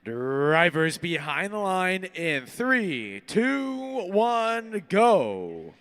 Drivers behind the line in 3, 2, 1, go.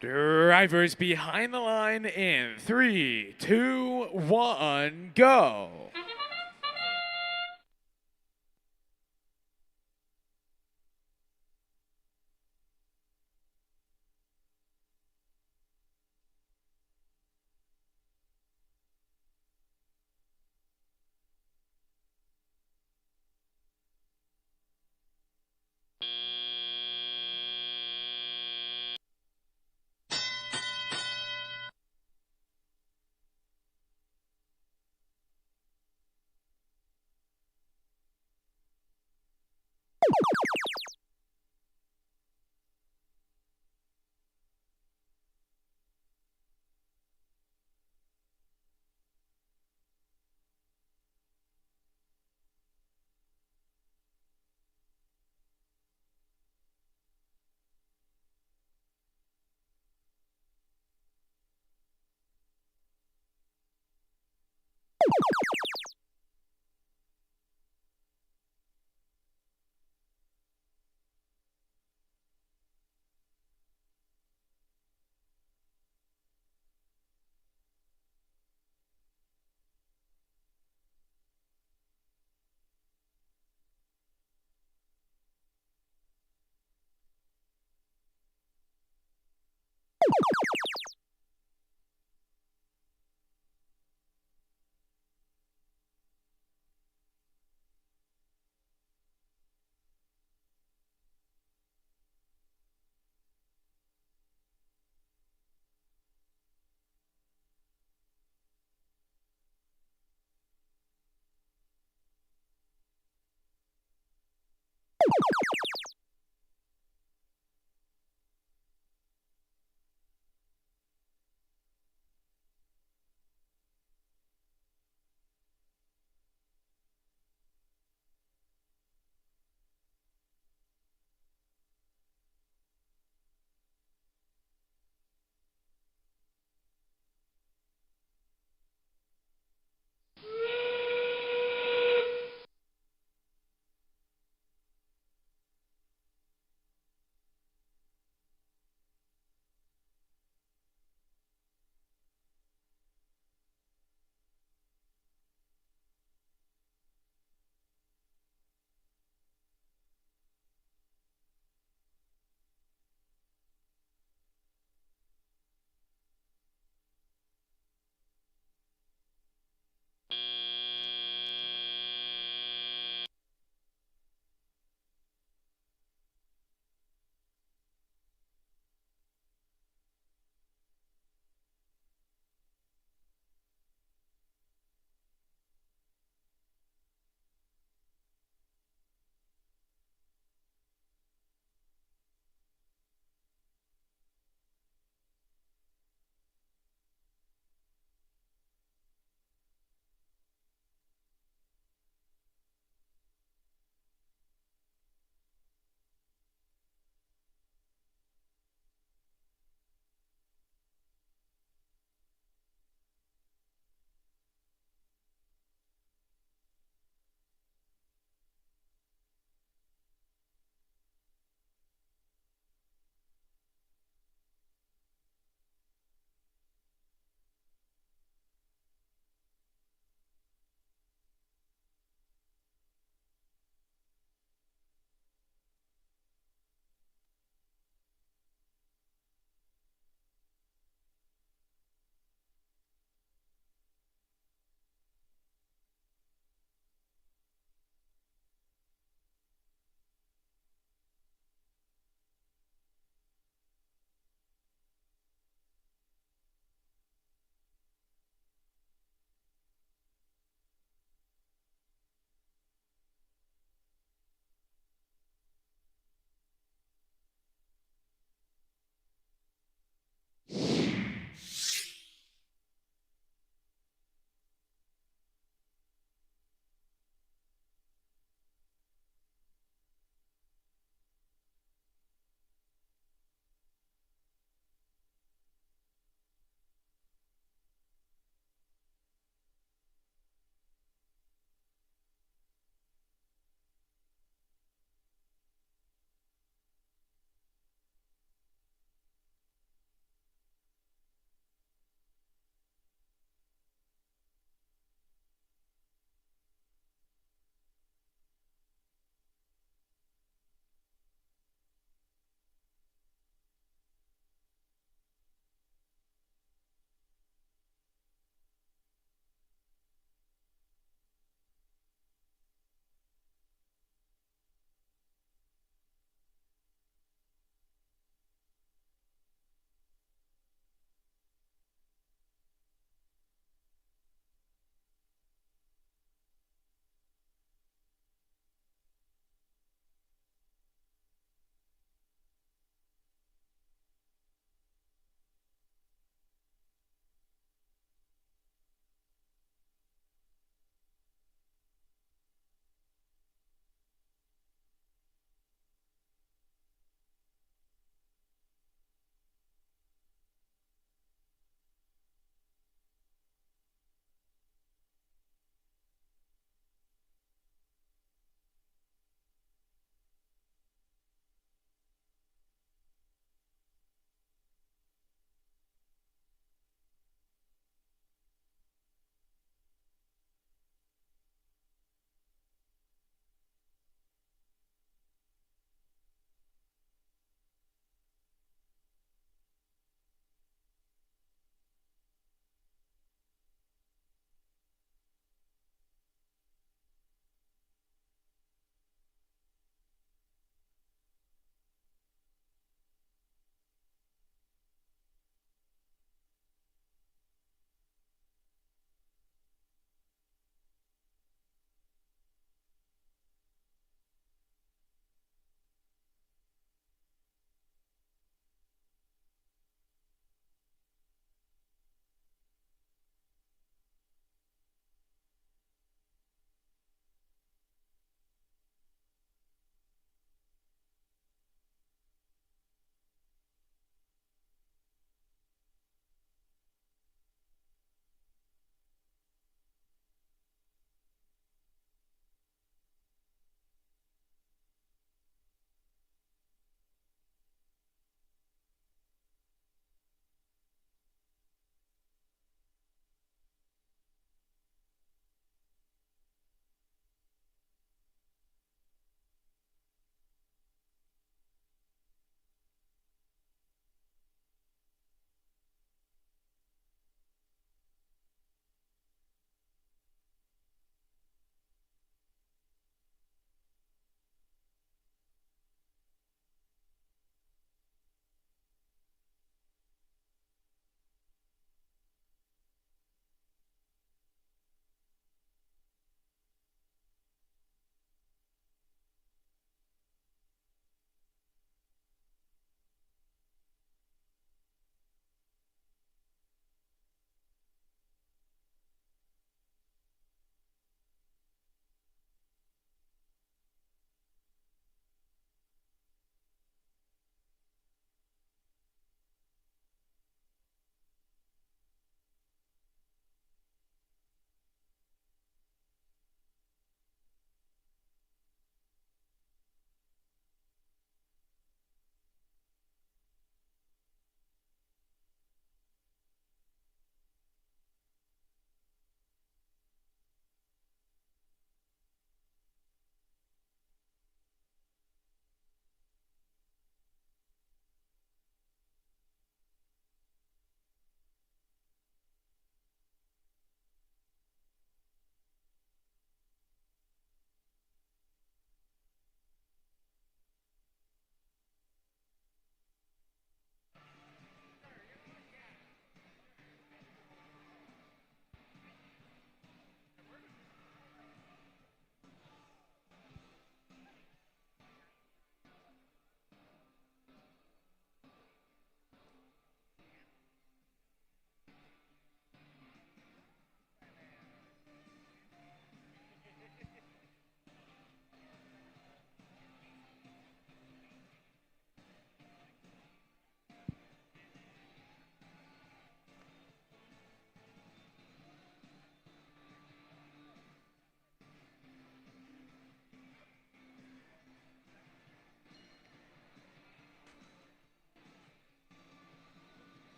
Drivers behind the line in 3, 2, 1, go.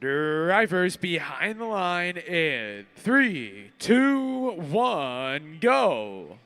Drivers behind the line in 3, 2, 1, go.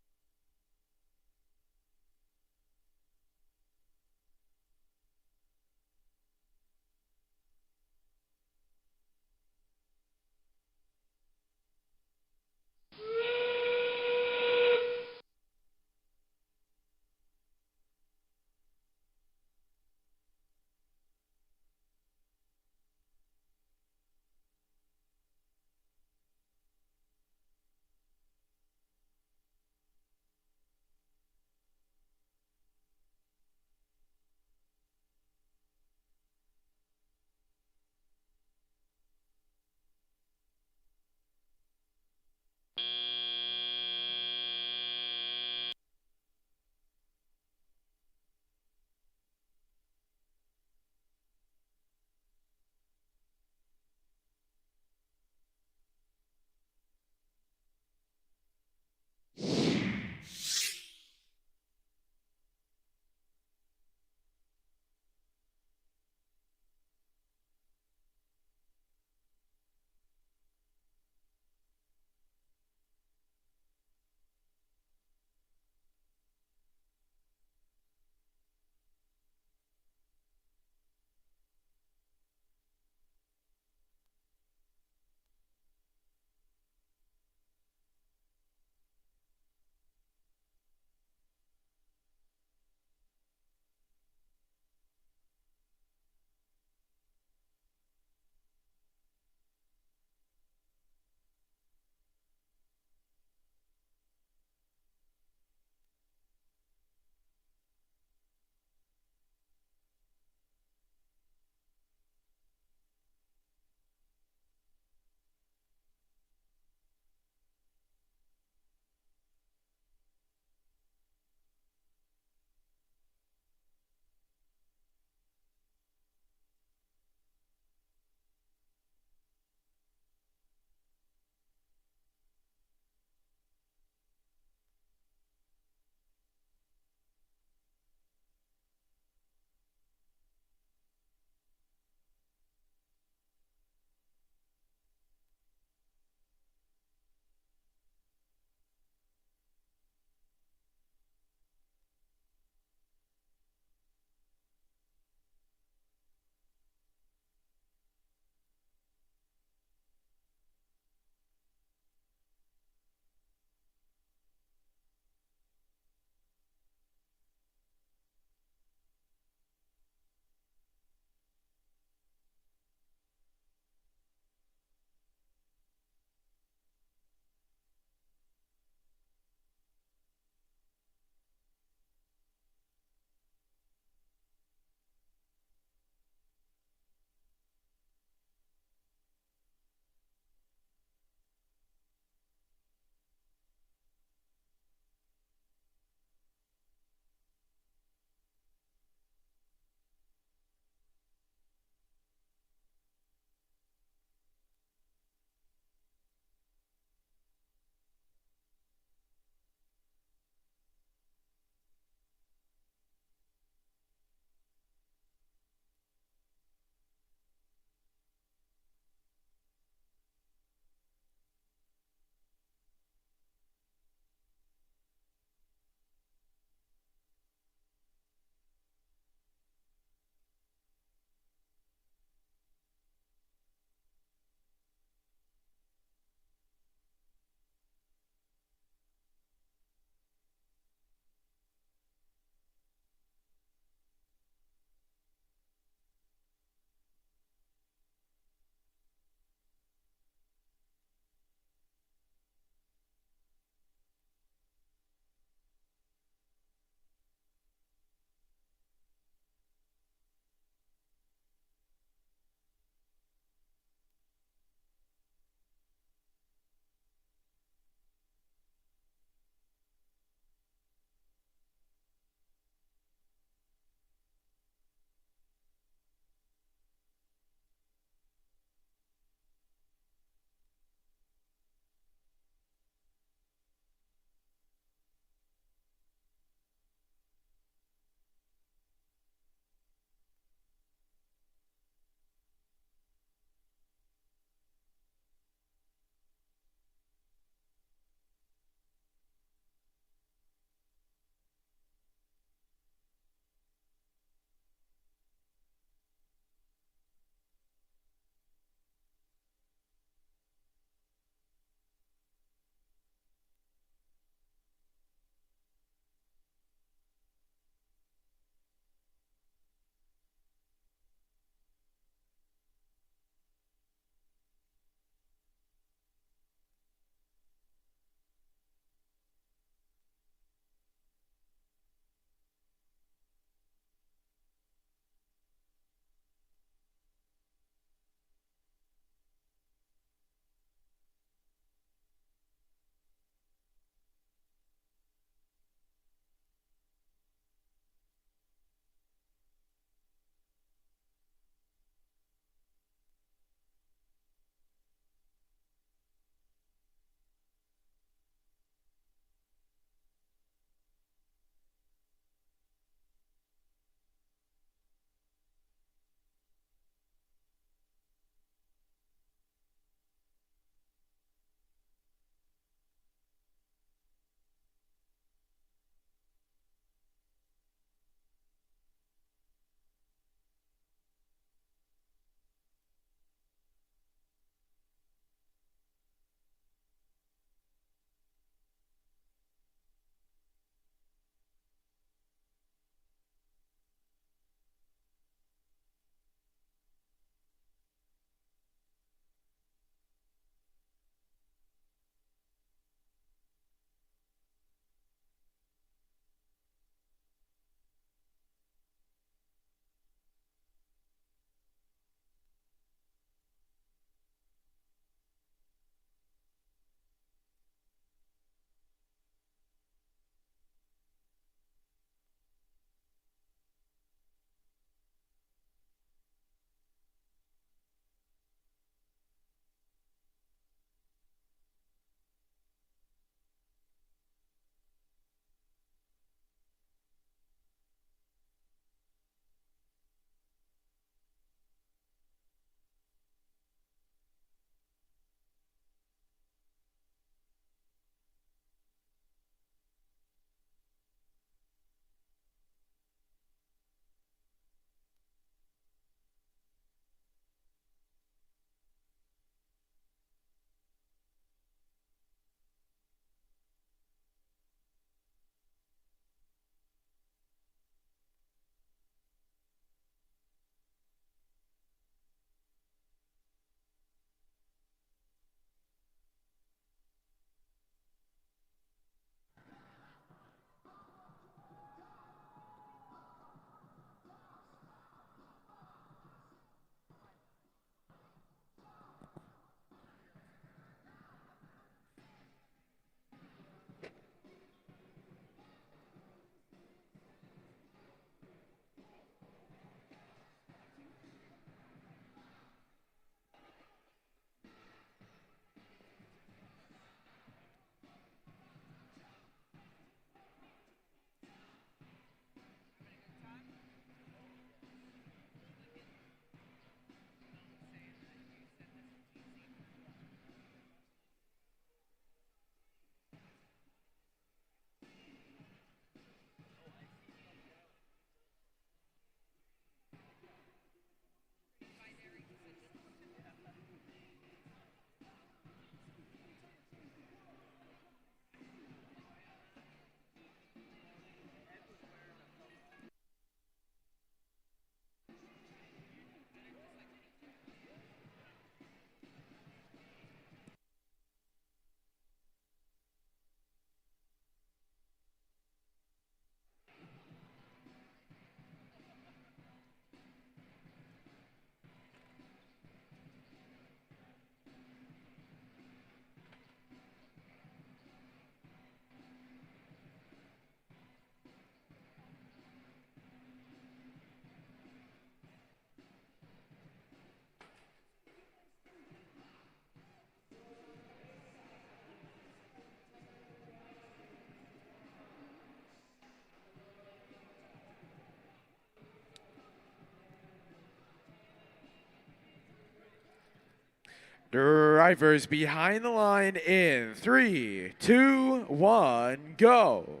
Drivers behind the line in 3, 2, 1, go.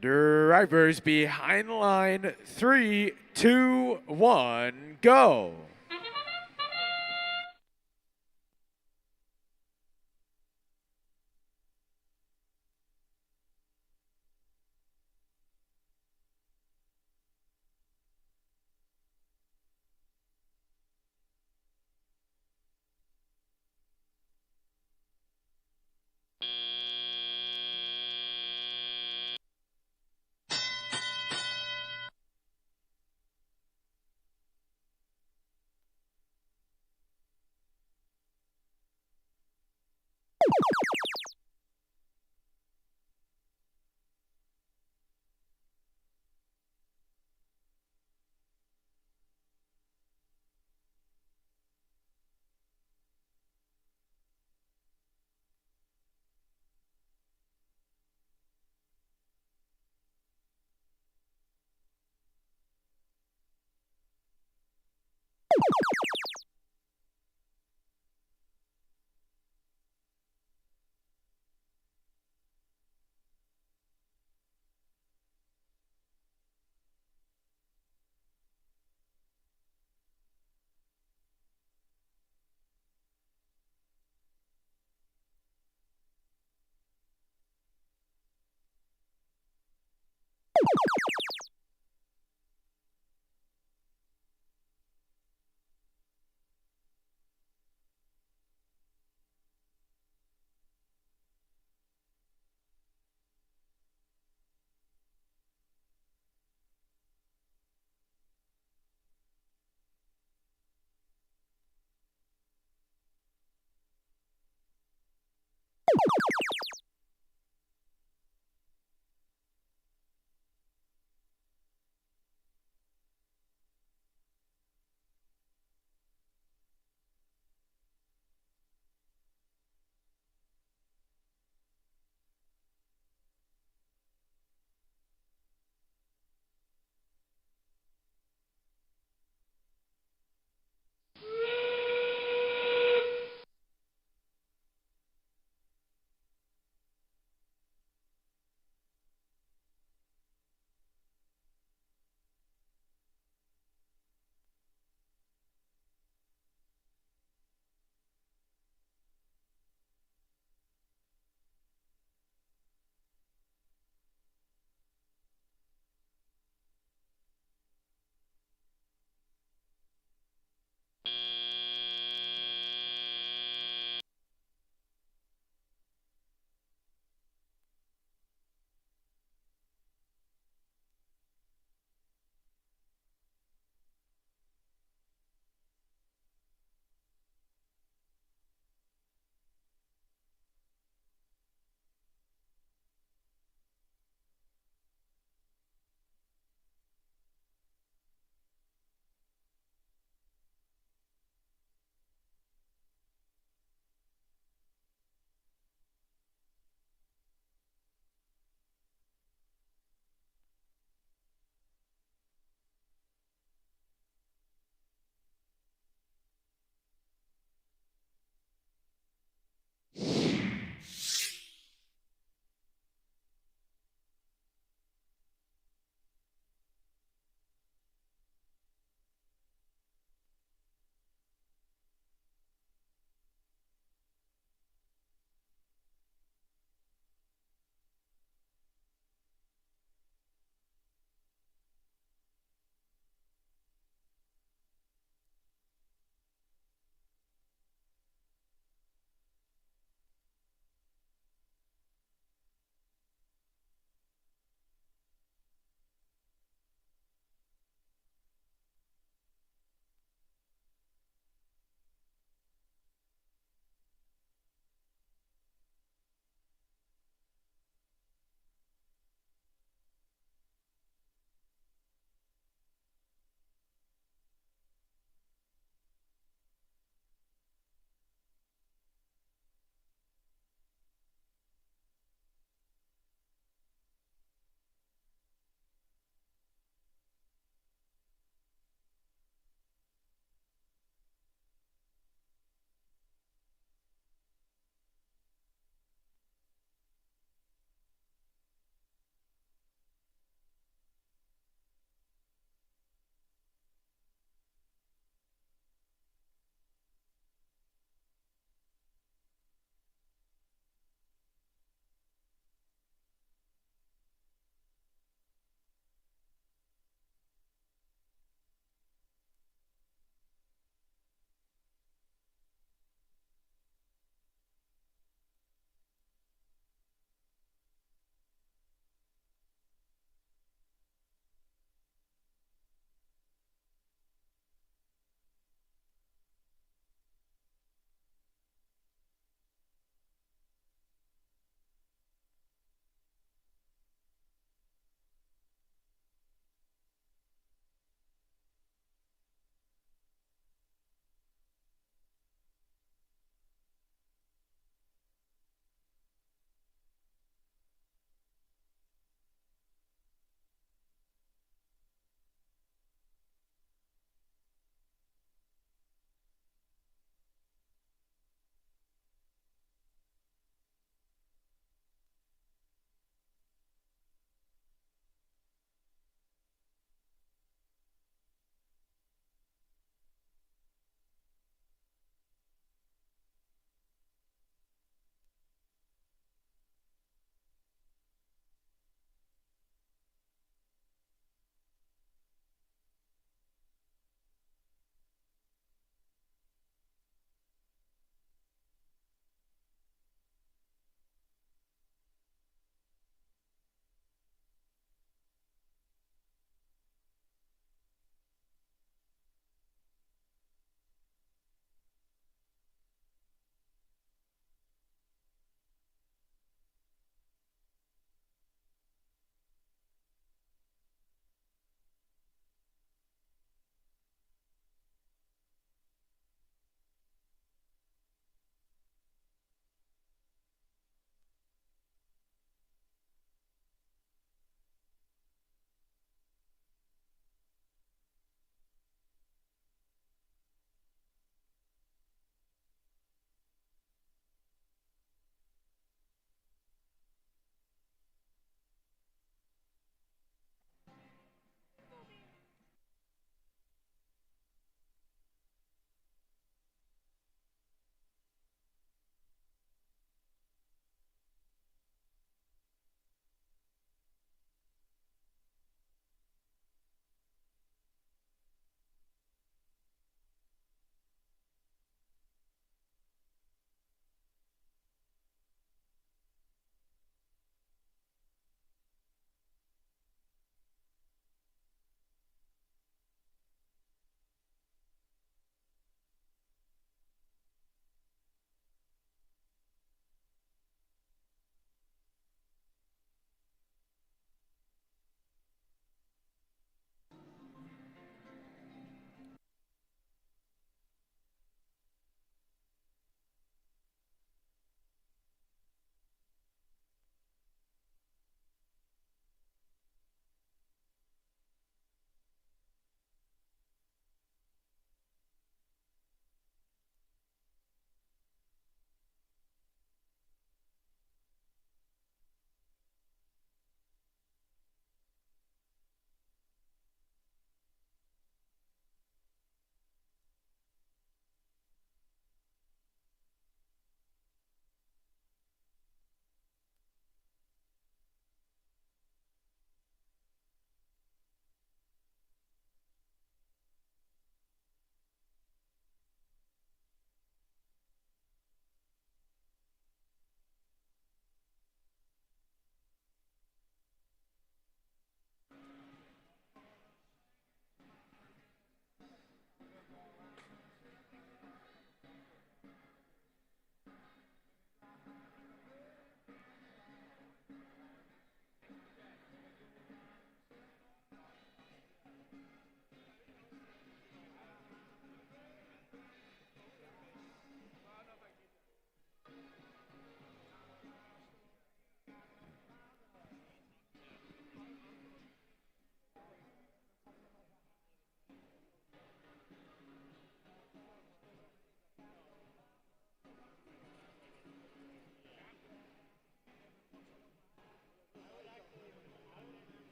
Drivers behind the line. 3, 2, 1, go.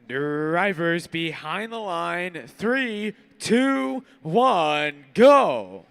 Drivers behind the line. 3, 2, 1, go.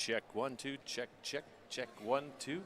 Check 1, 2. Check, check, check 1, 2.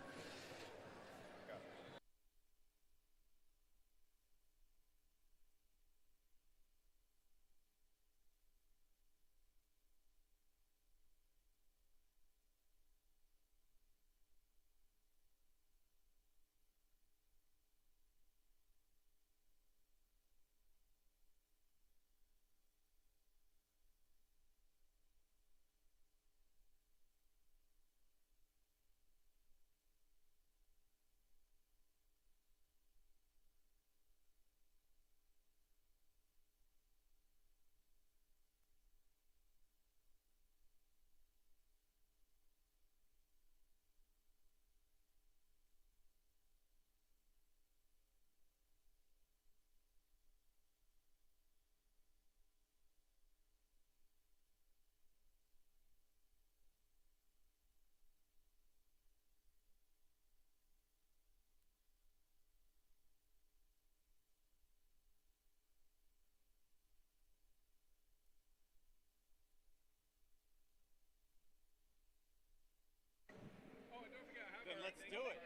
Let's do it.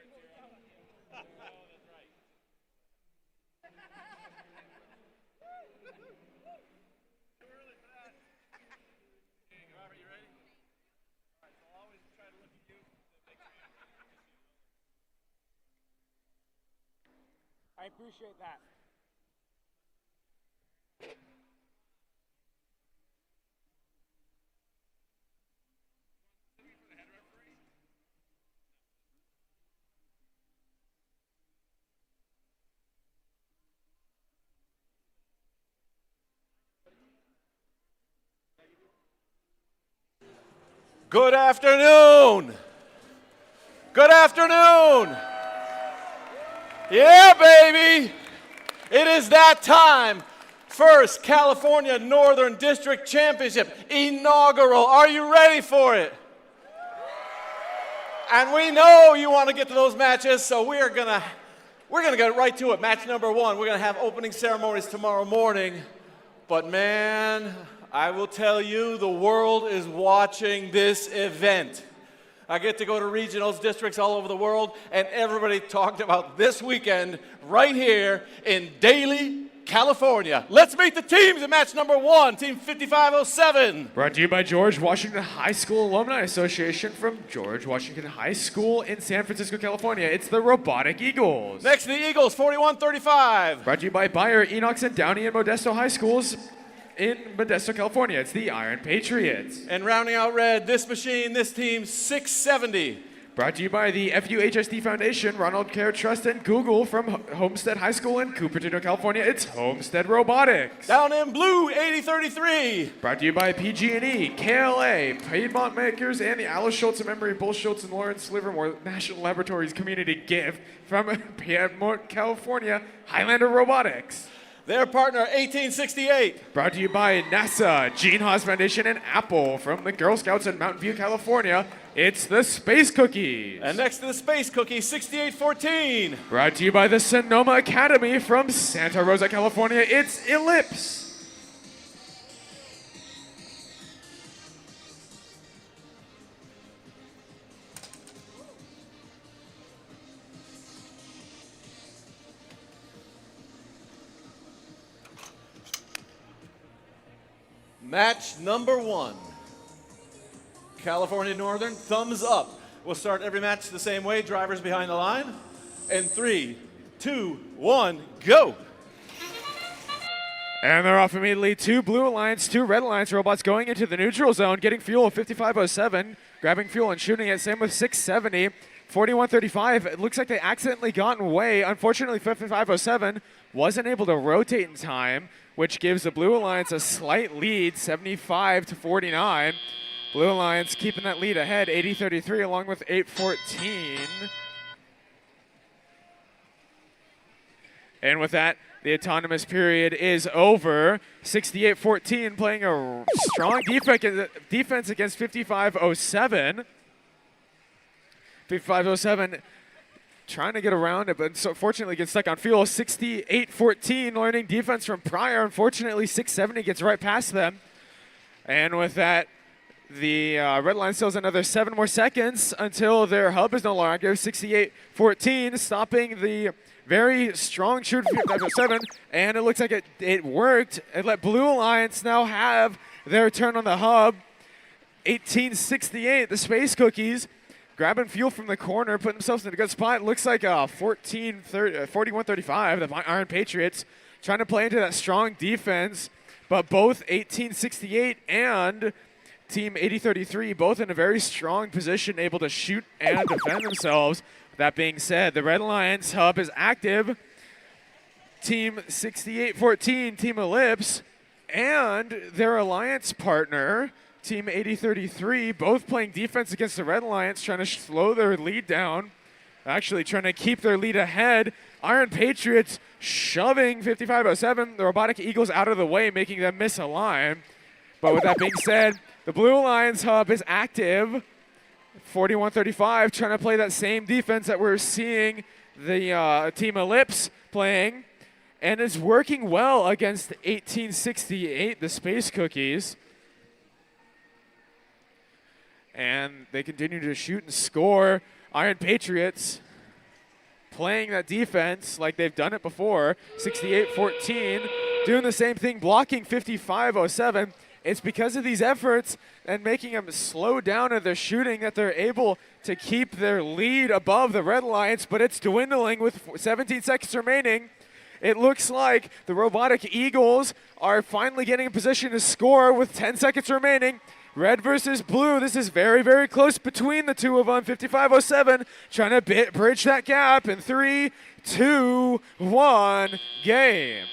Robert, you ready? All right, so I'll always try to look at you to make sure I appreciate that. Good afternoon. Good afternoon. Yeah, baby. It is that time. First California Northern District Championship, inaugural. Are you ready for it? And we know you want to get to those matches, so we're gonna get right to it. Match number 1. We're gonna have opening ceremonies tomorrow morning. But man, I will tell you, the world is watching this event. I get to go to regionals, districts all over the world, and everybody talked about this weekend right here in Daly, California. Let's meet the teams in match number 1, Team 5507. Brought to you by George Washington High School Alumni Association from George Washington High School in San Francisco, California. It's the Robotic Eagles. Next to the Eagles, 4135. Brought to you by Bayer, Enox, and Downey and Modesto High Schools in Modesto, California. It's the Iron Patriots. And rounding out red, this machine, this team, 670. Brought to you by the FUHSD Foundation, Ronald Care Trust, and Google from Homestead High School in Cupertino, California. It's Homestead Robotics. Down in blue, 8033. Brought to you by PG&E, KLA, Piedmont Makers, and the Alice Schultz Memory, Bull Schultz, and Lawrence Livermore National Laboratories Community Gift from Piedmont, California, Highlander Robotics. Their partner, 1868. Brought to you by NASA, Gene Haas Foundation, and Apple from the Girl Scouts in Mountain View, California. It's the Space Cookies. And next to the Space Cookie, 6814. Brought to you by the Sonoma Academy from Santa Rosa, California. It's Ellipse. Match number 1. California Northern, thumbs up. We'll start every match the same way. Drivers behind the line. And 3, 2, 1, go. And they're off immediately. 2 Blue Alliance, 2 Red Alliance robots going into the neutral zone, getting fuel at 5507, grabbing fuel and shooting it. Same with 670. 4135, it looks like they accidentally got away. Unfortunately, 5507 wasn't able to rotate in time, which gives the Blue Alliance a slight lead, 75 to 49. Blue Alliance keeping that lead ahead, 80-33 along with 8-14. And with that, the autonomous period is over. 68-14 playing a strong defense against 5507. 5507 trying to get around it, but so fortunately gets stuck on fuel. 68-14 learning defense from prior. Unfortunately, 670 gets right past them. And with that, The Red Line still has another 7 more seconds until their hub is no longer active. 68-14, stopping the very strong shoot of 7, and it looks like it worked. It let Blue Alliance now have their turn on the hub. 1868, the Space Cookies grabbing fuel from the corner, putting themselves in a good spot. Looks like 41-35, the Iron Patriots trying to play into that strong defense, but both 1868 and Team 8033 both in a very strong position, able to shoot and defend themselves. That being said, the Red Alliance hub is active. Team 6814, Team Ellipse, and their alliance partner, Team 8033, both playing defense against the Red Alliance, trying to slow their lead down. Actually trying to keep their lead ahead. Iron Patriots shoving 5507, the Robotic Eagles out of the way, making them miss a line. But with that being said, the Blue Alliance hub is active. 41-35, trying to play that same defense that we're seeing the Team Ellipse playing, and is working well against 1868, the Space Cookies. And they continue to shoot and score. Iron Patriots playing that defense like they've done it before. 68-14, doing the same thing, blocking 5507. It's because of these efforts and making them slow down in their shooting that they're able to keep their lead above the Red Alliance, but it's dwindling with 17 seconds remaining. It looks like the Robotic Eagles are finally getting in position to score with 10 seconds remaining. Red versus blue. This is very, very close between the two of them. 5507 trying to bridge that gap in 3, 2, 1, game.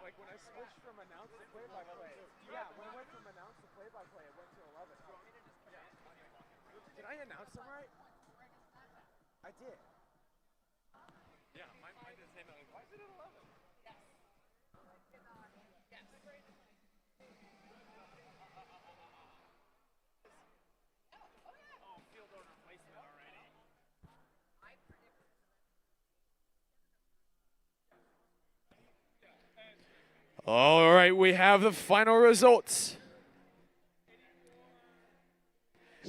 Like when I switched from announce to play-by-play. Yeah, when I went from announce to play-by-play, it went to 11. Did I announce them right? I did. Yeah, mine did the same. Why is it at 11? Yes. Yes. Oh, field order replacement already. All right, we have the final results.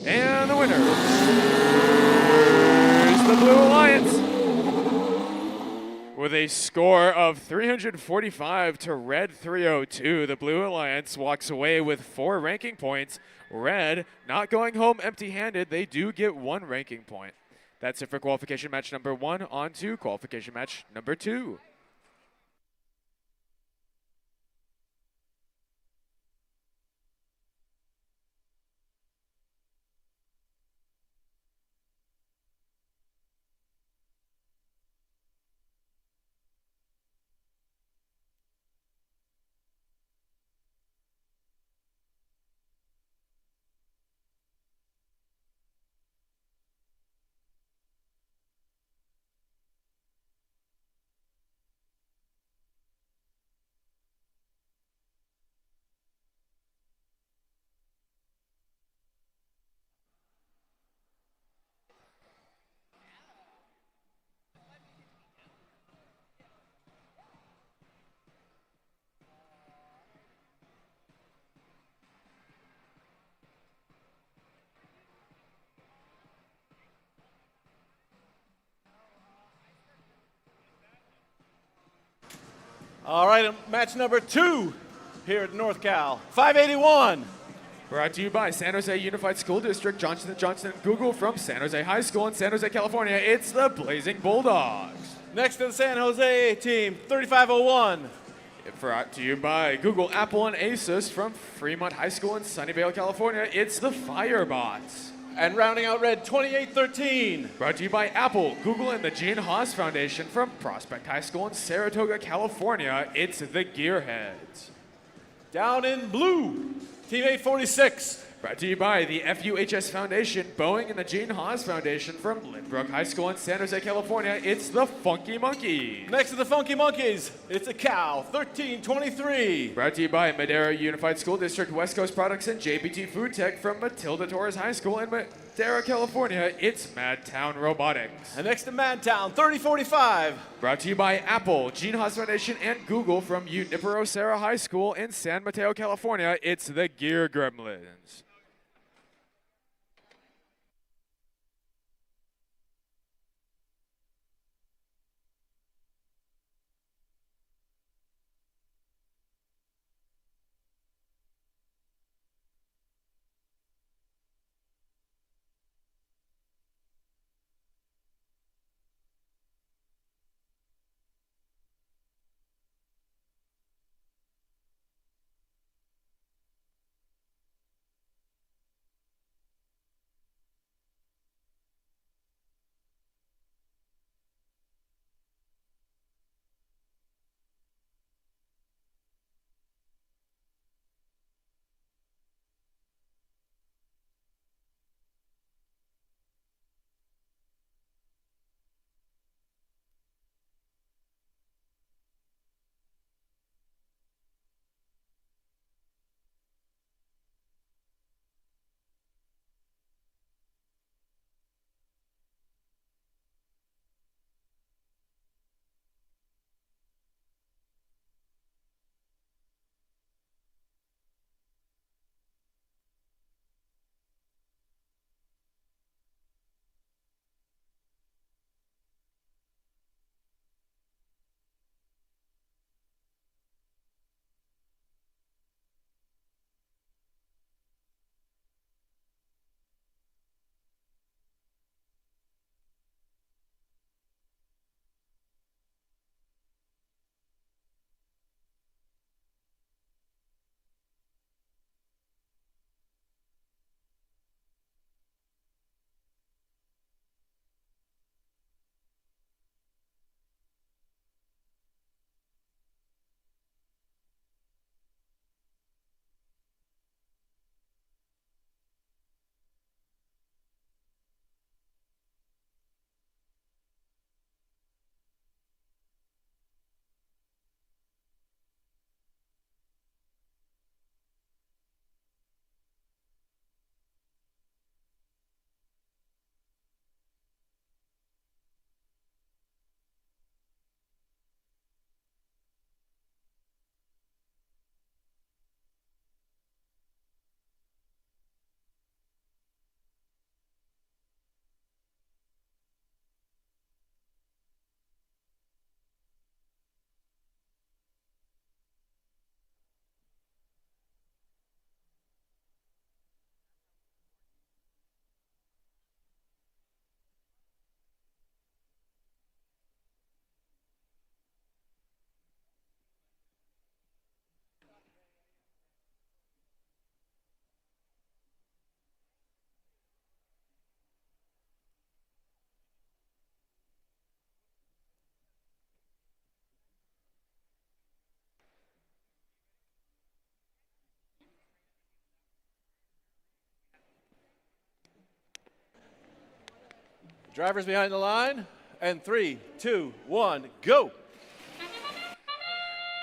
And the winner is the Blue Alliance with a score of 345 to Red 302. The Blue Alliance walks away with 4 ranking points. Red not going home empty-handed. They do get 1 ranking point. That's it for qualification match number 1. On to qualification match number 2. All right, match number 2 here at North Cal. 581. Brought to you by San Jose Unified School District, Johnson & Johnson Google from San Jose High School in San Jose, California. It's the Blazing Bulldogs. Next to the San Jose team, 3501. Brought to you by Google, Apple, and Asus from Fremont High School in Sunnyvale, California. It's the Firebots. And rounding out red, 2813. Brought to you by Apple, Google, and the Gene Haas Foundation from Prospect High School in Saratoga, California. It's the Gearheads. Down in blue, team 846. Brought to you by the FUHS Foundation, Boeing, and the Gene Haas Foundation from Lynbrook High School in San Jose, California. It's the Funky Monkeys. Next to the Funky Monkeys, it's a Cal, 1323. Brought to you by Madera Unified School District, West Coast Products, and JPT Food Tech from Matilda Torres High School in Madera, California. It's Madtown Robotics. And next to Madtown, 3045. Brought to you by Apple, Gene Haas Foundation, and Google from Junipero Serra High School in San Mateo, California. It's the Gear Gremlins. Drivers behind the line, and 3, 2, 1, go.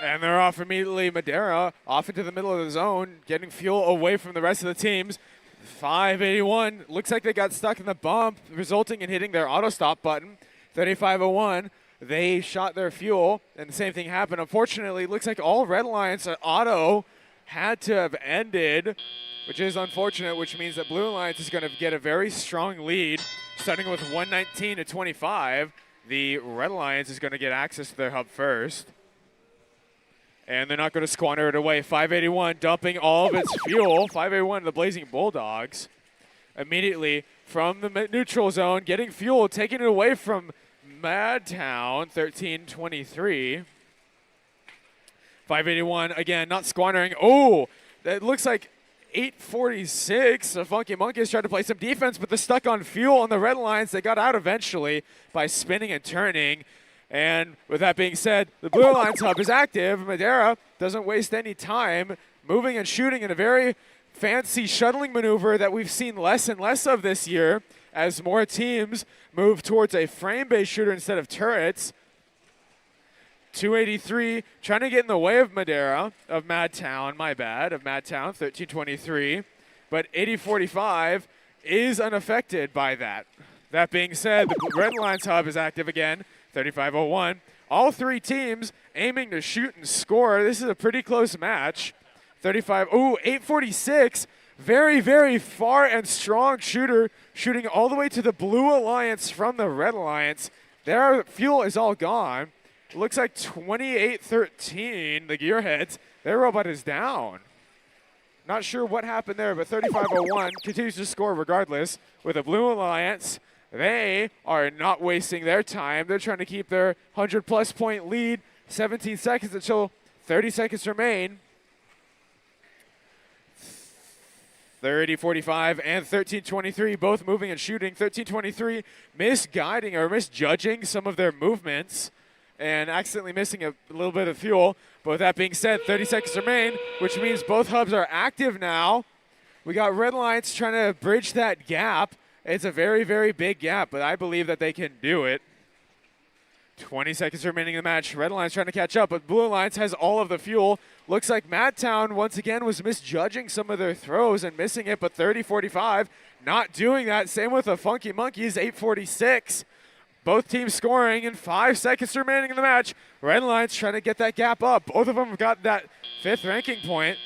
And they're off immediately. Madera off into the middle of the zone, getting fuel away from the rest of the teams. 581, looks like they got stuck in the bump, resulting in hitting their auto stop button. 3501, they shot their fuel, and the same thing happened. Unfortunately, looks like all Red Alliance auto had to have ended, which is unfortunate, which means that Blue Alliance is going to get a very strong lead. Starting with 119 to 25, the Red Alliance is going to get access to their hub first. And they're not going to squander it away. 581 dumping all of its fuel. 581, the Blazing Bulldogs, immediately from the neutral zone, getting fuel, taking it away from Madtown, 1323. 581, again, not squandering. Oh, that looks like 846. The Funky Monkeys tried to play some defense, but they're stuck on fuel on the red lines. They got out eventually by spinning and turning. And with that being said, the Blue Alliance hub is active. Madeira doesn't waste any time moving and shooting in a very fancy shuttling maneuver that we've seen less and less of this year as more teams move towards a frame-based shooter instead of turrets. 283 trying to get in the way of Madeira, of Madtown, of Madtown, 1323. But 8045 is unaffected by that. That being said, the Red Alliance hub is active again. 3501. All three teams aiming to shoot and score. This is a pretty close match. 846. Very, very far and strong shooter, shooting all the way to the Blue Alliance from the Red Alliance. Their fuel is all gone. It looks like 2813, the Gearheads. Their robot is down. Not sure what happened there, but 3501 continues to score regardless with the Blue Alliance. They are not wasting their time. They're trying to keep their 100-plus point lead. 17 seconds until 30 seconds remain. 30-45 and 13-23, both moving and shooting. 13-23 misguiding or misjudging some of their movements and accidentally missing a little bit of fuel. But with that being said, 30 seconds remain, which means both hubs are active now. We got Red Alliance trying to bridge that gap. It's a very, very big gap, but I believe that they can do it. 20 seconds remaining in the match. Red Alliance trying to catch up, but Blue Alliance has all of the fuel. Looks like Madtown, once again, was misjudging some of their throws and missing it, but 30-45, not doing that. Same with the Funky Monkeys, 846. Both teams scoring in 5 seconds remaining in the match. Red Alliance trying to get that gap up. Both of them have got that 5th ranking point.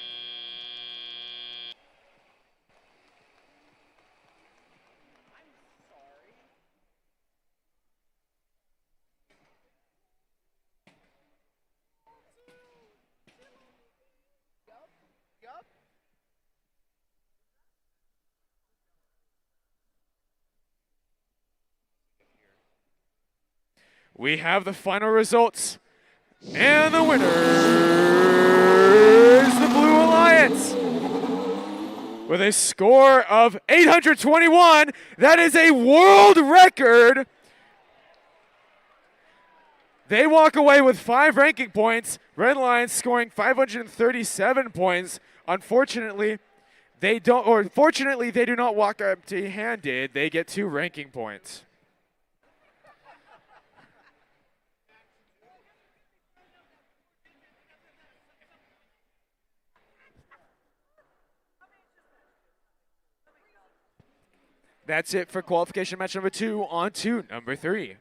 We have the final results, and the winner is the Blue Alliance with a score of 821. That is a world record. They walk away with 5 ranking points. Red Alliance scoring 537 points. Unfortunately, fortunately, they do not walk empty-handed. They get 2 ranking points. That's it for qualification match number 2. On to number 3.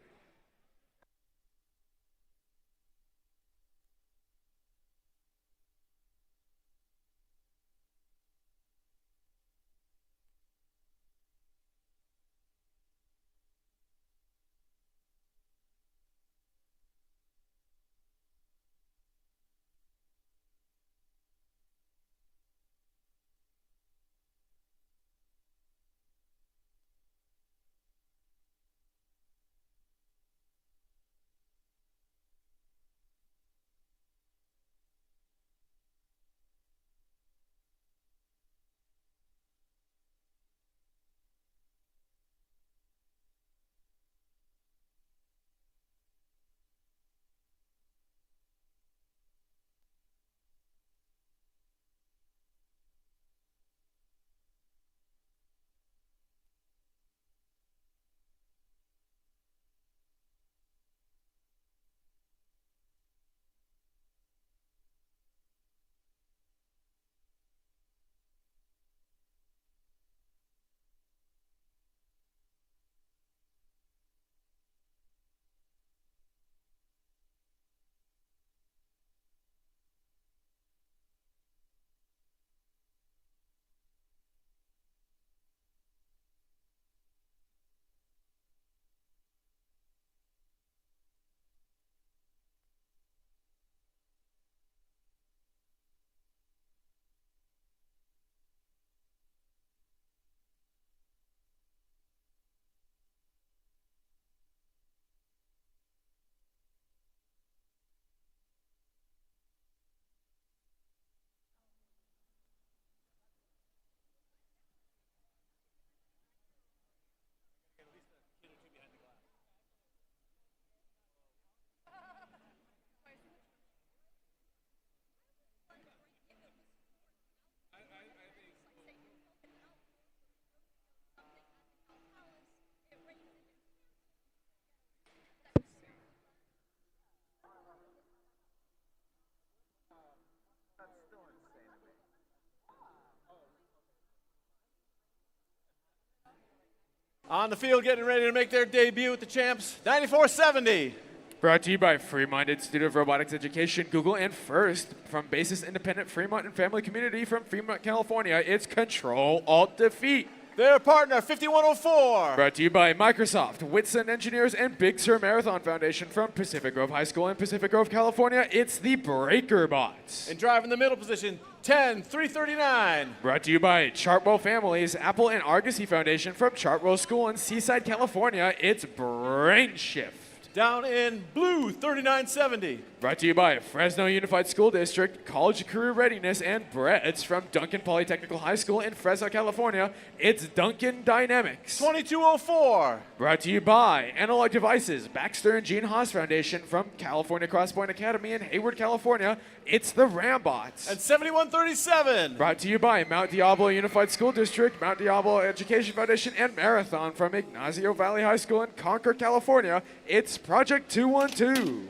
On the field, getting ready to make their debut with the champs, 9470. Brought to you by Free-Minded Student of Robotics Education, Google, and First. From Basis Independent Fremont and Family Community from Fremont, California, it's Control-Alt-Defeat. Their partner, 5104. Brought to you by Microsoft, Whitson Engineers, and Big Sur Marathon Foundation from Pacific Grove High School in Pacific Grove, California. It's the Breaker Bots. And driving the middle position, 10339. Brought to you by Chartwell Families, Apple and Argosy Foundation from Chartwell School in Seaside, California. It's Brain Shift. Down in blue, 3970. Brought to you by Fresno Unified School District, College of Career Readiness, and Breads from Duncan Polytechnical High School in Fresno, California. It's Duncan Dynamics. 2204. Brought to you by Analog Devices, Baxter and Gene Haas Foundation from California Crosspoint Academy in Hayward, California. It's the Rambots. And 7137. Brought to you by Mount Diablo Unified School District, Mount Diablo Education Foundation, and Marathon from Ignacio Valley High School in Concord, California. It's Project 212.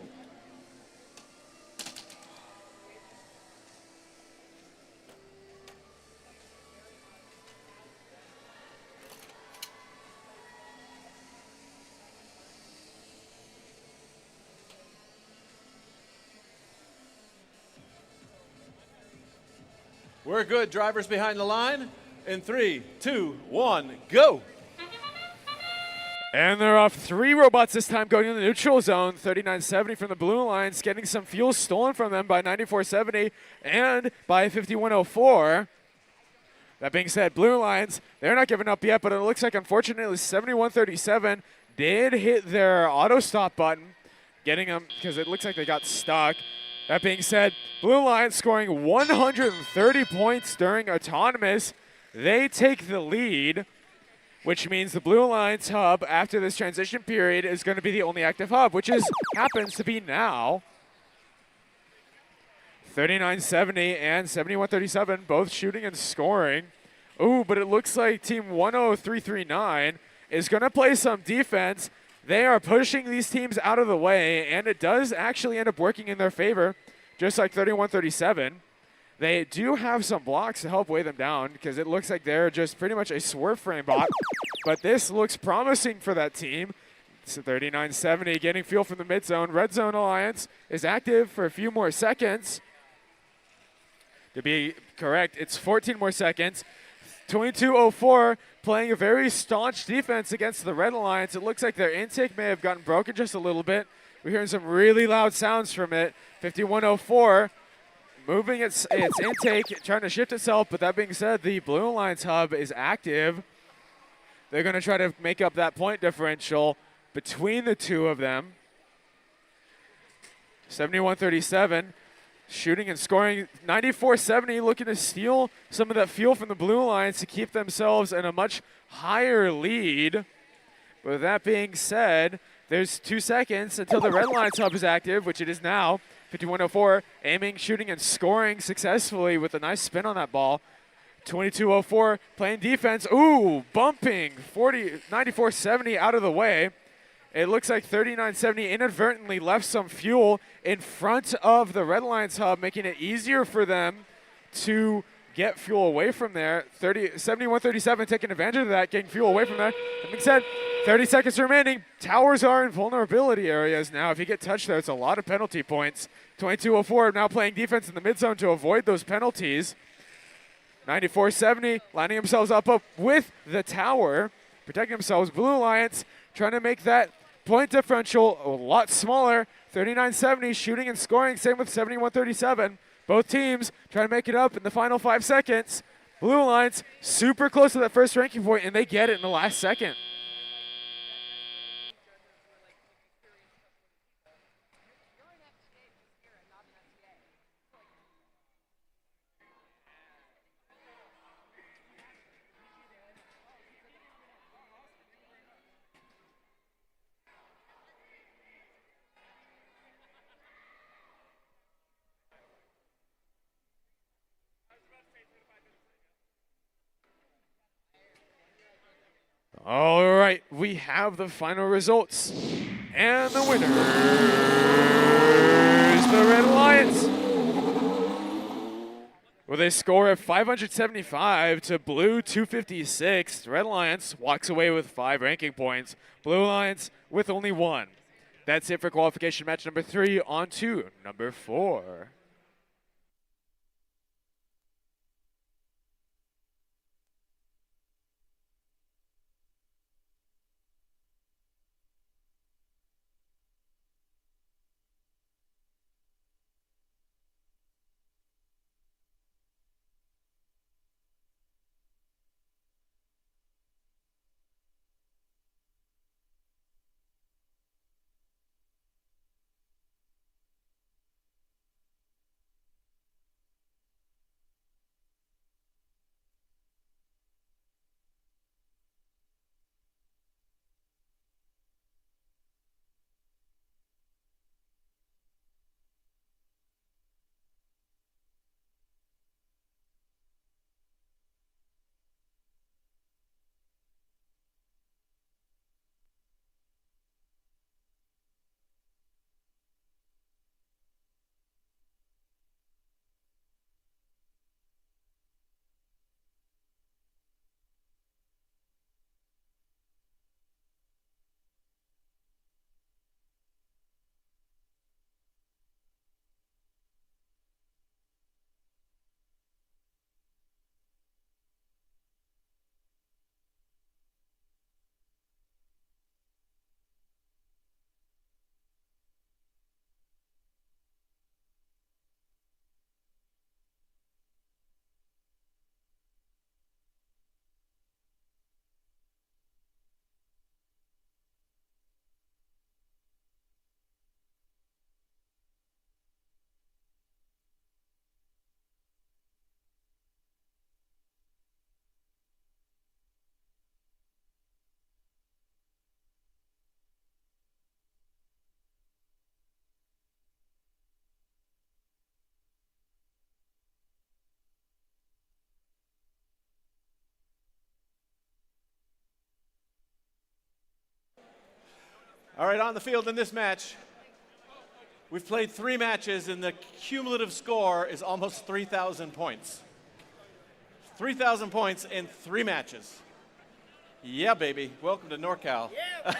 We're good. Drivers behind the line. In 3, 2, 1, go. And they're off 3 robots this time going in the neutral zone. 3970 from the Blue Alliance, getting some fuel stolen from them by 9470 and by 5104. That being said, Blue Alliance, they're not giving up yet, but it looks like, unfortunately, 7137 did hit their auto stop button, getting them because it looks like they got stuck. That being said, Blue Alliance scoring 130 points during autonomous. They take the lead, which means the Blue Alliance hub after this transition period is going to be the only active hub, which happens to be now. 3970 and 7137 both shooting and scoring. Ooh, but it looks like Team 10339 is going to play some defense. They are pushing these teams out of the way, and it does actually end up working in their favor, just like 3137. They do have some blocks to help weigh them down because it looks like they're just pretty much a swerve frame bot, but this looks promising for that team. So 3970 getting fuel from the mid zone. Red Zone Alliance is active for a few more seconds. To be correct, it's 14 more seconds. 2204 playing a very staunch defense against the Red Alliance. It looks like their intake may have gotten broken just a little bit. We're hearing some really loud sounds from it. 5104 moving its intake, trying to shift itself, but that being said, the Blue Alliance hub is active. They're going to try to make up that point differential between the two of them. 7137 shooting and scoring. 9470 looking to steal some of that fuel from the Blue Alliance to keep themselves in a much higher lead. But with that being said, there's 2 seconds until the Red Alliance hub is active, which it is now. 5104 aiming, shooting, and scoring successfully with a nice spin on that ball. 2204 playing defense. Ooh, bumping 9470 out of the way. It looks like 3970 inadvertently left some fuel in front of the Red Alliance hub, making it easier for them to get fuel away from there. 7137 taking advantage of that, getting fuel away from there. That being said, 30 seconds remaining. Towers are in vulnerability areas now. If you get touched there, it's a lot of penalty points. 2204 now playing defense in the mid zone to avoid those penalties. 9470 lining themselves up with the tower, protecting themselves. Blue Alliance trying to make that point differential a lot smaller. 3970 shooting and scoring, same with 7137. Both teams trying to make it up in the final 5 seconds. Blue Alliance super close to that first ranking point, and they get it in the last second. All right, we have the final results. And the winner is the Red Alliance. With a score of 575 to blue 256, Red Alliance walks away with 5 ranking points. Blue Alliance with only 1. That's it for qualification match number 3. On to number 4. All right, on the field in this match, we've played 3 matches, and the cumulative score is almost 3,000 points. 3,000 points in 3 matches. Yeah, baby. Welcome to NorCal. Yeah,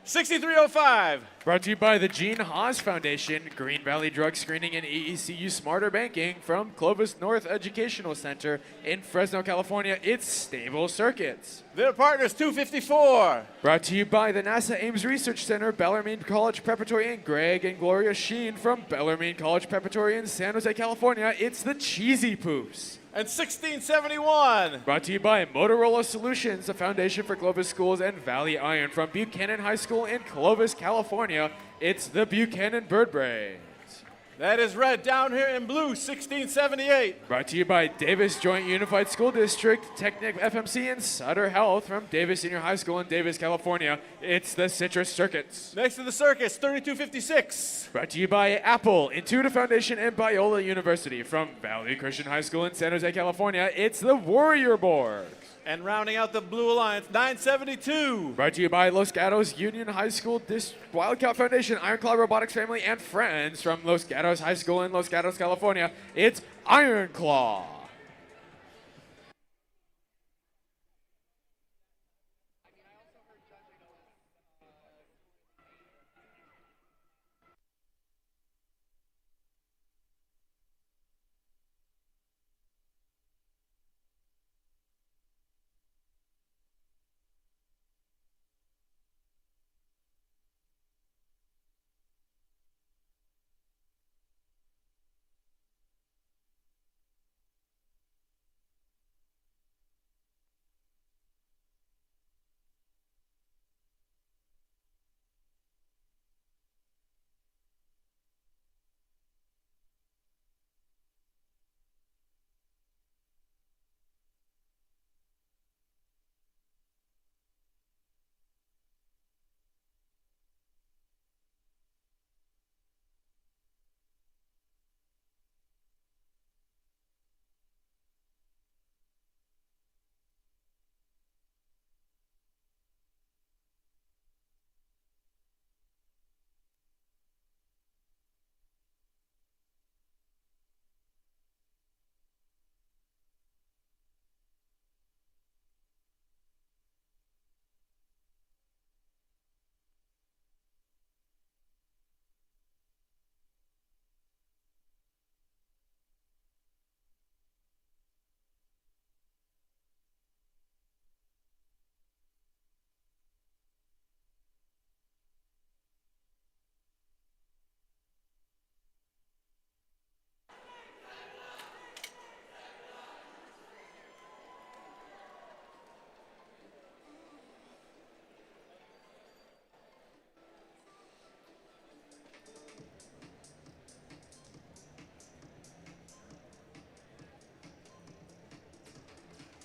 6305. Brought to you by the Gene Haas Foundation, Green Valley Drug Screening and EECU Smarter Banking from Clovis North Educational Center in Fresno, California. It's Stable Circuits. Their partners, 254. Brought to you by the NASA Ames Research Center, Bellarmine College Preparatory, and Greg and Gloria Sheen from Bellarmine College Preparatory in San Jose, California. It's the Cheesy Poofs. And 1671. Brought to you by Motorola Solutions, the foundation for Clovis schools, and Valley Iron from Buchanan High School in Clovis, California. It's the Buchanan Bird Brains. That is red down here in blue, 1678. Brought to you by Davis Joint Unified School District, Technic FMC, and Sutter Health from Davis Senior High School in Davis, California. It's the Citrus Circuits. Next to the circus, 3256. Brought to you by Apple, Intuitive Foundation, and Biola University from Valley Christian High School in San Jose, California. It's the Warrior Borgs. And rounding out the Blue Alliance, 972. Brought to you by Los Gatos Union High School Wildcat Foundation, Ironclaw Robotics Family, and friends from Los Gatos High School in Los Gatos, California. It's Ironclaw.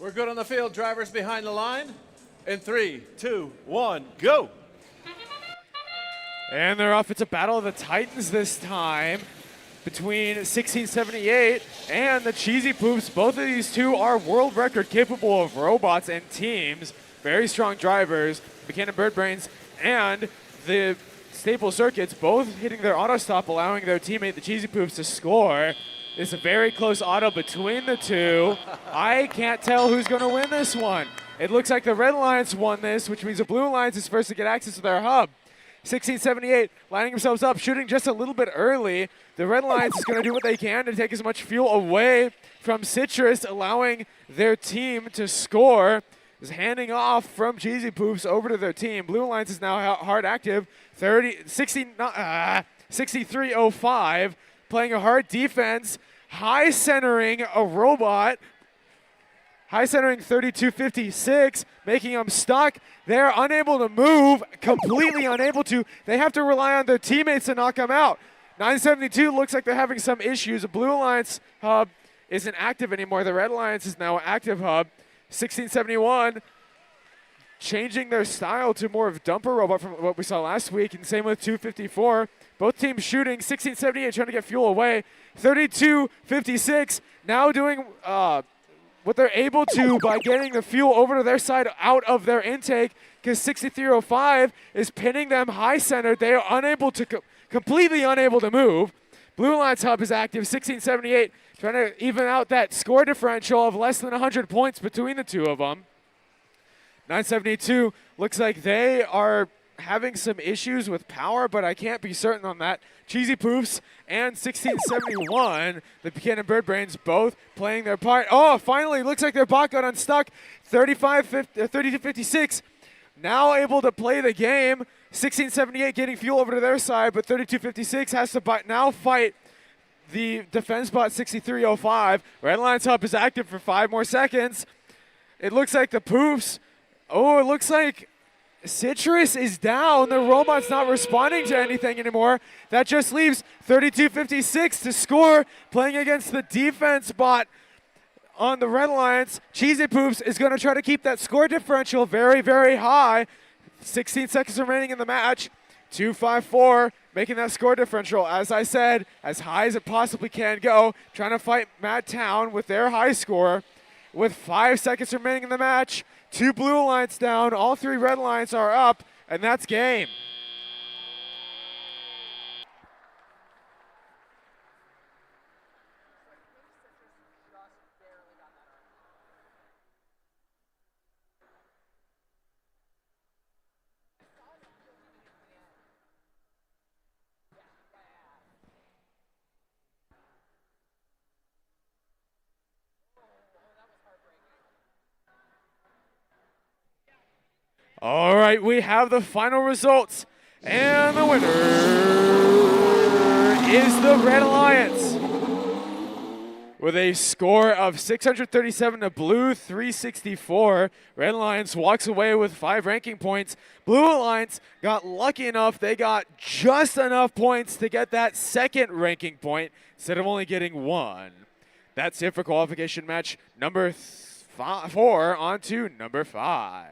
We're good on the field. Drivers behind the line. In 3, 2, 1, go. And they're off. It's a battle of the Titans this time between 1678 and the Cheesy Poops. Both of these two are world record capable of robots and teams. Very strong drivers. Buchanan Bird Brains and the Staple Circuits both hitting their auto stop, allowing their teammate, the Cheesy Poops, to score. It's a very close auto between the two. I can't tell who's going to win this one. It looks like the Red Alliance won this, which means the Blue Alliance is first to get access to their hub. 1678 lining themselves up, shooting just a little bit early. The Red Alliance is going to do what they can to take as much fuel away from Citrus, allowing their team to score. Is handing off from Cheesy Poops over to their team. Blue Alliance is now hard active, 6305, playing a hard defense, high centering a robot. High centering 3256, making them stuck. They're unable to move, completely unable to. They have to rely on their teammates to knock them out. 972 looks like they're having some issues. The Blue Alliance hub isn't active anymore. The Red Alliance is now active hub. 1671 changing their style to more of dumper robot from what we saw last week, and same with 254. Both teams shooting. 1678 trying to get fuel away. 3256 now doing what they're able to by getting the fuel over to their side out of their intake, because 6305 is pinning them high centered. They are unable to, completely unable to move. Blue Alliance hub is active. 1678 trying to even out that score differential of less than 100 points between the two of them. 972 looks like they are having some issues with power, but I can't be certain on that. Cheesy Poofs and 1671, the Buchanan Bird Brains, both playing their part. Oh, finally, looks like their bot got unstuck. 3256 now able to play the game. 1678 getting fuel over to their side, but 3256 has to now fight the defense bot 6305. Red Alliance hub is active for 5 more seconds. It looks like the Poofs, it looks like Citrus is down. The robot's not responding to anything anymore. That just leaves 3256 to score, playing against the defense bot on the Red Alliance. Cheesy Poops is going to try to keep that score differential very, very high. 16 seconds remaining in the match. 254, making that score differential, as I said, as high as it possibly can go. Trying to fight Mad Town with their high score. With 5 seconds remaining in the match, 2 Blue Alliance down, all 3 Red Alliance are up, and that's game. All right, we have the final results, and the winner is the Red Alliance with a score of 637 to Blue 364. Red Alliance walks away with 5 ranking points. Blue Alliance got lucky enough. They got just enough points to get that 2nd ranking point instead of only getting 1. That's it for qualification match number 4. On to number 5.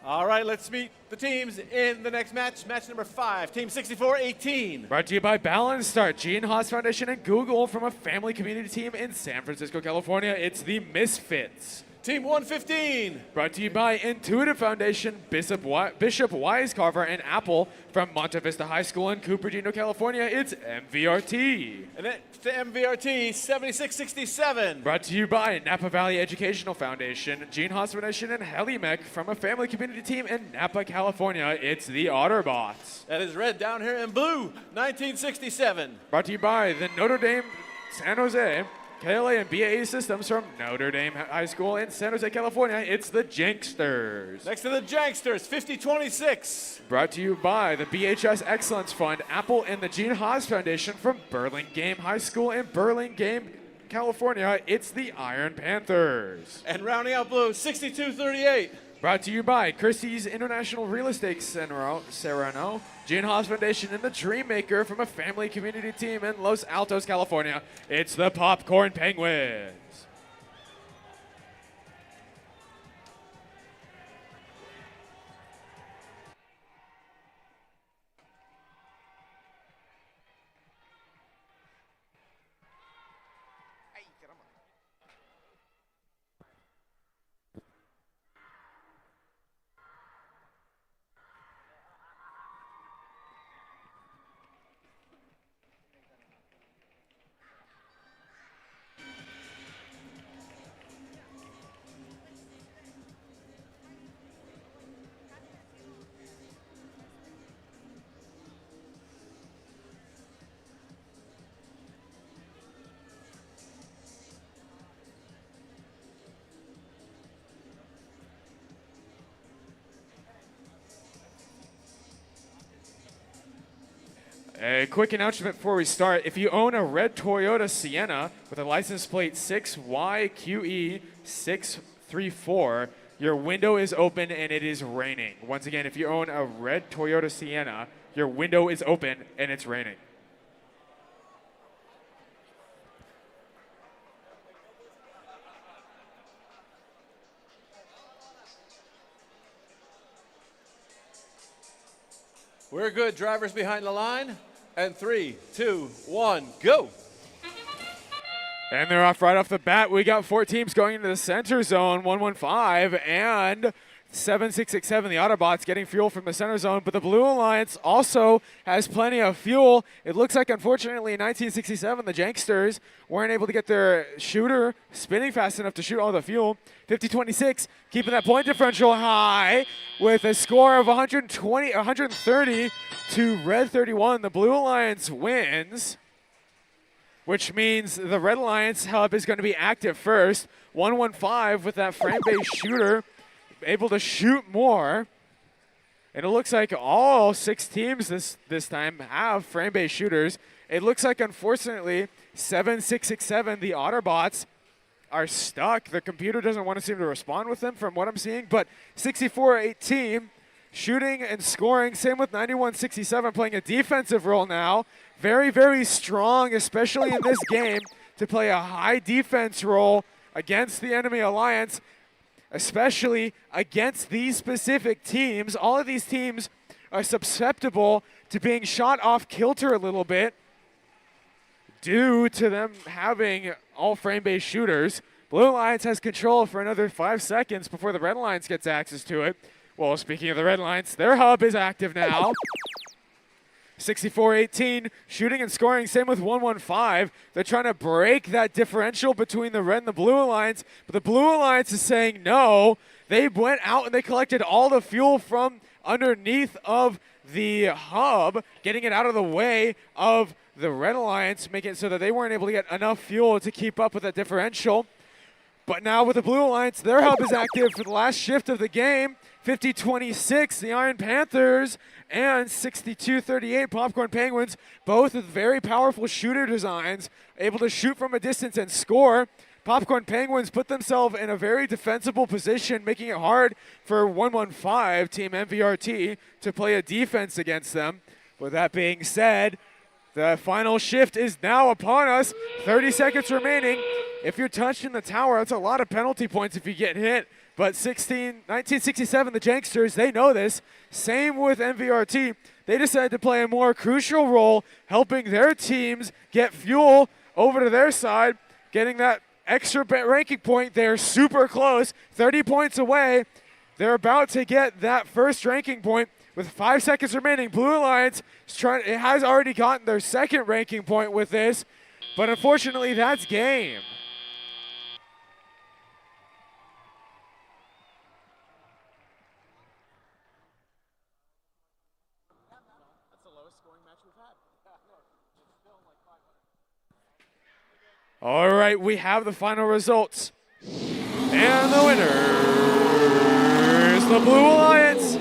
All right, let's meet the teams in the next match. Match number 5, Team 64-18. Brought to you by Balance Start, Gene Haas Foundation, and Google from a family community team in San Francisco, California. It's the Misfits. Team 115. Brought to you by Intuitive Foundation, Bishop Wisecarver, and Apple from Monte Vista High School in Cupertino, California. It's MVRT. And it's the MVRT 7667. Brought to you by Napa Valley Educational Foundation, Gene Haas Foundation, and Helimec from a family community team in Napa, California. It's the Otterbots. That is red down here in blue, 1967. Brought to you by the Notre Dame San Jose, KLA and BAE systems from Notre Dame High School in San Jose, California. It's the Janksters. Next to the Janksters, 5026. Brought to you by the BHS Excellence Fund, Apple, and the Gene Haas Foundation from Burlingame High School in Burlingame, California. It's the Iron Panthers. And rounding out blue, 6238. Brought to you by Christie's International Real Estate Serrano, Gene Haas Foundation, and the Dreammaker from a family community team in Los Altos, California. It's the Popcorn Penguins. A quick announcement before we start. If you own a red Toyota Sienna with a license plate 6YQE634, your window is open and it is raining. Once again, if you own a red Toyota Sienna, your window is open and it's raining. We're good. Drivers behind the line. And 3, 2, 1, go. And they're off right off the bat. We got 4 teams going into the center zone, 115 and 7667. The Autobots getting fuel from the center zone, but the Blue Alliance also has plenty of fuel. It looks like, unfortunately, in 1967, the Janksters weren't able to get their shooter spinning fast enough to shoot all the fuel. 50-26, keeping that point differential high with a score of 130 to Red 31. The Blue Alliance wins, which means the Red Alliance hub is going to be active first. 115 with that frame-based shooter, able to shoot more. And it looks like all 6 teams this time have frame-based shooters. It looks like, unfortunately, 7667, the Otterbots, are stuck. The computer doesn't want to seem to respond with them from what I'm seeing. But 64-18, shooting and scoring. Same with 91-67, playing a defensive role now. Very, very strong, especially in this game, to play a high defense role against the enemy alliance, especially against these specific teams. All of these teams are susceptible to being shot off kilter a little bit due to them having all frame-based shooters. Blue Alliance has control for another 5 seconds before the Red Alliance gets access to it. Well, speaking of the Red Alliance, their hub is active now. 64-18, shooting and scoring, same with 115. They're trying to break that differential between the Red and the Blue Alliance, but the Blue Alliance is saying no. They went out and they collected all the fuel from underneath of the hub, getting it out of the way of the Red Alliance, making it so that they weren't able to get enough fuel to keep up with that differential. But now with the Blue Alliance, their hub is active for the last shift of the game. 50-26, the Iron Panthers, and 62-38, Popcorn Penguins, both with very powerful shooter designs, able to shoot from a distance and score. Popcorn Penguins put themselves in a very defensible position, making it hard for 115, Team MVRT, to play a defense against them. With that being said, the final shift is now upon us. 30 seconds remaining. If you're touched in the tower, that's a lot of penalty points if you get hit But 1967, the Janksters, they know this. Same with MVRT. They decided to play a more crucial role, helping their teams get fuel over to their side, getting that extra ranking point. They're super close, 30 points away. They're about to get that first ranking point with 5 seconds remaining. Blue Alliance has already gotten their second ranking point with this, but unfortunately, that's game. All right, we have the final results. And the winner is the Blue Alliance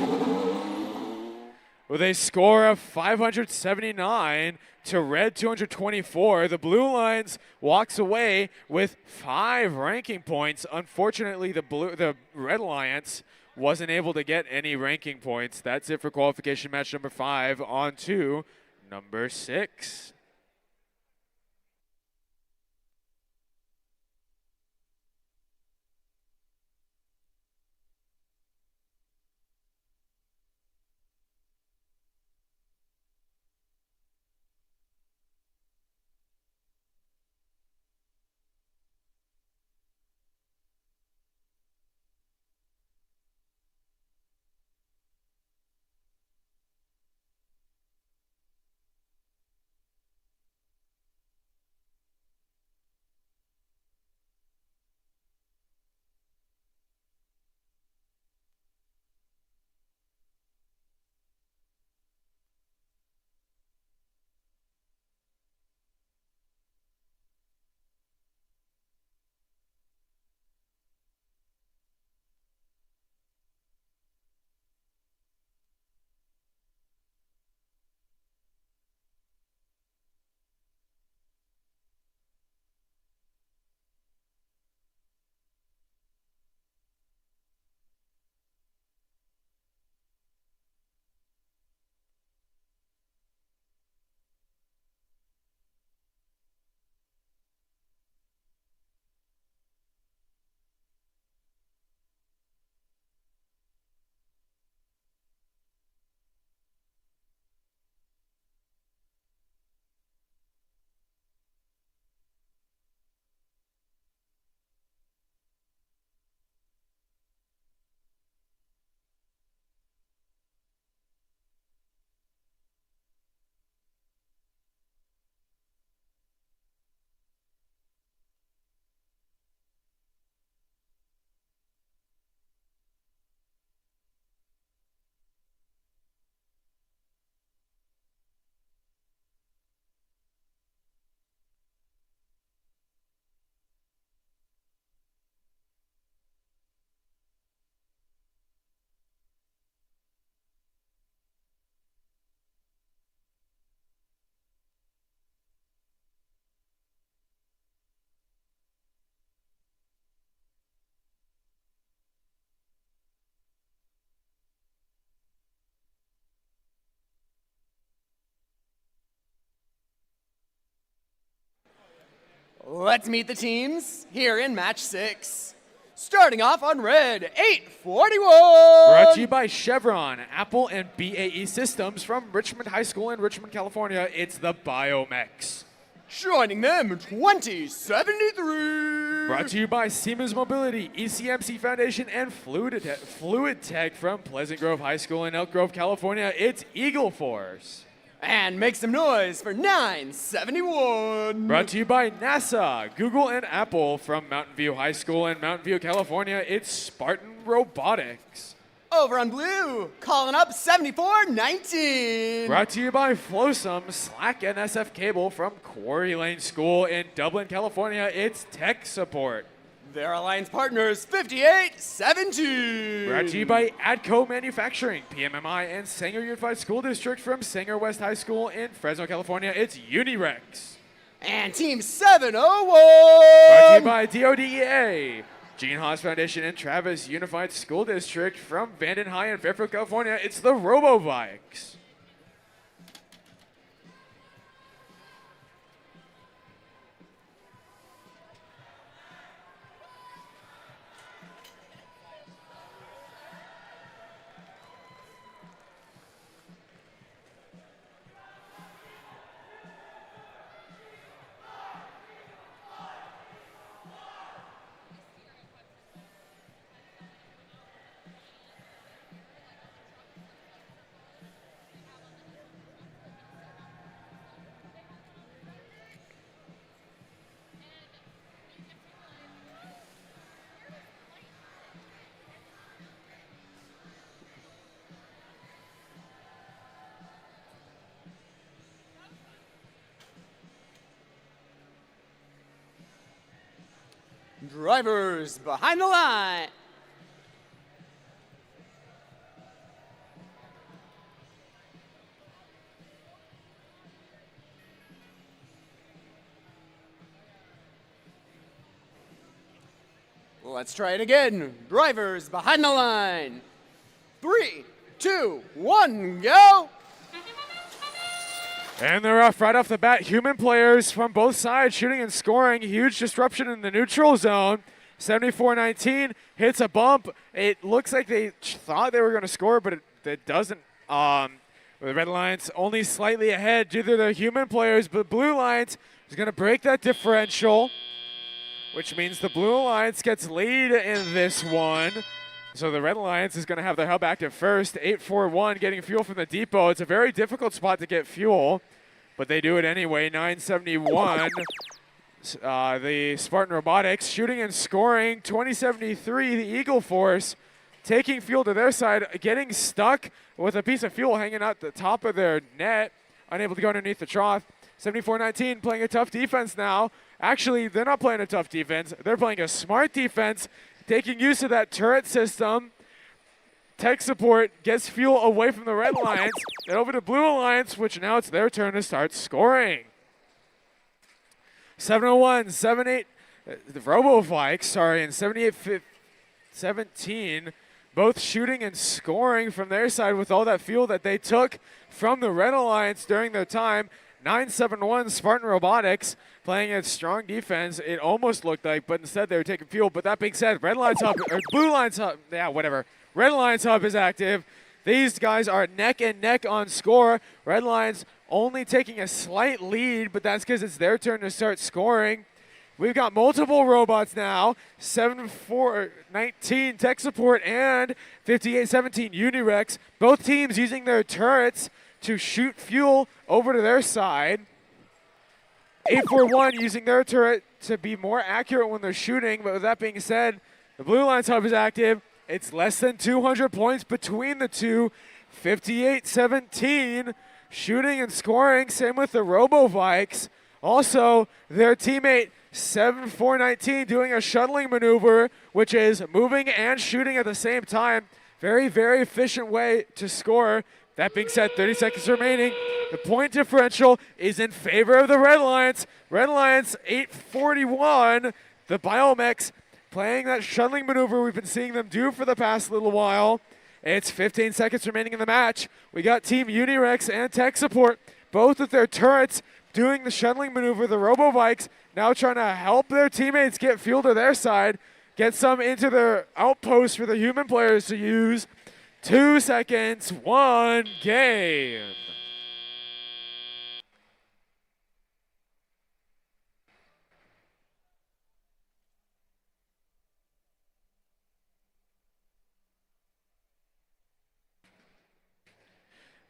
with a score of 579 to Red 224. The Blue Alliance walks away with 5 ranking points. Unfortunately, the Red Alliance wasn't able to get any ranking points. That's it for qualification match number 5. On to number 6. Let's meet the teams here in match 6. Starting off on red, 841. Brought to you by Chevron, Apple, and BAE Systems from Richmond High School in Richmond, California. It's the Biomex. Joining them, 2073. Brought to you by Siemens Mobility, ECMC Foundation, and Fluid Tech from Pleasant Grove High School in Elk Grove, California. It's Eagle Force. And make some noise for 971. Brought to you by NASA, Google, and Apple from Mountain View High School in Mountain View, California. It's Spartan Robotics. Over on blue, calling up 7419. Brought to you by Flowsum, Slack, and SF Cable from Quarry Lane School in Dublin, California. It's Tech Support. Their alliance partners, 5817. Brought to you by ADCO Manufacturing, PMMI, and Sanger Unified School District from Sanger West High School in Fresno, California. It's Unirex. And Team 701. Brought to you by DODEA, Gene Haas Foundation, and Travis Unified School District from Vanden High in Fairfield, California. It's the RoboVikes. Drivers behind the line. Let's try it again. Drivers behind the line. 3, 2, 1, go! And they're off right off the bat. Human players from both sides shooting and scoring. Huge disruption in the neutral zone. 74-19 hits a bump. It looks like they thought they were going to score, but it doesn't. The Red Lions only slightly ahead due to their human players, but Blue Lions is going to break that differential, which means the Blue Alliance gets lead in this one. So the Red Alliance is going to have their hub active first. 8-4-1 getting fuel from the depot. It's a very difficult spot to get fuel, but they do it anyway. 971. The Spartan Robotics shooting and scoring. 2073, the Eagle Force taking fuel to their side, getting stuck with a piece of fuel hanging out the top of their net, unable to go underneath the trough. 74-19 playing a tough defense now. Actually, they're not playing a tough defense. They're playing a smart defense, taking use of that turret system. Tech support gets fuel away from the Red Alliance and over to Blue Alliance, which now it's their turn to start scoring. 701, 7-8, the Robovikes, sorry, and 78-17, both shooting and scoring from their side with all that fuel that they took from the Red Alliance during their time. 971 Spartan Robotics playing a strong defense. It almost looked like, but instead they were taking fuel. But that being said, Red Lions Hub, or Blue Lions Hub, yeah, whatever. Red Lions Hub is active. These guys are neck and neck on score. Red Lions only taking a slight lead, but that's because it's their turn to start scoring. We've got multiple robots now. 74-19 tech support and 58-17 Unirex. Both teams using their turrets to shoot fuel over to their side. 841 using their turret to be more accurate when they're shooting. But with that being said, the Blue Lions Hub is active. It's less than 200 points between the two. 58-17 shooting and scoring. Same with the Robovikes. Also, their teammate 7419 doing a shuttling maneuver, which is moving and shooting at the same time. Very, very efficient way to score. That being said, 30 seconds remaining. The point differential is in favor of the Red Lions. Red Lions 841. The Biomex playing that shuttling maneuver we've been seeing them do for the past little while. It's 15 seconds remaining in the match. We got Team Unirex and Tech Support, both with their turrets doing the shuttling maneuver. The Robovikes now trying to help their teammates get fuel to their side, get some into their outpost for the human players to use. 2 seconds, 1 game.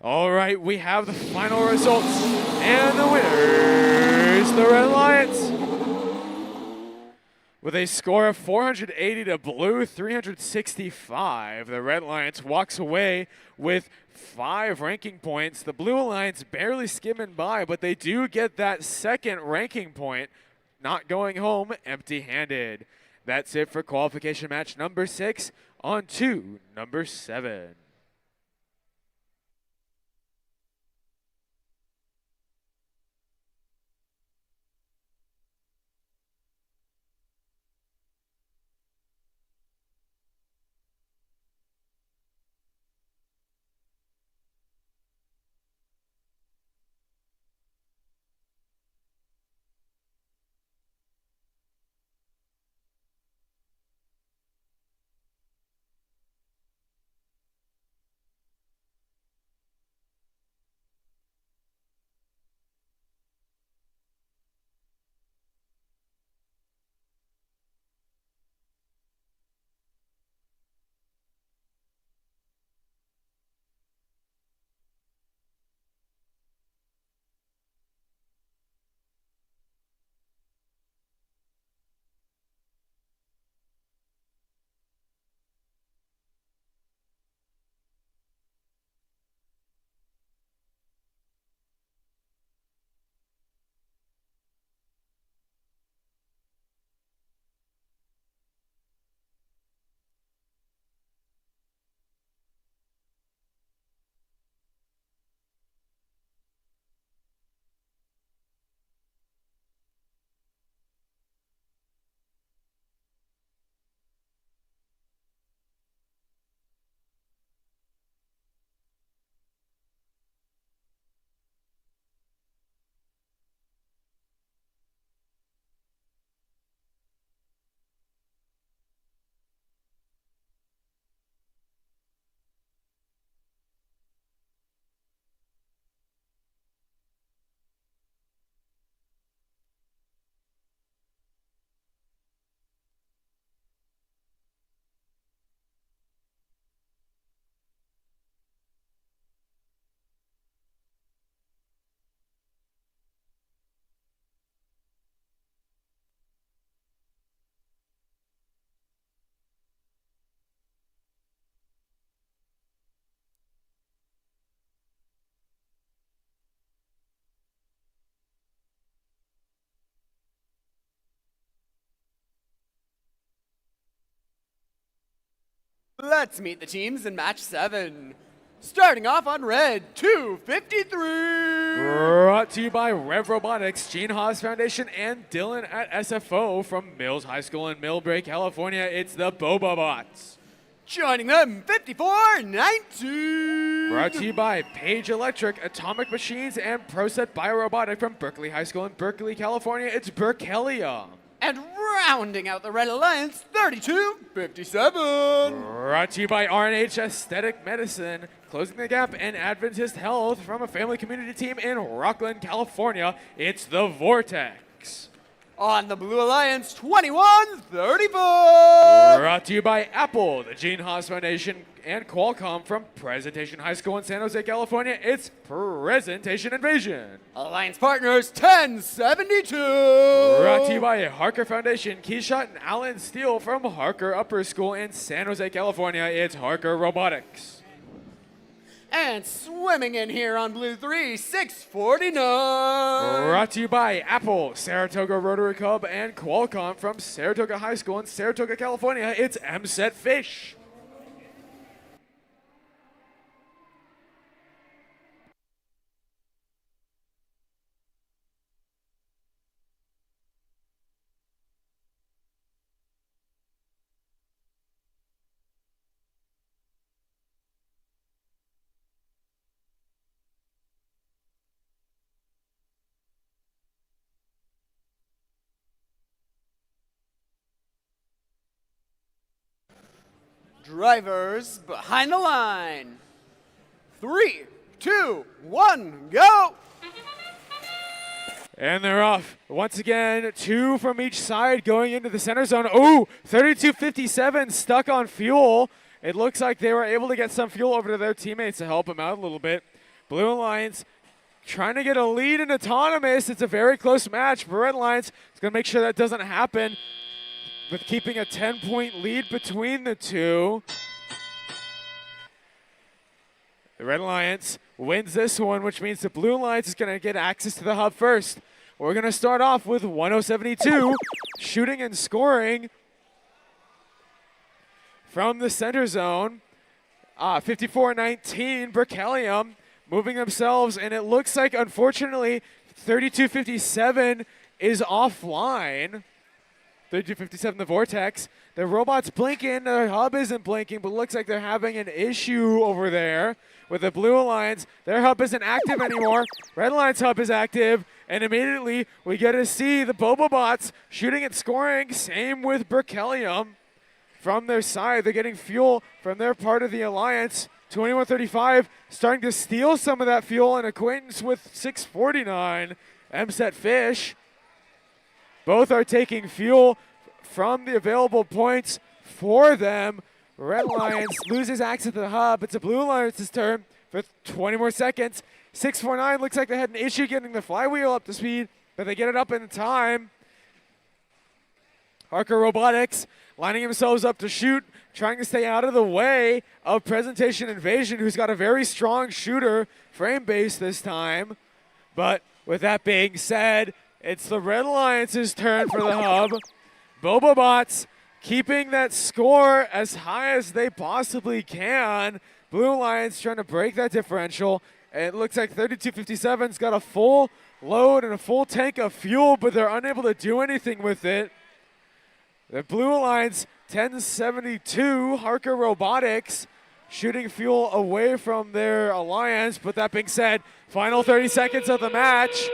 All right, we have the final results, and the winners, the Red Lions. With a score of 480 to Blue 365, the Red Alliance walks away with 5 ranking points. The Blue Alliance barely skimming by, but they do get that second ranking point, not going home empty-handed. That's it for qualification match number 6. On to number 7. Let's meet the teams in match 7. Starting off on red, 253. Brought to you by Rev Robotics, Gene Haas Foundation, and Dylan at SFO from Mills High School in Millbrae, California. It's the Bobobots. Joining them, 5419. Brought to you by Page Electric, Atomic Machines, and ProSet Biorobotic from Berkeley High School in Berkeley, California. It's Berkelia. And rounding out the Red Alliance, 3257. Brought to you by RNH Aesthetic Medicine, Closing the Gap, and Adventist Health from a family community team in Rockland, California. It's the Vortex. On the Blue Alliance, 2134. Brought to you by Apple, the Gene Haas Foundation, and Qualcomm from Presentation High School in San Jose, California. It's Presentation Invasion. Alliance Partners, 1072. Brought to you by Harker Foundation, Keyshot, and Alan Steele from Harker Upper School in San Jose, California. It's Harker Robotics. And swimming in here on Blue 3, 649. Brought to you by Apple, Saratoga Rotary Club, and Qualcomm from Saratoga High School in Saratoga, California. It's MSET Fish. Drivers behind the line. 3, 2, 1, go! And they're off. Once again, 2 from each side going into the center zone. Oh, 32.57 stuck on fuel. It looks like they were able to get some fuel over to their teammates to help them out a little bit. Blue Alliance trying to get a lead in autonomous. It's a very close match. But Red Alliance is going to make sure that doesn't happen, with keeping a 10-point lead between the two. The Red Alliance wins this one, which means the Blue Alliance is going to get access to the hub first. We're going to start off with 1072, shooting and scoring from the center zone. 54-19, Berkelium moving themselves, and it looks like, unfortunately, 3257 is offline. 3257, the Vortex. The robot's blinking, the hub isn't blinking, but looks like they're having an issue over there with the Blue Alliance. Their hub isn't active anymore. Red Alliance hub is active, and immediately we get to see the Bobobots shooting and scoring. Same with Berkelium. From their side, they're getting fuel from their part of the Alliance. 2135 starting to steal some of that fuel, in acquaintance with 649, MSET Fish. Both are taking fuel from the available points for them. Red Alliance loses access to the hub. It's a Blue Alliance's turn for 20 more seconds. 649 looks like they had an issue getting the flywheel up to speed, but they get it up in time. Harker Robotics lining themselves up to shoot, trying to stay out of the way of Presentation Invasion, who's got a very strong shooter, frame base this time. But with that being said, it's the Red Alliance's turn for the hub. Bobobots keeping that score as high as they possibly can. Blue Alliance trying to break that differential. It looks like 3257's got a full load and a full tank of fuel, but they're unable to do anything with it. The Blue Alliance, 1072, Harker Robotics, shooting fuel away from their alliance. But that being said, final 30 seconds of the match.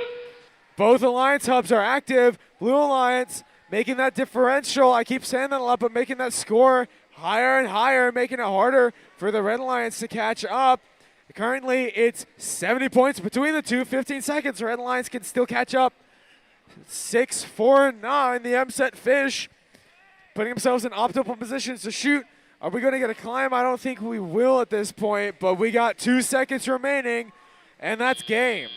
Both Alliance hubs are active. Blue Alliance making that differential. I keep saying that a lot, but making that score higher and higher, making it harder for the Red Alliance to catch up. Currently, it's 70 points between the two. 15 seconds. Red Alliance can still catch up. 649, the MSET Fish, putting themselves in optimal positions to shoot. Are we going to get a climb? I don't think we will at this point, but we got 2 seconds remaining, and that's game.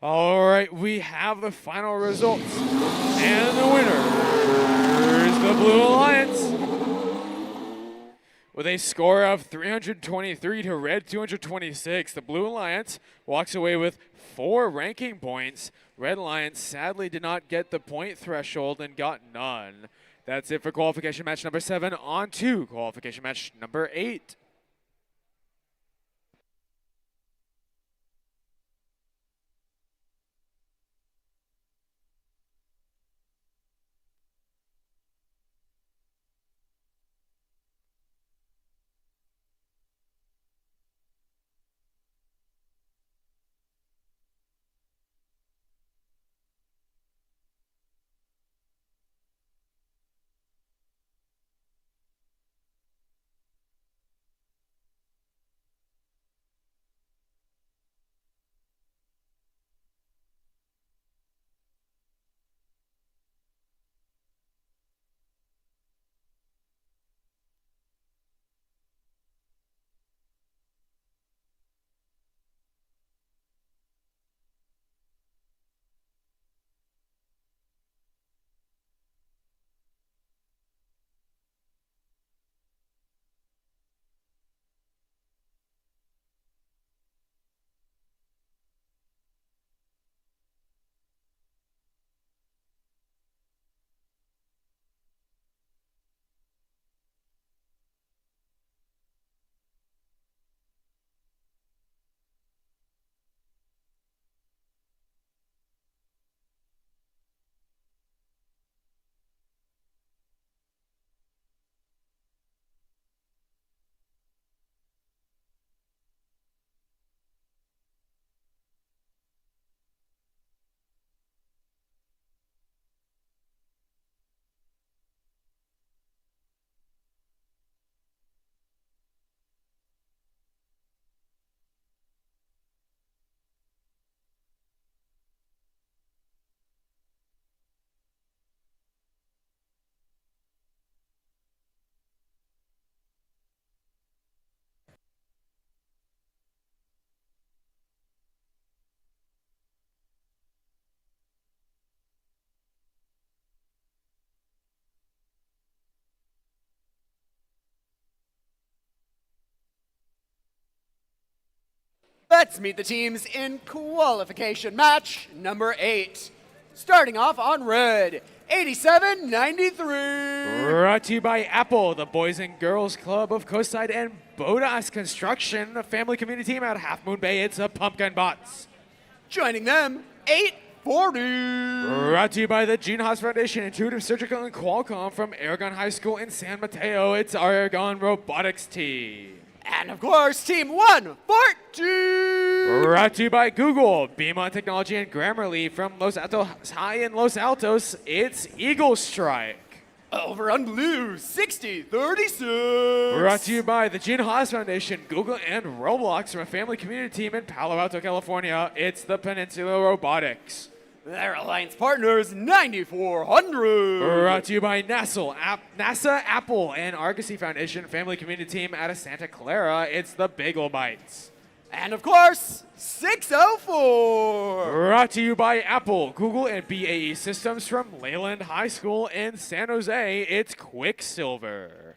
All right, we have the final results. And the winner is the Blue Alliance. With a score of 323 to Red 226, the Blue Alliance walks away with 4 ranking points. Red Alliance sadly did not get the point threshold and got none. That's it for qualification match number 7. On to qualification match number 8. Let's meet the teams in qualification match number 8. Starting off on red, 8793. Brought to you by Apple, the Boys and Girls Club of Coastside, and Bodas Construction, a family community team out of Half Moon Bay. It's the Pumpkin Bots. Joining them, 840. Brought to you by the Gene Haas Foundation, Intuitive Surgical, and Qualcomm from Aragon High School in San Mateo. It's our Aragon Robotics team. And of course, Team 114. Brought to you by Google, Beamon Technology, and Grammarly from Los Altos High in Los Altos. It's Eagle Strike. Over on blue, 6036. Brought to you by the Gene Haas Foundation, Google, and Roblox from a family community team in Palo Alto, California. It's the Peninsula Robotics. Their alliance partners, 9400. Brought to you by NASA, Apple, and Argosy Foundation family community team out of Santa Clara. It's the Bagel Bites. And of course, 604. Brought to you by Apple, Google, and BAE Systems from Leyland High School in San Jose. It's Quicksilver.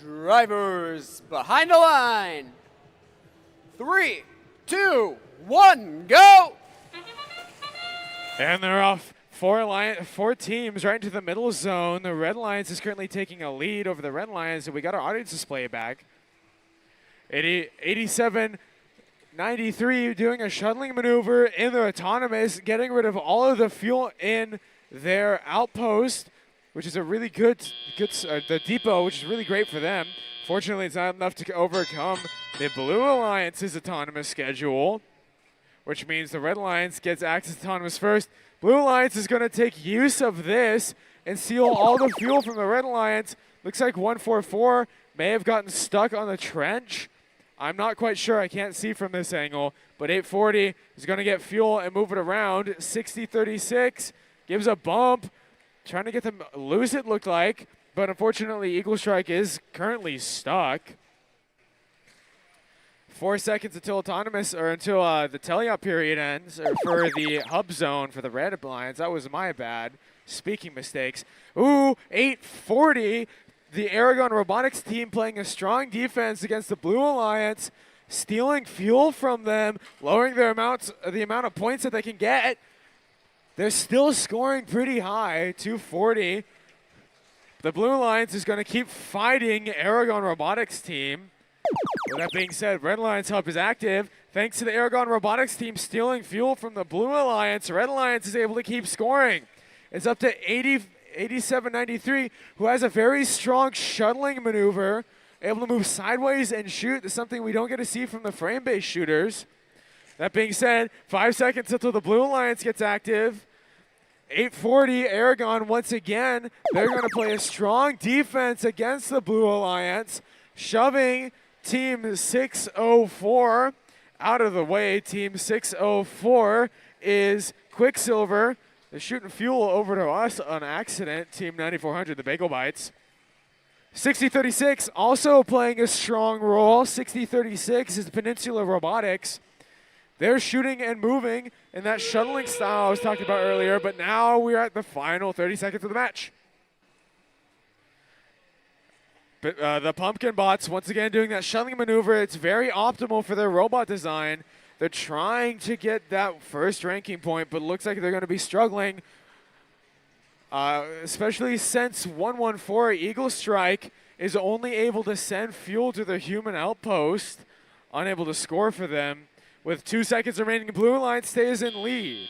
Drivers behind the line. 3, 2, 1, go! And they're off. Four teams right into the middle zone. The Red Lions is currently taking a lead over the Red Lions, and we got our audience display back. 87-93 doing a shuttling maneuver in their autonomous, getting rid of all of the fuel in their outpost, which is a really good the depot, which is really great for them. Fortunately, it's not enough to overcome the Blue Alliance's autonomous schedule, which means the Red Lions gets access to autonomous first. Blue Alliance is going to take use of this and steal all the fuel from the Red Lions. Looks like 144 may have gotten stuck on the trench. I'm not quite sure. I can't see from this angle. But 840 is going to get fuel and move it around. 60-36 gives a bump. Trying to get them loose, it looked like. But unfortunately, Eagle Strike is currently stuck. 4 seconds until autonomous, or until the teleop period ends, or for the hub zone for the Red Alliance. That was my bad. Speaking mistakes. Ooh, 840. The Aragon Robotics team playing a strong defense against the Blue Alliance, stealing fuel from them, lowering the amount of points that they can get. They're still scoring pretty high, 240. The Blue Alliance is going to keep fighting Aragon Robotics team. With that being said, Red Alliance hub is active. Thanks to the Aragon Robotics team stealing fuel from the Blue Alliance, Red Alliance is able to keep scoring. It's up to 87-93, who has a very strong shuttling maneuver, able to move sideways and shoot. That's something we don't get to see from the frame-based shooters. That being said, 5 seconds until the Blue Alliance gets active. 840, Aragon once again. They're going to play a strong defense against the Blue Alliance, shoving Team 604 out of the way. Team 604 is Quicksilver. They're shooting fuel over to us on accident. Team 9400, the Bagel Bites. 60-36 also playing a strong role. 60-36 is Peninsula Robotics. They're shooting and moving in that shuttling style I was talking about earlier, but now we're at the final 30 seconds of the match. But the Pumpkin Bots, once again, doing that shuttling maneuver. It's very optimal for their robot design. They're trying to get that first ranking point, but looks like they're going to be struggling, especially since 114 Eagle Strike is only able to send fuel to their human outpost, unable to score for them. With 2 seconds remaining, Blue Alliance stays in lead.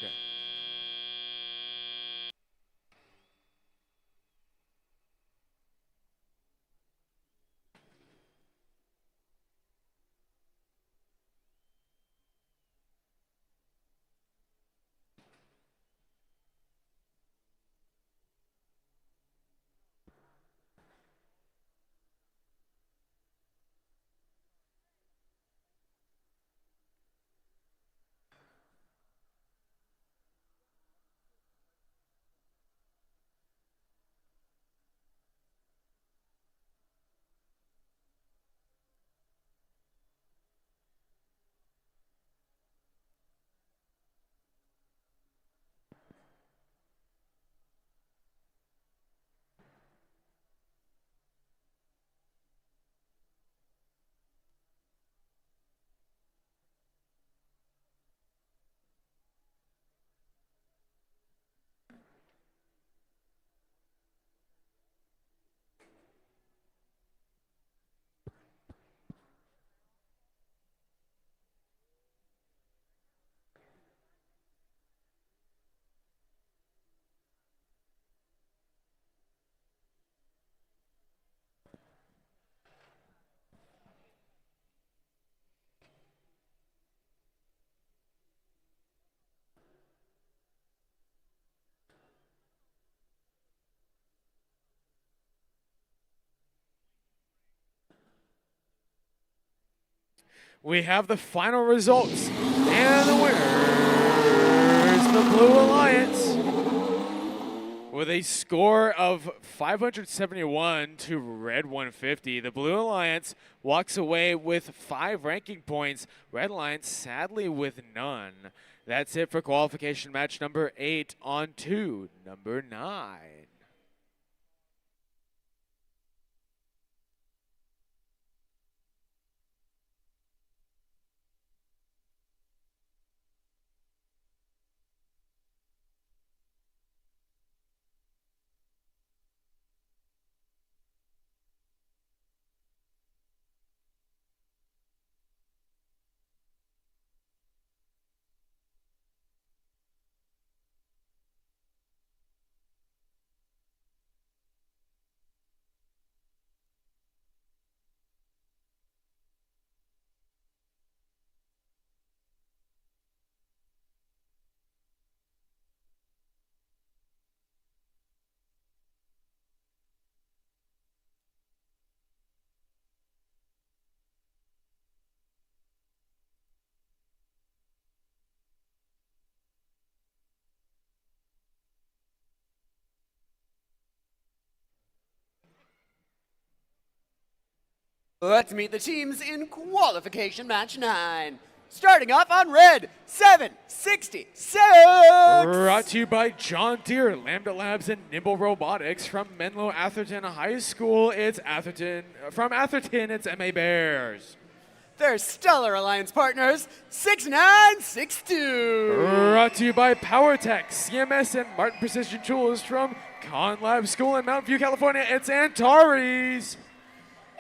We have the final results, and the winner is the Blue Alliance with a score of 571 to Red 150. The Blue Alliance walks away with 5 ranking points. Red Alliance sadly with none. That's it for qualification match number 8 on to number 9. Let's meet the teams in qualification match 9. Starting off on red, 766. Brought to you by John Deere, Lambda Labs, and Nimble Robotics. From Menlo Atherton High School, it's Atherton. From Atherton, it's MA Bears. Their stellar alliance partners, 6962. Brought to you by PowerTech, CMS, and Martin Precision Tools. From Con Lab School in Mountain View, California, it's Antares.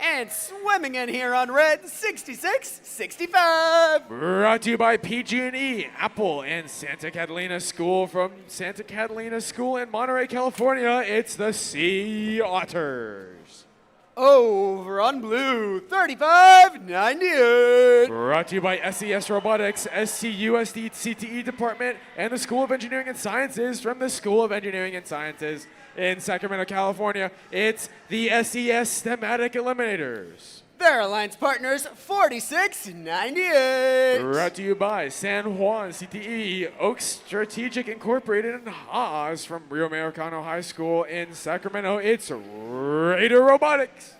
And swimming in here on red, 6665. Brought to you by PG&E, Apple, and Santa Catalina School. From Santa Catalina School in Monterey, California, it's the Sea Otters. Over on blue, 3598. Brought to you by SES Robotics, SCUSD CTE Department, and the School of Engineering and Sciences. From the School of Engineering and Sciences in Sacramento, California, it's the SES Thematic Eliminators. Their alliance partners, 4698. Brought to you by San Juan CTE, Oaks Strategic Incorporated, and Haas. From Rio Americano High School in Sacramento, it's Raider Robotics.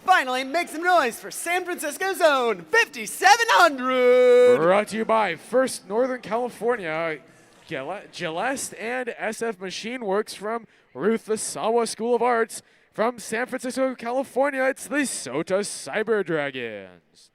Finally, make some noise for San Francisco Zone, 5700. Brought to you by First Northern California, Gilleste, and SF Machine Works. From Ruth Lasawa School of Arts. From San Francisco, California, it's the SOTA Cyber Dragons.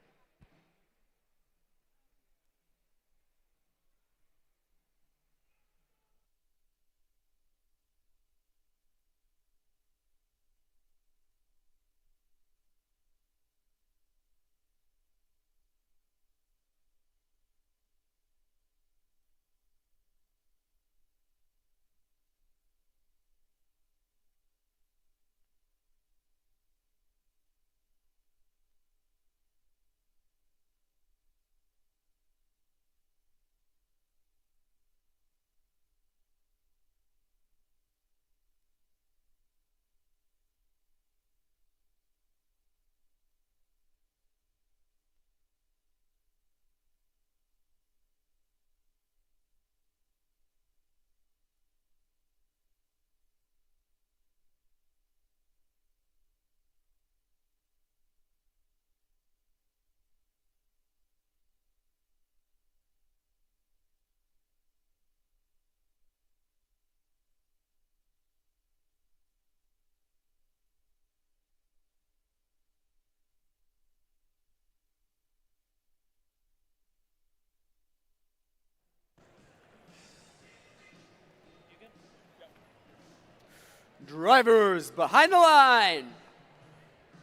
Drivers behind the line.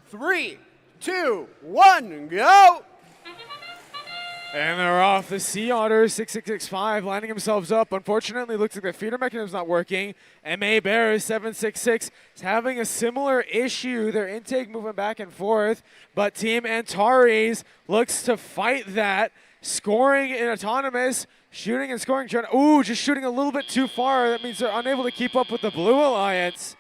3, 2, 1, go. And they're off. The Sea Otters, 6665, lining themselves up. Unfortunately, looks like the feeder mechanism's not working. MA Bears, 766, is having a similar issue. Their intake moving back and forth, but Team Antares looks to fight that. Scoring in autonomous, shooting and scoring. Just shooting a little bit too far. That means they're unable to keep up with the Blue Alliance.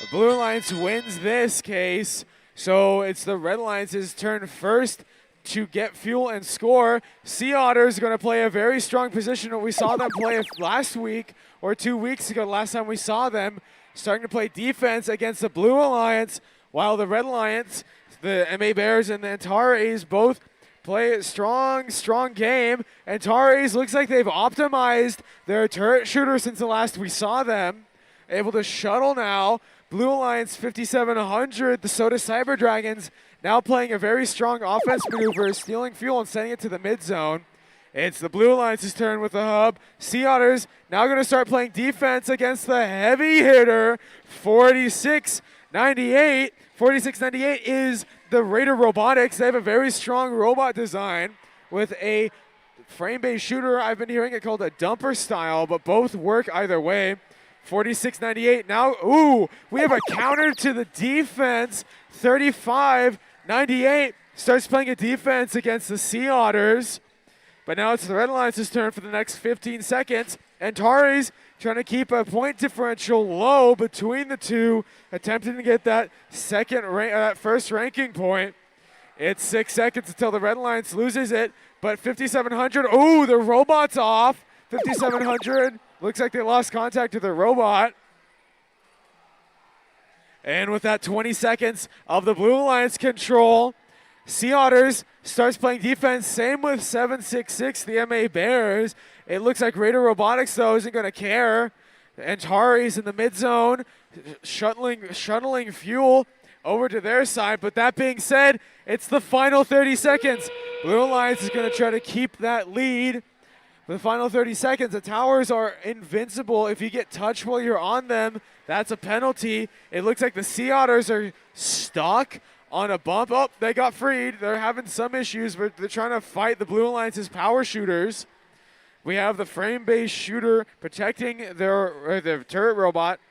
The Blue Alliance wins this case, so it's the Red Alliance's turn first to get fuel and score. Sea Otters are going to play a very strong position. We saw them play last week or 2 weeks ago, last time we saw them, starting to play defense against the Blue Alliance, while the Red Alliance, the MA Bears and the Antares both play a strong game. Antares looks like they've optimized their turret shooter since the last we saw them. Able to shuttle now. Blue Alliance 5700, the SOTA Cyber Dragons, now playing a very strong offense maneuver, stealing fuel and sending it to the mid zone. It's the Blue Alliance's turn with the hub. Sea Otters now going to start playing defense against the heavy hitter, 4698. 4698 is the Raider Robotics. They have a very strong robot design with a frame-based shooter. I've been hearing it called a dumper style, but both work either way. 4698 now, we have a counter to the defense. 3598 starts playing a defense against the Sea Otters. But now it's the Red Alliance's turn for the next 15 seconds. Antares trying to keep a point differential low between the two, attempting to get that first ranking point. It's 6 seconds until the Red Alliance loses it, but 5700, the robot's off. 5700, looks like they lost contact with the robot. And with that 20 seconds of the Blue Alliance control, Sea Otters starts playing defense. Same with 766, the MA Bears. It looks like Raider Robotics, though, isn't going to care. Antari's in the mid zone, shuttling fuel over to their side. But that being said, it's the final 30 seconds. Blue Alliance is going to try to keep that lead. The final 30 seconds, the towers are invincible. If you get touched while you're on them, that's a penalty. It looks like the Sea Otters are stuck on a bump. Oh, they got freed. They're having some issues, but they're trying to fight the Blue Alliance's power shooters. We have the frame-based shooter protecting their turret robot.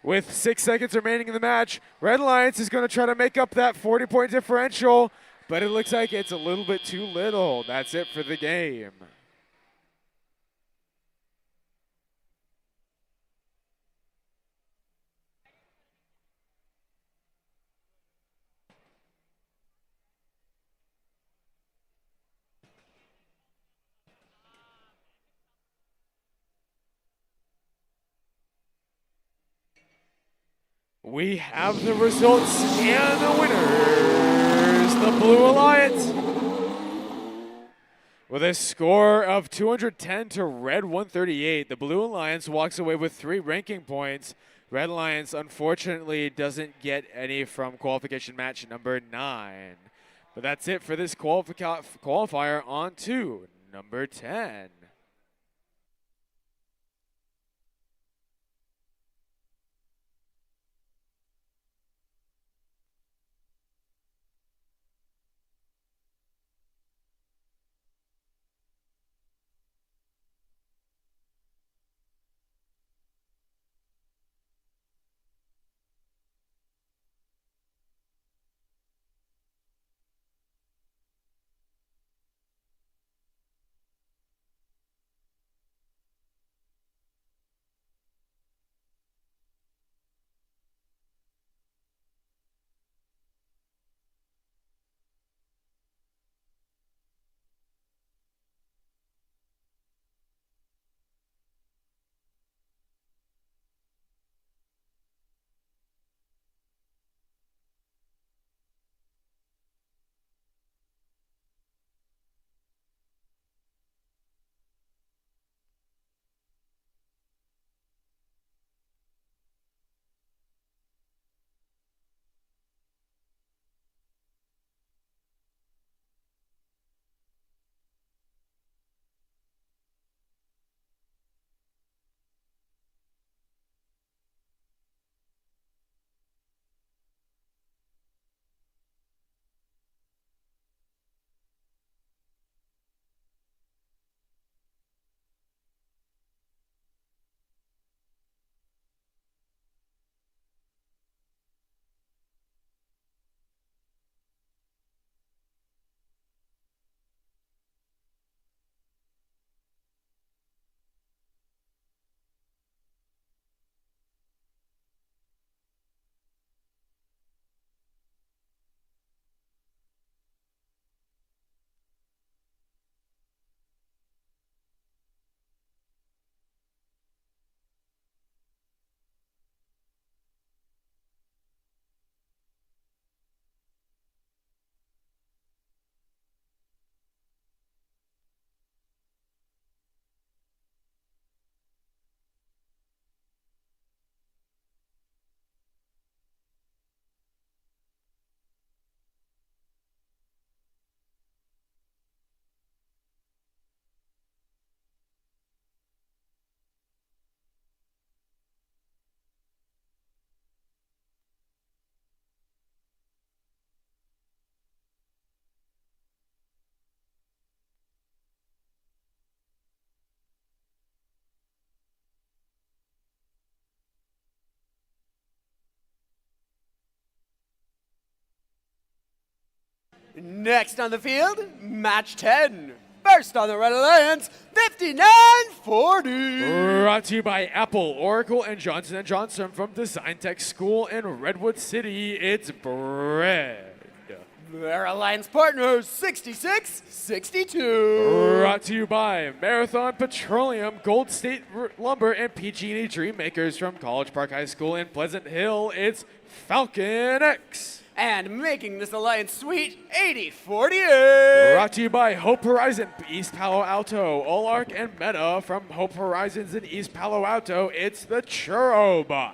With 6 seconds remaining in the match, Red Alliance is going to try to make up that 40-point differential, but it looks like it's a little bit too little. That's it for the game. We have the results and the winners, the Blue Alliance. With a score of 210 to Red 138, the Blue Alliance walks away with 3 ranking points. Red Alliance, unfortunately, doesn't get any from qualification match number 9. But that's it for this qualifier. On to number 10. Next on the field, match 10. First on the Red Alliance, 59-40. Brought to you by Apple, Oracle, and Johnson & Johnson from Design Tech School in Redwood City. It's Bread. Their alliance partners 66-62. Brought to you by Marathon Petroleum, Gold State Lumber, and PG&E Dreammakers from College Park High School in Pleasant Hill. It's Falcon X. And making this alliance sweet, 80-48. Brought to you by Hope Horizon, East Palo Alto, Olark, and Meta from Hope Horizons in East Palo Alto. It's the Churrobots.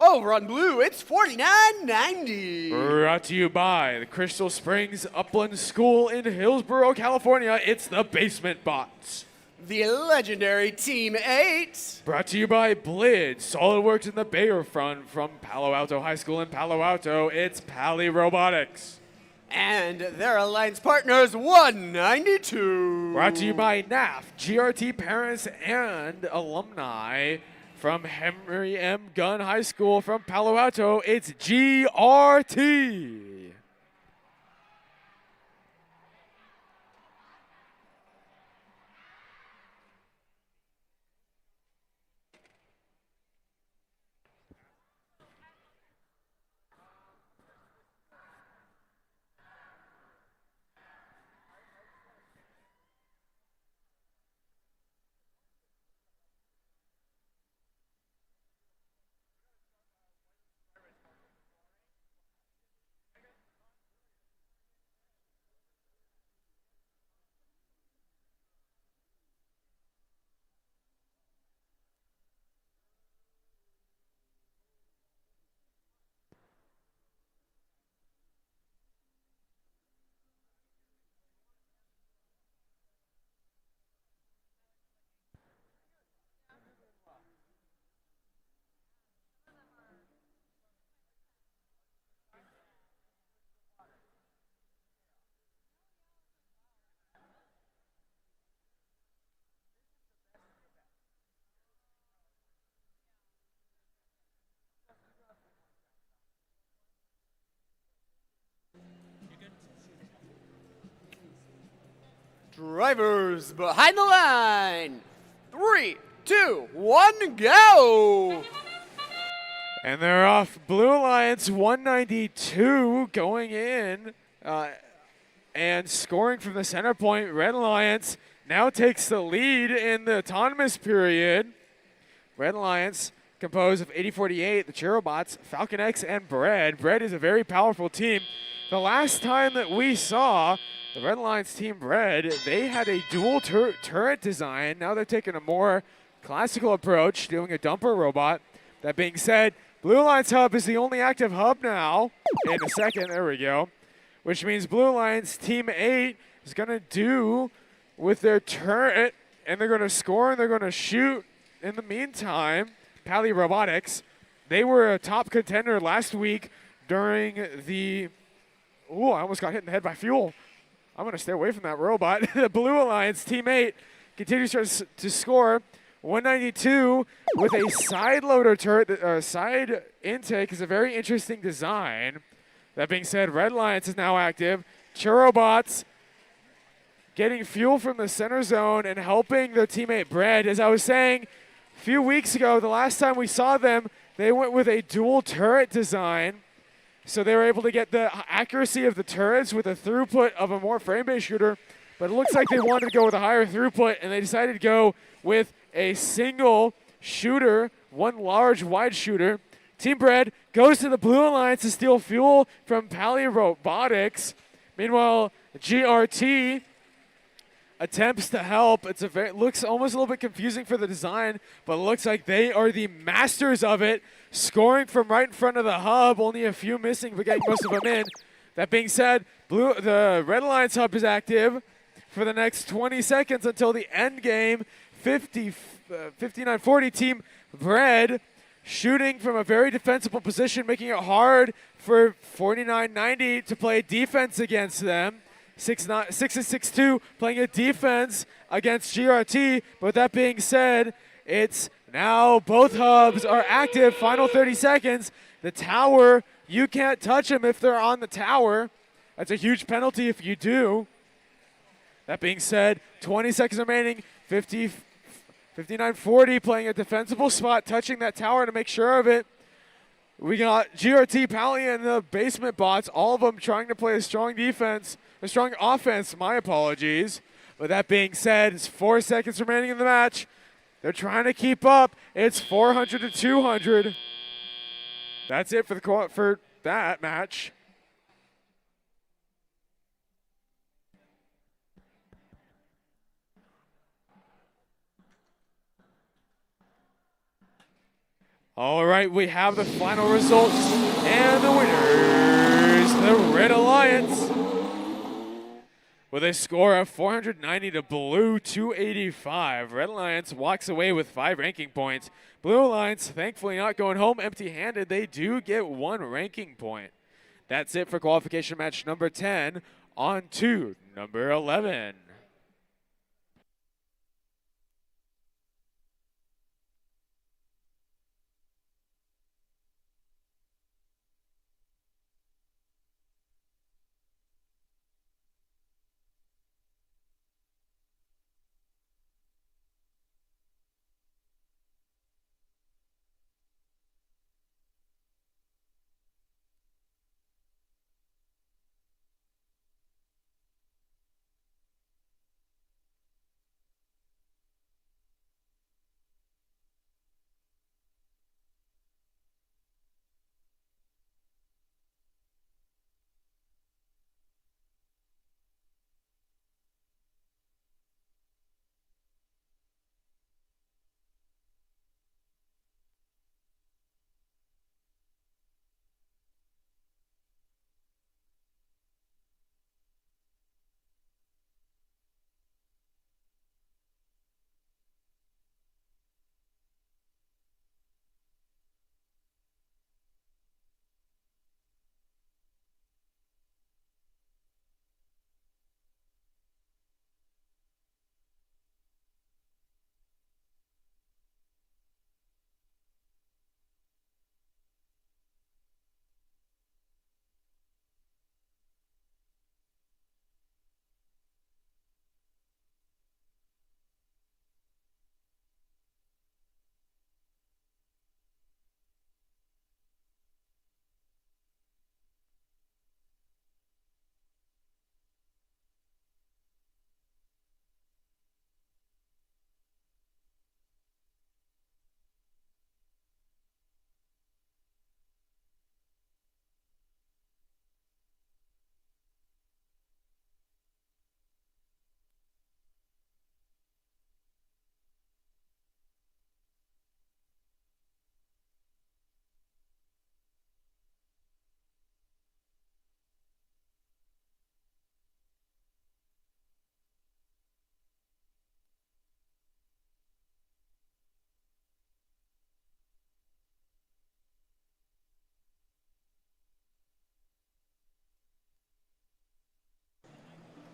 Over on blue, it's 49-90. Brought to you by the Crystal Springs Upland School in Hillsborough, California. It's the Basement Bots. The legendary Team 8. Brought to you by Blid, SolidWorks in the Bayfront from Palo Alto High School in Palo Alto. It's Pally Robotics. And their alliance partners 192. Brought to you by NAF, GRT parents and alumni from Henry M. Gunn High School from Palo Alto. It's GRT. Drivers behind the line. 3, 2, 1, go. And they're off. Blue Alliance 192 going in and scoring from the center point. Red Alliance now takes the lead in the autonomous period. Red Alliance composed of 8048, the Churrobots, Falcon X, and Bread. Bread is a very powerful team. The last time that we saw the Red Alliance team Bread, they had a dual turret design. Now they're taking a more classical approach, doing a dumper robot. That being said, Blue Alliance hub is the only active hub now. In a second, there we go. Which means Blue Alliance team 8 is going to do with their turret, and they're going to score and they're going to shoot. In the meantime, Pally Robotics, they were a top contender last week during the... Ooh, I almost got hit in the head by fuel. I'm going to stay away from that robot. The Blue Alliance team 8 continues to score 192 with a side loader turret. Side intake is a very interesting design. That being said, Red Alliance is now active. Churrobots getting fuel from the center zone and helping their teammate Bread. As I was saying a few weeks ago, the last time we saw them, they went with a dual turret design. So they were able to get the accuracy of the turrets with a throughput of a more frame-based shooter. But it looks like they wanted to go with a higher throughput, and they decided to go with a single shooter, one large wide shooter. Team Bread goes to the Blue Alliance to steal fuel from Pally Robotics. Meanwhile, GRT attempts to help. It looks almost a little bit confusing for the design, but it looks like they are the masters of it, scoring from right in front of the hub, only a few missing, but getting most of them in. That being said, the Red Alliance hub is active for the next 20 seconds until the end game. 59-40 Team Bread shooting from a very defensible position, making it hard for 49-90 to play defense against them. 6-6-2 playing a defense against GRT. But with that being said, it's now both hubs are active. Final 30 seconds. The tower, you can't touch them if they're on the tower. That's a huge penalty if you do. That being said, 20 seconds remaining. 59-40 playing a defensible spot, touching that tower to make sure of it. We got GRT, Pally, and the basement bots, all of them trying to play a strong offense, my apologies. But that being said, it's 4 seconds remaining in the match. They're trying to keep up. It's 400 to 200. That's it for that match. All right, we have the final results, and the winners, the Red Alliance, with a score of 490 to Blue 285. Red Alliance walks away with 5 ranking points. Blue Alliance, thankfully not going home empty-handed. They do get 1 ranking point. That's it for qualification match number 10. On to number 11.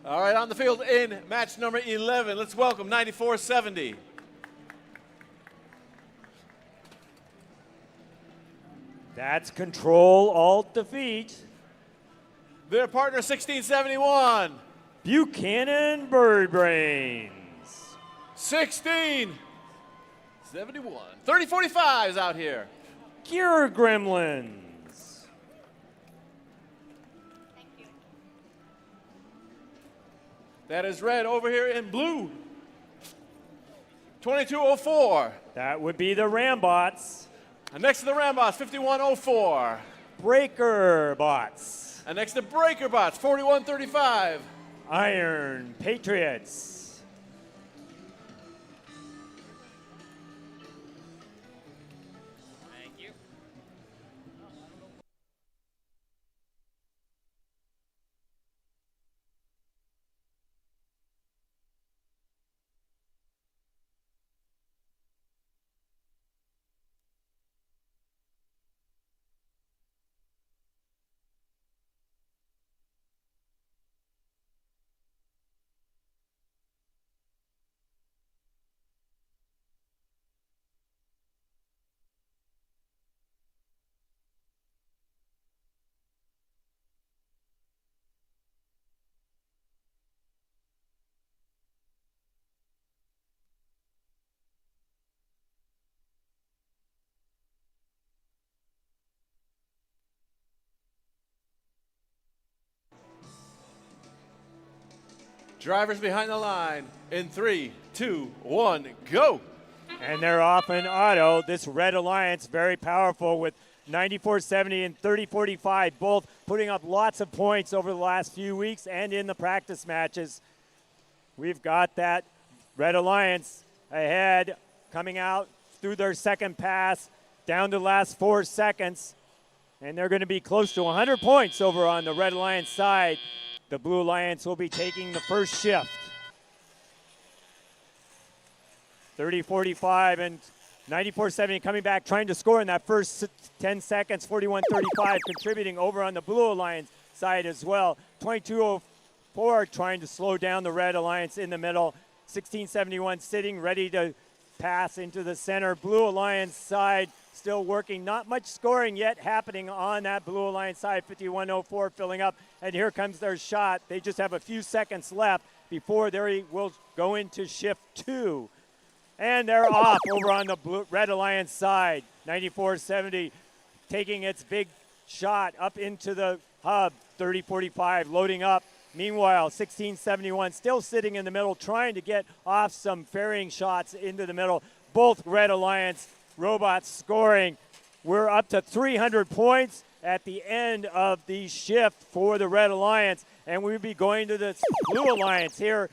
All right, on the field in match number 11, let's welcome 9470. That's Control Alt Defeat. Their partner 1671. Buchanan Bird Brains. 1671. 3045 is out here. Gear Gremlins. That is red over here in blue. 2204. That would be the Rambots. And next to the Rambots, 5104. Breaker Bots. And next to Breaker Bots, 4135. Iron Patriots. Drivers behind the line in 3, 2, 1, go. And they're off in auto. This Red Alliance, very powerful with 94.70 and 30.45, both putting up lots of points over the last few weeks and in the practice matches. We've got that Red Alliance ahead, coming out through their second pass, down to the last 4 seconds. And they're going to be close to 100 points over on the Red Alliance side. The Blue Alliance will be taking the first shift. 30.45 and 94.70 coming back, trying to score in that first 10 seconds. 41.35 contributing over on the Blue Alliance side as well. 22.04 trying to slow down the Red Alliance in the middle. 16.71 sitting ready to pass into the center. Blue Alliance side still working. Not much scoring yet happening on that Blue Alliance side. 51.04 filling up, and here comes their shot. They just have a few seconds left before they will go into shift 2. And they're off over on the Red Alliance side. 94.70 taking its big shot up into the hub. 30.45 loading up. Meanwhile, 16.71 still sitting in the middle, trying to get off some ferrying shots into the middle. Both Red Alliance robots scoring. We're up to 300 points at the end of the shift for the Red Alliance, and we'll be going to the Blue Alliance here.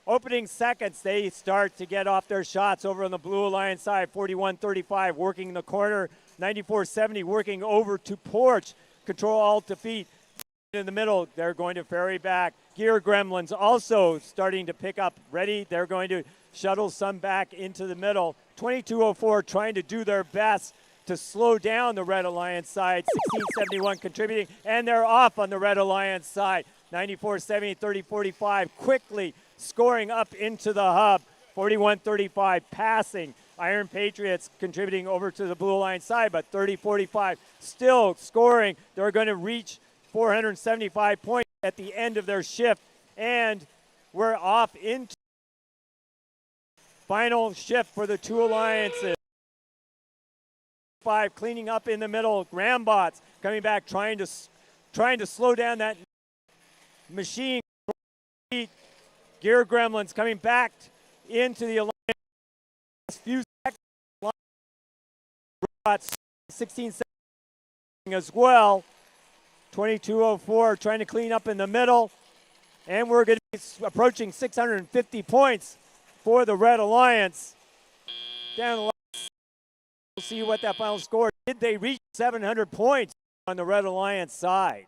Opening seconds, they start to get off their shots over on the Blue Alliance side. 41.35 working the corner. 94.70 working over to porch. Control alt defeat in the middle. They're going to ferry back. Gear Gremlins also starting to pick up. Ready. They're going to shuttle some back into the middle. 22.04 trying to do their best to slow down the Red Alliance side. 16.71 contributing, and they're off on the Red Alliance side. 94.70, 30.45 quickly scoring up into the hub. 41.35 passing. Iron Patriots contributing over to the Blue Alliance side, but 30.45 still scoring. They're going to reach 475 points at the end of their shift, and we're off into final shift for the two alliances. 5 cleaning up in the middle. Grambots coming back, trying to slow down that machine. Gear Gremlins coming back into the alliance. Few seconds. Robots 16 seconds as well. 22.04 trying to clean up in the middle. And we're going to be approaching 650 points for the Red Alliance. Down the line, we'll see what that final score. Did they reach 700 points on the Red Alliance side?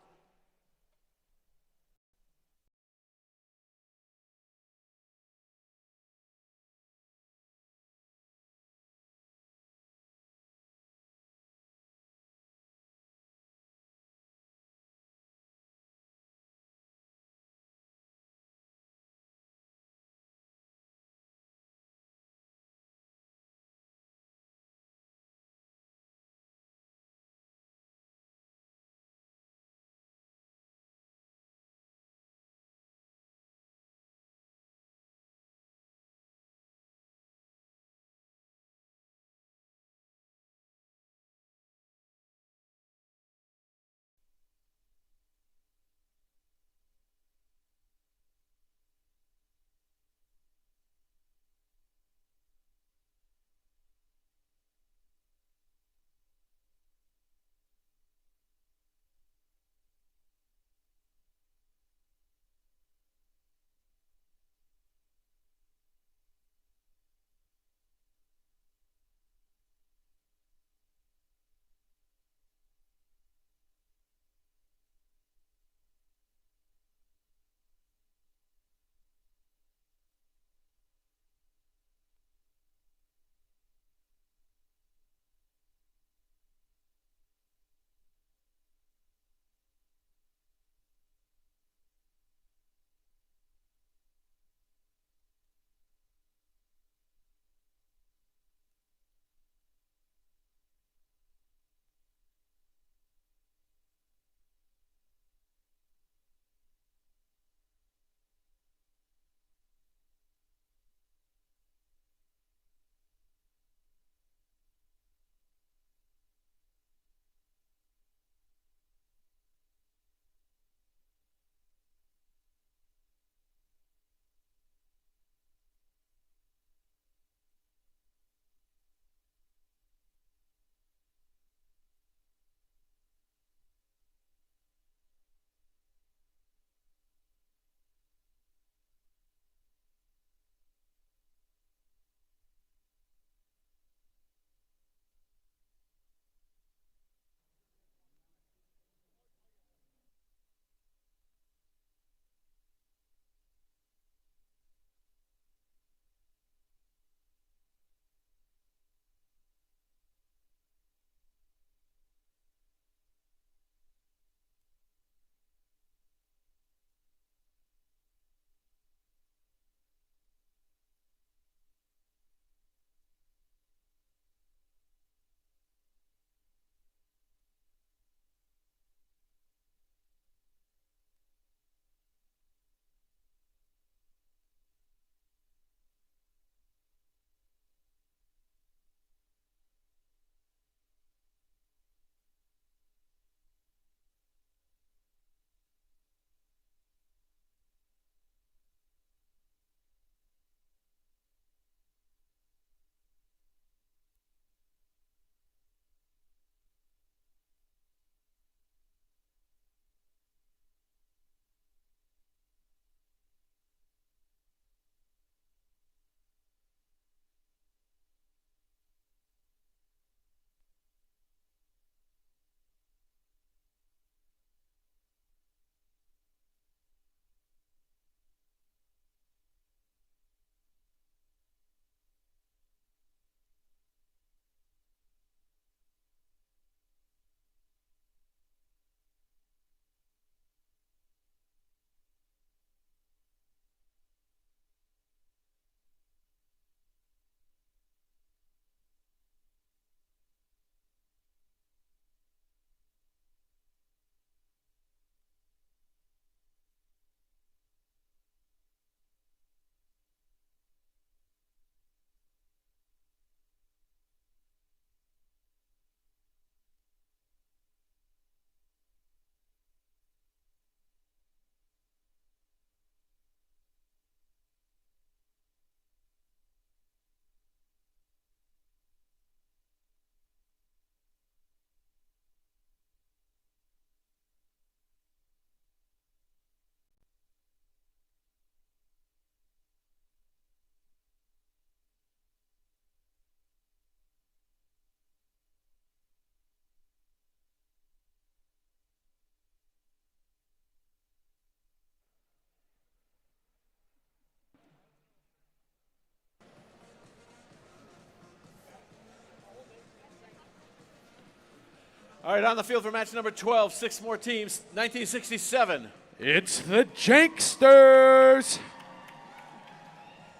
All right, on the field for match number 12, 6 more teams, 1967. It's the Janksters,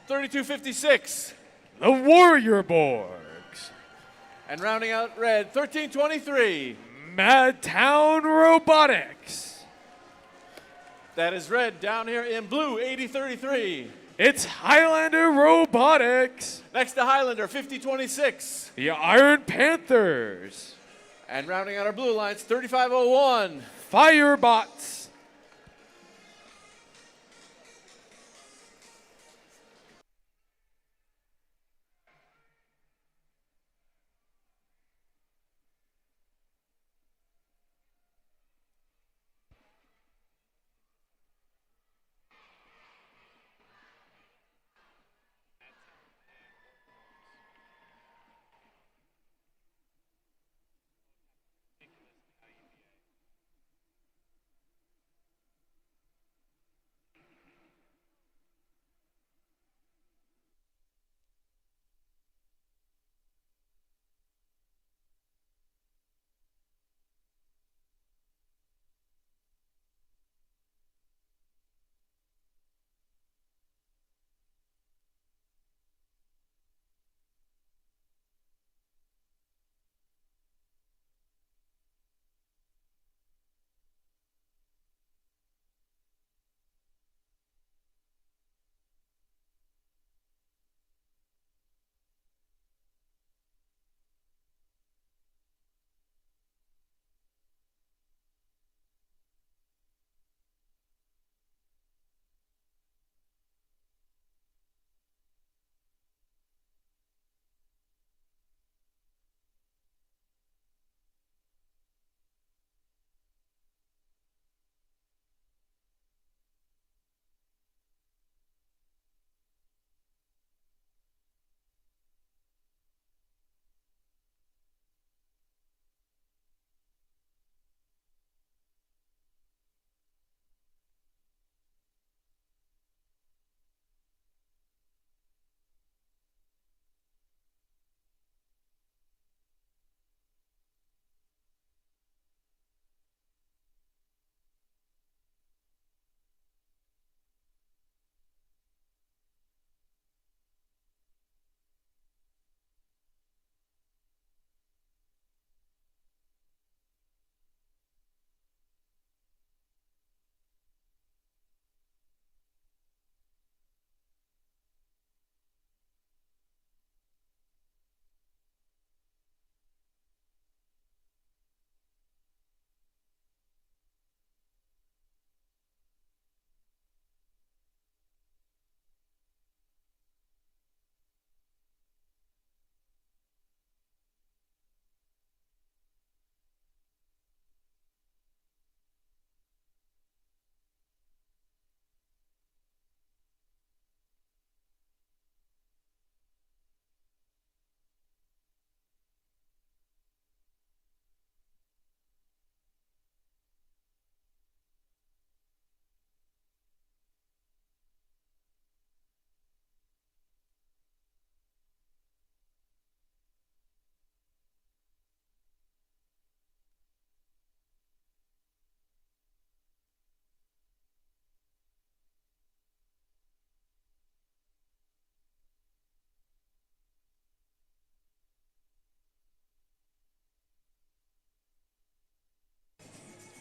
3256. the Warrior Borgs, And rounding out red, 1323. Madtown Robotics. That is red down here in blue, 8033. It's Highlander Robotics, Next to Highlander, 5026. the Iron Panthers, And rounding out our blue lines, 3501. Firebots.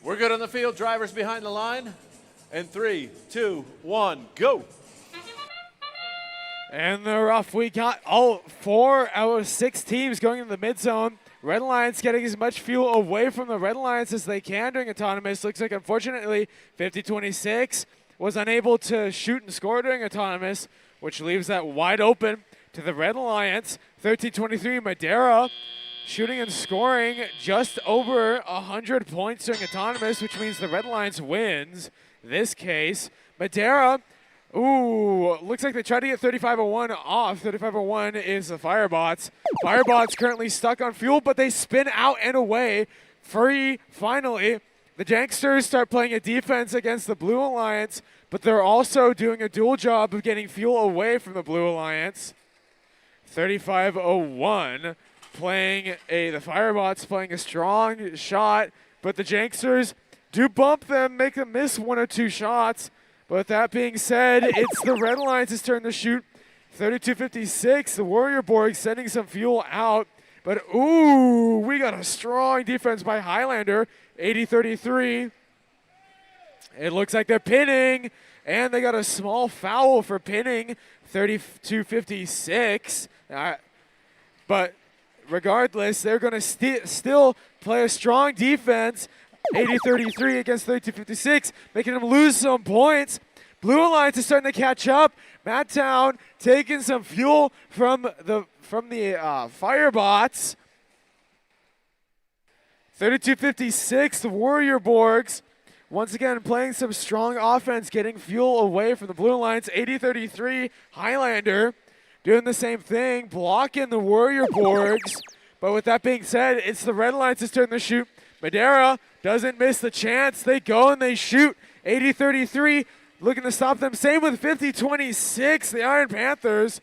We're good on the field. Drivers behind the line. And 3, 2, 1, go. And the rough, we got all 4 out of 6 teams going in the mid zone. Red Alliance getting as much fuel away from the Red Alliance as they can during Autonomous. Looks like, unfortunately, 50-26 was unable to shoot and score during Autonomous, which leaves that wide open to the Red Alliance. 13-23, Madeira shooting and scoring just over 100 points during Autonomous, which means the Red Alliance wins this case. Madeira, ooh, looks like they tried to get 3501 off. 3501 is the Firebots. Firebots currently stuck on fuel, but they spin out and away. Free, finally. The Janksters start playing a defense against the Blue Alliance, but they're also doing a dual job of getting fuel away from the Blue Alliance. 3501 the Firebots playing a strong shot, but the Janksters do bump them, make them miss 1 or 2 shots. But with that being said, it's the Red Alliance's turn to shoot. 32-56, the Warrior Borg sending some fuel out. But ooh, we got a strong defense by Highlander, 80-33. It looks like they're pinning, and they got a small foul for pinning, 32-56. But regardless, they're going to still play a strong defense, 80-33 against 32-56, making them lose some points. Blue Alliance is starting to catch up. Matt Town taking some fuel from the Firebots. 32-56, the Warrior Borgs once again playing some strong offense, getting fuel away from the Blue Alliance. 80-33, Highlander doing the same thing, blocking the Warrior Borgs. But with that being said, it's the Red Alliance's turn to shoot. Madeira doesn't miss the chance. They go and they shoot. 80-33, looking to stop them. Same with 50-26, the Iron Panthers.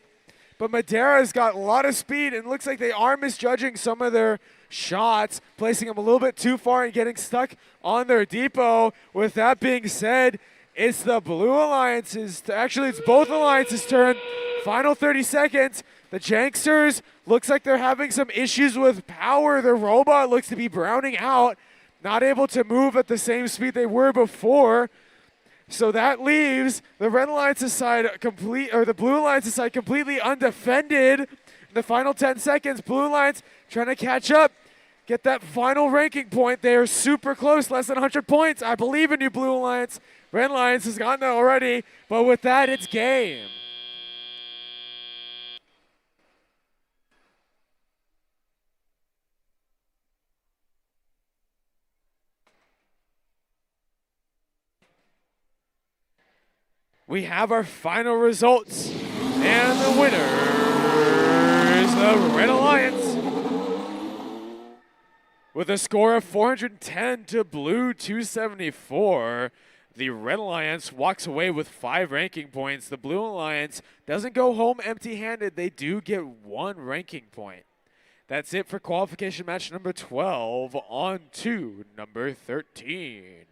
But Madeira's got a lot of speed, and looks like they are misjudging some of their shots, placing them a little bit too far and getting stuck on their depot. With that being said, it's the Blue Alliance's, actually it's both Alliances' turn. Final 30 seconds. The Janksters looks like they're having some issues with power. Their robot looks to be browning out, not able to move at the same speed they were before. So that leaves the Red Alliance's side the Blue Alliance's side completely undefended. In the final 10 seconds, Blue Alliance trying to catch up, get that final ranking point. They are super close, less than 100 points. I believe in you, Blue Alliance. Red Alliance has gotten that already, but with that, it's game. We have our final results, and the winner is the Red Alliance with a score of 410 to Blue 274. The Red Alliance walks away with 5 ranking points. The Blue Alliance doesn't go home empty-handed. They do get 1 ranking point. That's it for qualification match number 12. On to number 13.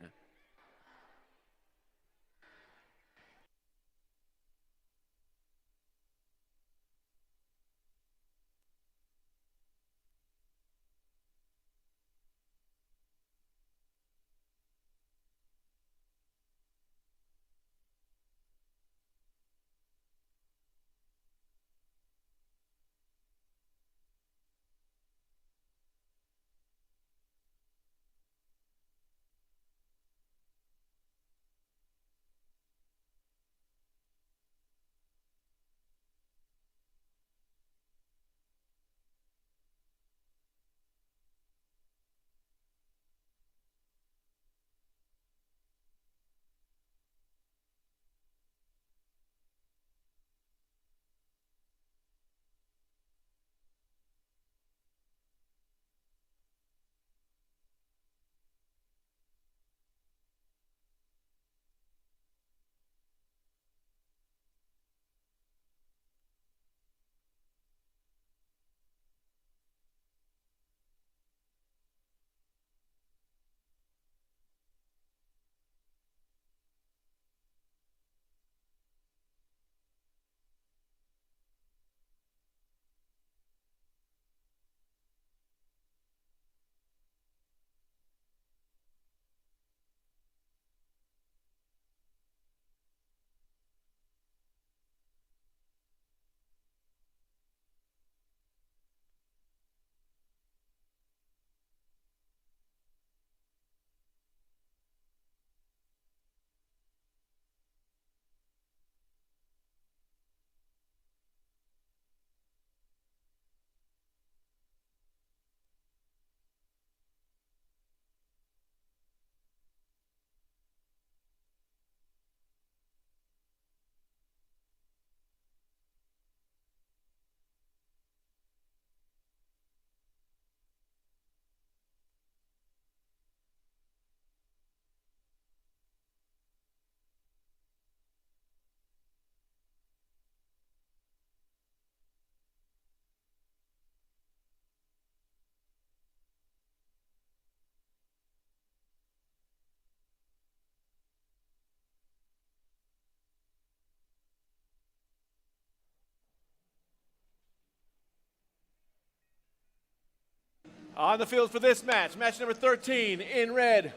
On the field for this match, match number 13 in red,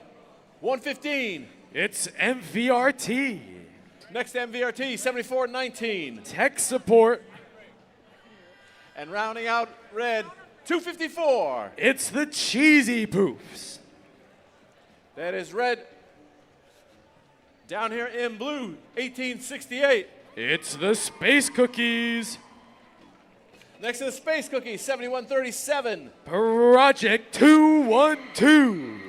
115. It's MVRT. Next MVRT, 74-19. Tech support. And rounding out red, 254. It's the Cheesy Poofs. That is red. Down here in blue, 1868. It's the Space Cookies. Next to the Space Cookie, 7137. Project 212.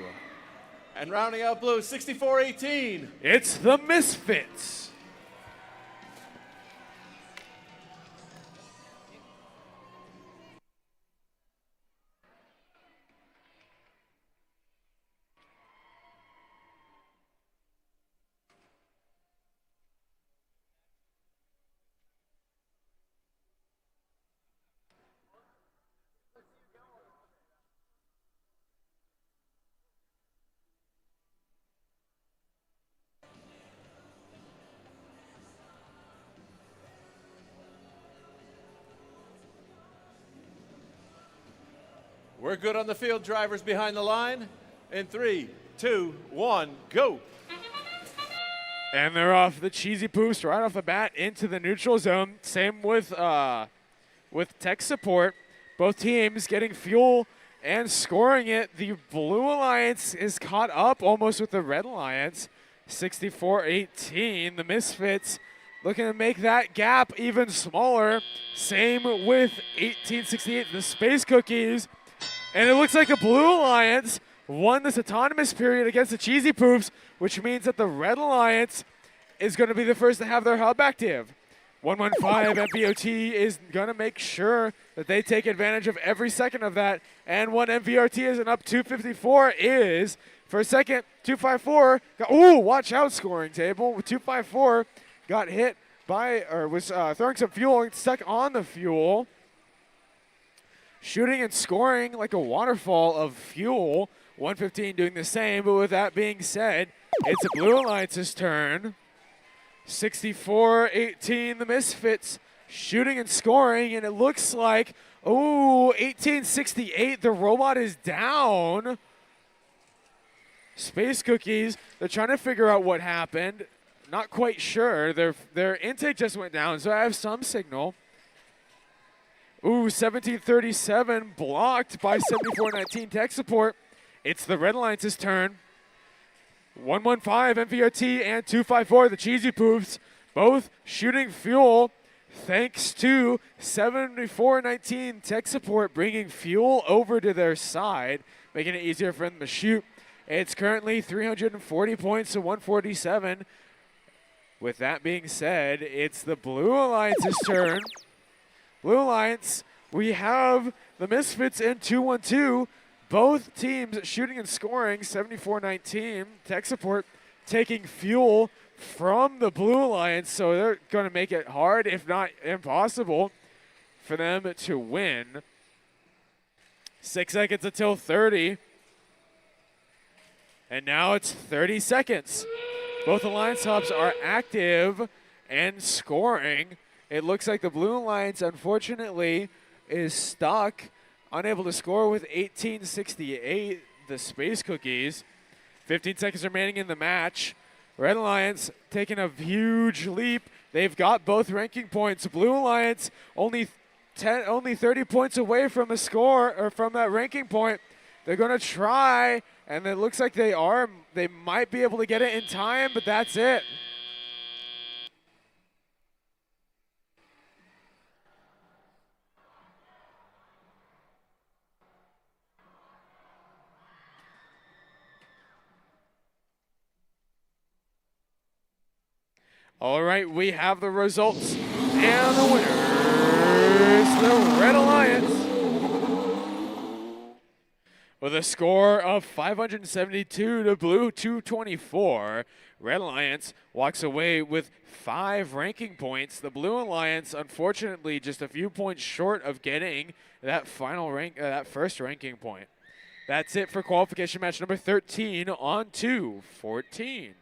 And rounding out blue, 6418. It's the Misfits. We're good on the field, drivers behind the line. In 3, 2, 1, go. And they're off. The Cheesy Poofs right off the bat into the neutral zone. Same with tech support. Both teams getting fuel and scoring it. The Blue Alliance is caught up almost with the Red Alliance. 64-18. The Misfits looking to make that gap even smaller. Same with 1868, the Space Cookies. And it looks like the Blue Alliance won this autonomous period against the Cheesy Poofs, which means that the Red Alliance is going to be the first to have their hub active. 115 MVOT is going to make sure that they take advantage of every second of that. And one MVRT is an up 254 is, for a second, 254. Ooh, watch out, scoring table. 254 got hit by, or was throwing some fuel and stuck on the fuel. Shooting and scoring like a waterfall of fuel. 115 doing the same, but with that being said, it's the Blue Alliance's turn. 64-18, the Misfits shooting and scoring, and it looks like, oh, 1868, the robot is down. Space Cookies, they're trying to figure out what happened. Not quite sure. Their intake just went down, so I have some signal. Ooh, 1737 blocked by 7419 tech support. It's the Red Alliance's turn. 115 MVRT and 254 the Cheesy Poofs, both shooting fuel thanks to 7419 tech support bringing fuel over to their side, making it easier for them to shoot. It's currently 340 points to 147. With that being said, it's the Blue Alliance's turn. Blue Alliance, we have the Misfits and 212. Both teams shooting and scoring 74-19. Tech support taking fuel from the Blue Alliance, so they're going to make it hard, if not impossible, for them to win. 6 seconds until 30. And now it's 30 seconds. Both Alliance hubs are active and scoring. It looks like the Blue Alliance, unfortunately, is stuck, unable to score with 1868, the Space Cookies. 15 seconds remaining in the match. Red Alliance taking a huge leap. They've got both ranking points. Blue Alliance only 30 points away from a score, or from that ranking point. They're going to try, and it looks like they are. They might be able to get it in time, but that's it. All right, we have the results, and the winner is the Red Alliance. With a score of 572 to Blue 224, Red Alliance walks away with 5 ranking points. The Blue Alliance, unfortunately, just a few points short of getting that final rank, that first ranking point. That's it for qualification match number 13 on 2-14.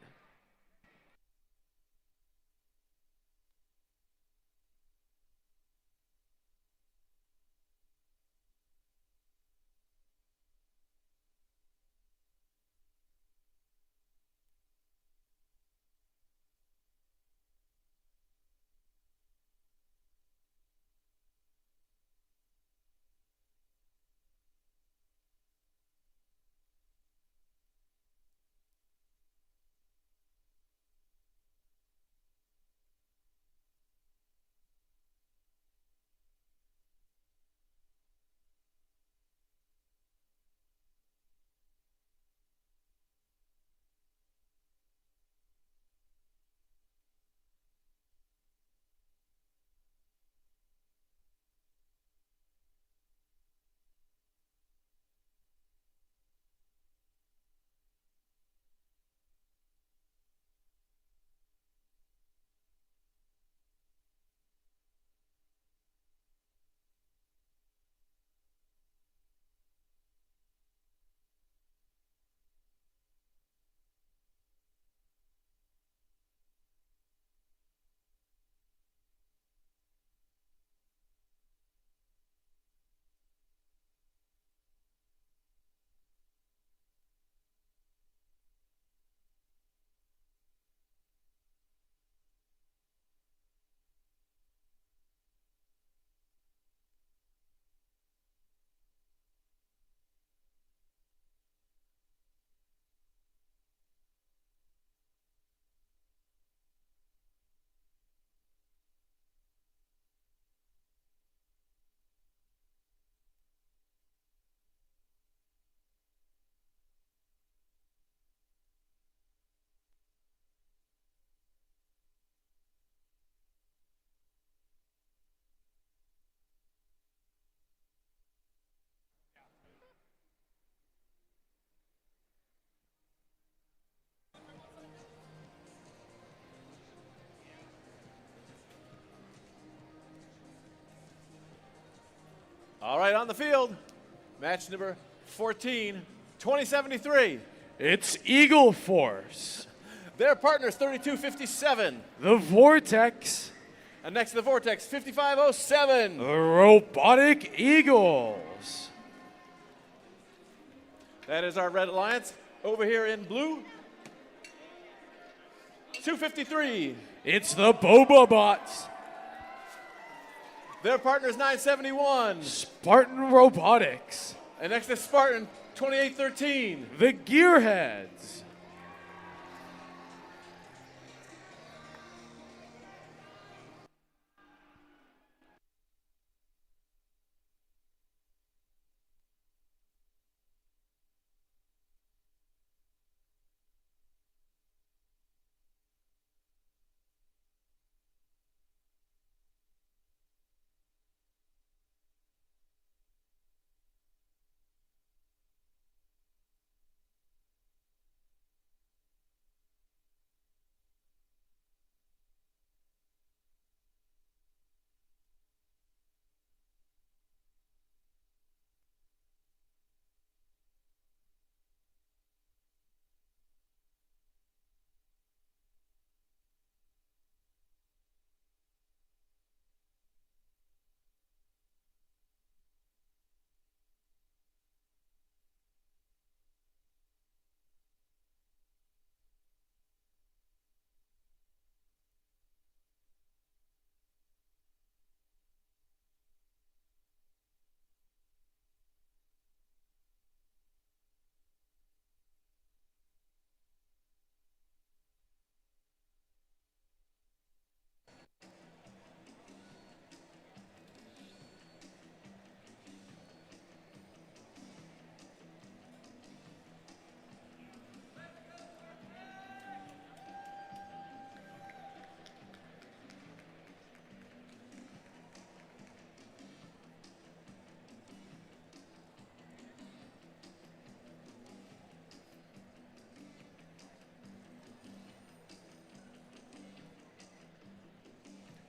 All right, on the field, match number 14, 2073. It's Eagle Force. Their partners, 3257. The Vortex. And next to the Vortex, 5507. The Robotic Eagles. That is our Red Alliance. Over here in blue, 253. It's the Boba Bots. Their partners, 971. Spartan Robotics. And next to Spartan, 2813. The Gearheads.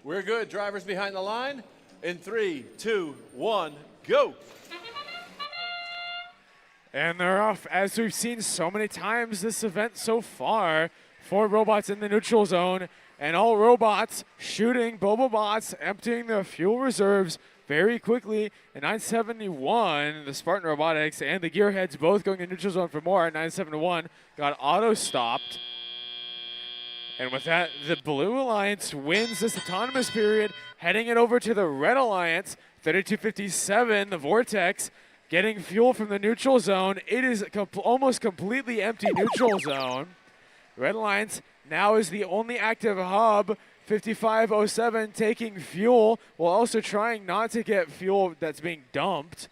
We're good. Drivers behind the line. In 3, 2, 1, go. And they're off. As we've seen so many times this event so far, 4 robots in the neutral zone, and all robots shooting Boba Bots, emptying their fuel reserves very quickly. And 971, the Spartan Robotics and the Gearheads both going to neutral zone for more. 971 got auto-stopped. And with that, the Blue Alliance wins this autonomous period, heading it over to the Red Alliance, 3257, the Vortex, getting fuel from the neutral zone. It is almost completely empty neutral zone. Red Alliance now is the only active hub, 5507 taking fuel, while also trying not to get fuel that's being dumped.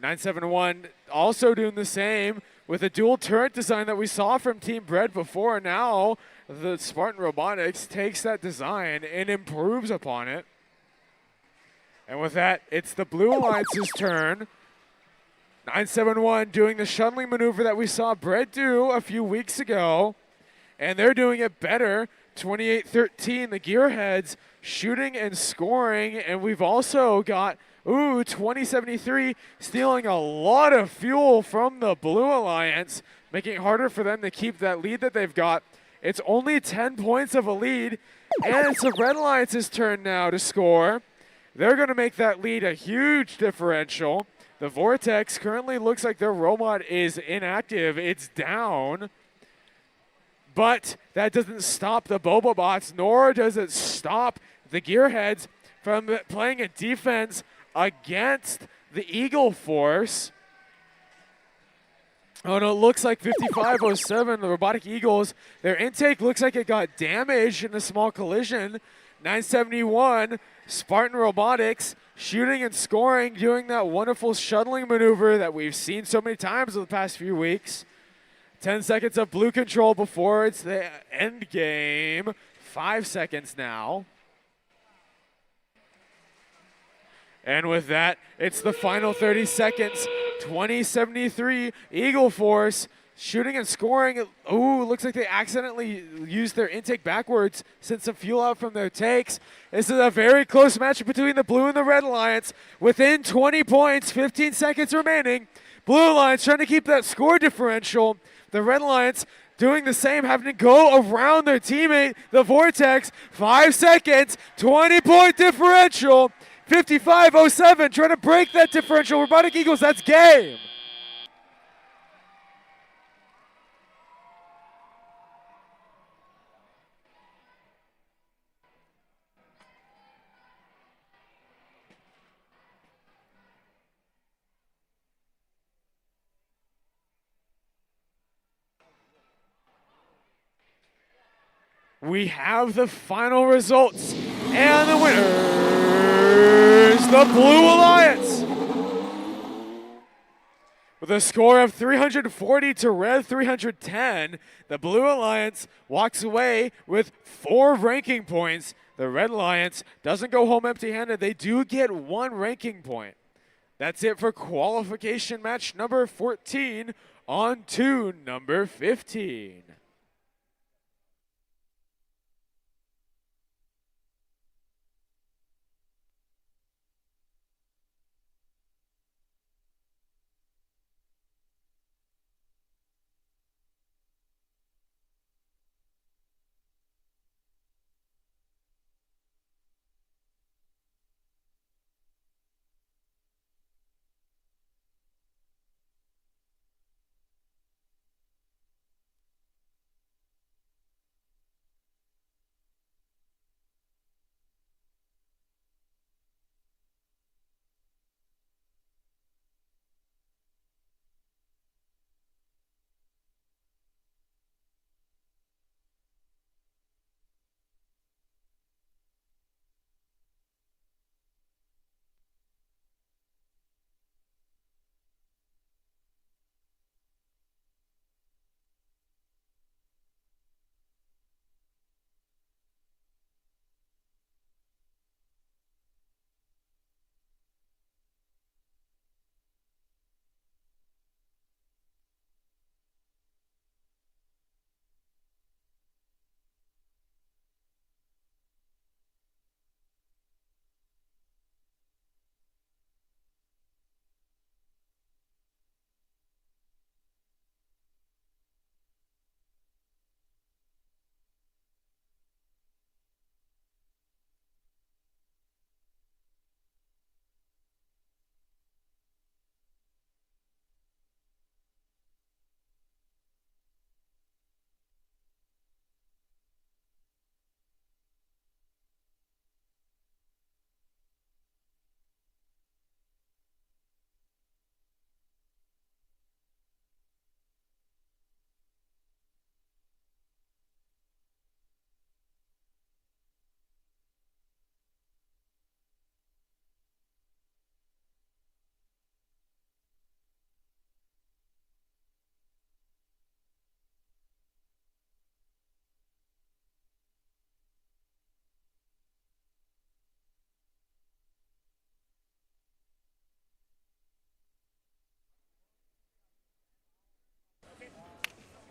971 also doing the same with a dual turret design that we saw from Team Bread before. Now the Spartan Robotics takes that design and improves upon it. And with that, it's the Blue Alliance's turn. 971 doing the shuttling maneuver that we saw Bread do a few weeks ago. And they're doing it better. 2813, the Gearheads shooting and scoring. And we've also got, 2073 stealing a lot of fuel from the Blue Alliance, making it harder for them to keep that lead that they've got. It's only 10 points of a lead, and it's the Red Alliance's turn now to score. They're going to make that lead a huge differential. The Vortex currently looks like their robot is inactive. It's down. But that doesn't stop the Boba Bots, nor does it stop the Gearheads from playing a defense against the Eagle Force. Oh, and it looks like 5507, the Robotic Eagles, their intake looks like it got damaged in a small collision. 971, Spartan Robotics, shooting and scoring, doing that wonderful shuttling maneuver that we've seen so many times in the past few weeks. 10 seconds of blue control before it's the end game. 5 seconds now. And with that, it's the final 30 seconds. 2073, Eagle Force Shooting and scoring. Ooh, looks like they accidentally used their intake backwards, sent some fuel out from their takes. This is a very close match between the Blue and the Red Alliance. Within 20 points, 15 seconds remaining. Blue Alliance trying to keep that score differential. The Red Alliance doing the same, having to go around their teammate, the Vortex. 5 seconds, 20-point differential. 55-07, trying to break that differential. Robotic Eagles, that's game. We have the final results, and the winner is the Blue Alliance. With a score of 340 to Red 310, the Blue Alliance walks away with 4 ranking points. The Red Alliance doesn't go home empty-handed. They do get 1 ranking point. That's it for qualification match number 14. On to number 15.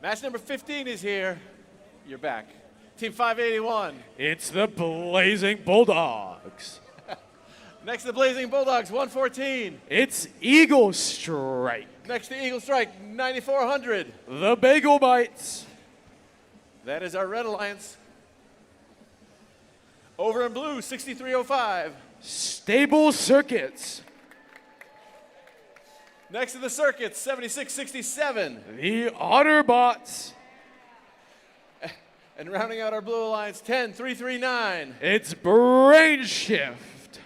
Match number 15 is here. You're back. Team 581. It's the Blazing Bulldogs. Next to the Blazing Bulldogs, 114. It's Eagle Strike. Next to Eagle Strike, 9400. The Bagel Bites. That is our Red Alliance. Over in blue, 6305. Stable Circuits. Next to the Circuits, 7667. The Otterbots. And rounding out our Blue Alliance, 10339. It's Brain Shift.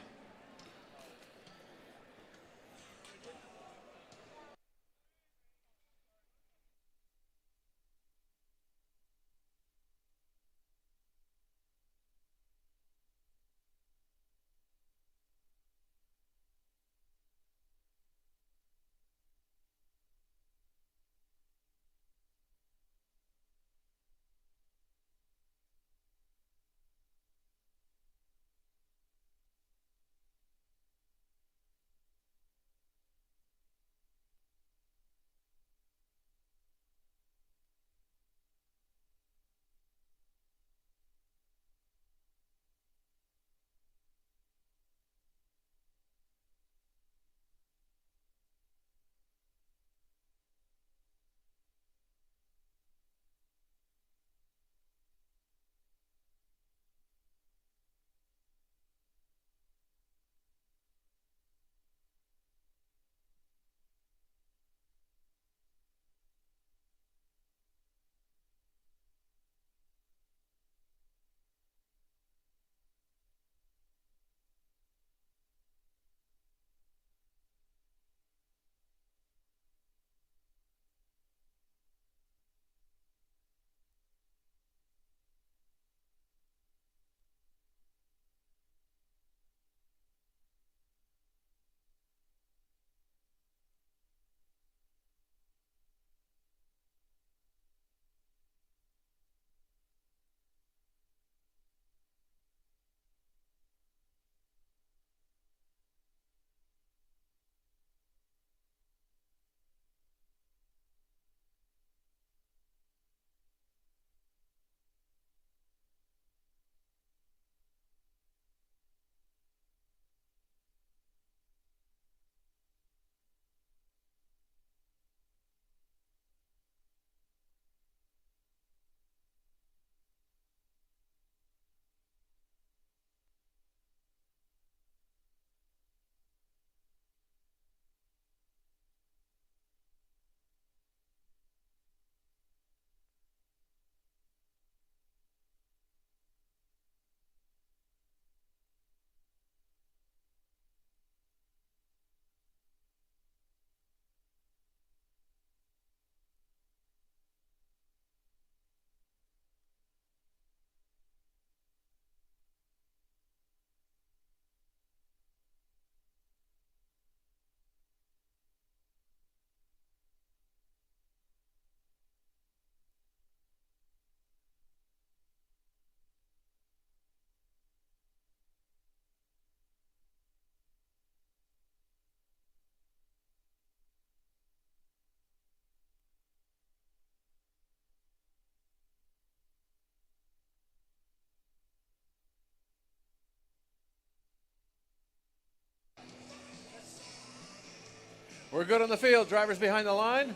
We're good on the field. Drivers behind the line.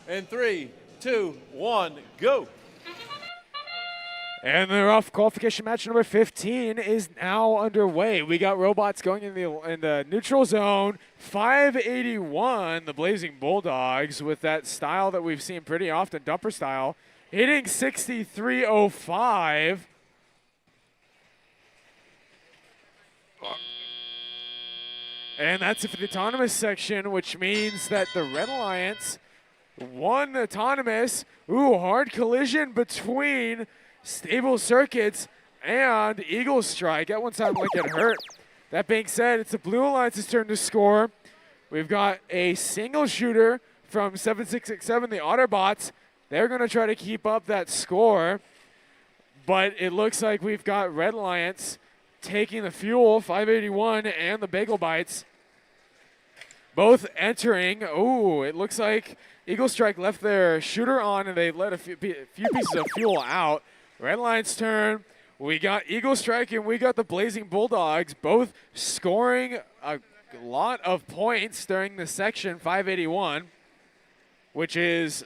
In 3, 2, 1, go. And the rough qualification match number 15 is now underway. We got robots going in the neutral zone. 581, the Blazing Bulldogs, with that style that we've seen pretty often, dumper style, hitting 63.05. And that's it for the autonomous section, which means that the Red Alliance won autonomous. Ooh, hard collision between Stable Circuits and Eagle Strike. That one sounded like it hurt. That being said, it's the Blue Alliance's turn to score. We've got a single shooter from 7667, the Otterbots. They're going to try to keep up that score. But it looks like we've got Red Alliance taking the fuel, 581, and the Bagel Bites. Both entering. Ooh, it looks like Eagle Strike left their shooter on and they let a few pieces of fuel out. Red Alliance turn. We got Eagle Strike and we got the Blazing Bulldogs, both scoring a lot of points during the section, 581, which is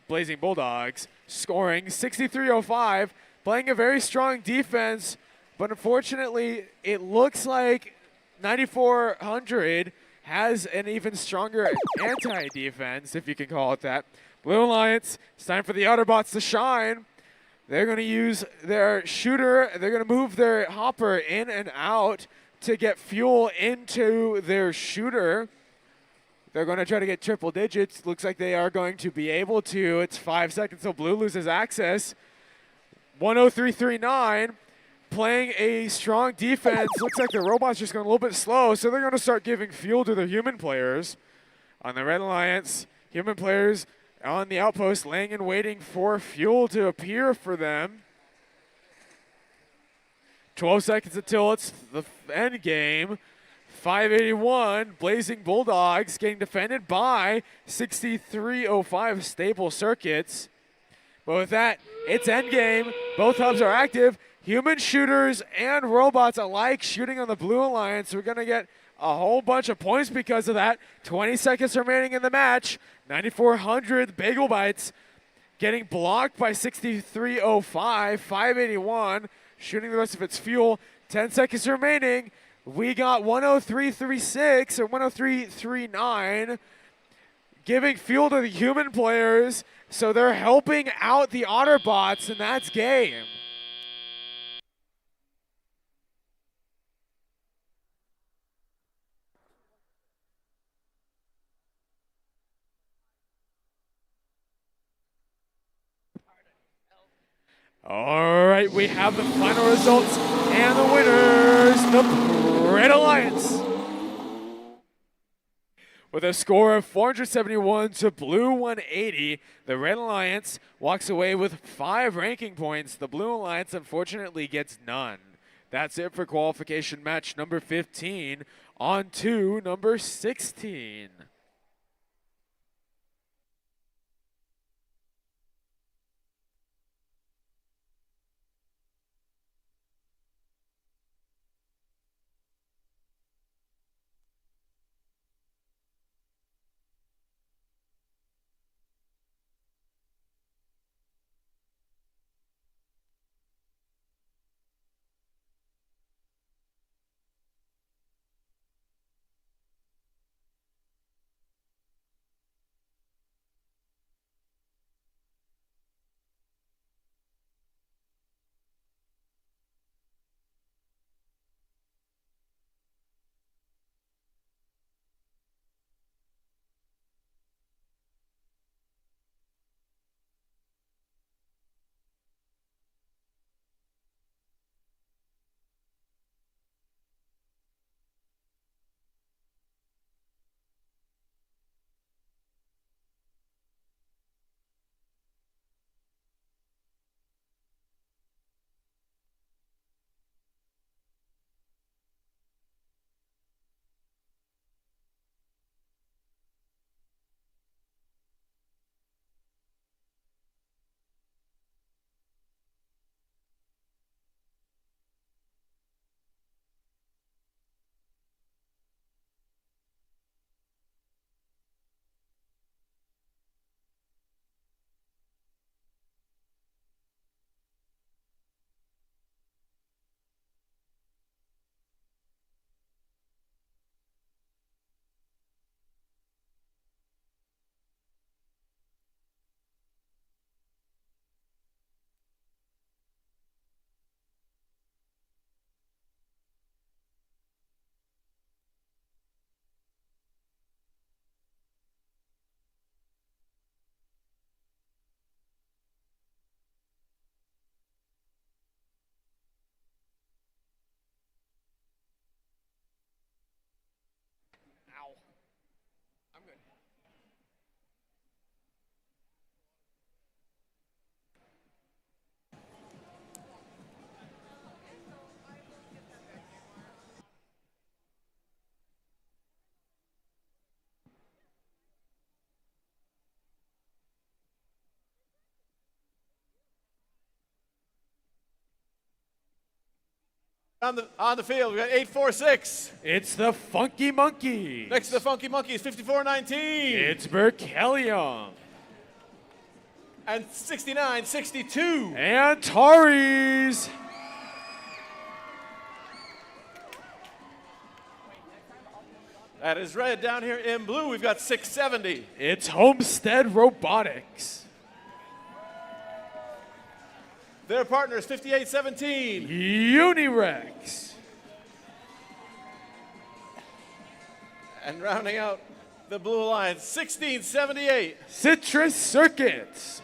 Blazing Bulldogs scoring 63.05, playing a very strong defense, but unfortunately it looks like 9400 has an even stronger anti-defense, if you can call it that. Blue Alliance, it's time for the Otterbots to shine. They're going to use their shooter. They're going to move their hopper in and out to get fuel into their shooter. They're going to try to get triple digits. Looks like they are going to be able to. It's 5 seconds till Blue loses access. 103.39. Playing a strong defense. Looks like the robot's just going a little bit slow, so they're going to start giving fuel to the human players. On the Red Alliance, human players on the outpost laying and waiting for fuel to appear for them. 12 seconds until it's the end game. 581, Blazing Bulldogs getting defended by 63.05 Stable Circuits. But with that, it's end game. Both hubs are active. Human shooters and robots alike shooting on the Blue Alliance. We're going to get a whole bunch of points because of that. 20 seconds remaining in the match. 9400 Bagel Bites getting blocked by 63.05. 581 shooting the rest of its fuel. 10 seconds remaining. We got 103.36 or 103.39 giving fuel to the human players. So they're helping out the Otterbots, and that's game. All right, we have the final results and the winners, the Red Alliance. With a score of 471 to Blue 180, the Red Alliance walks away with 5 ranking points. The Blue Alliance unfortunately gets none. That's it for qualification match number 15. On to number 16. On the field, we got 846. It's the Funky Monkeys. Next to the Funky Monkeys, 5419. It's Berkelium. And 6962. And Taris. That is red. Down here in blue, we've got 670. It's Homestead Robotics. Their partner is 5817. Unirex. And rounding out the Blue Alliance, 1678. Citrus Circuits.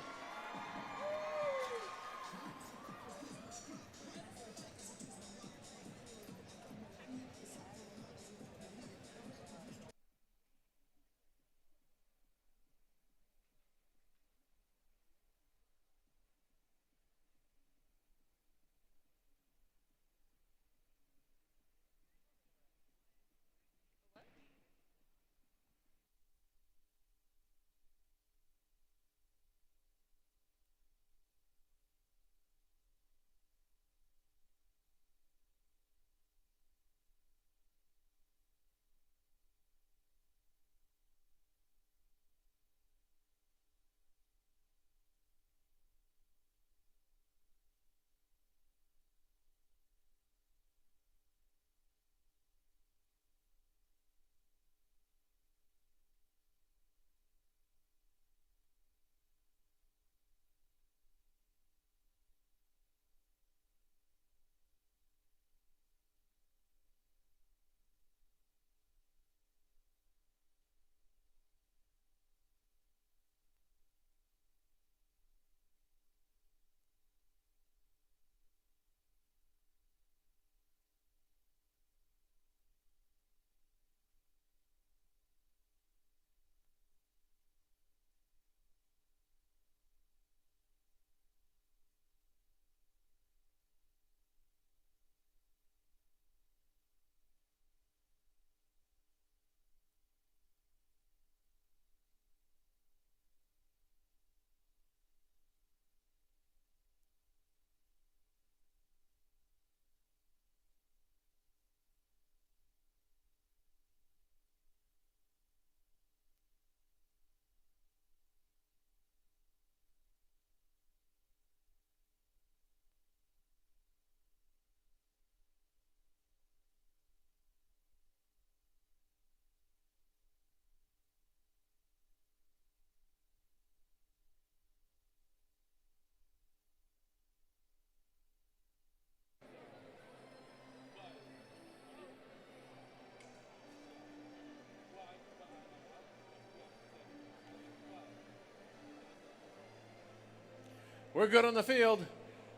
We're good on the field.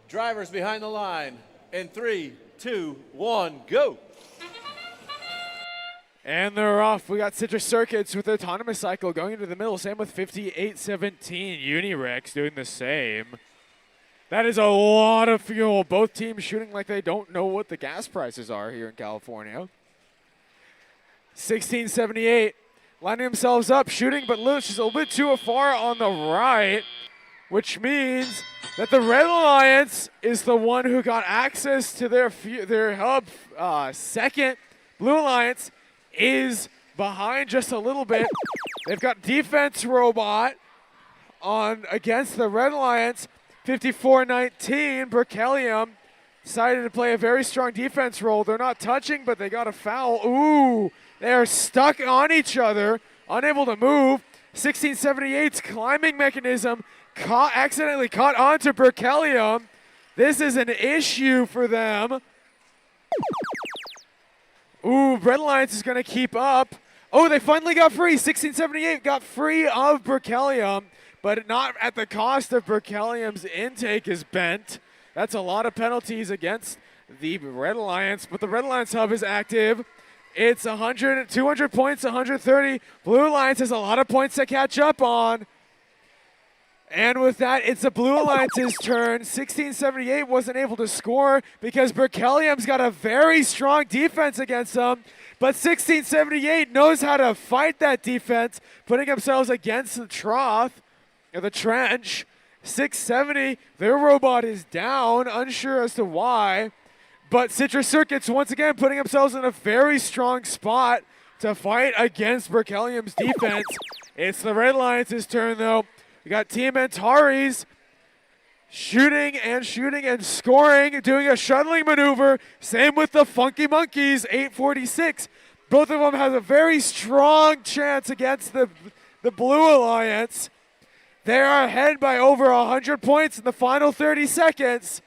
Drivers behind the line. In 3, 2, 1, go. And they're off. We got Citrus Circuits with the autonomous cycle going into the middle. Same with 5817. Unirex doing the same. That is a lot of fuel. Both teams shooting like they don't know what the gas prices are here in California. 1678 lining themselves up, shooting, but Lewis is a little bit too far on the right, which means that the Red Alliance is the one who got access to their hub second. Blue Alliance is behind just a little bit. They've got defense robot on against the Red Alliance. 54-19, Berkelium decided to play a very strong defense role. They're not touching, but they got a foul. Ooh, they are stuck on each other, unable to move. 1678's climbing mechanism accidentally caught onto Berkelium. This is an issue for them. Ooh, Red Alliance is going to keep up. Oh, they finally got free. 1678 got free of Berkelium, but not at the cost of Berkelium's intake is bent. That's a lot of penalties against the Red Alliance, but the Red Alliance hub is active. It's 200 points, 130. Blue Alliance has a lot of points to catch up on. And with that, it's the Blue Alliance's turn. 1678 wasn't able to score because Berkelium's got a very strong defense against them. But 1678 knows how to fight that defense, putting themselves against the trough, or the trench. 670, their robot is down, unsure as to why. But Citrus Circuits, once again, putting themselves in a very strong spot to fight against Berkelium's defense. It's the Red Lions' turn, though. We got Team Antares shooting and scoring, doing a shuttling maneuver. Same with the Funky Monkeys, 846. Both of them have a very strong chance against the Blue Alliance. They are ahead by over 100 points in the final 30 seconds.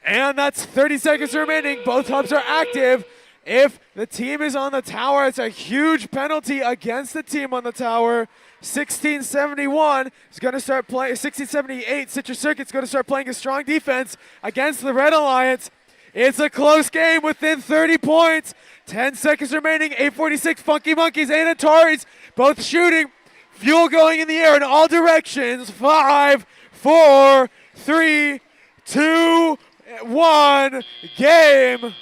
And that's 30 seconds remaining. Both hubs are active. If the team is on the tower, it's a huge penalty against the team on the tower. 1671 is going to start playing, 1678, Citrus Circuit's going to start playing a strong defense against the Red Alliance. It's a close game within 30 points. 10 seconds remaining, 846, Funky Monkeys, and Antares, both shooting. Fuel going in the air in all directions. 5, 4, 3, 2, 1, game.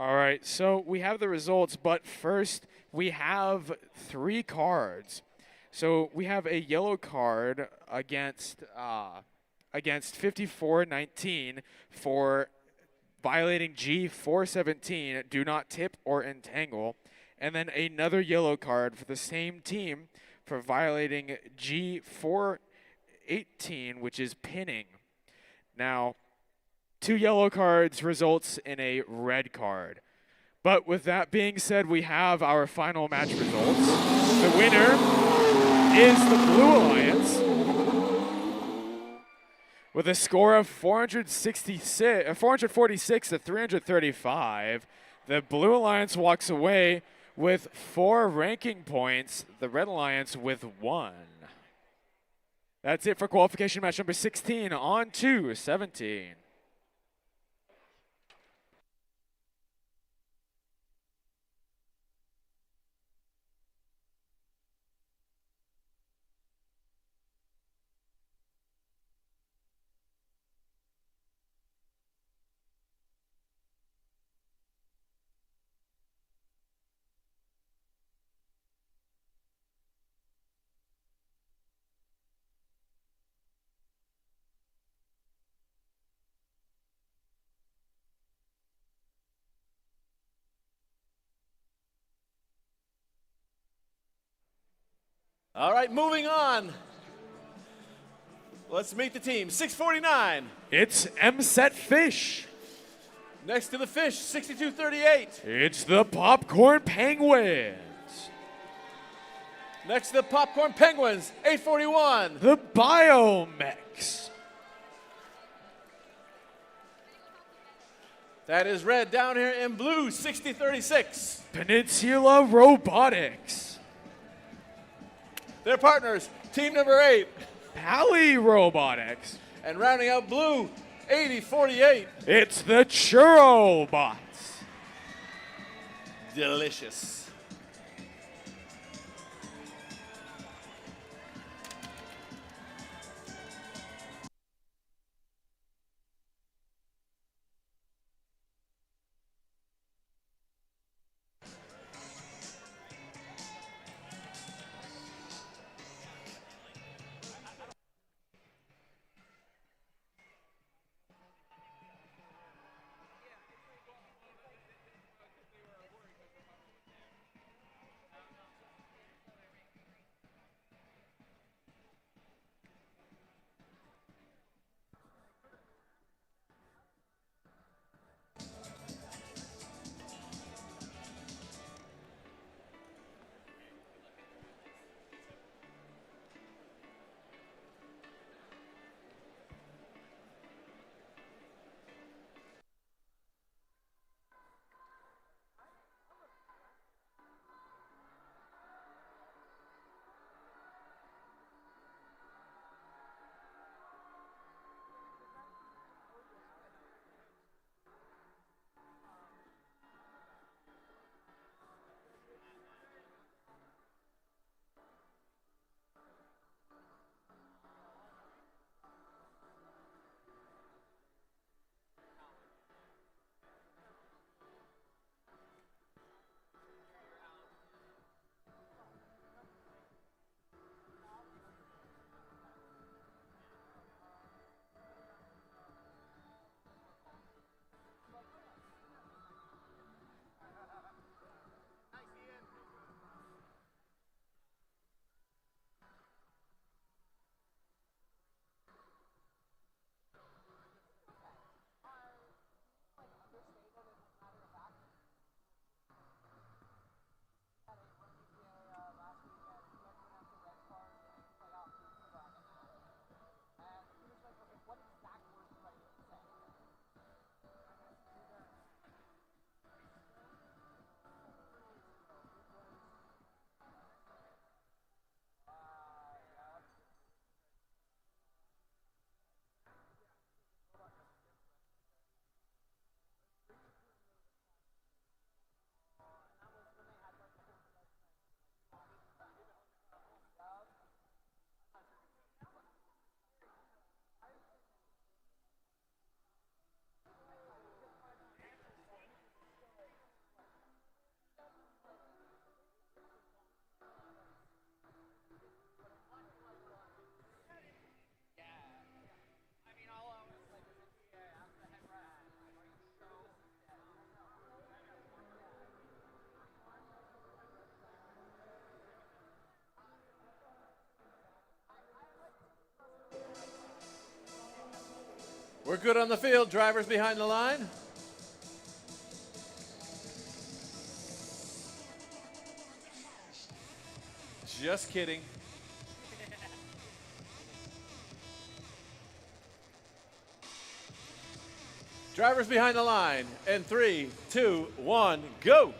All right, so we have the results, but first we have 3 cards. So we have a yellow card against 5419 for violating G417, do not tip or entangle, and then another yellow card for the same team for violating G418, which is pinning. Now, 2 yellow cards results in a red card. But with that being said, we have our final match results. The winner is the Blue Alliance with a score of 446 to 335. The Blue Alliance walks away with 4 ranking points, the Red Alliance with 1. That's it for qualification match number 16. On to 17. All right, moving on. Let's meet the team. 649. It's MSET Fish. Next to the Fish, 6238. It's the Popcorn Penguins. Next to the Popcorn Penguins, 841. The Biomex. That is red down here in blue, 6036. Peninsula Robotics. Their partners, team number 8. Pally Robotics. And rounding out blue, 8048. It's the Churro Bots. Delicious. We're good on the field. Drivers behind the line. Just kidding. Drivers behind the line. And 3, 2, 1, go.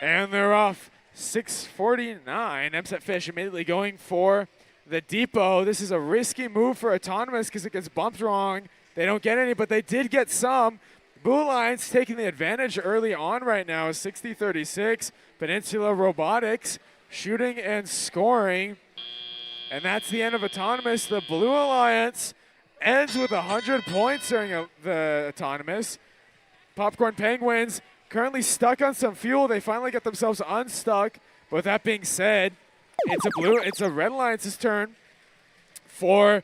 And they're off. 6:49. MSET Fish immediately going for the depot. This is a risky move for Autonomous because it gets bumped wrong. They don't get any, but they did get some. Blue Lions taking the advantage early on right now. 60-36. Peninsula Robotics shooting and scoring. And that's the end of Autonomous. The Blue Alliance ends with 100 points during the Autonomous. Popcorn Penguins currently stuck on some fuel. They finally get themselves unstuck. But with that being said, it's a Red Alliance's turn for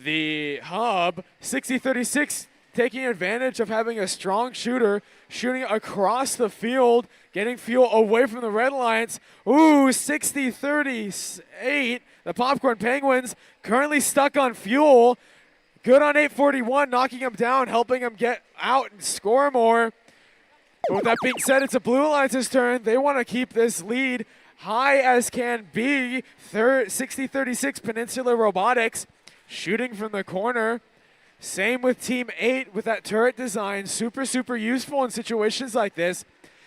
the hub. 60-36, taking advantage of having a strong shooter, shooting across the field, getting fuel away from the Red Alliance. Ooh, 60-38. The Popcorn Penguins currently stuck on fuel. Good on 841, knocking him down, helping him get out and score more. But with that being said, it's a Blue Alliance's turn. They want to keep this lead high as can be. 60-36 Peninsula Robotics shooting from the corner. Same with Team 8 with that turret design. Super, super useful in situations like this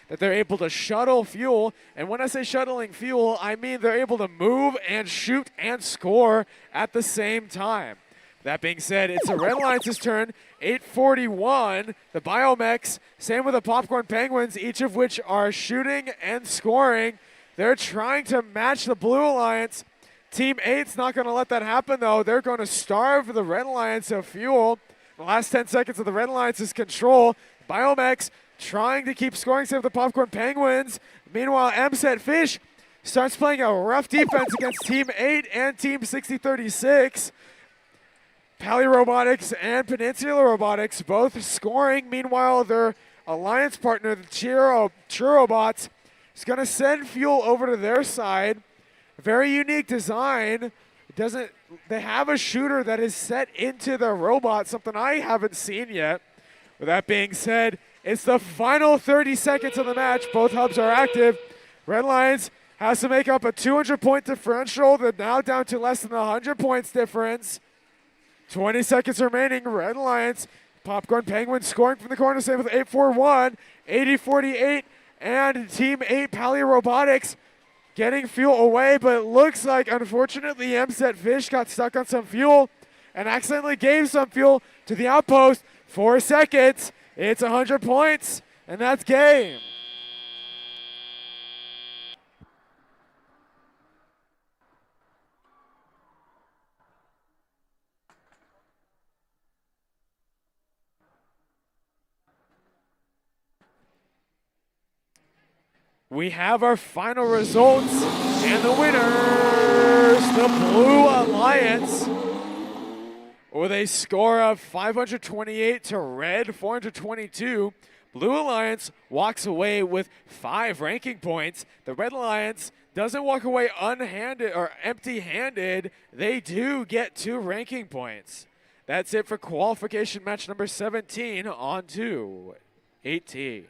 that they're able to shuttle fuel. And when I say shuttling fuel, I mean they're able to move and shoot and score at the same time. That being said, it's the Red Alliance's turn. 841, the Biomechs, same with the Popcorn Penguins, each of which are shooting and scoring. They're trying to match the Blue Alliance. Team 8's not going to let that happen, though. They're going to starve the Red Alliance of fuel. The last 10 seconds of the Red Alliance's control. Biomechs trying to keep scoring, same with the Popcorn Penguins. Meanwhile, MSET Fish starts playing a rough defense against Team 8 and Team 60-36. Pally Robotics and Peninsula Robotics both scoring. Meanwhile, their alliance partner, the Churobots, is going to send fuel over to their side. Very unique design. They have a shooter that is set into the robot, something I haven't seen yet. With that being said, it's the final 30 seconds of the match. Both hubs are active. Red Lions has to make up a 200-point differential. They're now down to less than 100 points difference. 20 seconds remaining. Red Alliance, Popcorn Penguins scoring from the corner, same with 841, 80-48, and Team 8 Pally Robotics getting fuel away, but it looks like, unfortunately, MSET Fish got stuck on some fuel and accidentally gave some fuel to the outpost. 4 seconds. It's 100 points, and that's game. We have our final results, and the winners, the Blue Alliance, with a score of 528 to Red 422. Blue Alliance walks away with 5 ranking points. The Red Alliance doesn't walk away unhanded or empty-handed. They do get 2 ranking points. That's it for qualification match number 17. On to 18.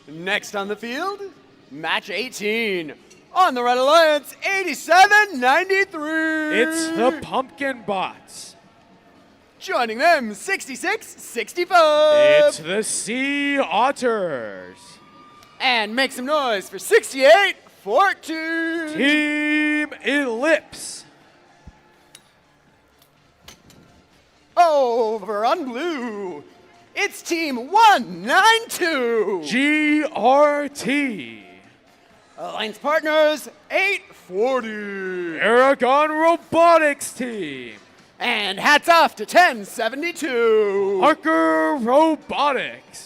Next on the field, match 18. On the Red Alliance, 87-93. It's the Pumpkin Bots. Joining them, 66-65. It's the Sea Otters. And make some noise for 68-14. Team Ellipse. Over on blue, it's Team 192. GRT. Alliance partners, 840. Aragon Robotics Team. And hats off to 1072. Harker Robotics.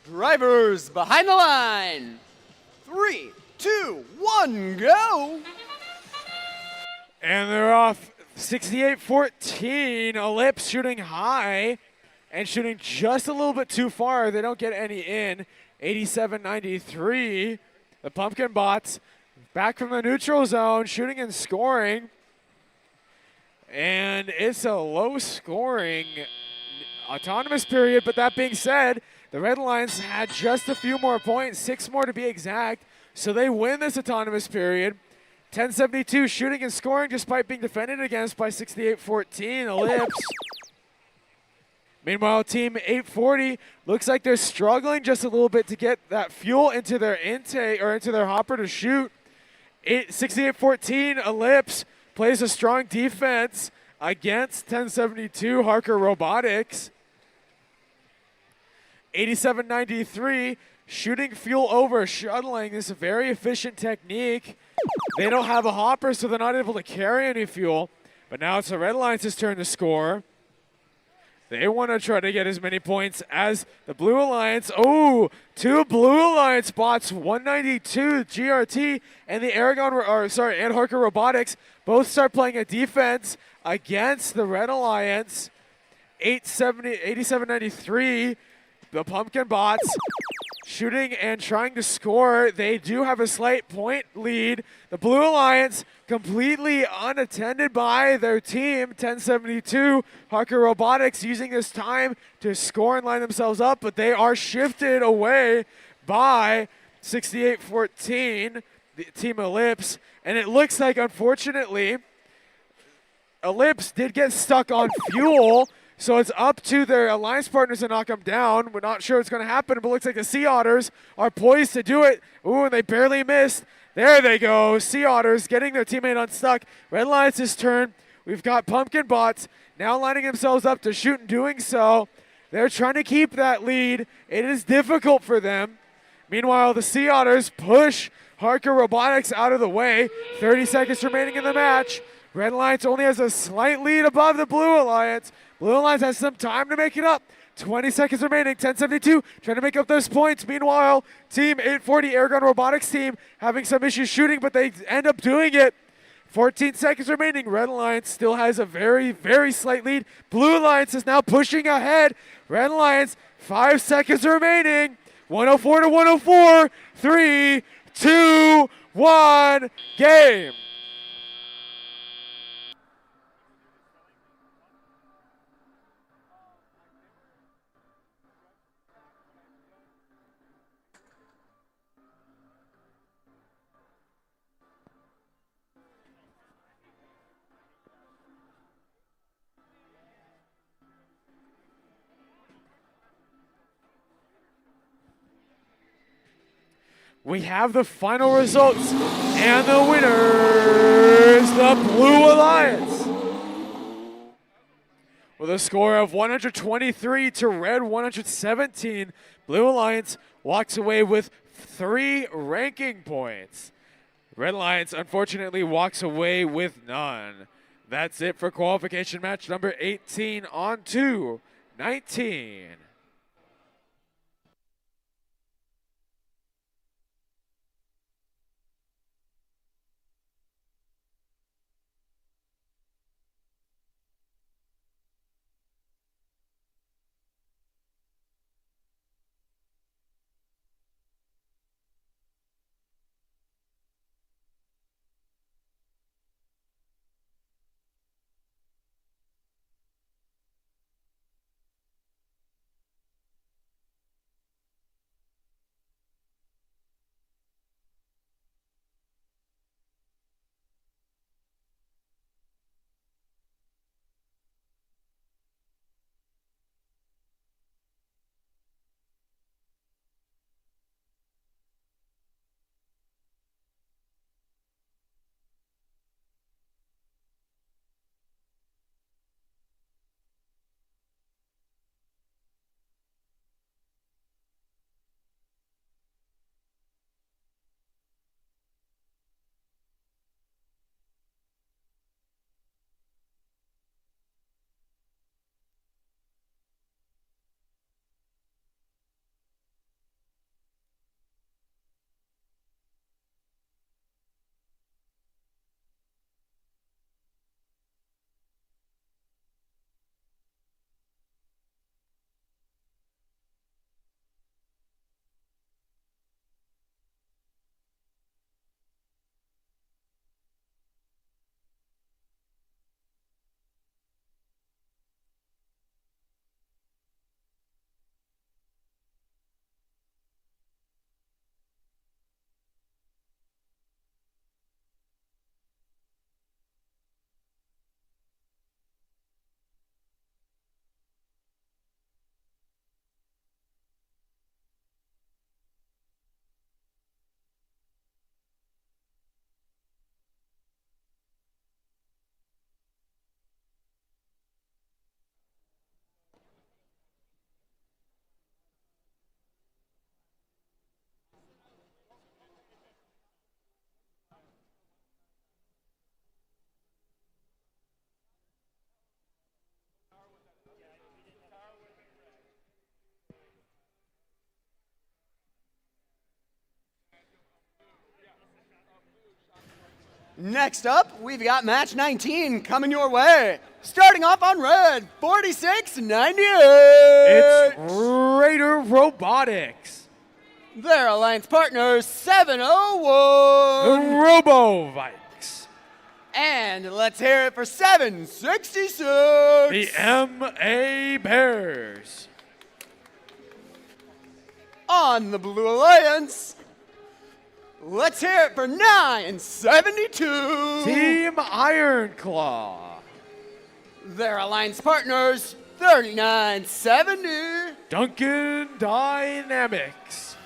Drivers behind the line. 3, 2, 1, go. And they're off 68-14. Ellipse shooting high and shooting just a little bit too far. They don't get any in. 87-93. The Pumpkin Bots back from the neutral zone, shooting and scoring. And it's a low scoring autonomous period, but that being said, the Red Lions had just a few more points, 6 more to be exact, so they win this autonomous period. 10-72 shooting and scoring despite being defended against by 68-14 Ellipse. Meanwhile, Team 840 looks like they're struggling just a little bit to get that fuel into their intake or into their hopper to shoot. 68-14 Ellipse plays a strong defense against 10-72 Harker Robotics. 87-93, shooting fuel over, shuttling is a very efficient technique. They don't have a hopper, so they're not able to carry any fuel. But now it's the Red Alliance's turn to score. They want to try to get as many points as the Blue Alliance. Oh, 2 Blue Alliance bots, 192 GRT and the and Harker Robotics both start playing a defense against the Red Alliance. 87-93. The Pumpkin Bots shooting and trying to score. They do have a slight point lead. The Blue Alliance completely unattended by their team. 10-72 Harker Robotics using this time to score and line themselves up, but they are shifted away by 68-14, the Team Ellipse. And it looks like, unfortunately, Ellipse did get stuck on fuel. So it's up to their alliance partners to knock them down. We're not sure what's going to happen, but it looks like the Sea Otters are poised to do it. Ooh, and they barely missed. There they go. Sea Otters getting their teammate unstuck. Red Alliance's turn. We've got Pumpkin Bots now lining themselves up to shoot and doing so. They're trying to keep that lead. It is difficult for them. Meanwhile, the Sea Otters push Harker Robotics out of the way. 30 seconds remaining in the match. Red Alliance only has a slight lead above the Blue Alliance. Blue Alliance has some time to make it up. 20 seconds remaining, 10:72, trying to make up those points. Meanwhile, Team 840 Airgun Robotics team having some issues shooting, but they end up doing it. 14 seconds remaining. Red Alliance still has a very, very slight lead. Blue Alliance is now pushing ahead. Red Alliance, 5 seconds remaining. 104 to 104. 3, 2, 1, game. We have the final results, and the winner is the Blue Alliance. With a score of 123 to Red 117, Blue Alliance walks away with 3 ranking points. Red Alliance unfortunately walks away with none. That's it for qualification match number 18 on to 19. Next up, we've got match 19 coming your way. Starting off on red, 46-98. It's Raider Robotics. Their alliance partner, The 701. Robo-Vikes. And let's hear it for 766. The MA Bears. On the Blue Alliance, let's hear it for 972. Team Iron Claw. Their alliance partners, 3970. Duncan Dynamics.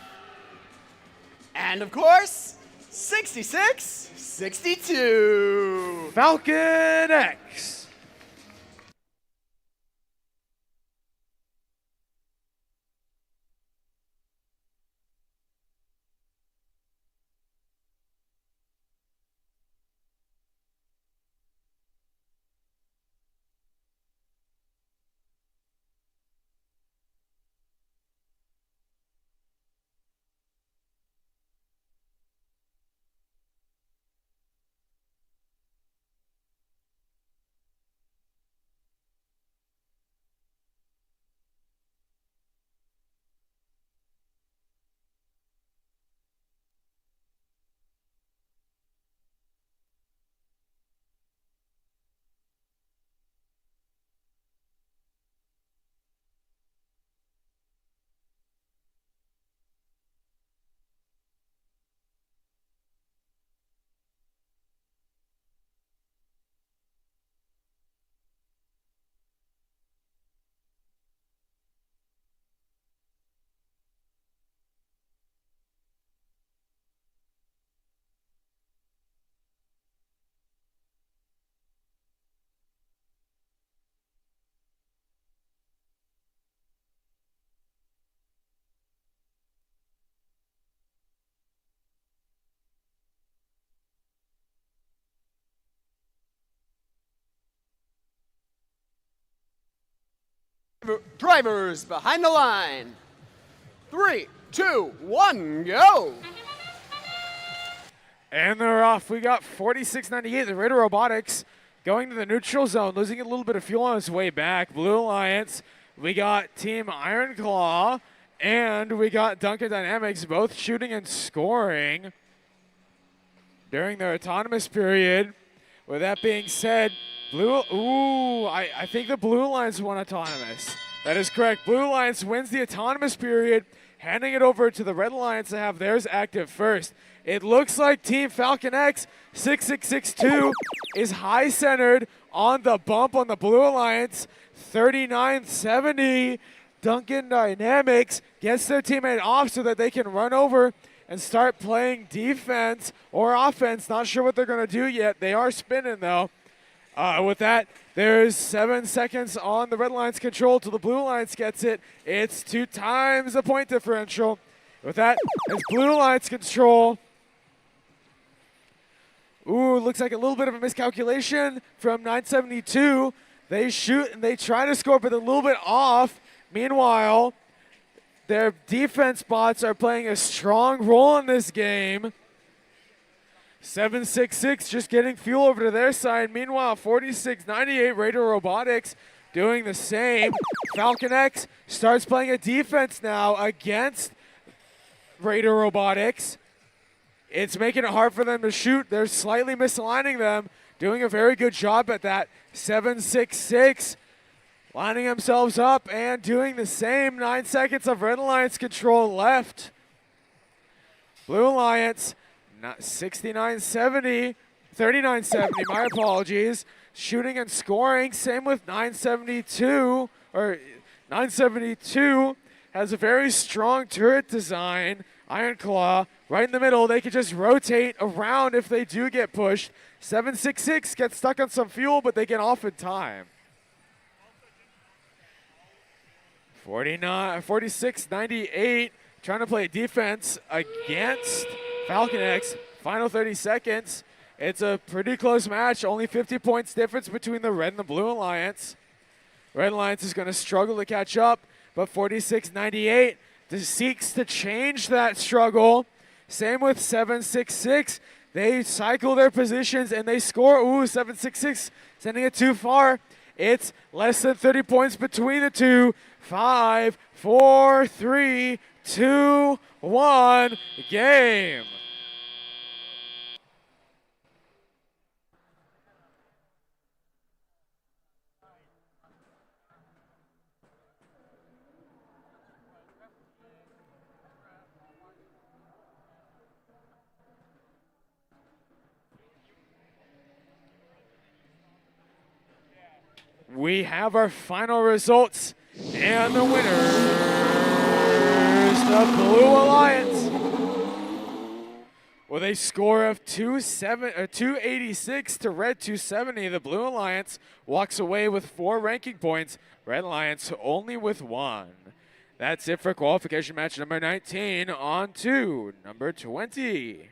And of course, 6662. Falcon X. drivers behind the line. 3, 2, 1, go. And they're off. We got 46.98, the Raider Robotics going to the neutral zone, losing a little bit of fuel on his way back. Blue Alliance, we got Team Iron Claw, and we got Duncan Dynamics both shooting and scoring during their autonomous period. With that being said, I think the Blue Alliance won autonomous. That is correct. Blue Alliance wins the autonomous period, handing it over to the Red Alliance to have theirs active first. It looks like Team Falcon X 6662 is high centered on the bump on the Blue Alliance. 3970. Duncan Dynamics gets their teammate off so that they can run over and start playing defense or offense. Not sure what they're going to do yet. They are spinning though. With that, there's 7 seconds on the Red Alliance control till the Blue Alliance gets it. It's 2 times the point differential. With that, it's Blue Alliance control. Ooh, looks like a little bit of a miscalculation from 972. They shoot and they try to score, but they're a little bit off. Meanwhile, their defense bots are playing a strong role in this game. 766 just getting fuel over to their side. Meanwhile, 4698 Raider Robotics doing the same. Falcon X starts playing a defense now against Raider Robotics. It's making it hard for them to shoot. They're slightly misaligning them, doing a very good job at that. 766 lining themselves up and doing the same. 9 seconds of Red Alliance control left. Blue Alliance, 6970, 3970, my apologies. Shooting and scoring, same with 972, or 972 has a very strong turret design. Iron Claw, right in the middle. They could just rotate around if they do get pushed. 766 gets stuck on some fuel, but they get off in time. 4698, trying to play defense against Falcon X. Final 30 seconds. It's a pretty close match. Only 50 points difference between the Red and the Blue Alliance. Red Alliance is going to struggle to catch up, but 4698 seeks to change that struggle. Same with 766. They cycle their positions and they score. Ooh, 766 sending it too far. It's less than 30 points between the two. 5, 4, 3, 2, 1, game. We have our final results, and the winner is the Blue Alliance. With a score of 286 to Red 270, the Blue Alliance walks away with 4 ranking points, Red Alliance only with 1. That's it for qualification match number 19. On to number 20.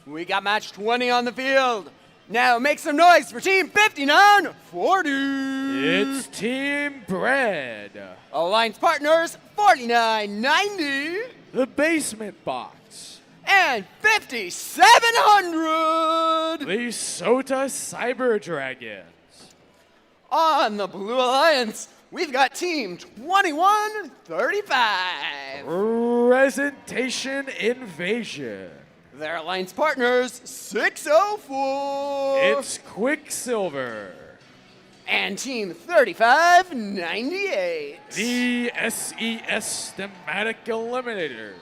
We got match 20 on the field. Now make some noise for Team 5940. It's Team Bread. Alliance partners 4990 The Basement Box. and 5700. The Sota Cyber Dragons. On the Blue Alliance, we've got Team 2135. Presentation Invasion. Their alliance partners 604. It's Quicksilver. And Team 3598. The SES Thematic Eliminators.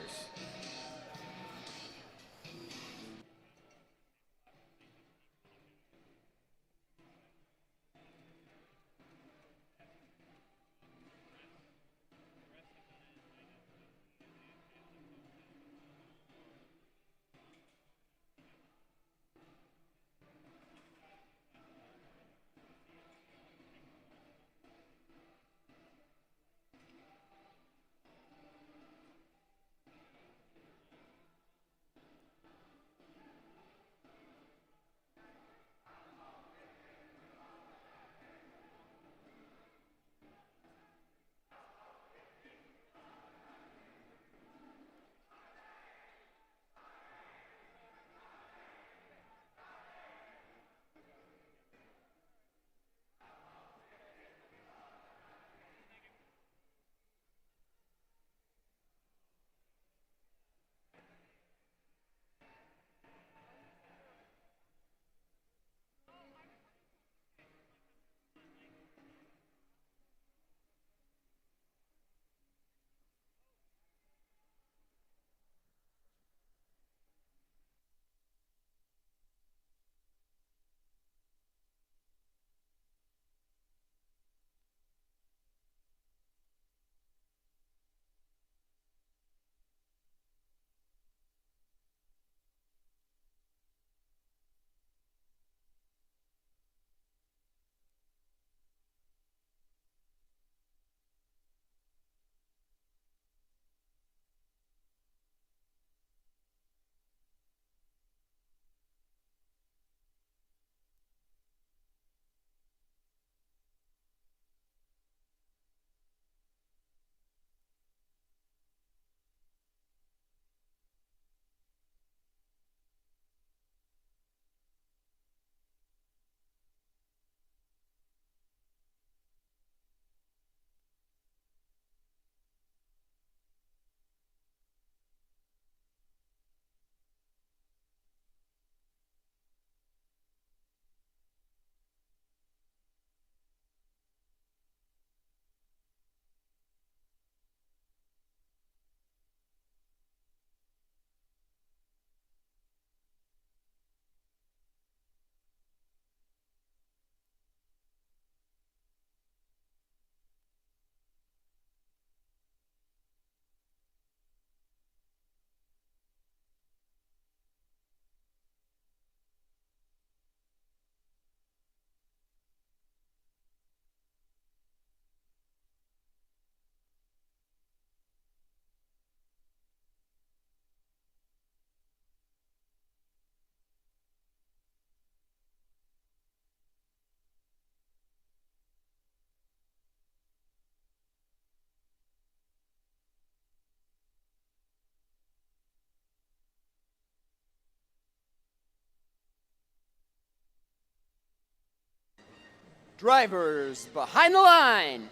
Drivers behind the line.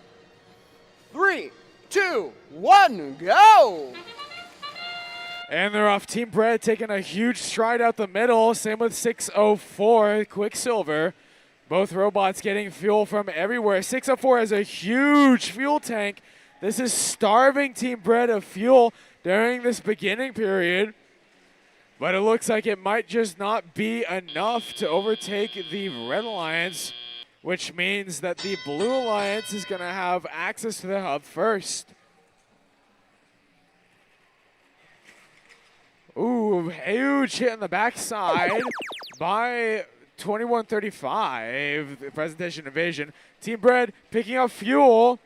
3, 2, 1, go! And they're off. Team Bread taking a huge stride out the middle. Same with 604, Quicksilver. Both robots getting fuel from everywhere. 604 has a huge fuel tank. This is starving Team Bread of fuel during this beginning period. But it looks like it might just not be enough to overtake the Red Alliance, which means that the Blue Alliance is going to have access to the hub first. Ooh, huge hit in the backside by 2135, the Presentation Invasion. Team Bread picking up fuel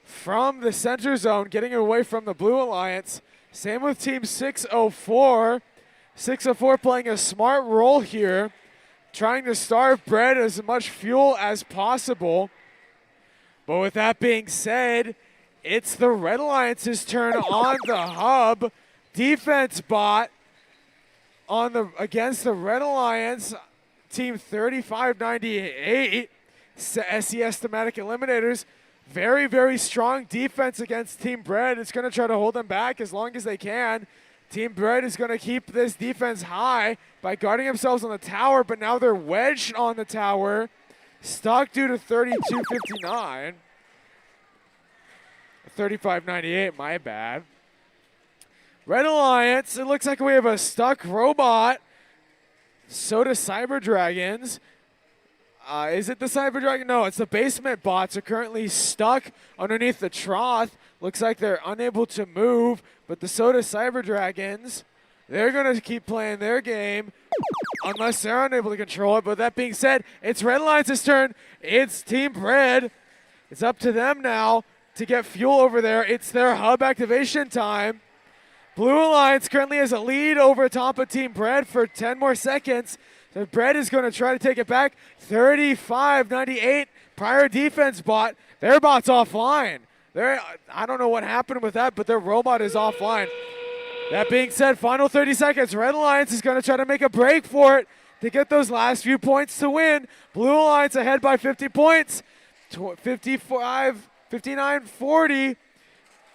from the center zone, getting away from the Blue Alliance. Same with Team 604. 604 playing a smart role here, trying to starve Bread as much fuel as possible. But with that being said, it's the Red Alliance's turn on the hub. Defense bot against the Red Alliance, team 3598. SES thematic eliminators. Very, very strong defense against Team Bread. It's going to try to hold them back as long as they can. Team Bread is going to keep this defense high by guarding themselves on the tower, but now they're wedged on the tower, stuck due to 3259. 3598, my bad. Red Alliance, it looks like we have a stuck robot. So does Cyber Dragons. Is it the Cyber Dragon? No, it's the basement bots are currently stuck underneath the trough. Looks like they're unable to move, but the Soda Cyber Dragons, they're going to keep playing their game unless they're unable to control it. But that being said, it's Red Alliance's turn. It's Team Bread. It's up to them now to get fuel over there. It's their hub activation time. Blue Alliance currently has a lead over top of Team Bread for 10 more seconds. So Bread is going to try to take it back. 35-98, prior defense bot. Their bot's offline. I don't know what happened with that, but their robot is offline. That being said, final 30 seconds. Red Alliance is going to try to make a break for it to get those last few points to win. Blue Alliance ahead by 50 points. 59-40.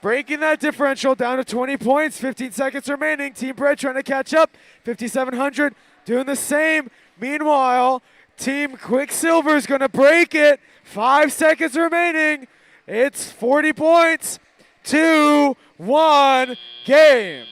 Breaking that differential down to 20 points. 15 seconds remaining. Team Bread trying to catch up. 5,700 doing the same. Meanwhile, Team Quicksilver is going to break it. 5 seconds remaining. It's 40 points. 2-1 game.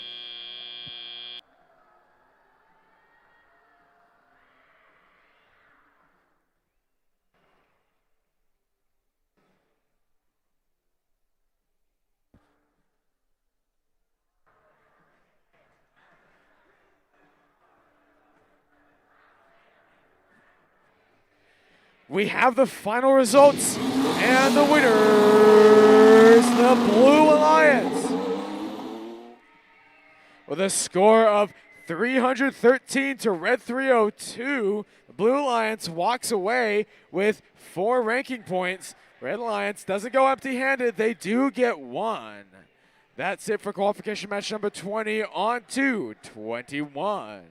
We have the final results, and the winners, the Blue Alliance. With a score of 313 to Red 302, the Blue Alliance walks away with 4 ranking points. Red Alliance doesn't go empty-handed. They do get 1. That's it for qualification match number 20 on to 21.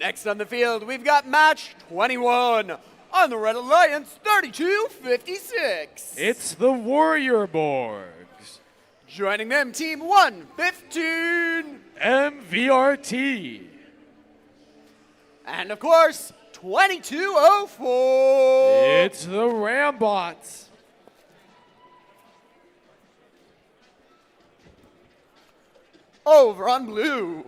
Next on the field, we've got match 21. on the Red Alliance 3256. It's the Warrior Borgs. Joining them, Team 115. MVRT. And of course, 2204. It's the Rambots. Over on blue.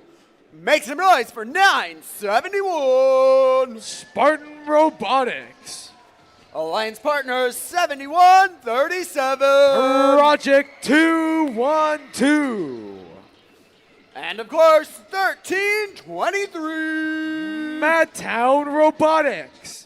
Make some noise for 971. Spartan Robotics. Alliance partners 7137. Project 212. And of course, 1323. Madtown Robotics.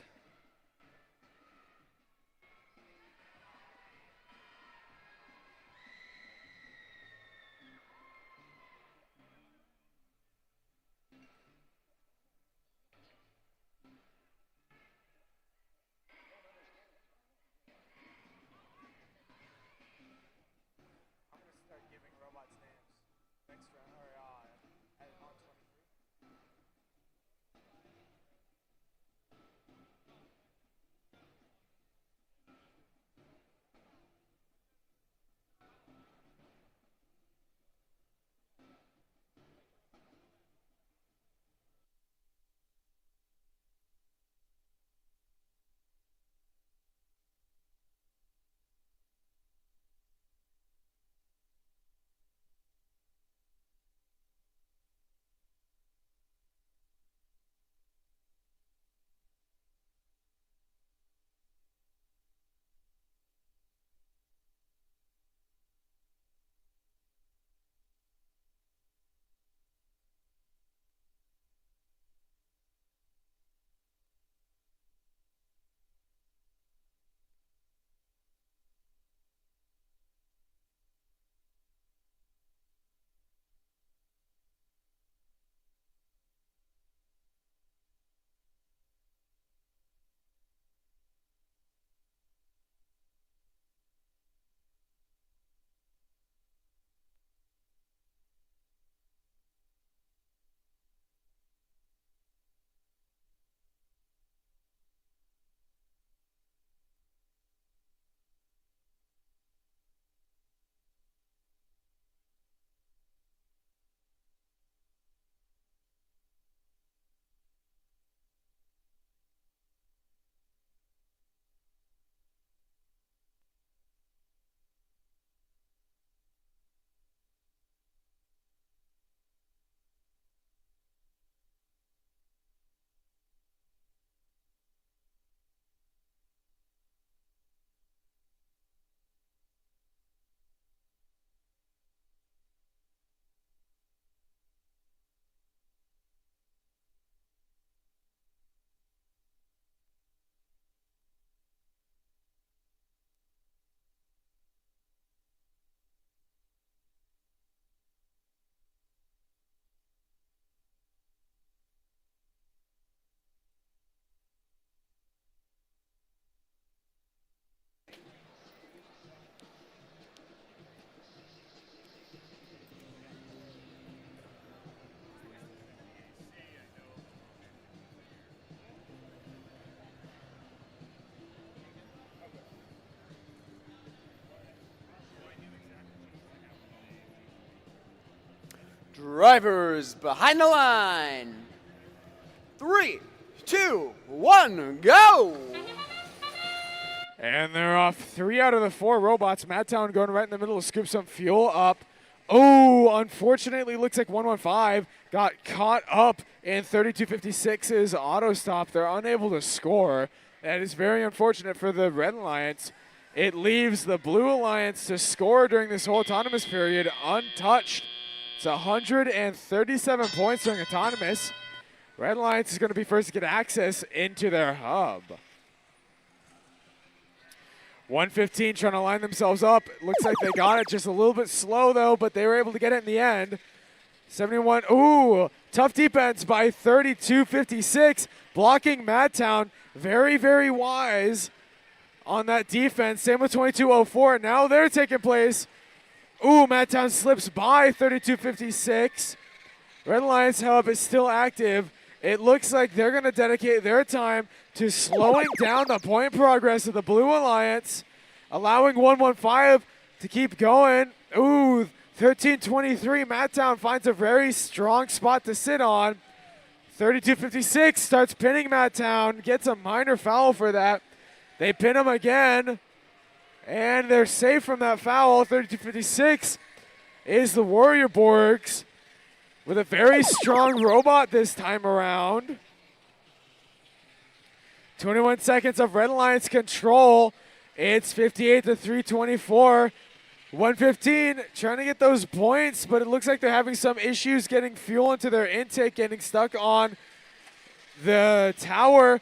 Drivers behind the line. 3, 2, 1, go! And they're off 3 out of the 4 robots. Madtown going right in the middle to scoop some fuel up. Oh, unfortunately, looks like 115 got caught up in 3256's auto stop. They're unable to score. That is very unfortunate for the Red Alliance. It leaves the Blue Alliance to score during this whole autonomous period untouched. It's 137 points during autonomous. Red Alliance is going to be first to get access into their hub. 115 trying to line themselves up. Looks like they got it just a little bit slow though, but they were able to get it in the end. 71, ooh, tough defense by 3256, blocking Madtown. Very, very wise on that defense. Same with 2204, now they're taking place. Ooh, Madtown slips by 3256. Red Alliance hub is still active, it looks like they're going to dedicate their time to slowing down the point progress of the Blue Alliance, allowing 115 to keep going. Ooh, 13:23. Matttown finds a very strong spot to sit on. 32:56 starts pinning Matttown, gets a minor foul for that. They pin him again, and they're safe from that foul. 32:56 is the Warrior Borgs with a very strong robot this time around. 21 seconds of Red Alliance control. It's 58-324. 115 trying to get those points, but it looks like they're having some issues getting fuel into their intake, getting stuck on the tower.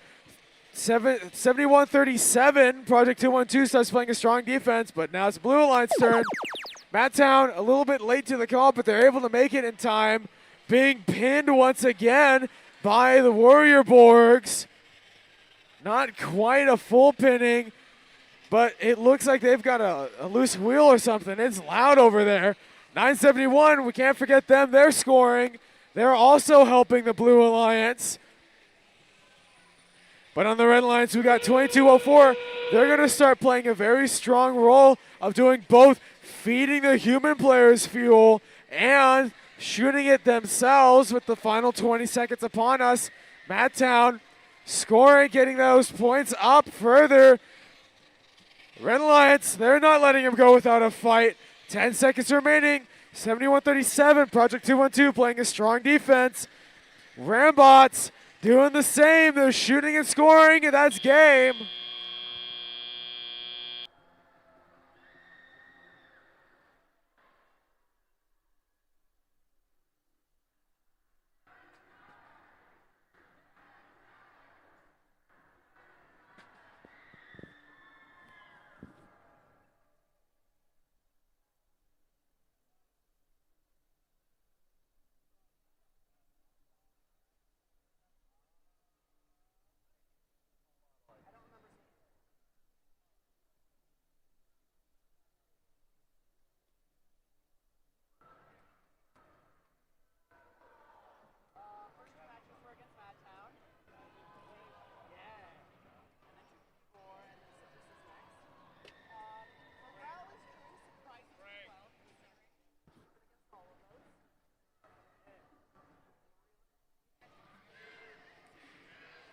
71-37. Project 212 starts playing a strong defense, but now it's Blue Alliance turn. Matttown a little bit late to the call, but they're able to make it in time. Being pinned once again by the Warrior Borgs. Not quite a full pinning, but it looks like they've got a loose wheel or something. It's loud over there. 971, we can't forget them. They're scoring. They're also helping the Blue Alliance. But on the Red Alliance, we got 2204. They're going to start playing a very strong role of doing both feeding the human players fuel and shooting it themselves with the final 20 seconds upon us. Matttown scoring, getting those points up further. Red Alliance, they're not letting him go without a fight. 10 seconds remaining. 71-37. Project 212 playing a strong defense. Rambots doing the same. They're shooting and scoring, and that's game.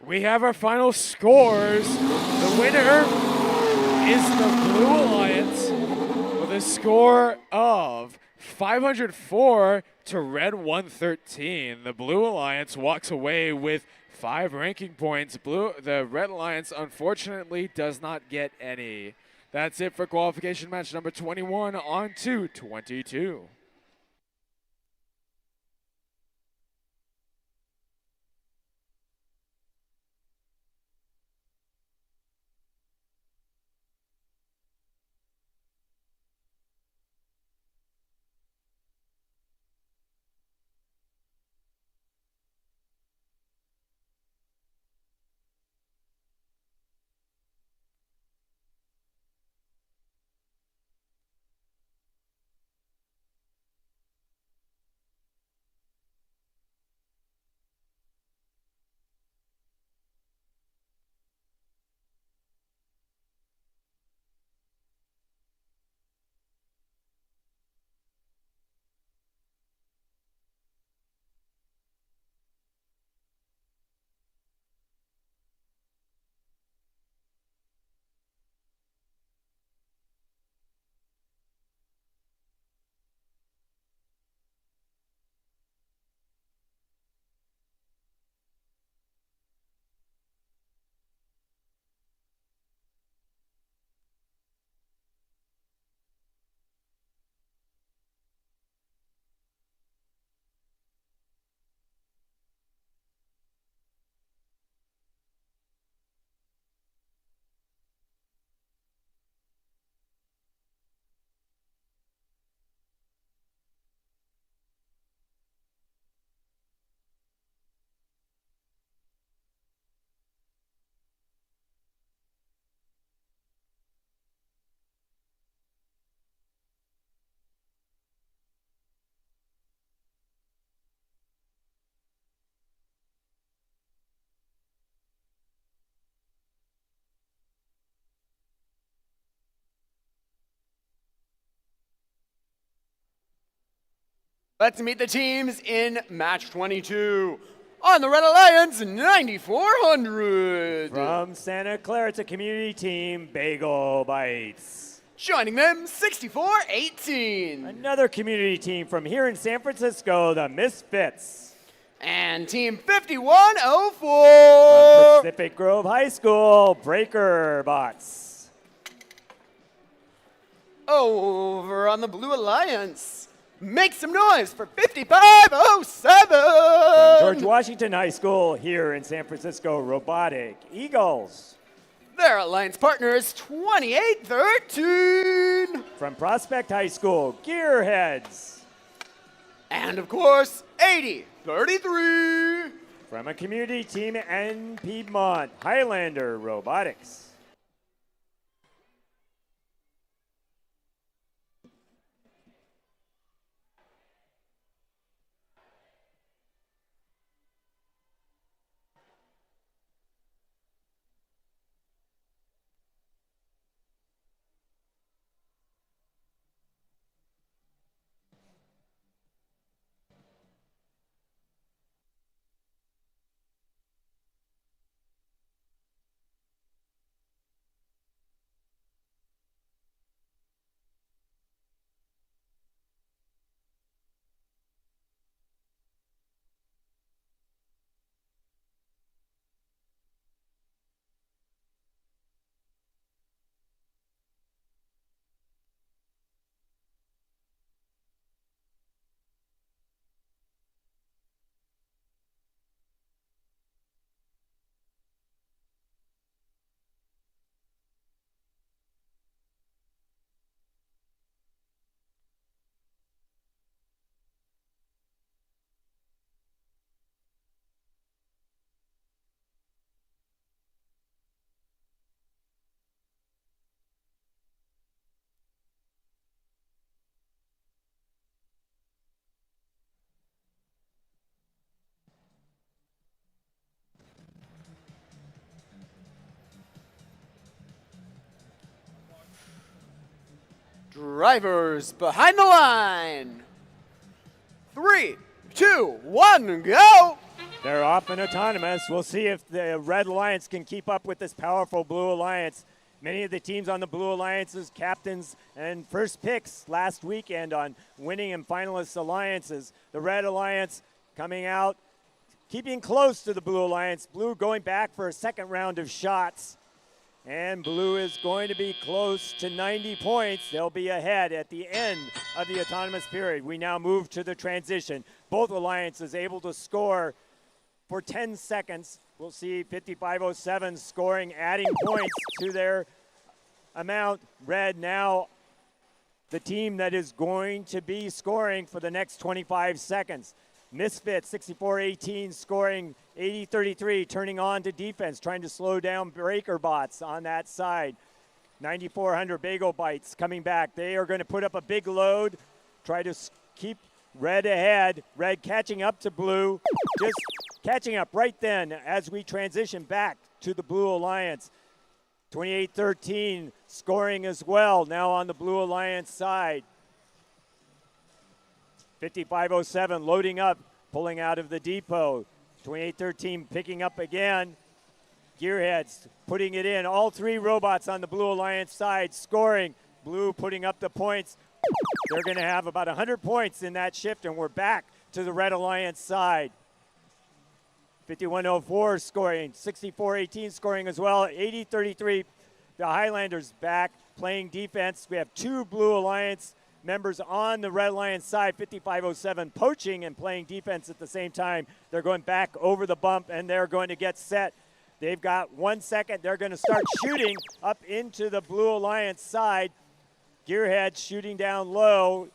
We have our final scores. The winner is the Blue Alliance with a score of 504 to Red 113. The Blue Alliance walks away with 5 ranking points. The Red Alliance unfortunately does not get any. That's it for qualification match number 21 on to 22. Let's meet the teams in match 22. On the Red Alliance, 9400. From Santa Clara, it's a community team, Bagel Bites. Joining them, 6418. Another community team from here in San Francisco, the Misfits. And team 5104. Pacific Grove High School, Breaker Bots. Over on the Blue Alliance, make some noise for 5507. From George Washington High School here in San Francisco, Robotic Eagles. Their alliance partner is 2813. From Prospect High School, Gearheads. And of course, 8033. From a community team in Piedmont, Highlander Robotics. Drivers behind the line. 3, 2, 1, go! They're off and autonomous. We'll see if the Red Alliance can keep up with this powerful Blue Alliance. Many of the teams on the Blue Alliance's captains and first picks last weekend on winning and finalist alliances. The Red Alliance coming out, keeping close to the Blue Alliance. Blue going back for a second round of shots. And Blue is going to be close to 90 points. They'll be ahead at the end of the autonomous period. We now move to the transition. Both alliances able to score for 10 seconds. We'll see 5507 scoring, adding points to their amount. Red now the team that is going to be scoring for the next 25 seconds. Misfit 6418 scoring 80-33, turning on to defense, trying to slow down Breaker Bots on that side. 9400 Bagel Bites coming back. They are going to put up a big load, try to keep Red ahead. Red catching up to Blue, just catching up right then as we transition back to the Blue Alliance. 2813 scoring as well, now on the Blue Alliance side. 5507 loading up, pulling out of the depot. 2813 picking up again. Gearheads putting it in. All three robots on the Blue Alliance side scoring. Blue putting up the points. They're going to have about 100 points in that shift, and we're back to the Red Alliance side. 5104 scoring. 6418 scoring as well. 80-33. The Highlanders back playing defense. We have two Blue Alliance members on the Red Alliance side. 5507 poaching and playing defense at the same time. They're going back over the bump, and they're going to get set. They've got 1 second. They're going to start shooting up into the Blue Alliance side. Gearheads shooting down low.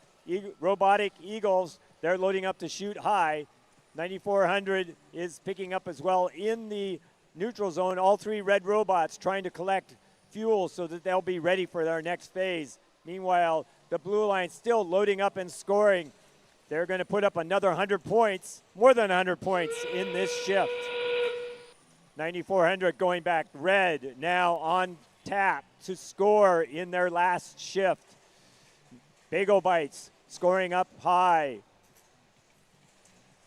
Robotic Eagles, they're loading up to shoot high. 9400 is picking up as well in the neutral zone. All three red robots trying to collect fuel so that they'll be ready for their next phase. Meanwhile, the Blue Alliance still loading up and scoring. They're going to put up another 100 points, more than 100 points in this shift. 9400 going back. Red now on tap to score in their last shift. Bagel Bites scoring up high.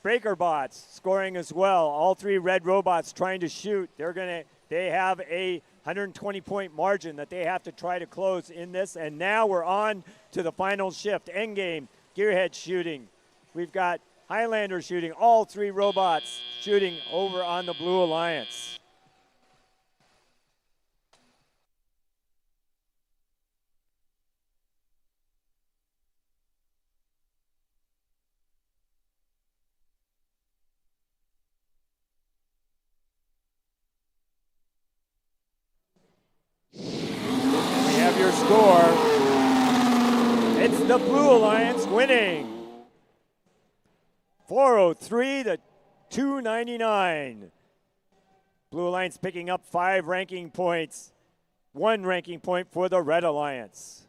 Breaker bots scoring as well. All three red robots trying to shoot. They have a 120-point margin that they have to try to close in this. And now we're on to the final shift. Endgame, Gearhead shooting. We've got Highlander shooting. All three robots shooting over on the Blue Alliance. We have your score. It's the Blue Alliance winning. 403 to 299. Blue Alliance picking up 5 ranking points. 1 ranking point for the Red Alliance.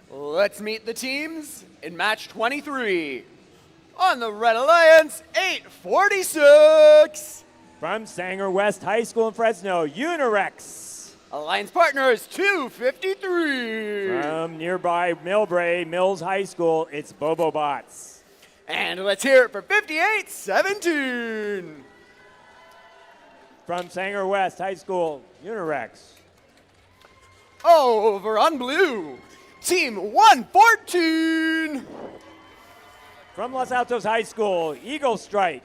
Let's meet the teams in match 23. On the Red Alliance, 846. From Sanger West High School in Fresno, Unirex. Alliance partners, 253. From nearby Millbrae Mills High School, it's Bobo Bots. And let's hear it for 5817. From Sanger West High School, Unirex. Over on blue, Team 114. From Los Altos High School, Eagle Strike.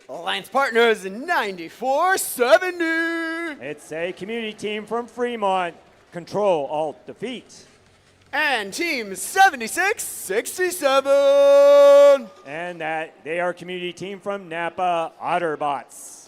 Alliance partners, 9470. It's a community team from Fremont, Control, Alt, Defeat. And Team 7667. And that they are a community team from Napa, Otterbots.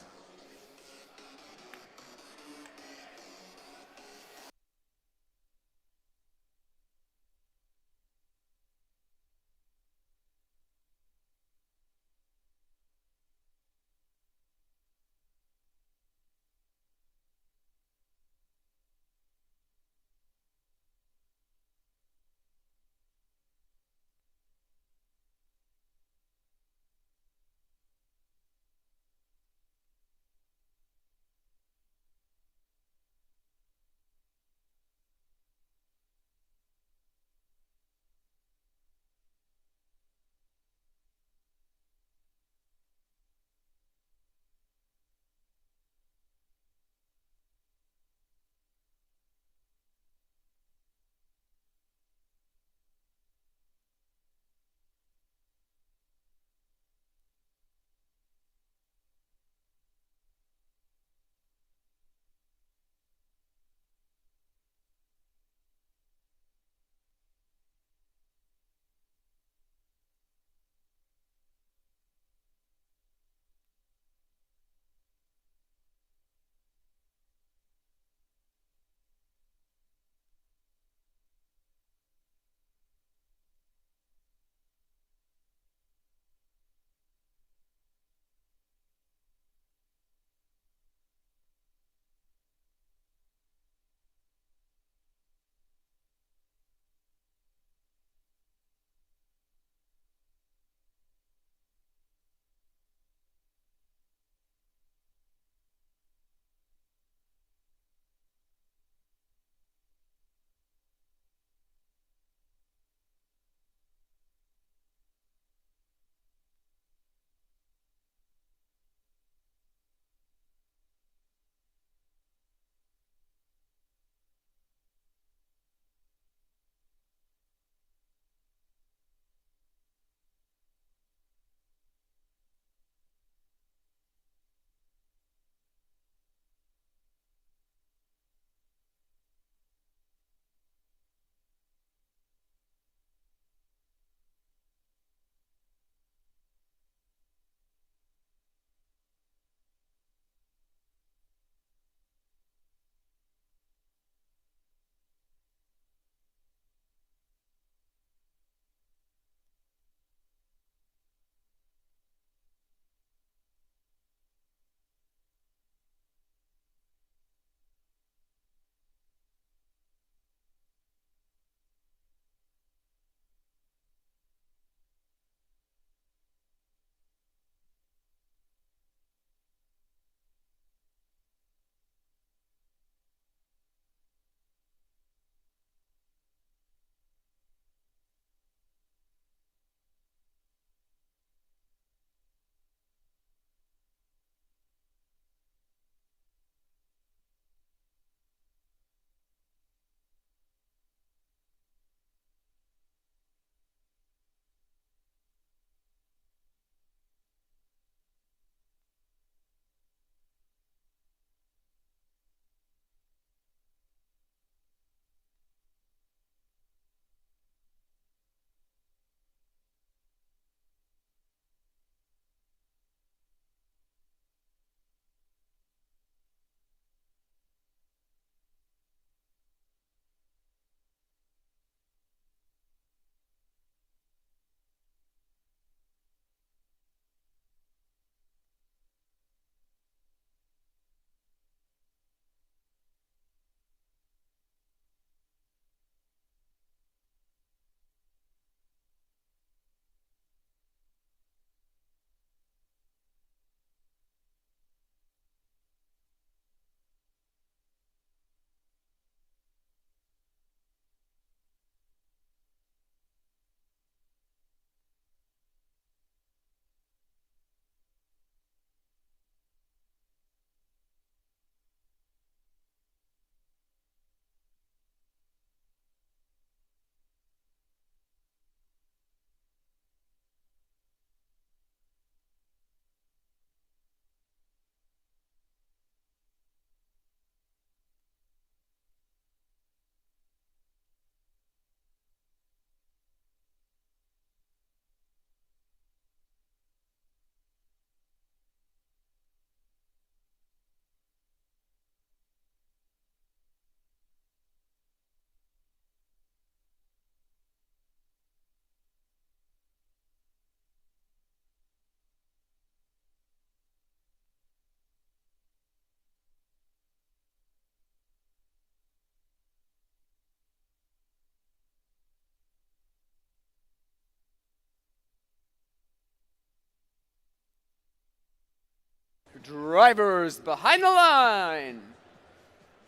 Drivers behind the line.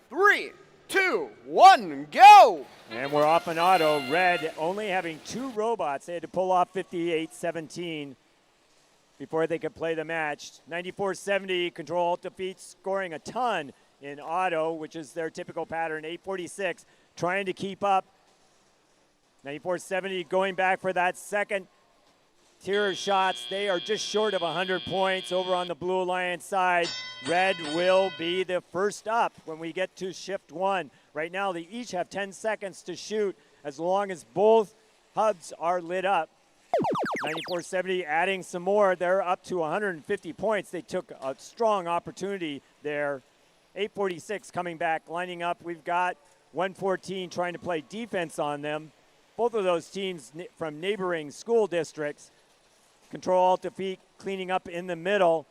3, 2, 1, go! And we're off an auto. Red only having 2 robots. They had to pull off 58-17 before they could play the match. 94-70, Control Alt Defeat scoring a ton in auto, which is their typical pattern. 846 trying to keep up. 94-70 going back for that second tier of shots. They are just short of 100 points over on the Blue Alliance side. Red will be the first up when we get to shift 1. Right now, they each have 10 seconds to shoot as long as both hubs are lit up. 94-70 adding some more. They're up to 150 points. They took a strong opportunity there. 846 coming back, lining up. We've got 114 trying to play defense on them. Both of those teams from neighboring school districts. Control Alt Defeat cleaning up in the middle.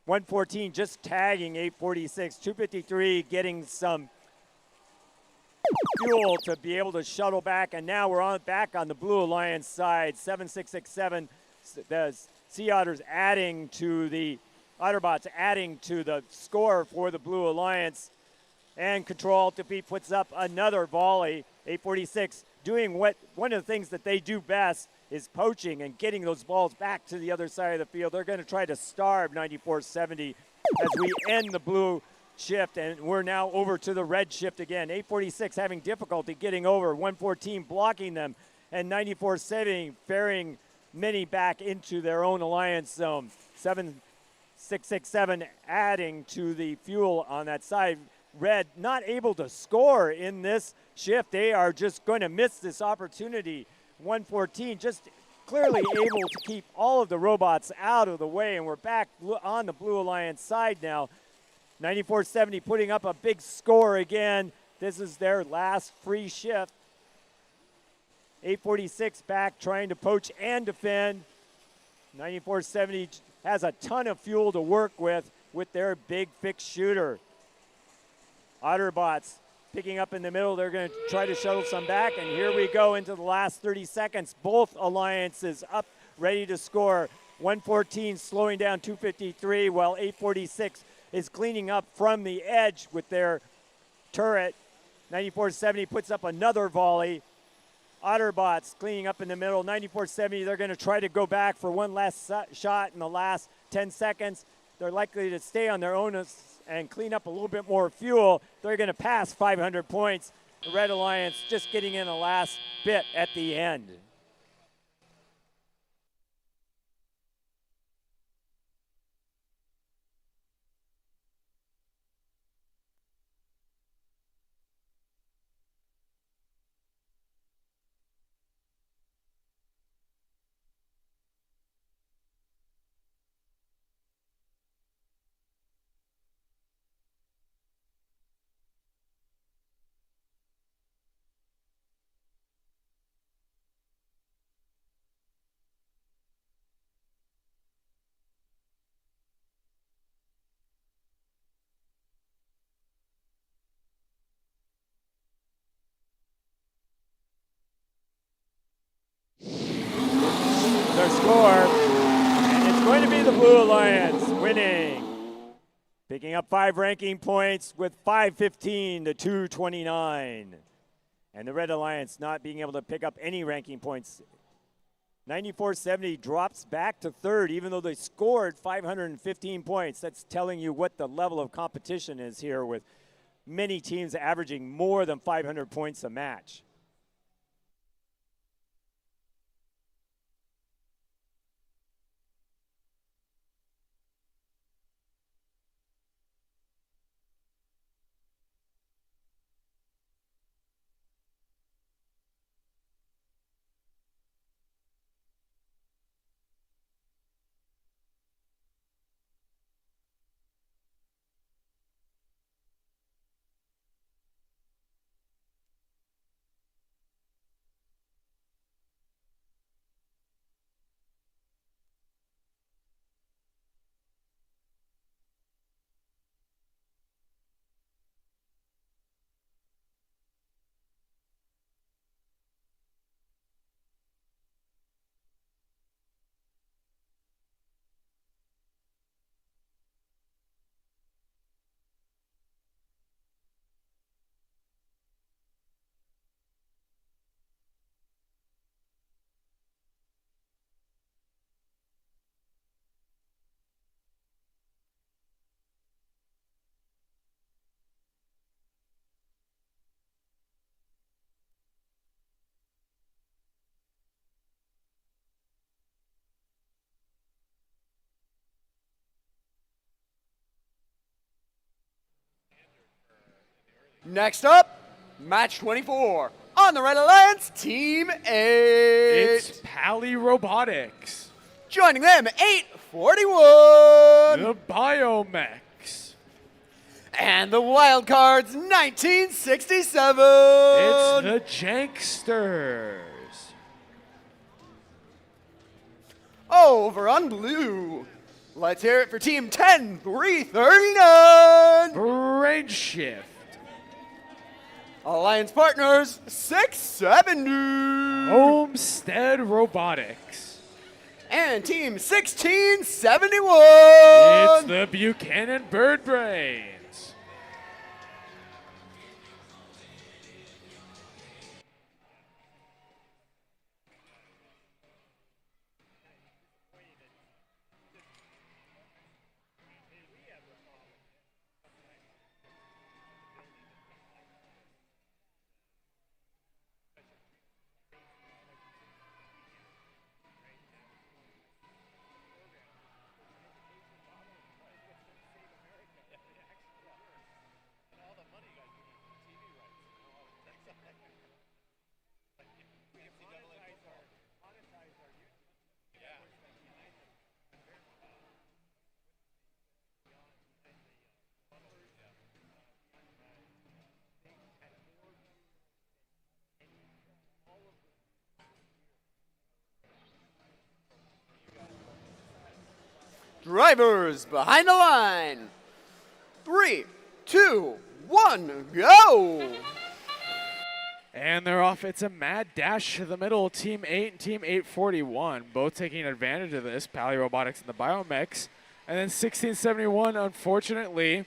114 just tagging 846. 253 getting some fuel to be able to shuttle back, and now we're back on the Blue Alliance side. 7667, the Sea Otters adding to the Otterbots adding to the score for the Blue Alliance, and Control Alt Defeat puts up another volley. 846 doing what one of the things that they do best is poaching and getting those balls back to the other side of the field. They're going to try to starve 94-70 as we end the blue shift, and we're now over to the red shift again. 846 having difficulty getting over, 114 blocking them, and 94-70 ferrying many back into their own alliance zone. 7667 adding to the fuel on that side. Red not able to score in this shift. They are just going to miss this opportunity. 114 just clearly able to keep all of the robots out of the way, and we're back on the Blue Alliance side now. 94-70 putting up a big score again. This is their last free shift. 846 back trying to poach and defend. 94-70 has a ton of fuel to work with their big fixed shooter. Otterbots picking up in the middle. They're going to try to shuttle some back, and here we go into the last 30 seconds. Both alliances up, ready to score. 114 slowing down 253, while 846 is cleaning up from the edge with their turret. 94-70 puts up another volley. Otterbots cleaning up in the middle. 94-70, they're going to try to go back for one last shot in the last 10 seconds. They're likely to stay on their own and clean up a little bit more fuel. They're going to pass 500 points. The Red Alliance just getting in the last bit at the end. Their score, and it's going to be the Blue Alliance winning. Picking up 5 ranking points with 515 to 229. And the Red Alliance not being able to pick up any ranking points. 94-70 drops back to third, even though they scored 515 points. That's telling you what the level of competition is here, with many teams averaging more than 500 points a match. Next up, match 24. On the Red Alliance, Team 8. It's Pally Robotics. Joining them, 841. The Biomechs. And the wild cards, 1967. It's the Janksters. Over on blue, let's hear it for Team 10339. Brain Shift. Alliance partners, 670. Homestead Robotics. And Team 1671. It's the Buchanan Bird Brains. Drivers behind the line. 3, 2, 1, go! And they're off. It's a mad dash to the middle. Team 8 and Team 841, both taking advantage of this. Pally Robotics and the Biomechs. And then 1671, unfortunately,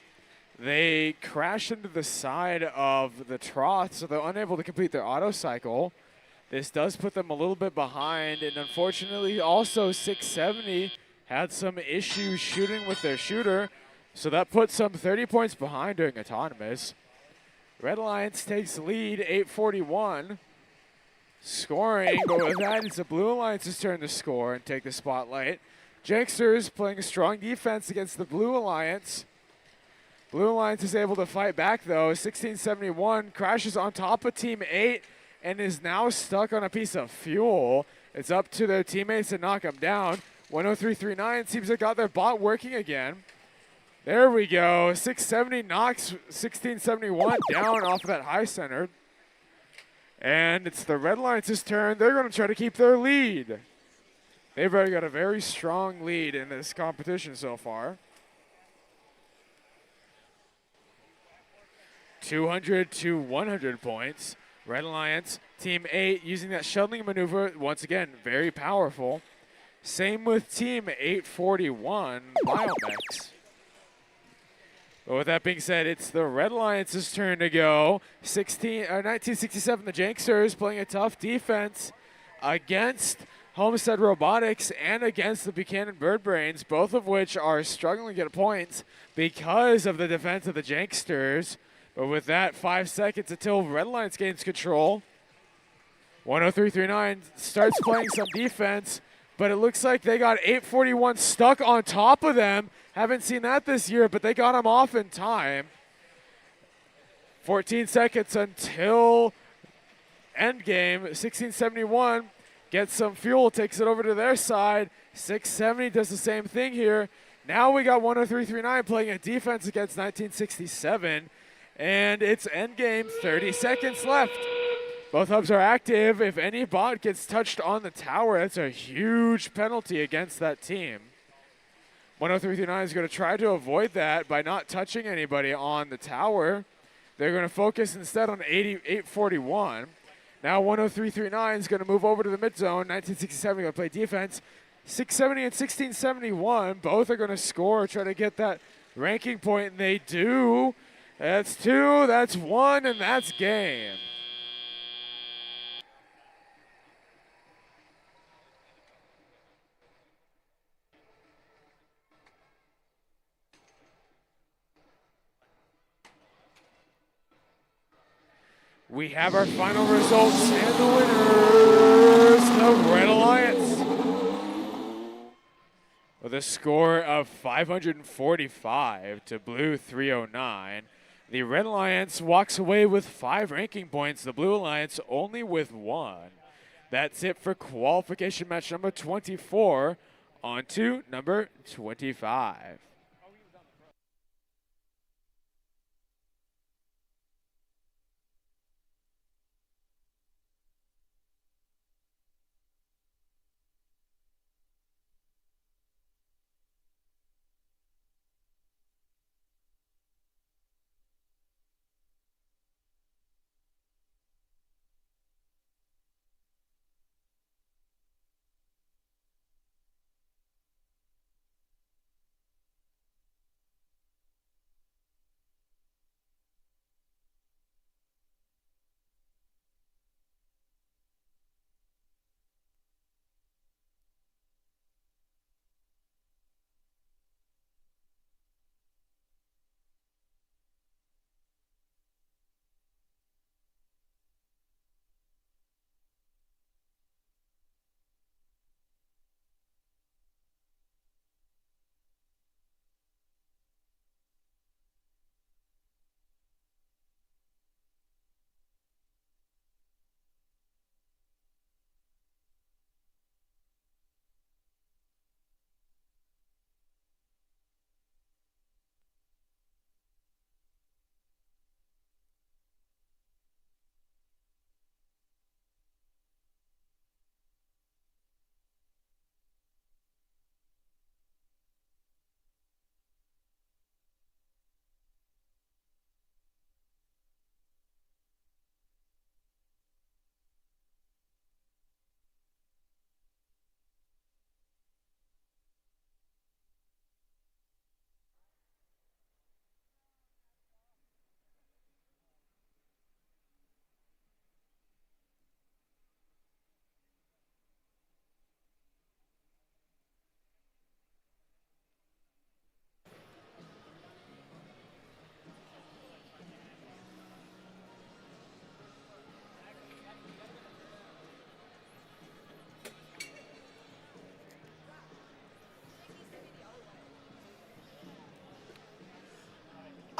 they crashed into the side of the trough, so they're unable to complete their auto cycle. This does put them a little bit behind, and unfortunately, also 670 had some issues shooting with their shooter, so that puts them 30 points behind during autonomous. Red Alliance takes the lead, 841. Scoring, but with that, it's the Blue Alliance's turn to score and take the spotlight. Janksters playing a strong defense against the Blue Alliance. Blue Alliance is able to fight back, though. 1671 crashes on top of Team 8 and is now stuck on a piece of fuel. It's up to their teammates to knock them down. 10339 seems to have got their bot working again. There we go. 670 knocks 1671 down off of that high center. And it's the Red Alliance's turn. They're going to try to keep their lead. They've already got a very strong lead in this competition so far. 200 to 100 points. Red Alliance, Team 8, using that shuttling maneuver, once again, very powerful. Same with Team 841, Biomechs. But with that being said, it's the Red Alliance's turn to go. 1967, the Janksters playing a tough defense against Homestead Robotics and against the Buchanan Bird Brains, both of which are struggling to get points because of the defense of the Janksters. But with that, 5 seconds until Red Alliance gains control. 10339 starts playing some defense, but it looks like they got 841 stuck on top of them. Haven't seen that this year, but they got them off in time. 14 seconds until endgame. 1671 gets some fuel, takes it over to their side. 670 does the same thing here. Now we got 10339 playing a defense against 1967. And it's endgame, 30 seconds left. Both hubs are active. If any bot gets touched on the tower, that's a huge penalty against that team. 10339 is going to try to avoid that by not touching anybody on the tower. They're going to focus instead on 841. Now 10339 is going to move over to the mid zone. 1967 going to play defense. 670 and 1671, both are going to score, try to get that ranking point, and they do. That's 2, that's 1, and that's game. We have our final results, and the winners, the Red Alliance. With a score of 545 to Blue 309. The Red Alliance walks away with 5 ranking points. The Blue Alliance only with 1. That's it for qualification match number 24. On to number 25.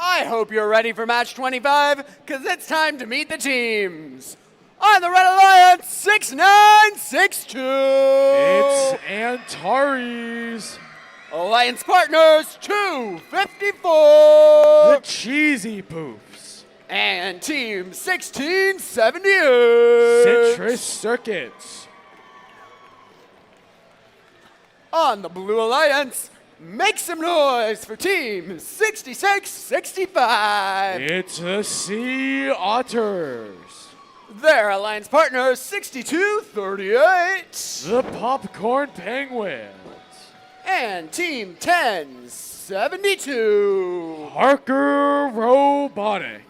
I hope you're ready for match 25, because it's time to meet the teams. On the Red Alliance, 6962. It's Antares. Alliance Partners, 254. The Cheesy Poofs. And Team 1678. Citrus Circuits. On the Blue Alliance, make some noise for Team 6665. It's the Sea Otters. Their alliance partner, 6238. The Popcorn Penguins. And Team 1072. Parker Robotics.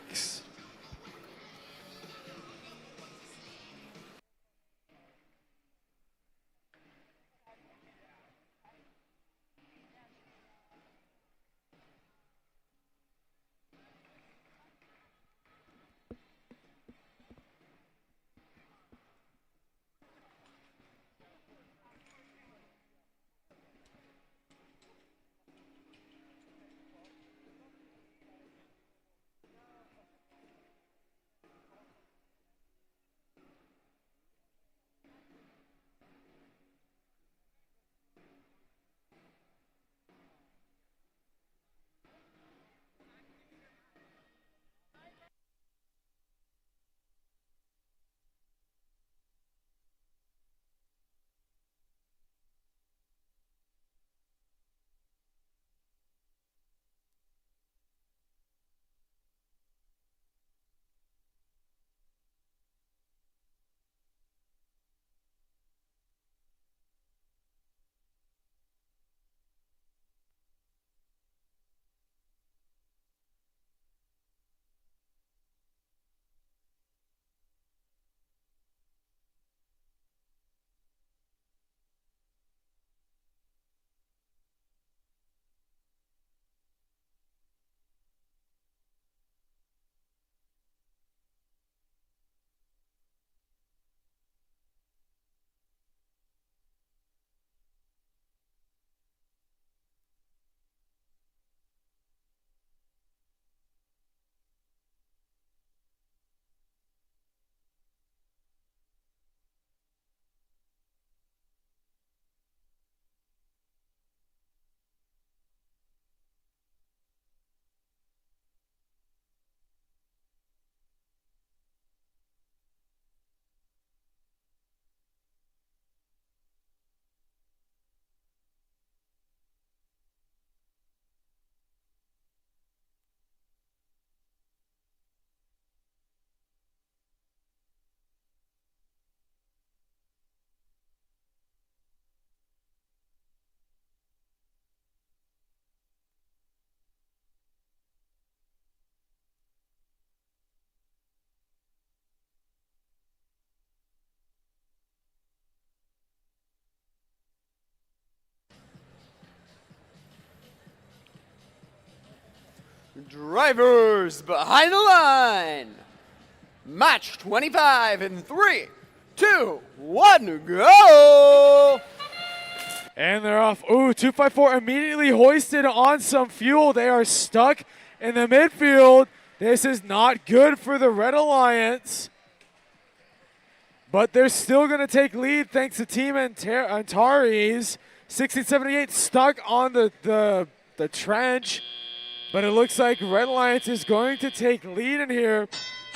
Drivers behind the line. Match 25 in 3, 2, 1, go! And they're off. Ooh, 254 immediately hoisted on some fuel. They are stuck in the midfield. This is not good for the Red Alliance. But they're still going to take lead thanks to Team Antares. 1678 stuck on the trench. But it looks like Red Alliance is going to take lead in here.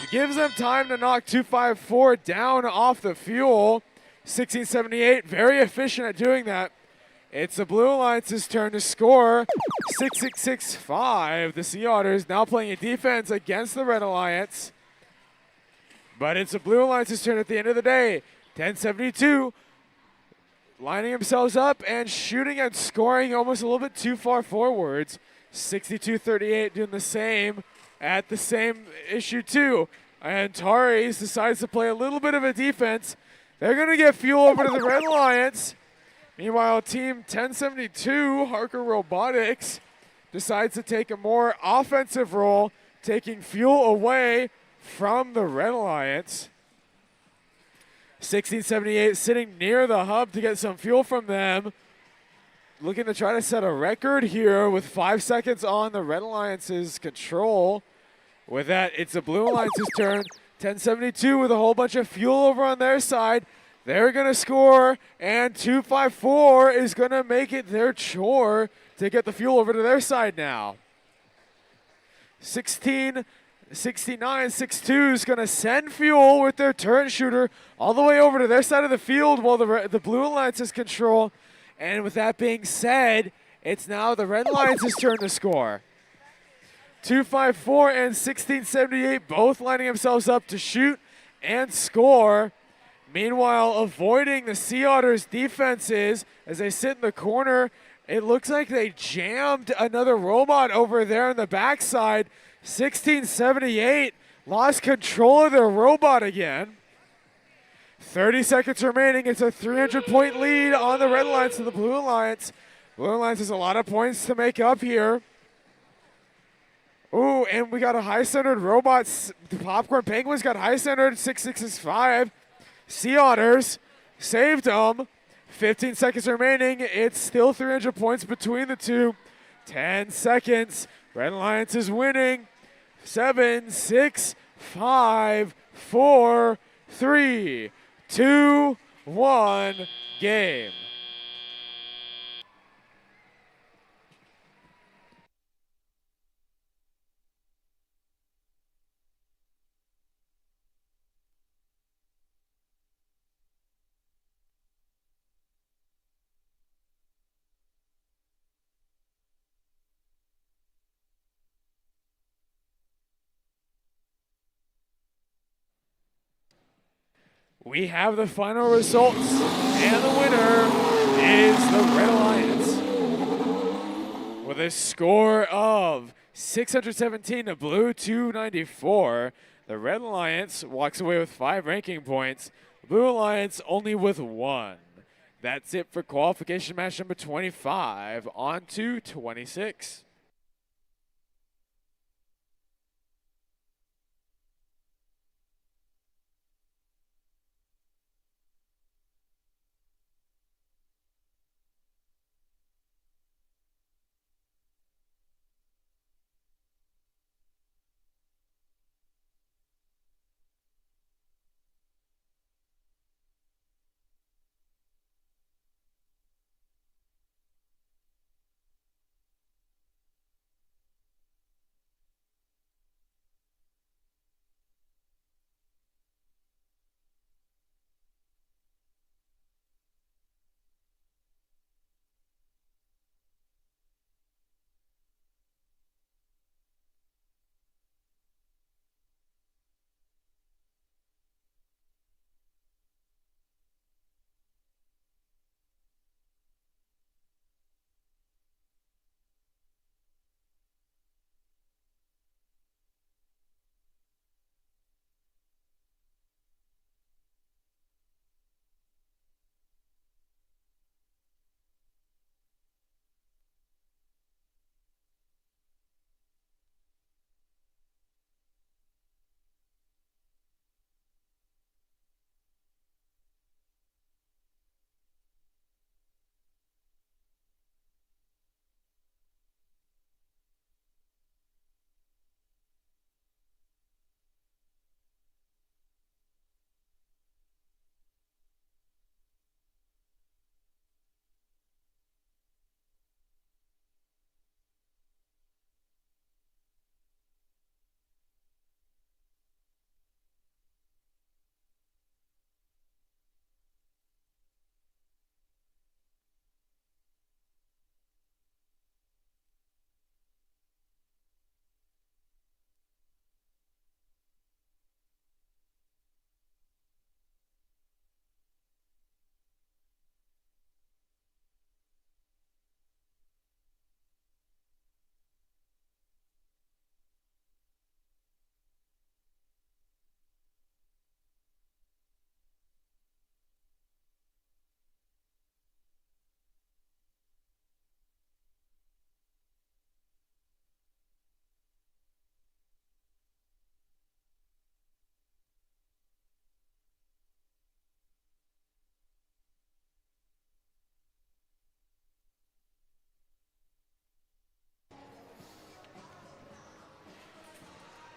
It gives them time to knock 254 down off the fuel. 1678 very efficient at doing that. It's the Blue Alliance's turn to score. 6-6-6-5. The Sea Otters now playing a defense against the Red Alliance. But it's the Blue Alliance's turn at the end of the day. 1072 lining themselves up and shooting and scoring almost a little bit too far forwards. 62-38 doing the same at the same issue too. And Tares decides to play a little bit of a defense. They're going to get fuel over to the Red Alliance. Meanwhile, Team 1072, Harker Robotics, decides to take a more offensive role, taking fuel away from the Red Alliance. 1678 sitting near the hub to get some fuel from them. Looking to try to set a record here with 5 seconds on the Red Alliance's control. With that, it's the Blue Alliance's turn. 1072 with a whole bunch of fuel over on their side. They're going to score, and 254 is going to make it their chore to get the fuel over to their side now. 16-69-62 is going to send fuel with their turret shooter all the way over to their side of the field while the Blue Alliance has control. And with that being said, it's now the Red Alliance's turn to score. 254 and 1678 both lining themselves up to shoot and score. Meanwhile, avoiding the Sea Otters' defenses as they sit in the corner. It looks like they jammed another robot over there on the backside. 1678 lost control of their robot again. 30 seconds remaining. It's a 300-point lead on the Red Alliance to the Blue Alliance. Blue Alliance has a lot of points to make up here. Ooh, and we got a high-centered robot. The Popcorn Penguins got high-centered, 6665. Sea Otters saved them. 15 seconds remaining. It's still 300 points between the two. 10 seconds. Red Alliance is winning. 7, 6, 5, 4, 3, 2, 1, game. We have the final results, and the winner is the Red Alliance. With a score of 617 to Blue 294, the Red Alliance walks away with 5 ranking points, the Blue Alliance only with 1. That's it for qualification match number 25. On to 26.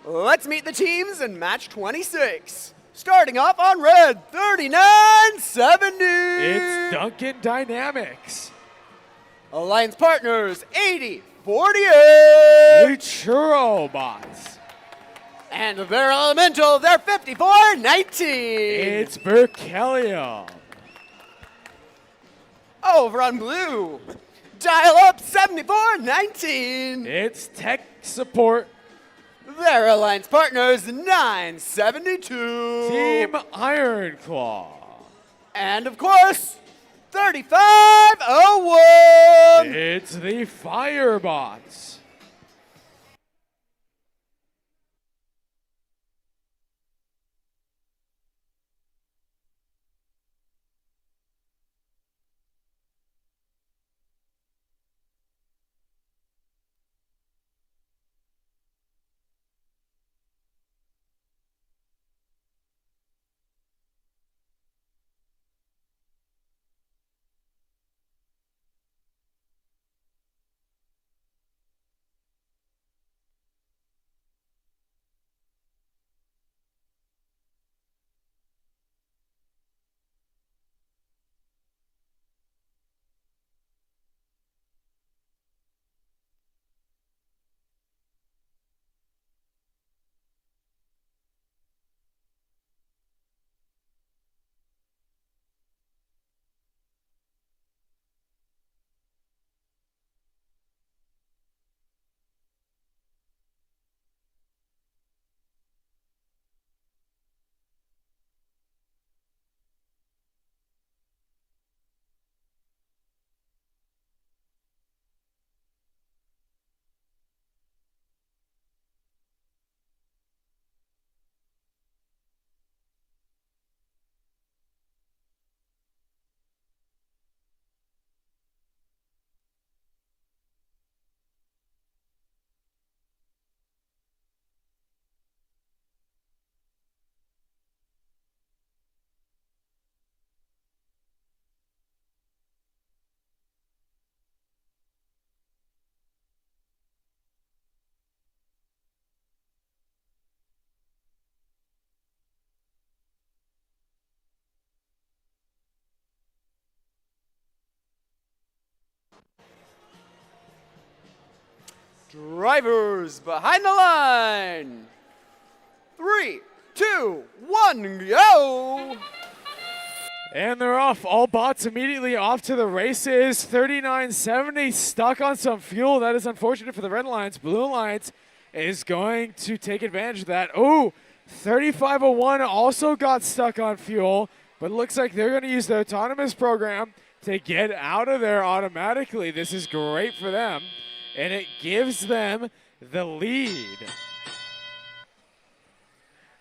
Let's meet the teams in match 26. Starting off on red, 3970. It's Duncan Dynamics. Alliance partners, 8048. The Churro Bots. And their elemental, they're 5419. It's Berkelium. Over on blue, dial up 7419. It's Tech Support. Their alliance partners, 972. Team Ironclaw. And of course, 3501. It's the Firebots. Drivers behind the line. 3, 2, 1, go. And they're off. All bots immediately off to the races. 3970 stuck on some fuel. That is unfortunate for the Red Alliance. Blue Alliance is going to take advantage of that. Oh, 3501 also got stuck on fuel, but it looks like they're going to use the autonomous program to get out of there automatically. This is great for them, and it gives them the lead.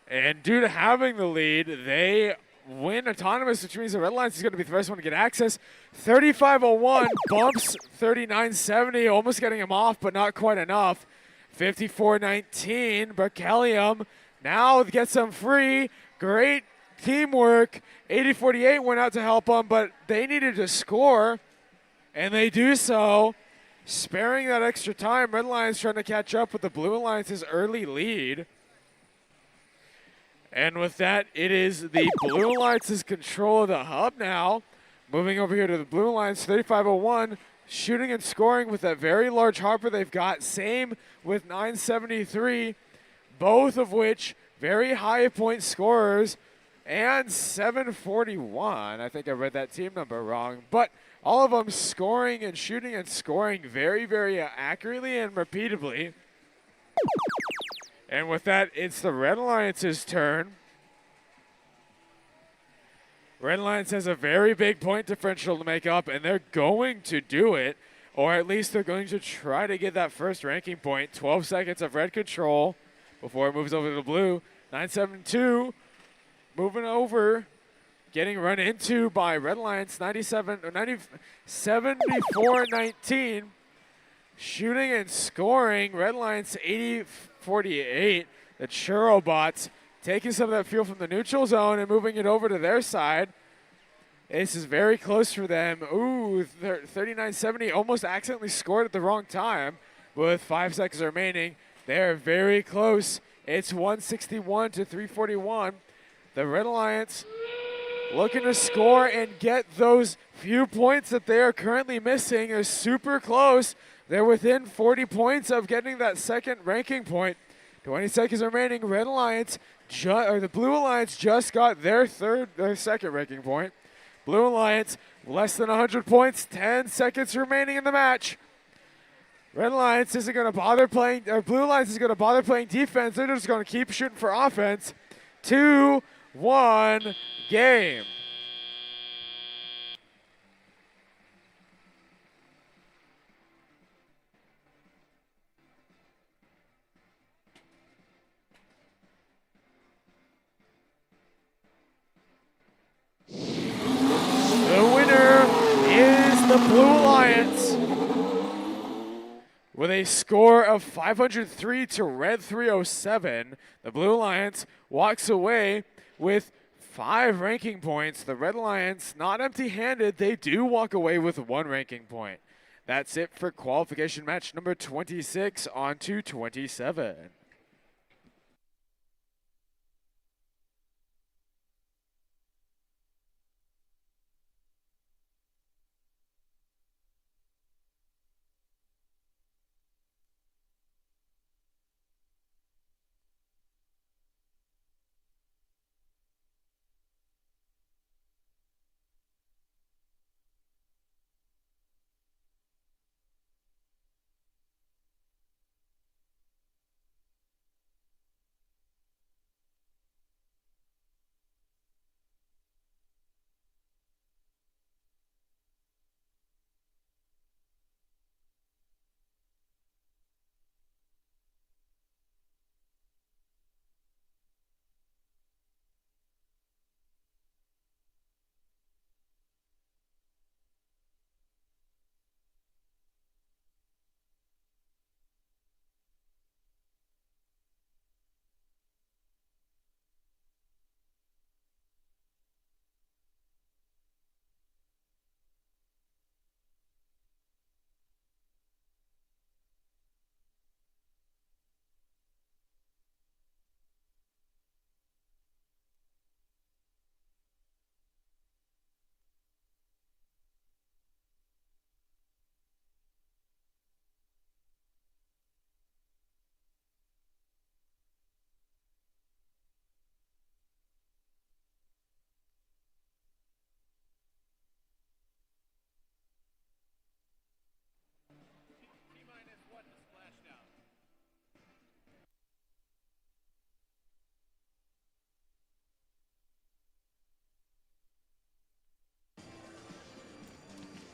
And due to having the lead, they win autonomous, which means the Red Alliance is going to be the first one to get access. 3501 bumps 3970, almost getting him off, but not quite enough. 5419, Berkelium now gets them free. Great teamwork. 8048 went out to help them, but they needed to score, and they do so, sparing that extra time. Red Alliance trying to catch up with the Blue Alliance's early lead. And with that, it is the Blue Alliance's control of the hub now. Moving over here to the Blue Alliance, 3501, shooting and scoring with that very large Harper they've got. Same with 973, both of which very high point scorers. And 741, I think I read that team number wrong. But all of them scoring and shooting and scoring very, very accurately and repeatably. And with that, it's the Red Alliance's turn. Red Alliance has a very big point differential to make up, and they're going to do it, or at least they're going to try to get that first ranking point. 12 seconds of red control before it moves over to the blue. 972 moving over, getting run into by Red Alliance. 74-19. Shooting and scoring, Red Alliance 80-48. The Churro Bots taking some of that fuel from the neutral zone and moving it over to their side. This is very close for them. Ooh, 39-70 almost accidentally scored at the wrong time with 5 seconds remaining. They're very close It's 161 to 341. The Red Alliance looking to score and get those few points that they are currently missing. Is super close. They're within 40 points of getting that second ranking point. 20 seconds remaining. Red Alliance, the Blue Alliance just got their second ranking point. Blue Alliance less than 100 points. 10 seconds remaining in the match. Red Alliance isn't going to bother playing. Blue Alliance is going to bother playing defense. They're just going to keep shooting for offense. 2-1 game. The winner is the Blue Alliance with a score of 503 to Red 307. The Blue Alliance walks away with 5 ranking points. The Red Alliance, not empty-handed, they do walk away with 1 ranking point. That's it for qualification match number 26 on to 27.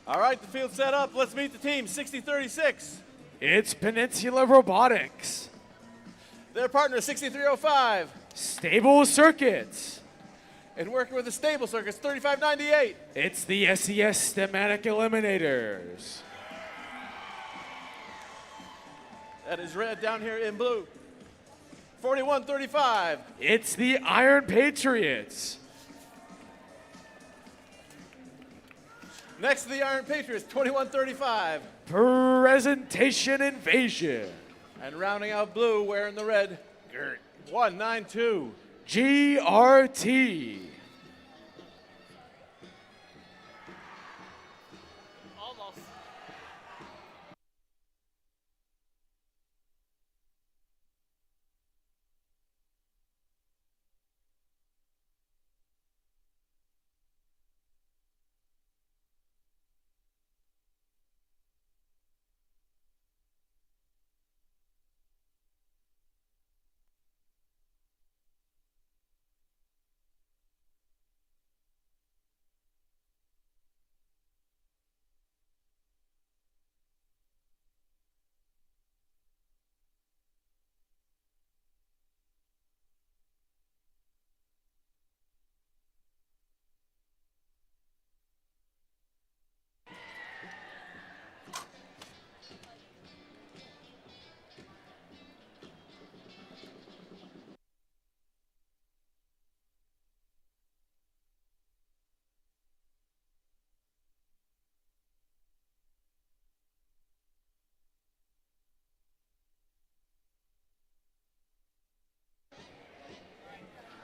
All right, the field's set up. Let's meet the team. 60-36. It's Peninsula Robotics. Their partner, 6305. Stable Circuits. And working with the Stable Circuits, 3598. It's the SES Stematic Eliminators. That is red down here in blue. 4135. It's the Iron Patriots. Next to the Iron Patriots, 2135. Presentation Invasion. And rounding out blue, wearing the red, 192. GRT.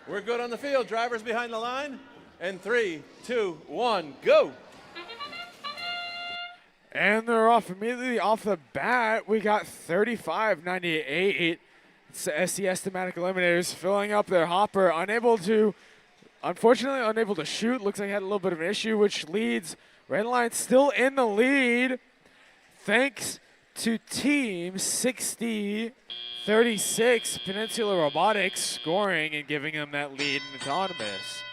We're good on the field. Drivers behind the line. And 3, 2, 1, go. And they're off immediately off the bat. We got 35-98. It's the SES Thematic Eliminators filling up their hopper. Unfortunately unable to shoot. Looks like he had a little bit of an issue, which leads Red Lions still in the lead. Thanks to Team 60-36, Peninsula Robotics scoring and giving them that lead in autonomous.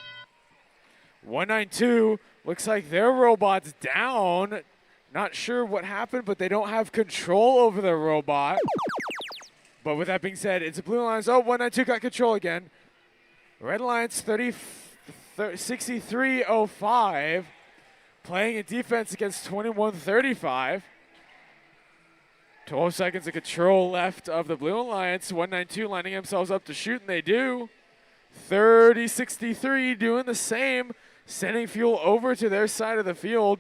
192, looks like their robot's down. Not sure what happened, but they don't have control over the robot. But with that being said, it's a Blue Lions. Oh, 192 got control again. Red Lions 63-05, playing in defense against 21-35. 12 seconds of control left of the Blue Alliance. 192 lining themselves up to shoot, and they do. 30-63 doing the same, sending fuel over to their side of the field.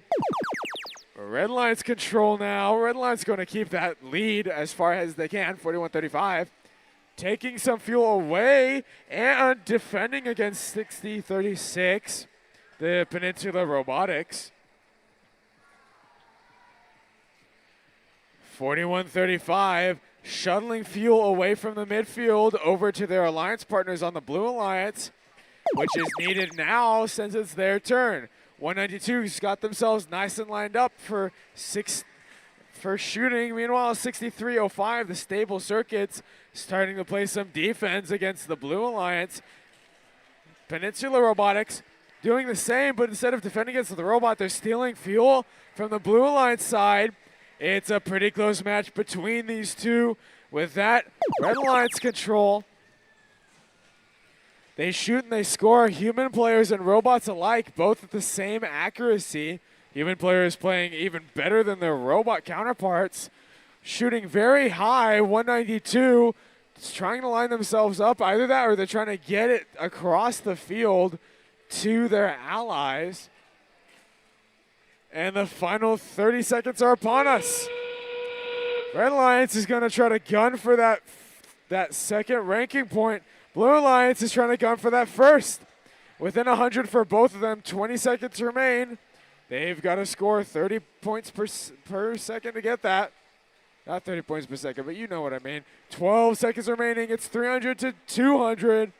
Red Lions control now. Red Lions going to keep that lead as far as they can, 41-35. Taking some fuel away and defending against 60-36, the Peninsula Robotics. 41-35, shuttling fuel away from the midfield over to their alliance partners on the Blue Alliance, which is needed now since it's their turn. 192's got themselves nice and lined up for shooting. Meanwhile, 63-05, the stable circuits starting to play some defense against the Blue Alliance. Peninsula Robotics doing the same, but instead of defending against the robot, they're stealing fuel from the Blue Alliance side. It's a pretty close match between these two. With that, Red Alliance control. They shoot and they score. Human players and robots alike, both at the same accuracy. Human players playing even better than their robot counterparts. Shooting very high, 192. Just trying to line themselves up. Either that or they're trying to get it across the field to their allies. And the final 30 seconds are upon us. Red Alliance is going to try to gun for that second ranking point. Blue Alliance is trying to gun for that first. Within 100 for both of them, 20 seconds remain. They've got to score 30 points per second to get that. Not 30 points per second, but you know what I mean. 12 seconds remaining. It's 300 to 200.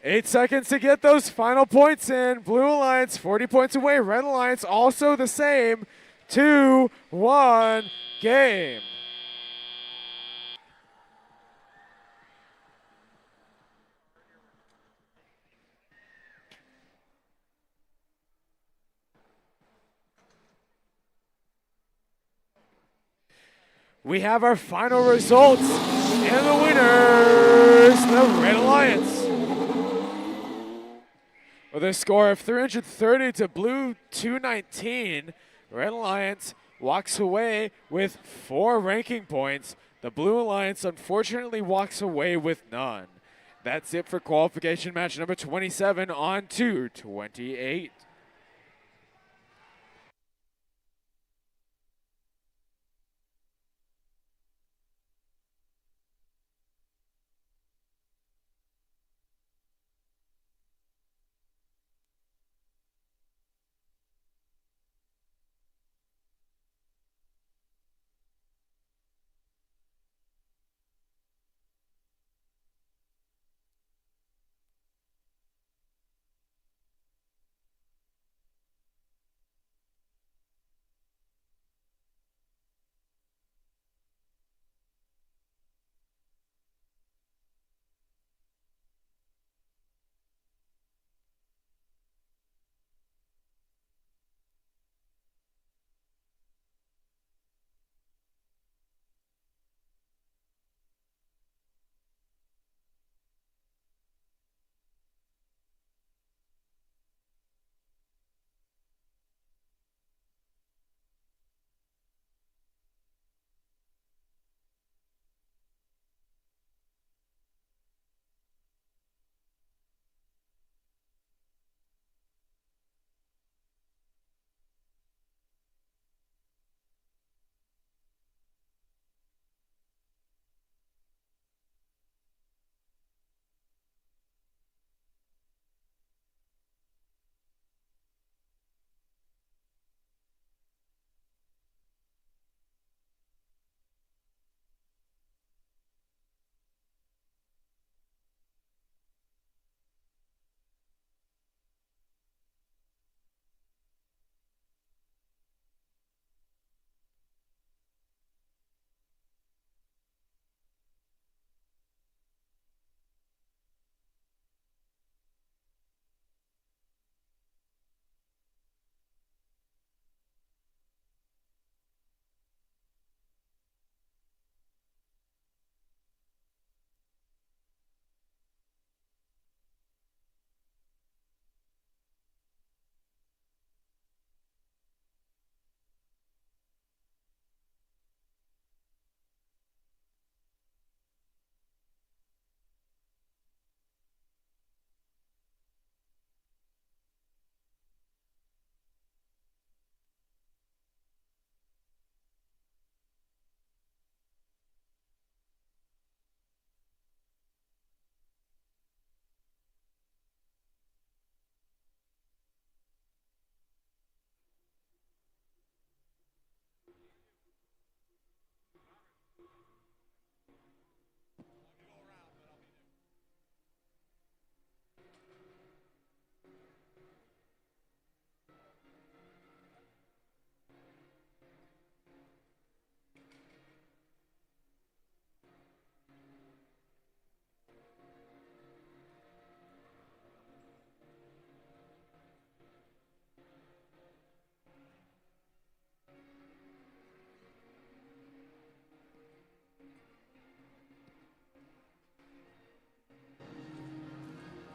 8 seconds to get those final points in. Blue Alliance 40 points away. Red Alliance also the same. 2-1 game. We have our final results, and the winners, the Red Alliance. With a score of 330 to Blue 219, Red Alliance walks away with 4 ranking points. The Blue Alliance unfortunately walks away with none. That's it for qualification match number 27 on to 28.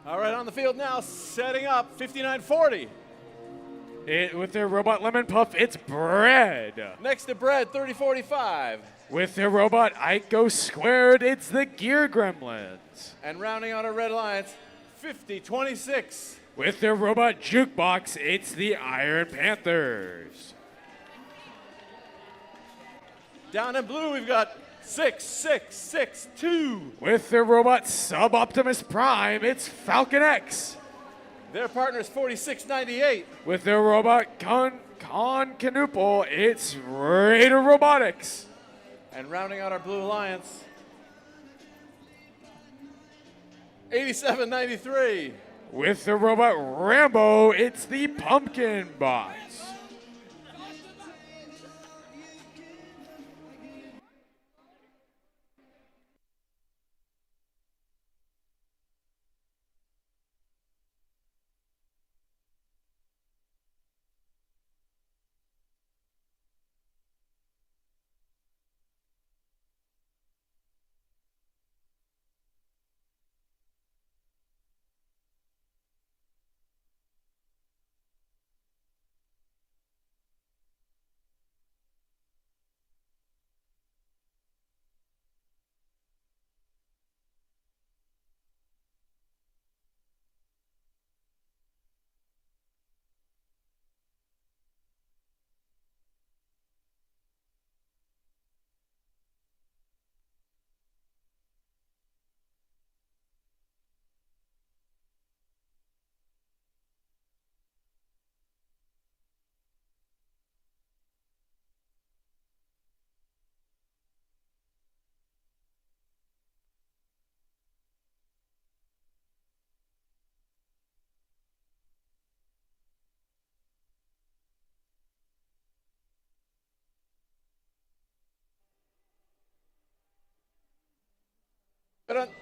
All right, on the field now, setting up 5940. With their robot Lemon Puff, it's Bread. Next to Bread, 3045. With their robot Ico Squared, it's the Gear Gremlins. And rounding out our Red Alliance, 5026. With their robot Jukebox, it's the Iron Panthers. Down in blue, we've got 6662. With their robot Sub-Optimus Prime, it's Falcon X. Their partner is 4698. With their robot Con Canoopal, it's Raider Robotics. And rounding out our Blue Alliance, 8793. With the robot Rambo, it's the Pumpkin Bots.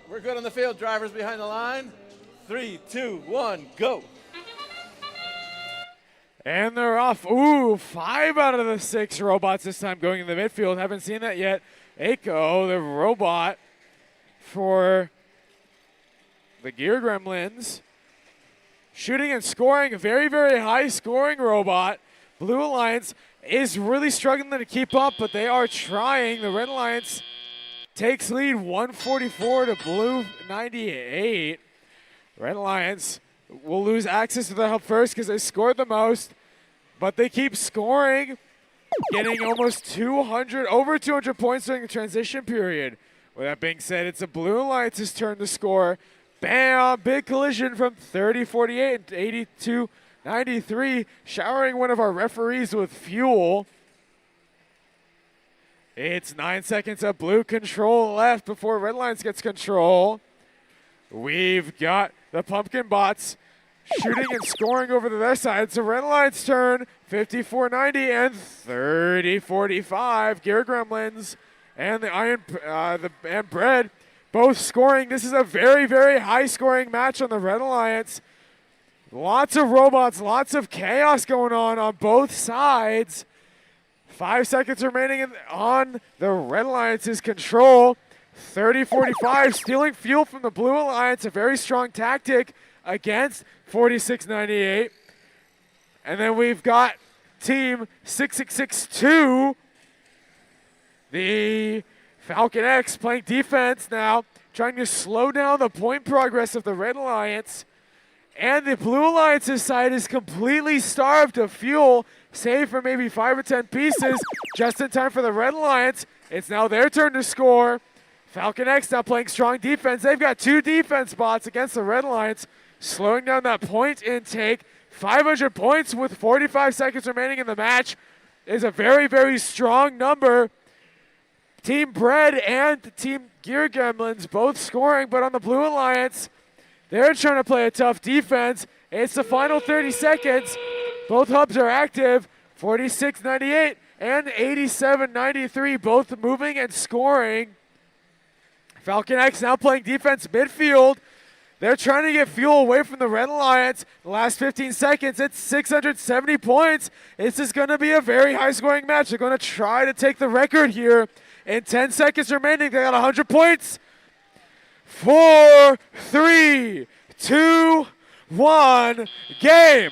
We're good on the field. Drivers behind the line. 3, 2, 1, go. And they're off. Ooh, 5 out of the 6 robots this time going in the midfield. Haven't seen that yet. Aiko, the robot for the Gear Gremlins. Shooting and scoring, a very, very high scoring robot. Blue Alliance is really struggling to keep up, but they are trying. The Red Alliance takes lead 144 to Blue 98. Red Alliance will lose access to the hub first because they scored the most, but they keep scoring, getting almost 200, over 200 points during the transition period. With that being said, it's the Blue Alliance's turn to score. Bam! Big collision from 30-48 to 82-93, showering one of our referees with fuel. It's 9 seconds of Blue control left before Red Alliance gets control. We've got the Pumpkin Bots shooting and scoring over to their side. It's the Red Alliance turn, 54-90 and 30-45. Gear Gremlins and the and Bread both scoring. This is a very, very high-scoring match on the Red Alliance. Lots of robots, lots of chaos going on both sides. 5 seconds remaining on the Red Alliance's control. 30-45, stealing fuel from the Blue Alliance, a very strong tactic against 46-98. And then we've got Team 6662, the Falcon X, playing defense now, trying to slow down the point progress of the Red Alliance. And the Blue Alliance's side is completely starved of fuel, save for maybe 5 or 10 pieces, just in time for the Red Alliance. It's now their turn to score. Falcon X now playing strong defense. They've got 2 defense bots against the Red Alliance, slowing down that point intake. 500 points with 45 seconds remaining in the match is a very, very strong number. Team Bread and Team Gear Gremlins both scoring, but on the Blue Alliance, they're trying to play a tough defense. It's the final 30 seconds. Both hubs are active. 46-98 and 87-93, both moving and scoring. Falcon X now playing defense midfield. They're trying to get fuel away from the Red Alliance. The last 15 seconds, it's 670 points. This is going to be a very high-scoring match. They're going to try to take the record here. In 10 seconds remaining, they got 100 points. 4, 3, 2, 1, game.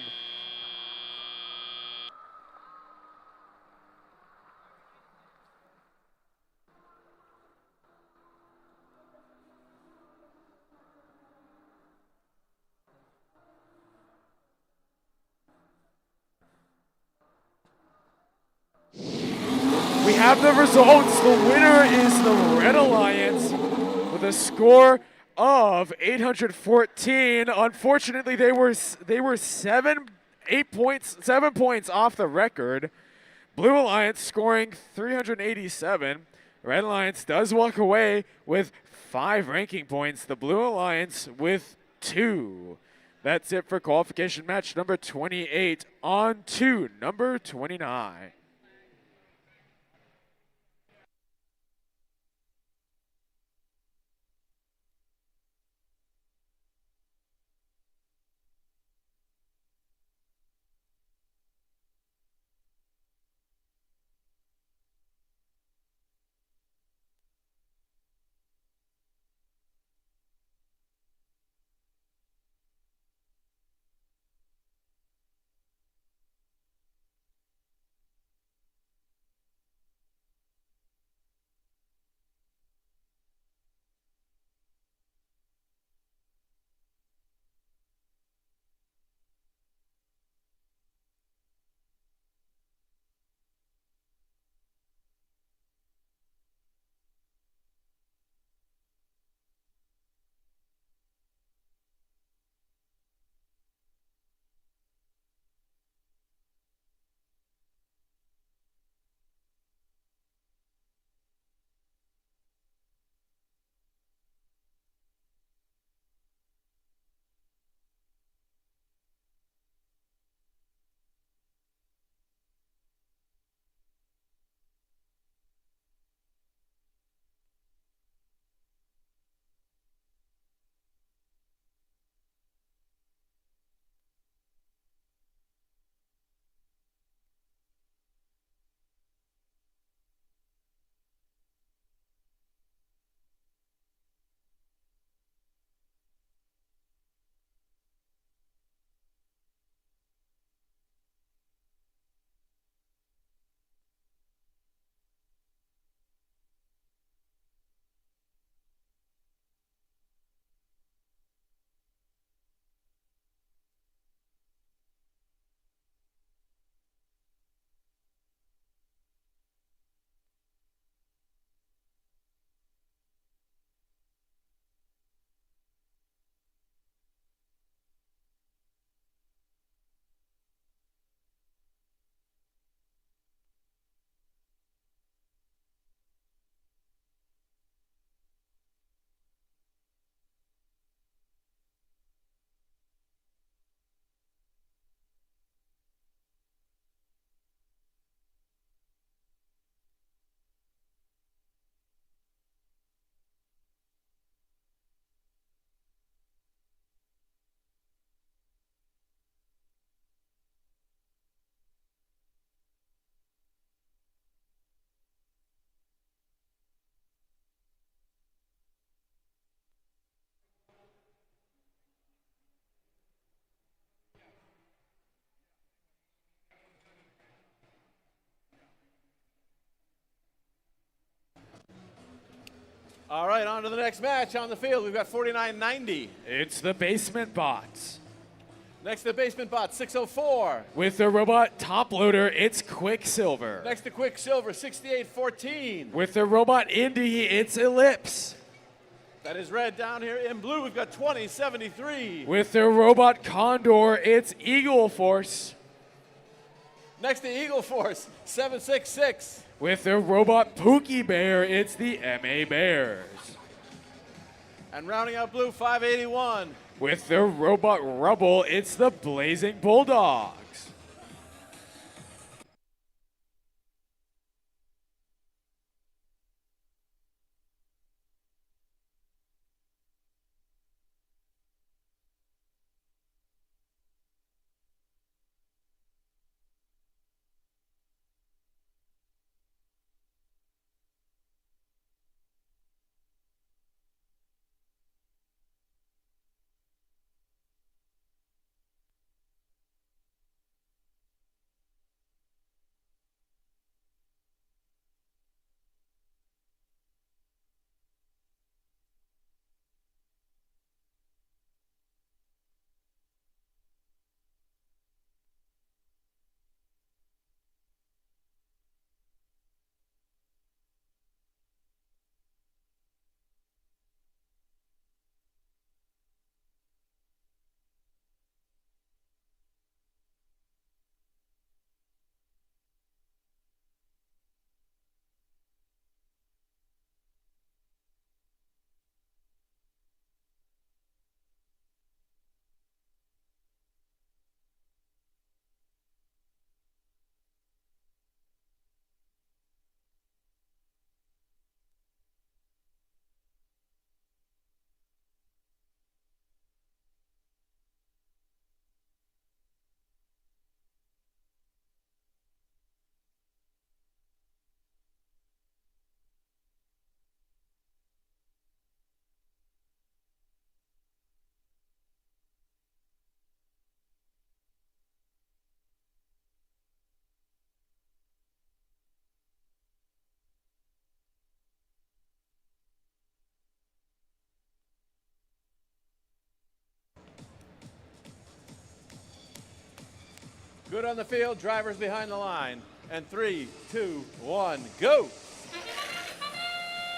We have the results. The winner is the Red Alliance with a score of 814. Unfortunately, they were 7 points off the record. Blue Alliance scoring 387. Red Alliance does walk away with 5 ranking points. The Blue Alliance with 2. That's it for qualification match number 28. On to number 29. All right, on to the next match on the field. We've got 4990. It's the Basement Bots. Next to Basement Bot, 604. With the robot top loader, it's Quicksilver. Next to Quicksilver, 6814. With the robot Indie, it's Ellipse. That is red down here. In blue, we've got 2073. With the robot Condor, it's Eagle Force. Next to Eagle Force, 766. With the robot Pookie Bear, it's the MA Bears. And rounding out blue, 581. With the robot Rubble, it's the Blazing Bulldogs. Good on the field, drivers behind the line. And 3, 2, 1, go.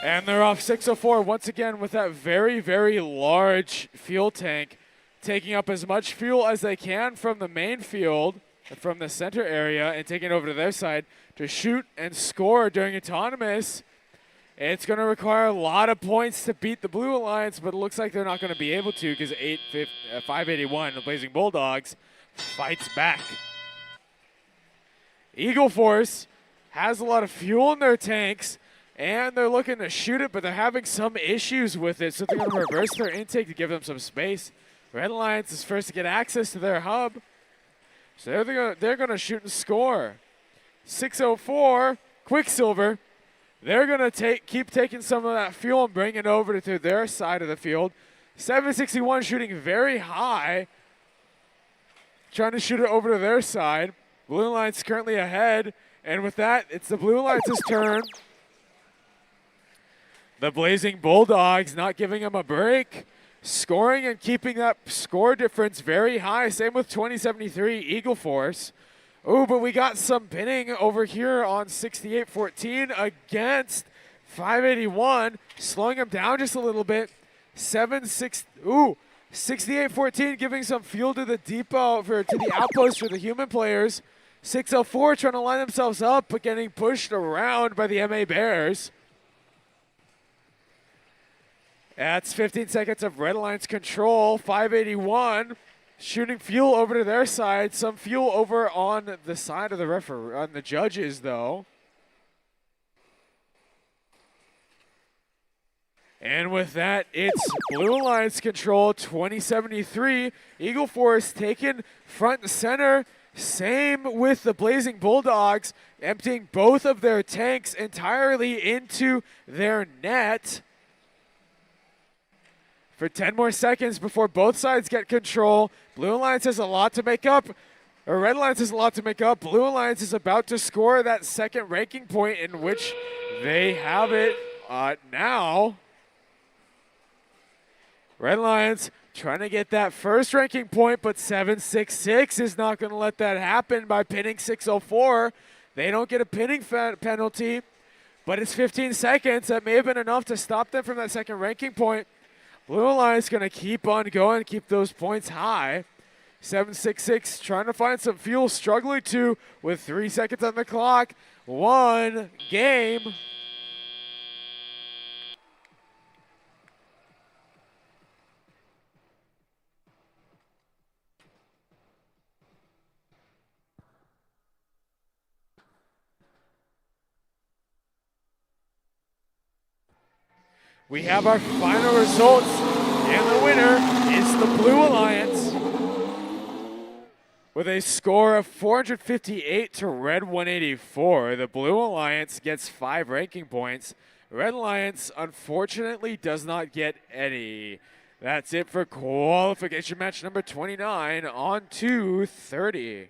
And they're off 604 once again with that very, very large fuel tank, taking up as much fuel as they can from the main field, from the center area, and taking it over to their side to shoot and score during autonomous. It's going to require a lot of points to beat the Blue Alliance, but it looks like they're not going to be able to because 581, the Blazing Bulldogs, fights back. Eagle Force has a lot of fuel in their tanks, and they're looking to shoot it, but they're having some issues with it, so they're going to reverse their intake to give them some space. Red Alliance is first to get access to their hub, so they're going to shoot and score. 604, Quicksilver. They're going to keep taking some of that fuel and bring it over to their side of the field. 761 shooting very high, trying to shoot it over to their side. Blue Alliance currently ahead, and with that, it's the Blue Alliance's turn. The Blazing Bulldogs not giving them a break, scoring and keeping that score difference very high. Same with 2073 Eagle Force. Oh, but we got some pinning over here on 68-14 against 581, slowing them down just a little bit. 68-14 giving some fuel to the depot, to the outpost for the human players. 604 trying to line themselves up, but getting pushed around by the MA Bears. That's 15 seconds of Red Alliance control. 581 shooting fuel over to their side. Some fuel over on the side of the on the judges, though. And with that, it's Blue Alliance control, 2073. Eagle Force taken front and center. Same with the Blazing Bulldogs, emptying both of their tanks entirely into their net. For 10 more seconds before both sides get control. Blue Alliance has a lot to make up. Or Red Alliance has a lot to make up. Blue Alliance is about to score that second ranking point, in which they have it now. Red Alliance trying to get that first ranking point, but 766 is not going to let that happen by pinning 604. They don't get a pinning penalty, but it's 15 seconds. That may have been enough to stop them from that second ranking point. Blue Alliance going to keep on going, keep those points high. 766 trying to find some fuel, struggling to with 3 seconds on the clock. One game. We have our final results, and the winner is the Blue Alliance with a score of 458 to Red 184. The Blue Alliance gets 5 ranking points. Red Alliance, unfortunately, does not get any. That's it for qualification match number 29 on 2:30.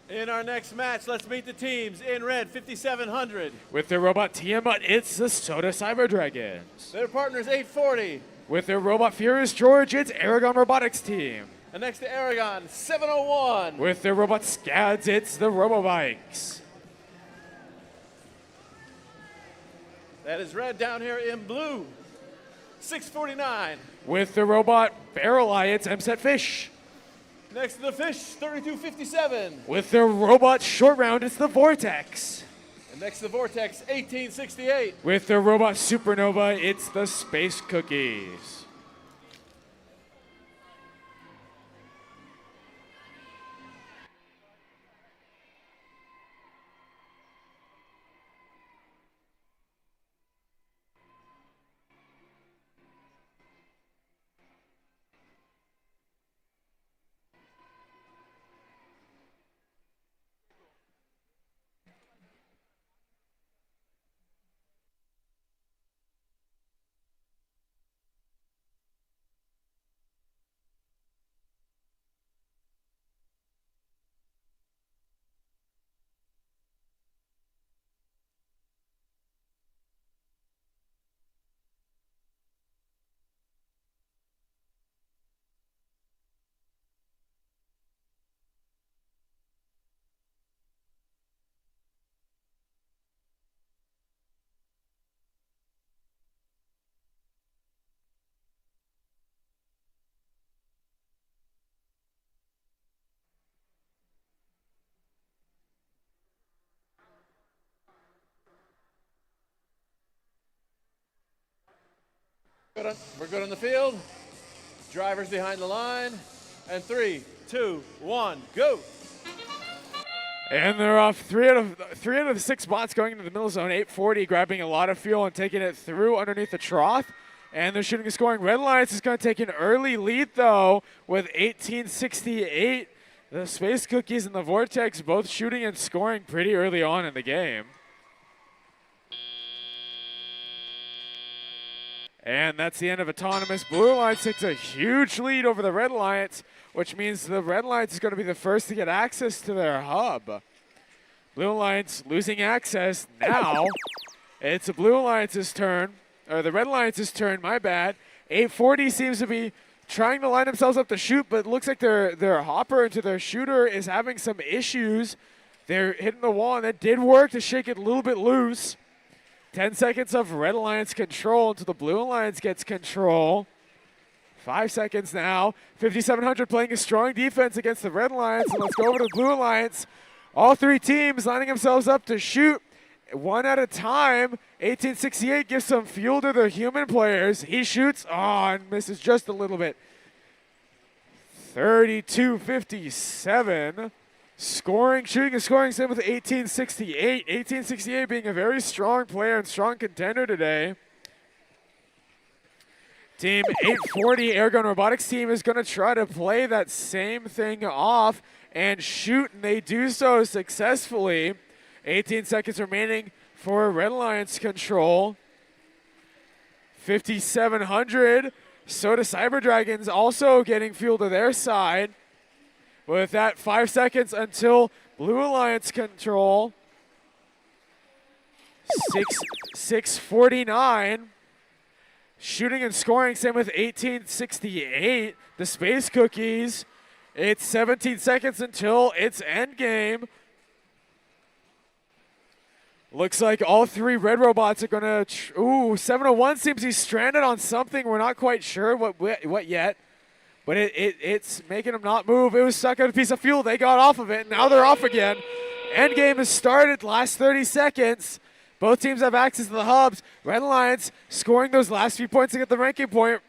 In our next match, let's meet the teams. In red, 5700. With their robot Tiamat, it's the Soda Cyber Dragons. Their partners, 840. With their robot Furious George, it's Aragon Robotics team. And next to Aragon, 701. With their robot Scads, it's the Robobikes. That is red down here in blue, 649. With the robot Barrel Eye, it's MSET Fish. Next to the fish, 3257. With their robot Short Round, it's the Vortex. And next to the Vortex, 1868. With their robot Supernova, it's the Space Cookies. We're good on the field. Drivers behind the line. And 3, 2, 1, go. And they're off. Three out of the 6 bots going into the middle zone. 840 grabbing a lot of fuel and taking it through underneath the trough. And they're shooting and scoring. Red Alliance is going to take an early lead, though, with 1868. The Space Cookies and the Vortex both shooting and scoring pretty early on in the game. And that's the end of Autonomous. Blue Alliance takes a huge lead over the Red Alliance, which means the Red Alliance is going to be the first to get access to their hub. Blue Alliance losing access now. It's the Blue Alliance's turn, or the Red Alliance's turn, my bad. 840 seems to be trying to line themselves up to shoot, but it looks like their hopper into their shooter is having some issues. They're hitting the wall, and that did work to shake it a little bit loose. 10 seconds of Red Alliance control until the Blue Alliance gets control. 5 seconds now. 5700 playing a strong defense against the Red Alliance. And let's go over to the Blue Alliance. All 3 teams lining themselves up to shoot one at a time. 1868 gives some fuel to their human players. He shoots, and misses just a little bit. 32-57. Shooting and scoring, same with 1868. 1868 being a very strong player and strong contender today. Team 840, Airgun Robotics team, is going to try to play that same thing off and shoot, and they do so successfully. 18 seconds remaining for Red Alliance control. 5700, Soda Cyber Dragons also getting fuel to their side. With that, 5 seconds until Blue Alliance control. 649. Shooting and scoring, same with 1868. The Space Cookies. It's 17 seconds until it's endgame. Looks like all 3 red robots are gonna. 701 seems he's stranded on something. We're not quite sure what yet. But it's making them not move. It was stuck on a piece of fuel. They got off of it, and now they're off again. Endgame has started. Last 30 seconds. Both teams have access to the hubs. Red Alliance scoring those last few points to get the ranking point.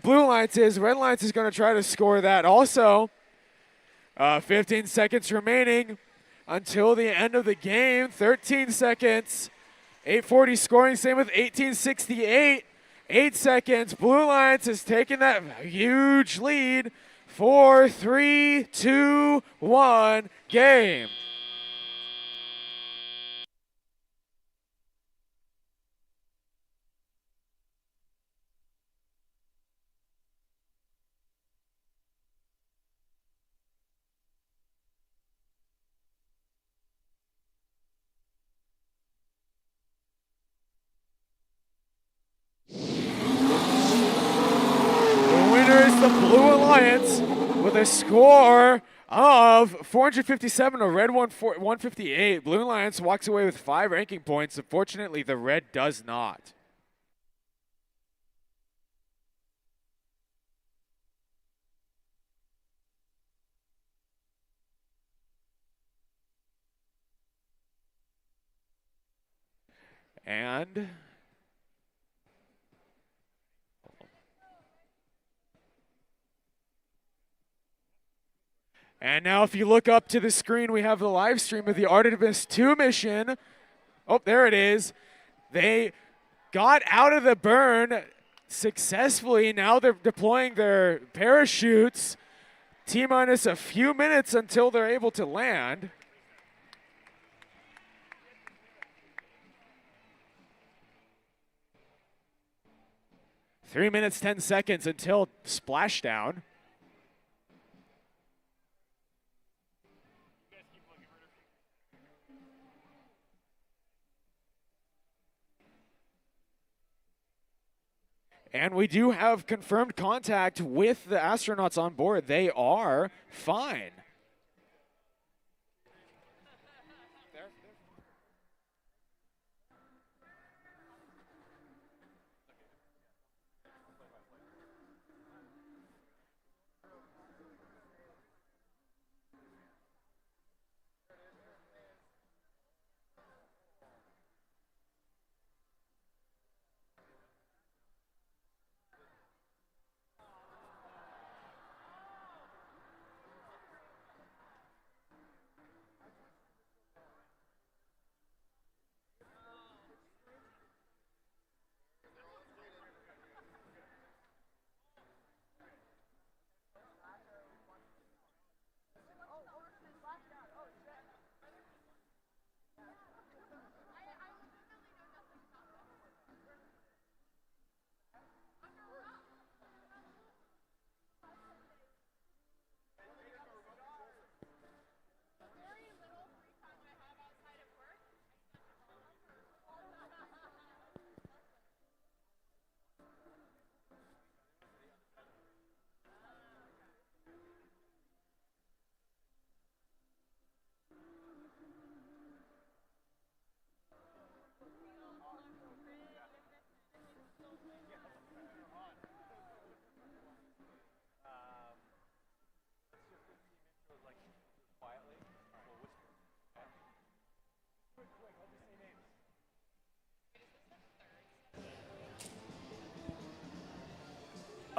Blue Alliance is. Red Alliance is going to try to score that also. 15 seconds remaining until the end of the game. 13 seconds. 840 scoring. Same with 1868. 8 seconds. Blue Alliance has taken that huge lead. 4, 3, 2, 1, game. is the Blue Alliance with a score of 457, a red 158. Blue Alliance walks away with 5 ranking points. Unfortunately, the red does not. And now if you look up to the screen, we have the live stream of the Artemis 2 mission. Oh, there it is. They got out of the burn successfully. Now they're deploying their parachutes. T-minus a few minutes until they're able to land. Three minutes, 10 seconds until splashdown. And we do have confirmed contact with the astronauts on board. They are fine.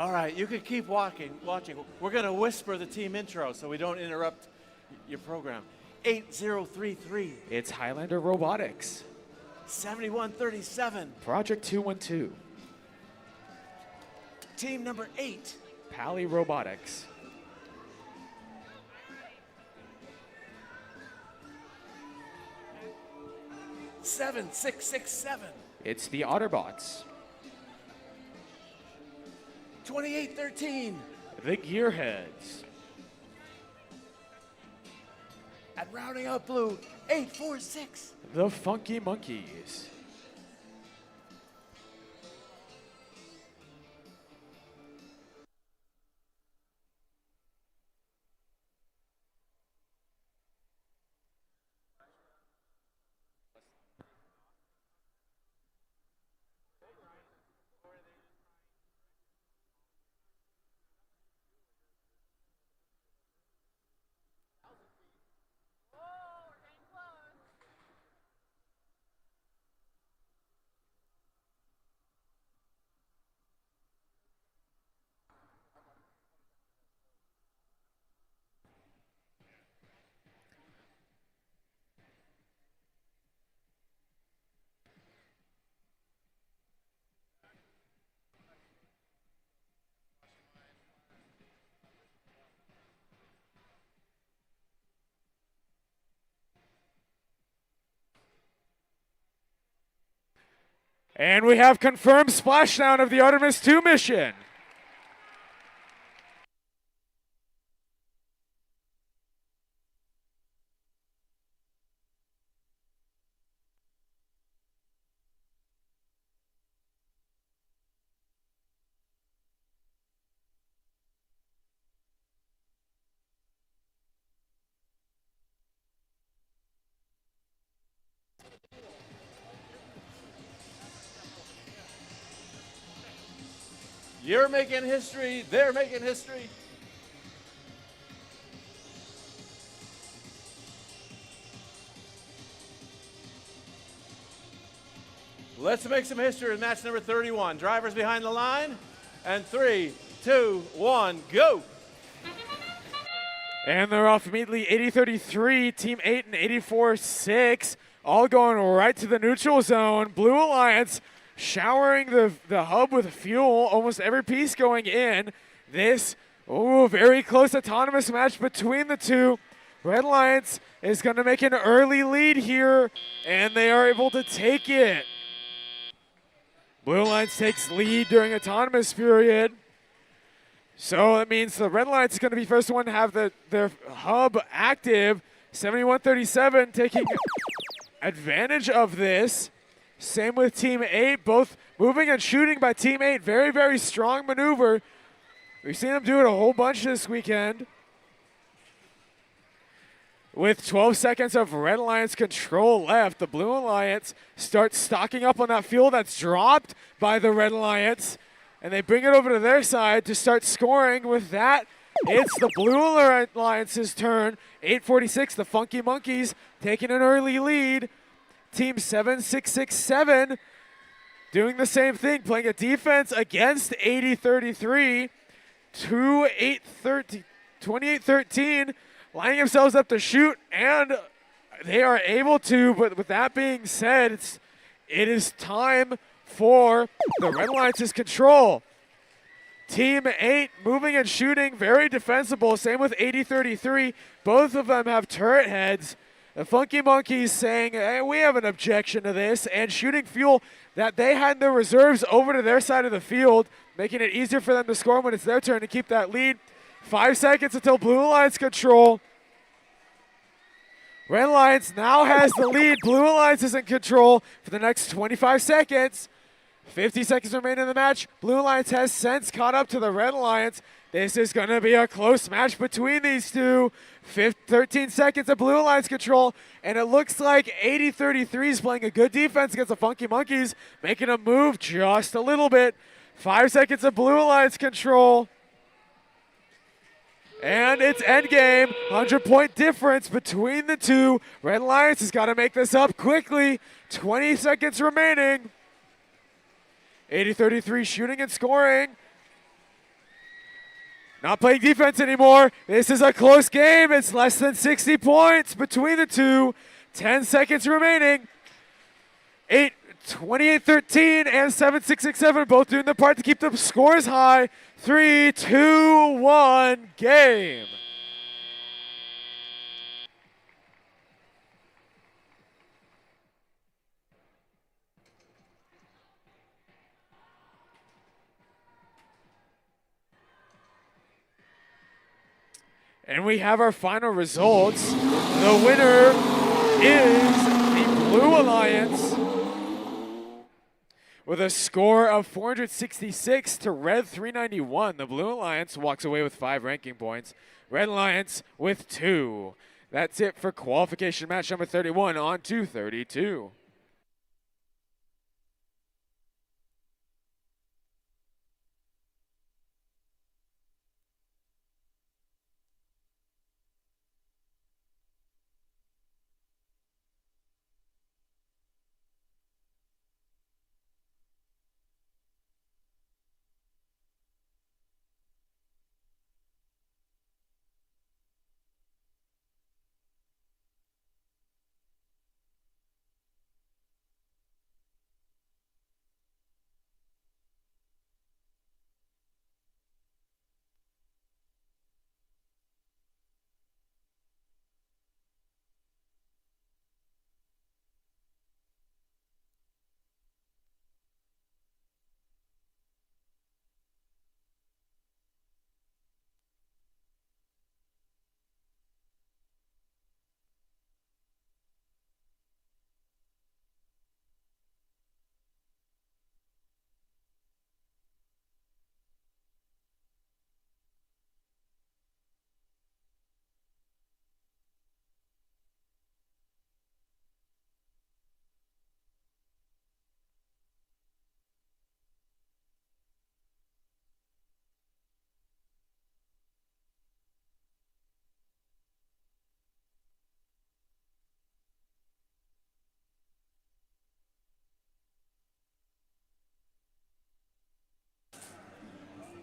All right, you can keep watching. We're going to whisper the team intro so we don't interrupt your program. 8033. It's Highlander Robotics. 7137. Project 212. Team number 8. Pally Robotics. Seven, 667. It's the Otterbots. 2813. The Gearheads. And rounding out blue, 846. The Funky Monkeys. And we have confirmed splashdown of the Artemis 2 mission. You're making history. They're making history. Let's make some history in match number 31. Drivers behind the line. And 3, 2, 1, go. And they're off immediately. 80-33, Team 8 and 84-6, all going right to the neutral zone. Blue Alliance showering the hub with fuel, almost every piece going in. This, very close autonomous match between the two. Red Alliance is going to make an early lead here, and they are able to take it. Blue Alliance takes lead during autonomous period. So that means the Red Alliance is going to be first one to have their hub active. 71-37 taking advantage of this. Same with Team 8, both moving and shooting by Team 8. Very, very strong maneuver. We've seen them do it a whole bunch this weekend. With 12 seconds of Red Alliance control left, the Blue Alliance starts stocking up on that fuel that's dropped by the Red Alliance, and they bring it over to their side to start scoring. With that, it's the Blue Alliance's turn. 8:46, the Funky Monkeys taking an early lead. Team 7667 doing the same thing, playing a defense against 80-33, 28-13, lining themselves up to shoot, and they are able to. But with that being said, it is time for the Red Alliance's control. Team 8 moving and shooting, very defensible. Same with 80-33. Both of them have turret heads. The Funky Monkeys saying, hey, we have an objection to this, and shooting fuel that they had in their reserves over to their side of the field, making it easier for them to score when it's their turn to keep that lead. 5 seconds until Blue Alliance control. Red Alliance now has the lead. Blue Alliance is in control for the next 25 seconds. 50 seconds remain in the match. Blue Alliance has since caught up to the Red Alliance. This is going to be a close match between these two. 13 seconds of Blue Alliance control, and it looks like 80-33 is playing a good defense against the Funky Monkeys, making a move just a little bit. 5 seconds of Blue Alliance control. And it's endgame. 100-point difference between the two. Red Alliance has got to make this up quickly. 20 seconds remaining. 80-33 shooting and scoring. Not playing defense anymore. This is a close game. It's less than 60 points between the two. 10 seconds remaining. 28-13 and 7-6-6-7 both doing their part to keep the scores high. 3, 2, 1, game. And we have our final results. The winner is the Blue Alliance with a score of 466 to Red 391. The Blue Alliance walks away with 5 ranking points. Red Alliance with 2. That's it for qualification match number 31 on 232.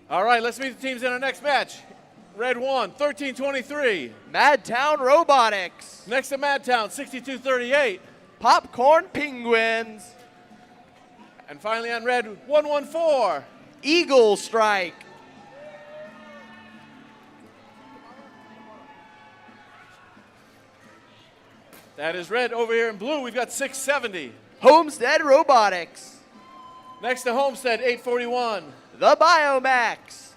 All right, let's meet the teams in our next match. Red 1, 13-23. Madtown Robotics. Next to Madtown, 62-38. Popcorn Penguins. And finally on red, 114. Eagle Strike. That is red. Over here in blue, we've got 670. Homestead Robotics. Next to Homestead, 841. The Biomax.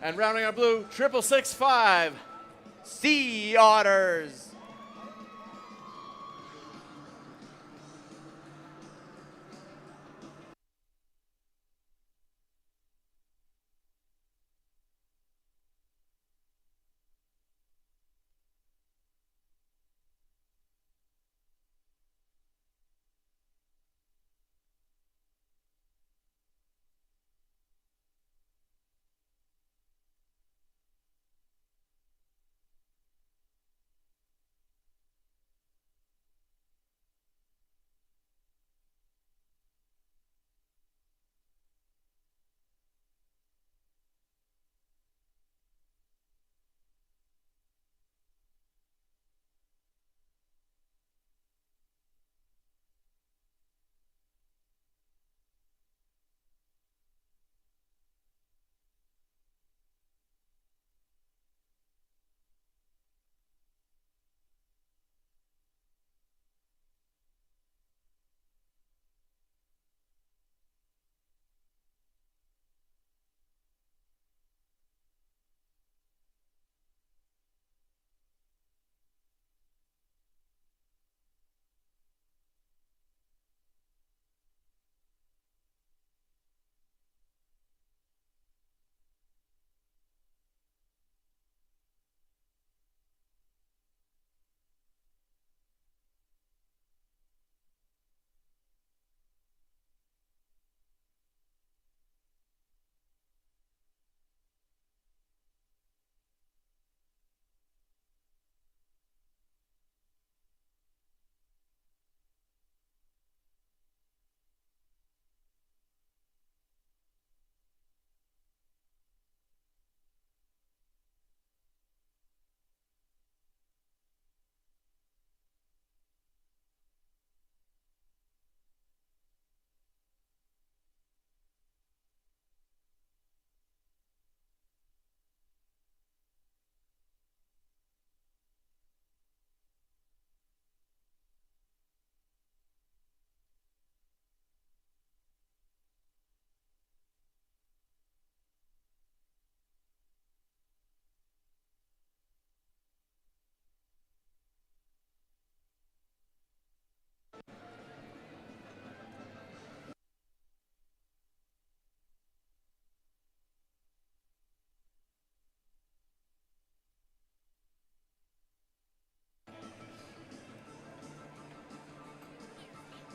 And rounding our blue, 6665. Sea Otters.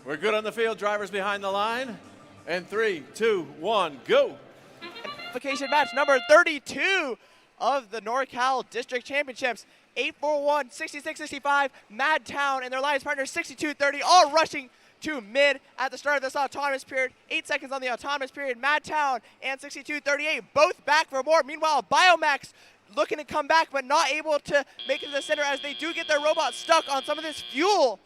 We're good on the field. Drivers behind the line. And 3, 2, 1, go. Qualification match number 32 of the NorCal District Championships. 841, 66-65, Madtown and their alliance partner 62-30, all rushing to mid at the start of this autonomous period. 8 seconds on the autonomous period. Madtown and 62-38 both back for more. Meanwhile, Biomax looking to come back but not able to make it to the center as they do get their robot stuck on some of this fuel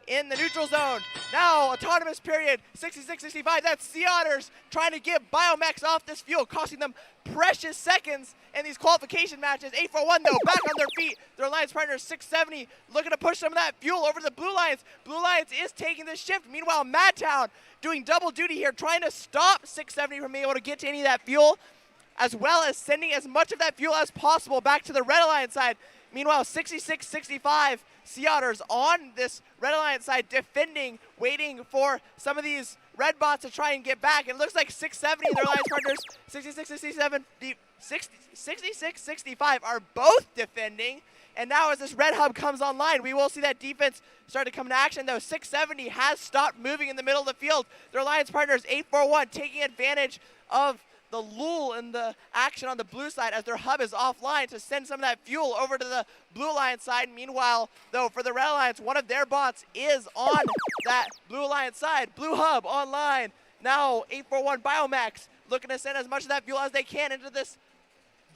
in the neutral zone. Now, autonomous period, 66-65. That's Sea Otters trying to get Biomax off this fuel, costing them precious seconds in these qualification matches. 841 though, back on their feet. Their alliance partner 670 looking to push some of that fuel over to the Blue Lions. Blue Lions is taking this shift. Meanwhile, Madtown doing double duty here, trying to stop 670 from being able to get to any of that fuel, as well as sending as much of that fuel as possible back to the Red Alliance side. Meanwhile, 66-65, Sea Otters on this Red Alliance side defending, waiting for some of these red bots to try and get back. It looks like 670, their alliance partners, 66-65 are both defending. And now as this red hub comes online, we will see that defense start to come into action, though. 670 has stopped moving in the middle of the field. Their alliance partners, 841, taking advantage of the lull in the action on the blue side as their hub is offline to send some of that fuel over to the Blue Alliance side. Meanwhile, though, for the Red Alliance, one of their bots is on that Blue Alliance side. Blue hub online. Now 841 Biomax looking to send as much of that fuel as they can into this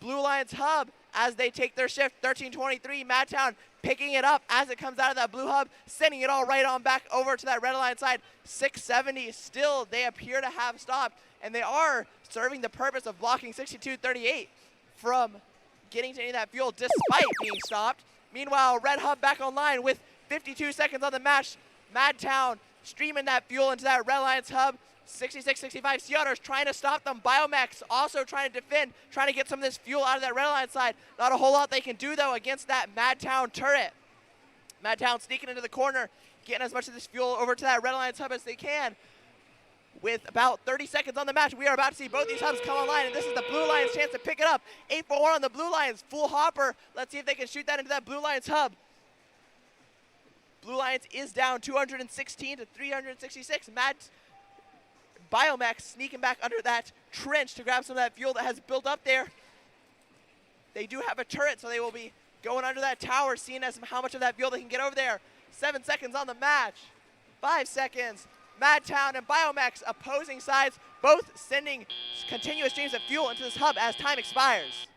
Blue Alliance hub as they take their shift. 1323, Madtown picking it up as it comes out of that blue hub, sending it all right on back over to that Red Alliance side. 670 still, they appear to have stopped, and they are serving the purpose of blocking 6238 from getting to any of that fuel despite being stopped. Meanwhile, Red Hub back online with 52 seconds on the match. Madtown streaming that fuel into that Red Alliance hub. 66-65, Sea Otters trying to stop them. Biomex also trying to defend, trying to get some of this fuel out of that Red Alliance side. Not a whole lot they can do, though, against that Madtown turret. Madtown sneaking into the corner, getting as much of this fuel over to that Red Alliance hub as they can. With about 30 seconds on the match, we are about to see both these hubs come online, and this is the Blue Lions' chance to pick it up. 8-4 on the Blue Lions, full hopper. Let's see if they can shoot that into that Blue Lions hub. Blue Lions is down 216 to 366. Biomex sneaking back under that trench to grab some of that fuel that has built up there. They do have a turret, so they will be going under that tower, seeing as how much of that fuel they can get over there. 7 seconds on the match. 5 seconds. Madtown and Biomex opposing sides, both sending continuous streams of fuel into this hub as time expires.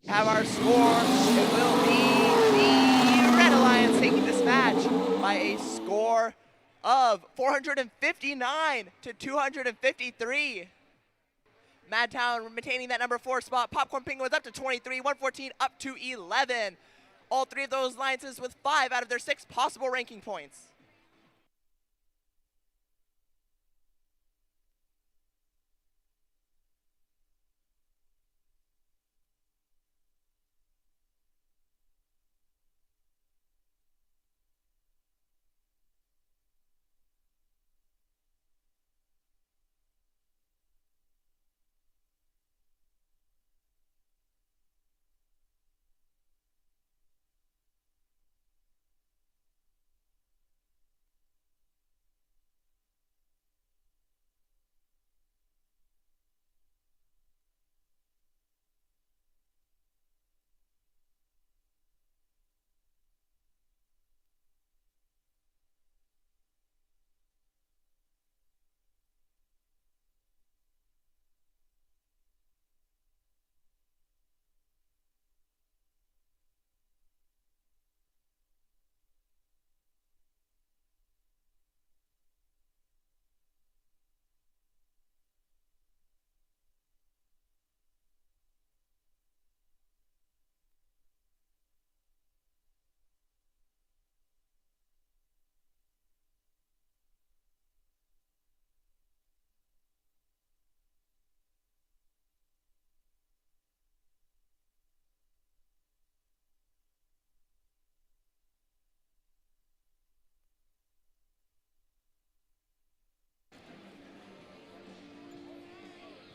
Have our score. It will be the Red Alliance taking this match by a score of 459 to 253. Madtown maintaining that number 4 spot. Popcorn Penguin was up to 23, 114 up to 11. All three of those alliances with 5 out of their 6 possible ranking points.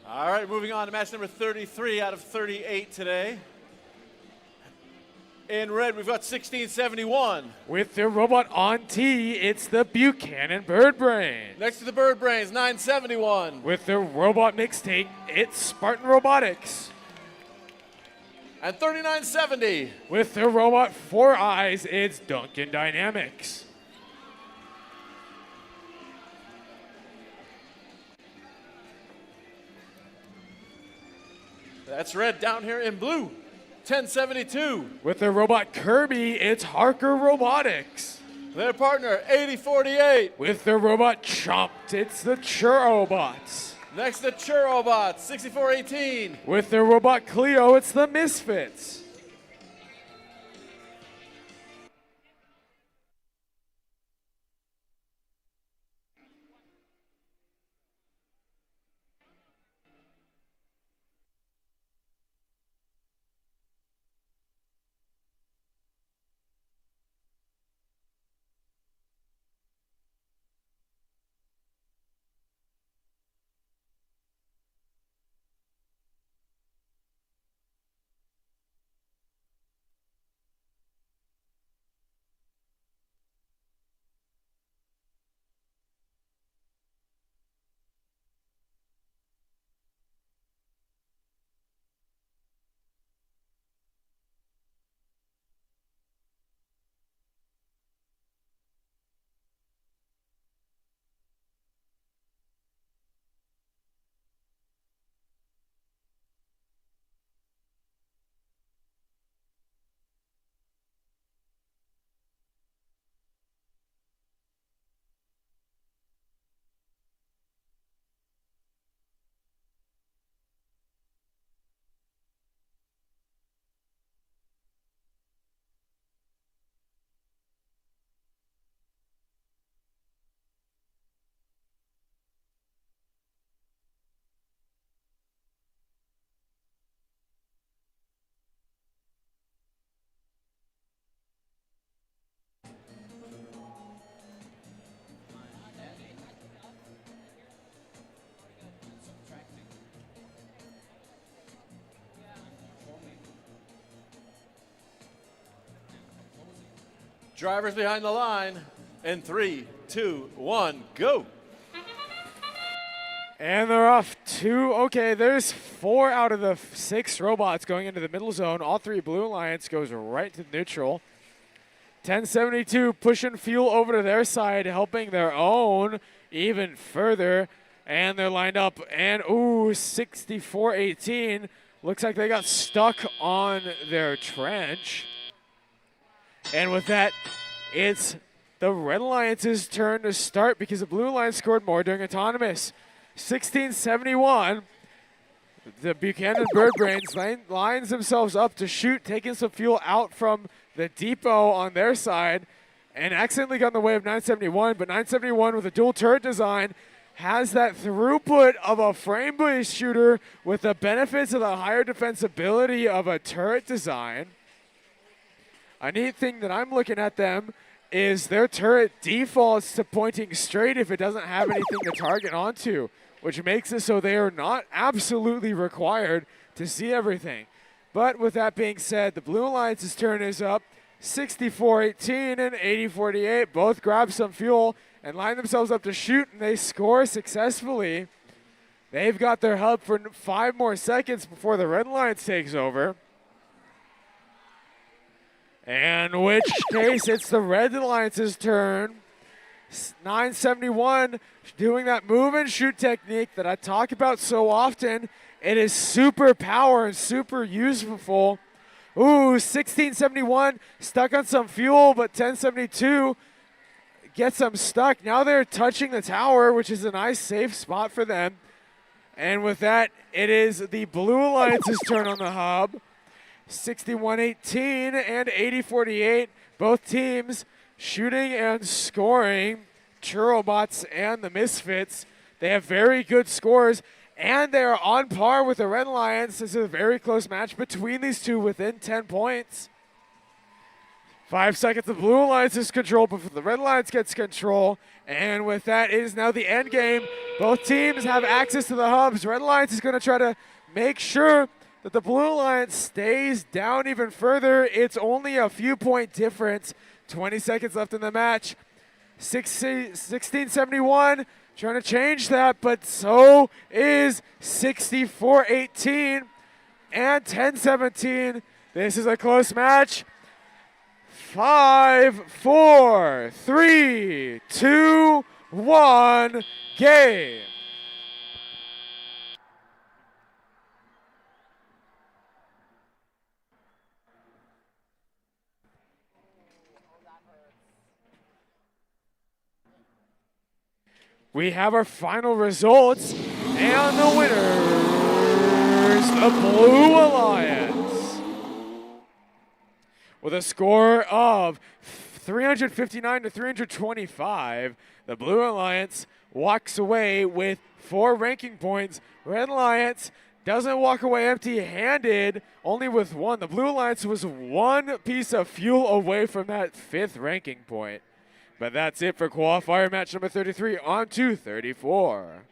All right, moving on to match number 33 out of 38 today. In red, we've got 1671. With the robot on tee, it's the Buchanan Bird Brain. Next to the Bird Brains, 971. With the robot mixtape, it's Spartan Robotics. And 3970. With the robot 4 Eyes, it's Duncan Dynamics. That's red down here in blue, 1072. With the robot Kirby, it's Harker Robotics. Their partner, 8048. With the robot Chomped, it's the Churrobots. Next to Churrobot, 6418. With the robot Cleo, it's the Misfits. Drivers behind the line. In 3, 2, 1, go. And they're off two. Okay, there's 4 out of the 6 robots going into the middle zone. All 3 Blue Alliance goes right to neutral. 1072 pushing fuel over to their side, helping their own even further. And they're lined up. And, ooh, 6418. Looks like they got stuck on their trench. And with that, it's the Red Alliance's turn to start because the Blue Alliance scored more during autonomous. 1671. The Buchanan Birdbrains lines themselves up to shoot, taking some fuel out from the depot on their side, and accidentally got in the way of 971. But 971 with a dual turret design has that throughput of a frame-based shooter with the benefits of the higher defensibility of a turret design. A neat thing that I'm looking at them is their turret defaults to pointing straight if it doesn't have anything to target onto, which makes it so they are not absolutely required to see everything. But with that being said, the Blue Alliance's turn is up. 6418 and 8048 both grab some fuel and line themselves up to shoot, and they score successfully. They've got their hub for 5 more seconds before the Red Alliance takes over. In which case, it's the Red Alliance's turn. 971 doing that move and shoot technique that I talk about so often. It is super power and super useful. Ooh, 1671 stuck on some fuel, but 1072 gets them stuck. Now they're touching the tower, which is a nice safe spot for them. And with that, it is the Blue Alliance's turn on the hub. 6118 and 8048, both teams shooting and scoring. Churobots and the Misfits, they have very good scores, and they are on par with the Red Alliance. This is a very close match between these two within 10 points. 5 seconds of Blue Alliance's control before the Red Alliance gets control, and with that, it is now the end game. Both teams have access to the hubs. Red Alliance is going to try to make sure that the Blue Alliance stays down even further. It's only a few point difference. 20 seconds left in the match. 1671 trying to change that, but so is 6418 and 1017. This is a close match. 5, 4, 3, 2, 1, game. We have our final results, and the winners, the Blue Alliance. With a score of 359 to 325, the Blue Alliance walks away with 4 ranking points. Red Alliance doesn't walk away empty-handed, only with 1. The Blue Alliance was 1 piece of fuel away from that 5th ranking point. But that's it for qualifier match number 33. On to 34.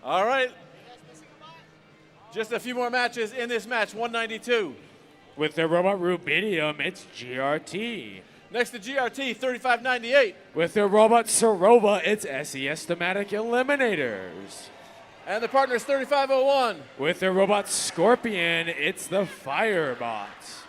All right. Just a few more matches in this match, 192. With the robot Rubidium, it's GRT. Next to GRT, 3598. With the robot Soroba, it's SES Thematic Eliminators. And the partner is 3501. With the robot Scorpion, it's the Firebots.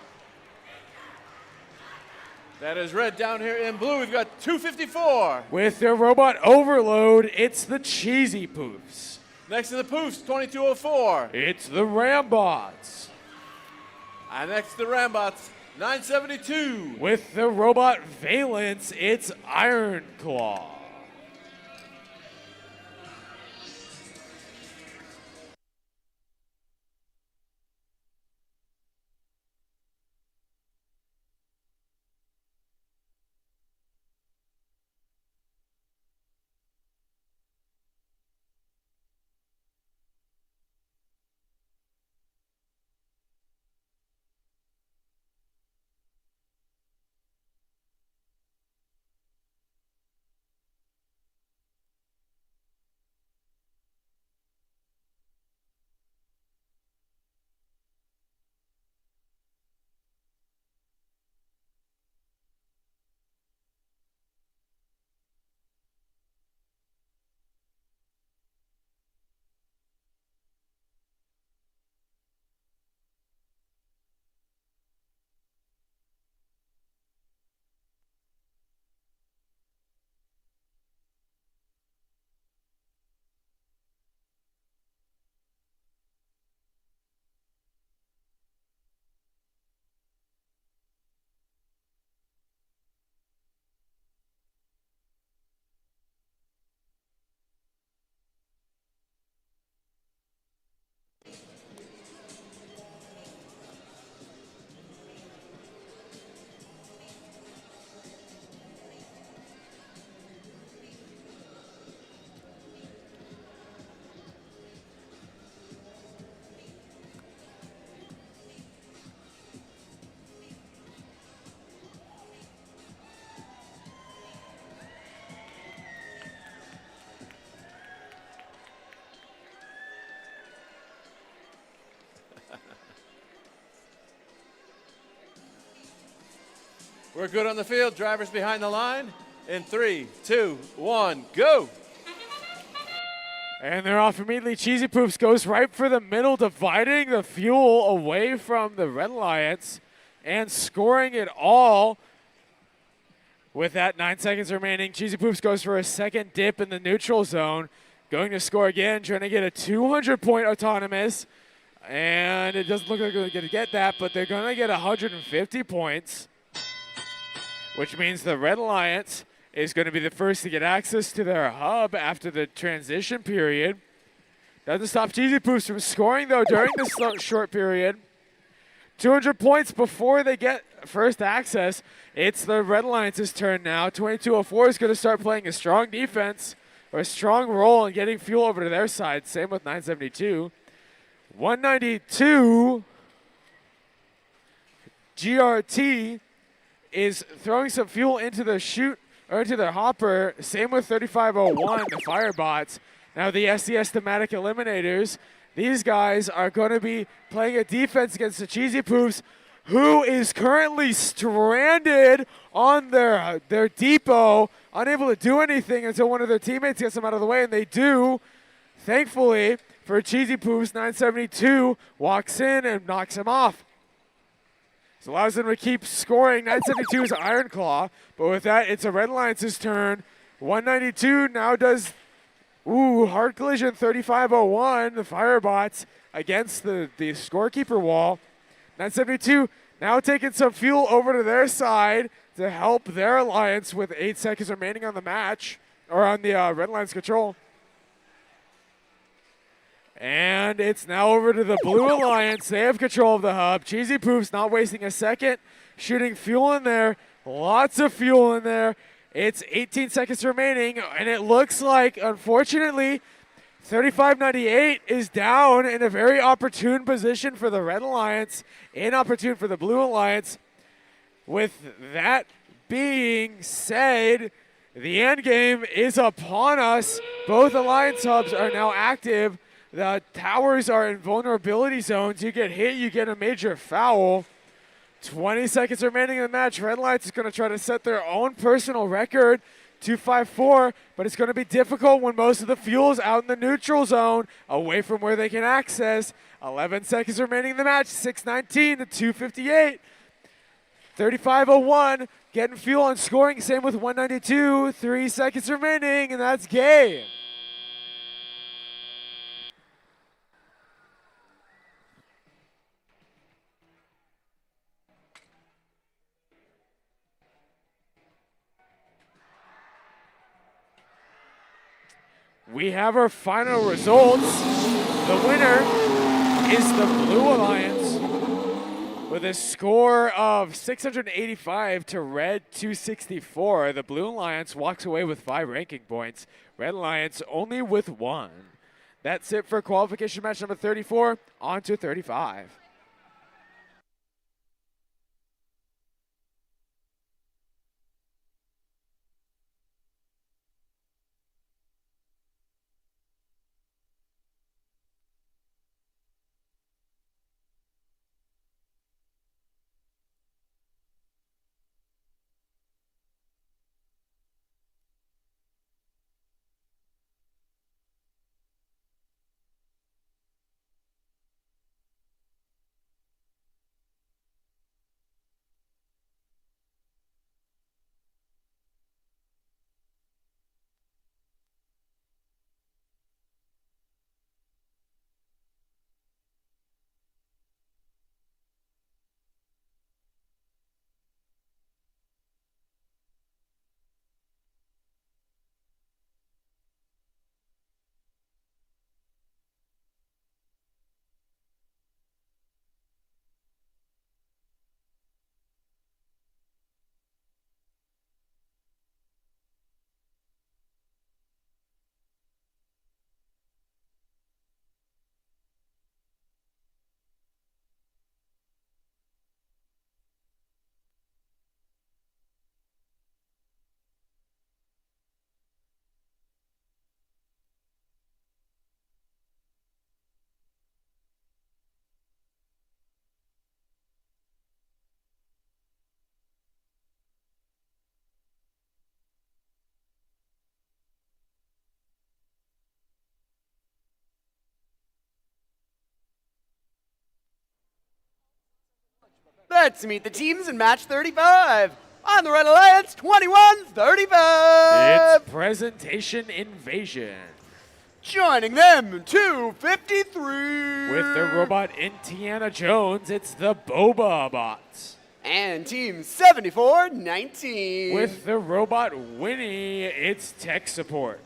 That is red down here in blue. We've got 254. With the robot Overload, it's the Cheesy Poofs. Next to the Poofs, 2204. It's the Rambots. And next to the Rambots, 972. With the robot Valence, it's Iron Claw. We're good on the field. Drivers behind the line. In 3, 2, 1, go. And they're off immediately. Cheesy Poofs goes right for the middle, dividing the fuel away from the Red Alliance and scoring it all. With that 9 seconds remaining, Cheesy Poofs goes for a second dip in the neutral zone. Going to score again, trying to get a 200-point autonomous. And it doesn't look like they're going to get that, but they're going to get 150 points, which means the Red Alliance is going to be the first to get access to their hub after the transition period. Doesn't stop Cheesy Poofs from scoring, though, during this short period. 200 points before they get first access. It's the Red Alliance's turn now. 2204 is going to start playing a strong defense, or a strong role in getting fuel over to their side. Same with 972. 192, GRT is throwing some fuel into the chute, or into the hopper. Same with 3501, the Firebots. Now the SES Thematic Eliminators. These guys are going to be playing a defense against the Cheesy Poofs, who is currently stranded on their depot, unable to do anything until one of their teammates gets them out of the way, and they do. Thankfully, for Cheesy Poofs, 972 walks in and knocks him off. This allows them to keep scoring. 972 is Iron Claw, but with that, it's a Red Alliance's turn. 192 now does, hard collision, 3501, the Firebots against the scorekeeper wall. 972 now taking some fuel over to their side to help their alliance with 8 seconds remaining on the match, or on the Red Alliance control. And it's now over to the Blue Alliance. They have control of the hub. Cheesy Poofs not wasting a second, shooting fuel in there. Lots of fuel in there. It's 18 seconds remaining, and it looks like, unfortunately, 3598 is down in a very opportune position for the Red Alliance, inopportune for the Blue Alliance. With that being said, The end game is upon us. Both Alliance hubs are now active. The towers are in vulnerability zones. You get hit, you get a major foul. 20 seconds remaining in the match. Red Alliance is going to try to set their own personal record, 254, but it's going to be difficult when most of the fuel's out in the neutral zone, away from where they can access. 11 seconds remaining in the match, 6:19 to 2:58. 35:01, getting fuel and scoring, same with 192. 3 seconds remaining, and that's game. We have our final results. The winner is the Blue Alliance with a score of 685 to Red 264. The Blue Alliance walks away with 5 ranking points. Red Alliance only with 1. That's it for qualification match number 34. On to 35. Let's meet the teams in match 35. On the Red Alliance, 21-35. It's Presentation Invasion. Joining them, 253. With the robot Indiana Jones, it's the Boba Bots. And team 74-19. With the robot Winnie, it's tech support.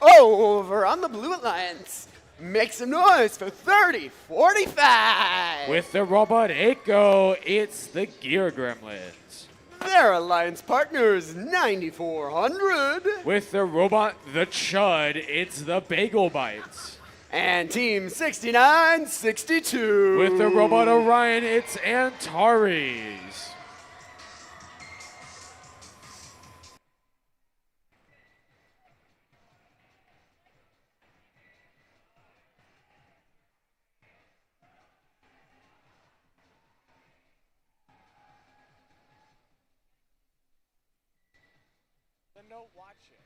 Over on the Blue Alliance, make some noise for 30-45. With the robot Eiko, it's the Gear Gremlins. Their alliance partners, 9400. With the robot The Chud, it's the Bagel Bites. And team 69-62. With the robot Orion, it's Antares. Then don't watch it.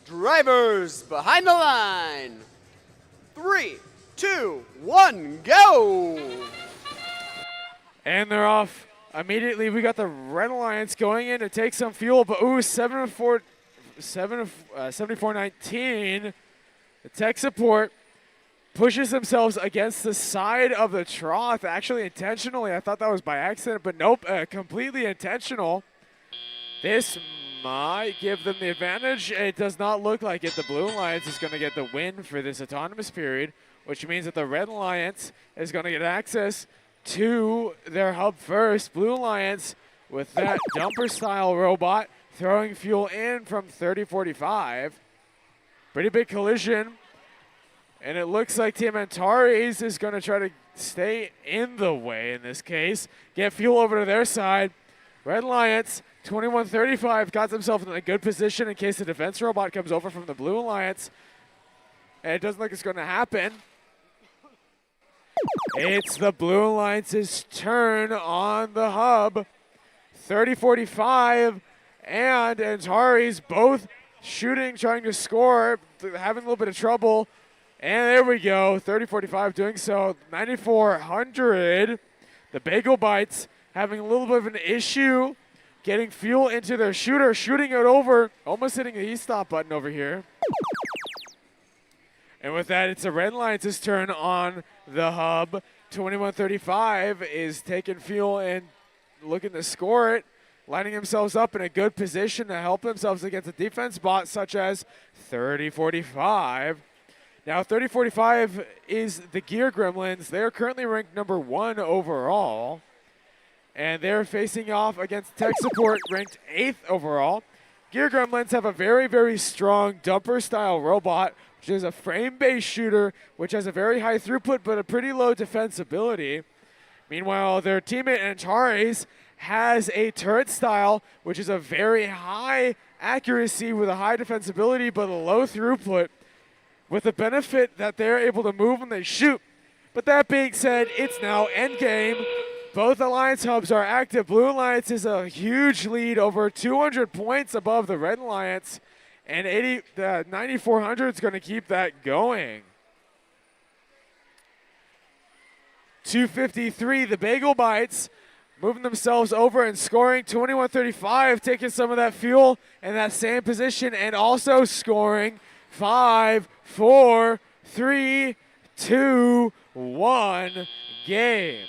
Drivers behind the line. 3, 2, 1, go! And they're off. Immediately, we got the Red Alliance going in to take some fuel, but ooh, 74-19. The tech support pushes themselves against the side of the trough, actually intentionally. I thought that was by accident, but nope, completely intentional. This might give them the advantage. It does not look like it. The Blue Alliance is going to get the win for this autonomous period, which means that the Red Alliance is going to get access to their hub first. Blue Alliance with that dumper-style robot throwing fuel in from 30-45. Pretty big collision. And it looks like Team Antares is going to try to stay in the way in this case. Get fuel over to their side. Red Alliance, 21-35, got themselves in a good position in case the defense robot comes over from the Blue Alliance. And it doesn't look like it's going to happen. It's the Blue Alliance's turn on the hub. 30-45 and Antares both shooting, trying to score, having a little bit of trouble. And there we go, 30-45 doing so. 9,400. The Bagel Bites having a little bit of an issue getting fuel into their shooter, shooting it over, almost hitting the e-stop button over here. And with that, it's the Red Alliance's turn on the hub. 21-35 is taking fuel and looking to score it, lining themselves up in a good position to help themselves against a defense bot such as 30-45. Now, 30-45 is the Gear Gremlins. They're currently ranked number 1 overall. And they're facing off against Tech Support, ranked 8th overall. Gear Gremlins have a very, very strong dumper-style robot, which is a frame-based shooter, which has a very high throughput but a pretty low defensibility. Meanwhile, their teammate Antares has a turret style, which is a very high accuracy with a high defensibility but a low throughput, with the benefit that they're able to move when they shoot. But that being said, it's now endgame. Both Alliance hubs are active. Blue Alliance is a huge lead, over 200 points above the Red Alliance, and 9,400 is going to keep that going. 253, the Bagel Bites moving themselves over and scoring. 21-35, taking some of that fuel in that same position and also scoring. 5, 4, 3, 2, 1, game.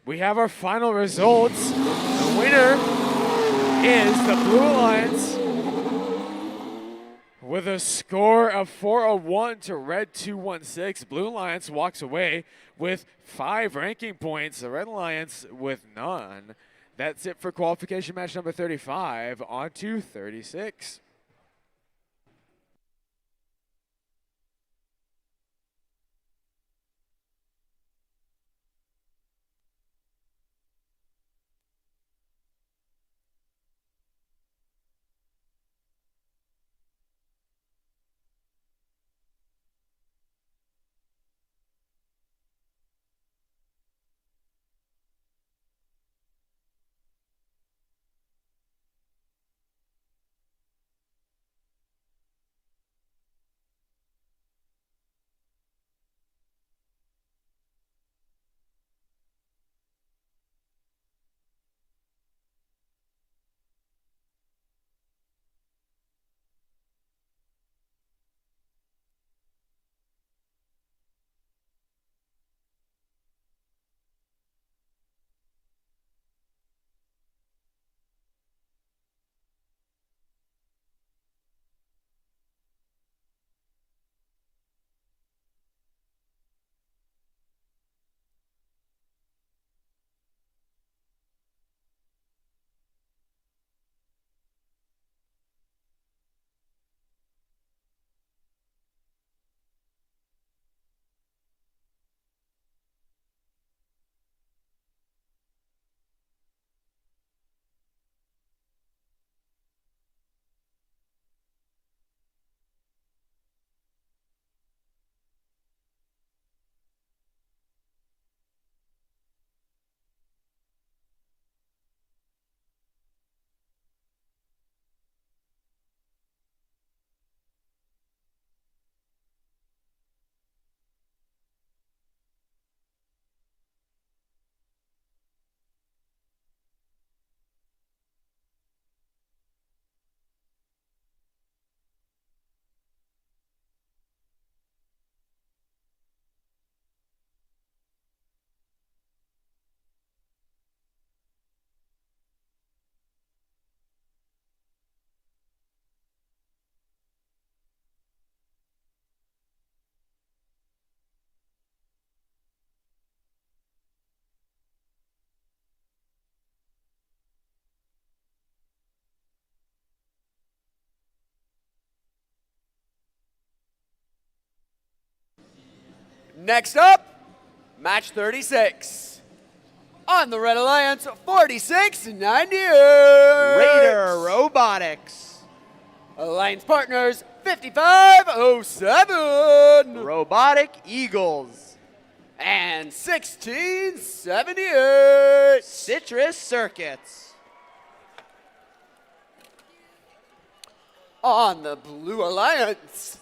We have our final results. The winner is the Blue Alliance with a score of 401 to Red 216. Blue Alliance walks away with 5 ranking points. The Red Alliance with none. That's it for qualification match number 35. On to 36. Next up, match 36. On the Red Alliance, 46-98. Raider Robotics. Alliance partners, 55-07. Robotic Eagles. And 16-78. Citrus Circuits. On the Blue Alliance,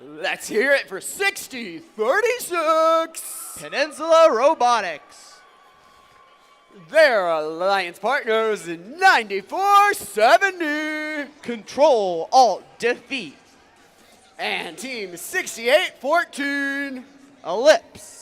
let's hear it for 60-36. Peninsula Robotics. Their alliance partners, 94-70. Control Alt Defeat. And team 68-14. Ellipse.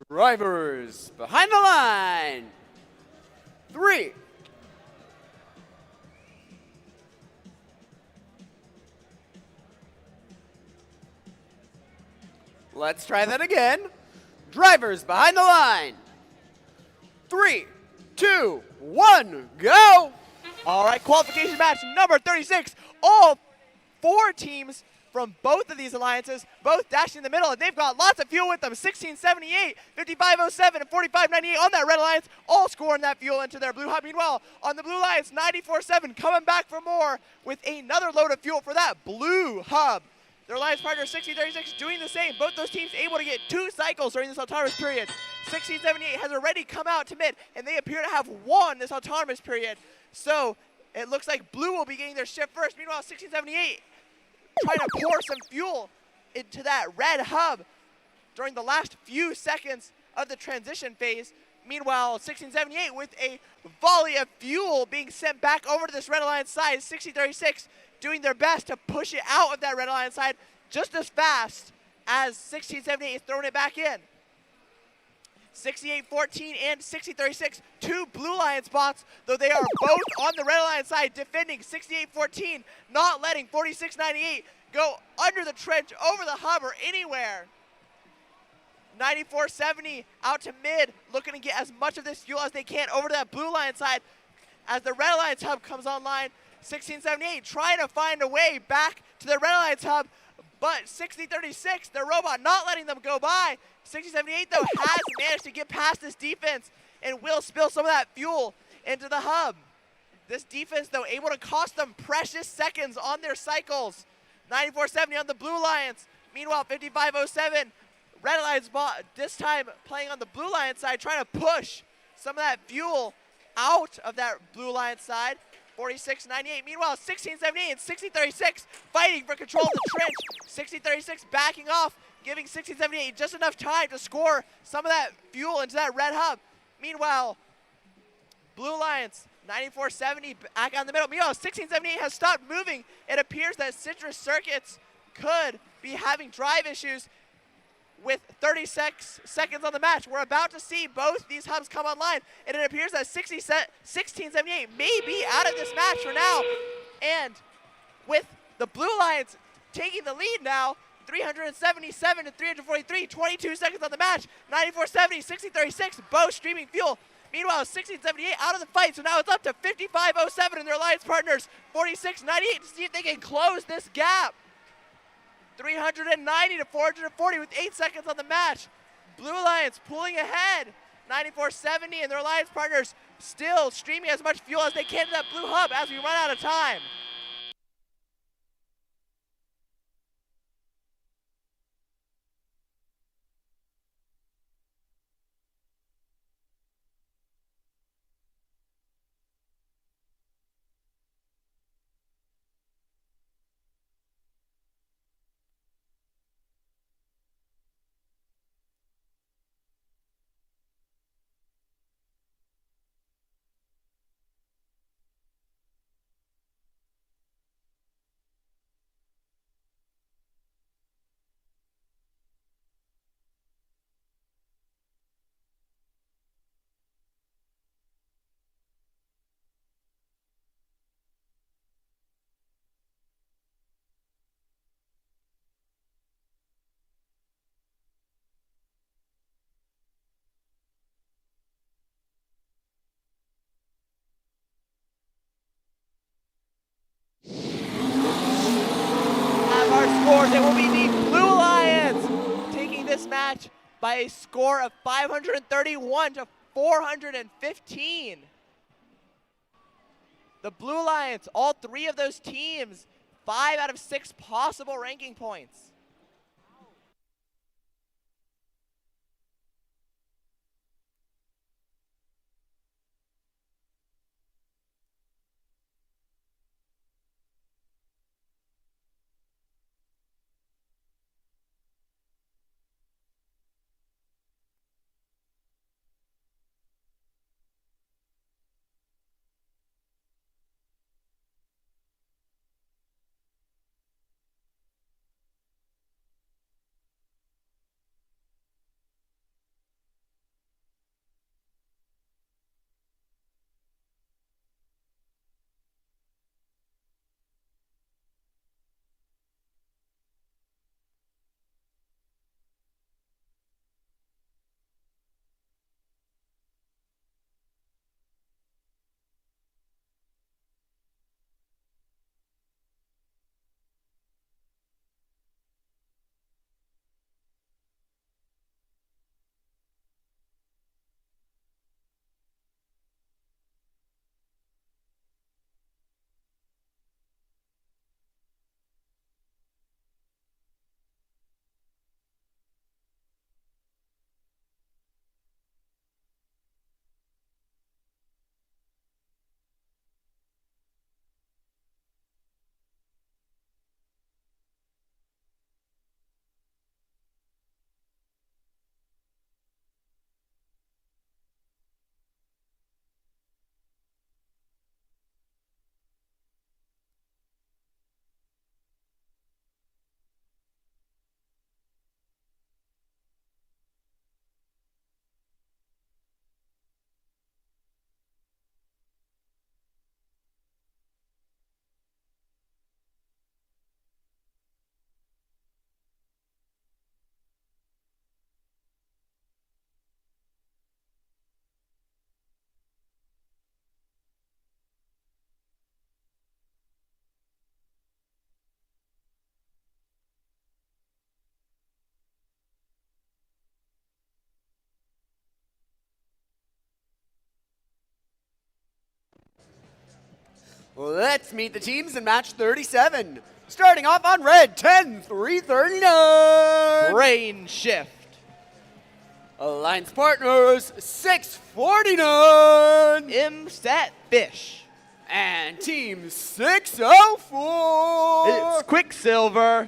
Drivers behind the line. 3. Let's try that again. Drivers behind the line. 3, 2, 1, go! All right, qualification match number 36. All 4 teams from both of these alliances, both dashing in the middle, and they've got lots of fuel with them. 1678, 5507, and 4598 on that red alliance, all scoring that fuel into their blue hub. Meanwhile, on the blue alliance, 94.7 coming back for more with another load of fuel for that blue hub. Their alliance partner, 1636, doing the same. Both those teams able to get 2 cycles during this autonomous period. 1678 has already come out to mid, and they appear to have won this autonomous period. So it looks like blue will be getting their shift first. Meanwhile, 1678 trying to pour some fuel into that red hub during the last few seconds of the transition phase. Meanwhile, 1678 with a volley of fuel being sent back over to this red alliance side. 1636 doing their best to push it out of that red alliance side just as fast as 1678 is throwing it back in. 68-14 and 60-36, 2 blue alliance spots, though they are both on the red alliance side defending. 68-14, not letting 46-98 go under the trench, over the hub, or anywhere. 94-70 out to mid, looking to get as much of this fuel as they can over to that blue alliance side as the red alliance hub comes online. 1678 trying to find a way back to the red alliance hub, but 60-36, their robot not letting them go by. 60-78 though has managed to get past this defense and will spill some of that fuel into the hub. This defense though able to cost them precious seconds on their cycles. 94-70 on the blue alliance. Meanwhile, 55-07, red alliance bot this time playing on the blue alliance side, trying to push some of that fuel out of that Blue Alliance side. 46-98. Meanwhile, 16-78 and 16-36 fighting for control of the trench. 16-36 backing off, giving 16-78 just enough time to score some of that fuel into that red hub. Meanwhile, Blue Alliance 94-70 back out in the middle. Meanwhile, 16-78 has stopped moving. It appears that Citrus Circuits could be having drive issues with 36 seconds on the match. We're about to see both these hubs come online, and it appears that 16-78 may be out of this match for now. And with the Blue Alliance taking the lead now, 377 to 343, 22 seconds on the match. 94-70, 16-36, both streaming fuel. Meanwhile, 16-78 out of the fight, so now it's up to 55-07 and their alliance partners 46-98 to see if they can close this gap. 390 to 440 with 8 seconds on the match. Blue Alliance pulling ahead. 94-70 and their alliance partners still streaming as much fuel as they can to that blue hub as we run out of time. Scores. It will be the Blue Alliance taking this match by a score of 531 to 415. The Blue Alliance, all three of those teams, 5 out of 6 possible ranking points. Let's meet the teams in match 37. Starting off on red, 10-339. Rain Shift. Alliance partners, 649. Imset Fish. And team 604. It's Quicksilver.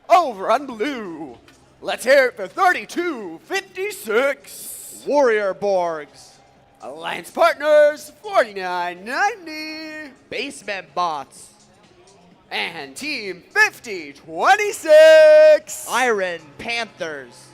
Over on blue. Let's hear it for 3256. Warrior Borgs. Alliance partners, 4990. Basement Bots. And team 5026. Iron Panthers.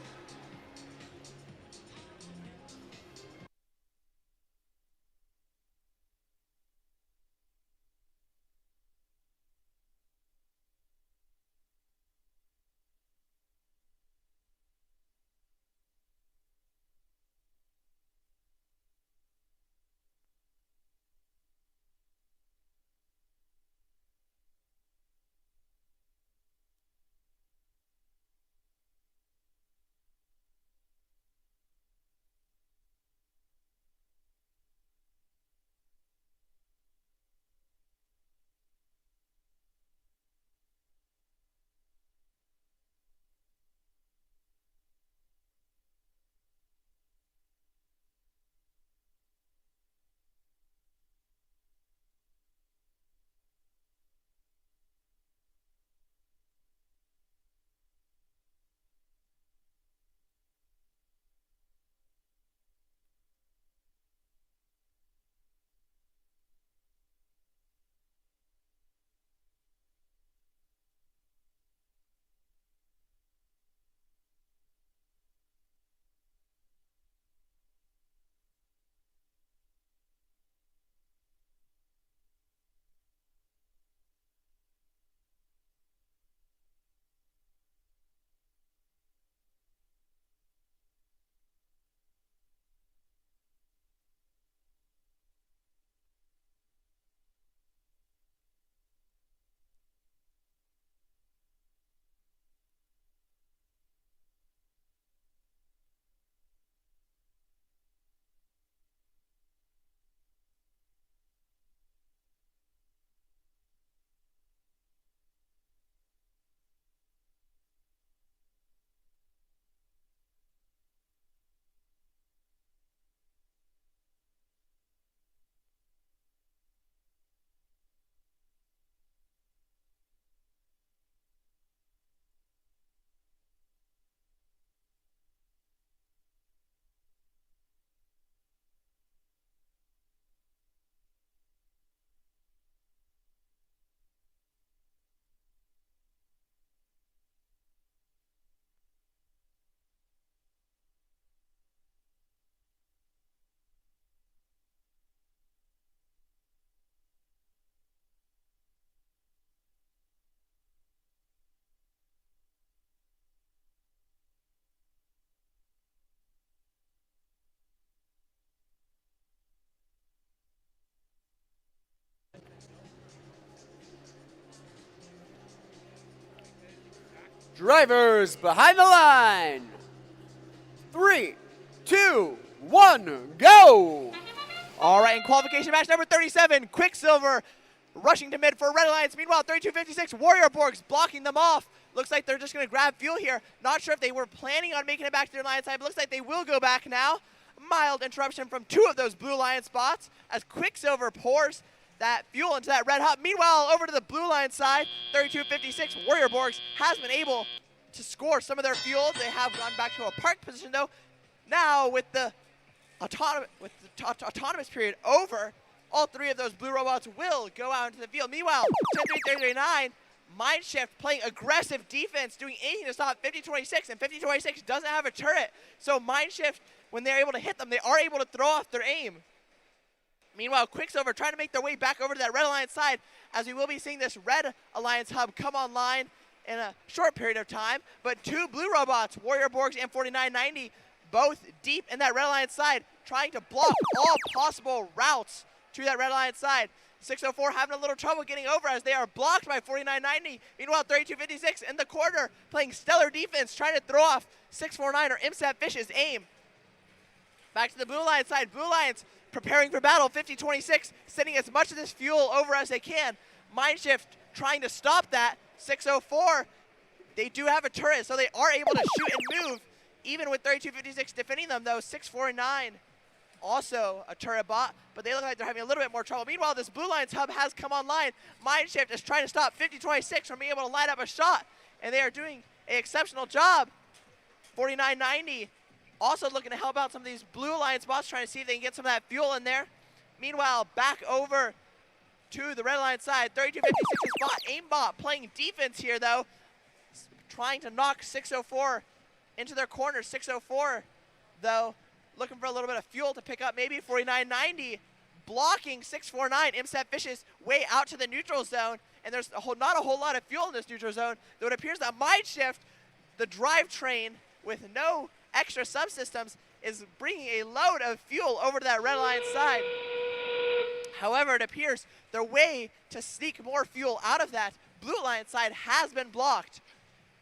Drivers behind the line. 3, 2, 1, go! All right, in qualification match number 37, Quicksilver rushing to mid for Red Alliance. Meanwhile, 3256, Warrior Borgs blocking them off. Looks like they're just going to grab fuel here. Not sure if they were planning on making it back to their alliance side, but looks like they will go back now. Mild interruption from 2 of those blue alliance spots as Quicksilver pours that fuel into that red hub. Meanwhile, over to the blue alliance side, 3256, Warrior Borgs has been able to score some of their fuel. They have gone back to a park position, though. Now, with the autonomous period over, all 3 of those blue robots will go out into the field. Meanwhile, 10-3-39, Mindshift playing aggressive defense, doing anything to stop 5026, and 5026 doesn't have a turret. So Mindshift, when they're able to hit them, they are able to throw off their aim. Meanwhile, Quicksilver trying to make their way back over to that Red Alliance side, as we will be seeing this Red Alliance hub come online in a short period of time. But 2 blue robots, Warrior Borgs and 4990, both deep in that Red Alliance side, trying to block all possible routes to that Red Alliance side. 604 having a little trouble getting over as they are blocked by 4990. Meanwhile, 3256 in the corner playing stellar defense, trying to throw off 649 or Imsat Fish's aim. Back to the Blue Alliance side. Blue Alliance preparing for battle. 5026 sending as much of this fuel over as they can. Mindshift trying to stop that. 604, they do have a turret, so they are able to shoot and move Even with 3256 defending them, though, 649 also a turret bot, but they look like they're having a little bit more trouble. Meanwhile, this Blue Lions hub has come online. Mindshift is trying to stop 5026 from being able to line up a shot, and they are doing an exceptional job. 4990 also looking to help out some of these Blue Alliance bots, trying to see if they can get some of that fuel in there. Meanwhile, back over to the Red Alliance side, 3256's bot, aimbot, playing defense here, though, trying to knock 604 into their corner. 604, though, looking for a little bit of fuel to pick up. Maybe 4990 blocking 649. Imset Fish's way out to the neutral zone, and there's not a whole lot of fuel in this neutral zone, though it appears that Mindshift, the drivetrain with no extra subsystems, is bringing a load of fuel over to that Red Alliance side. However, it appears their way to sneak more fuel out of that Blue Alliance side has been blocked.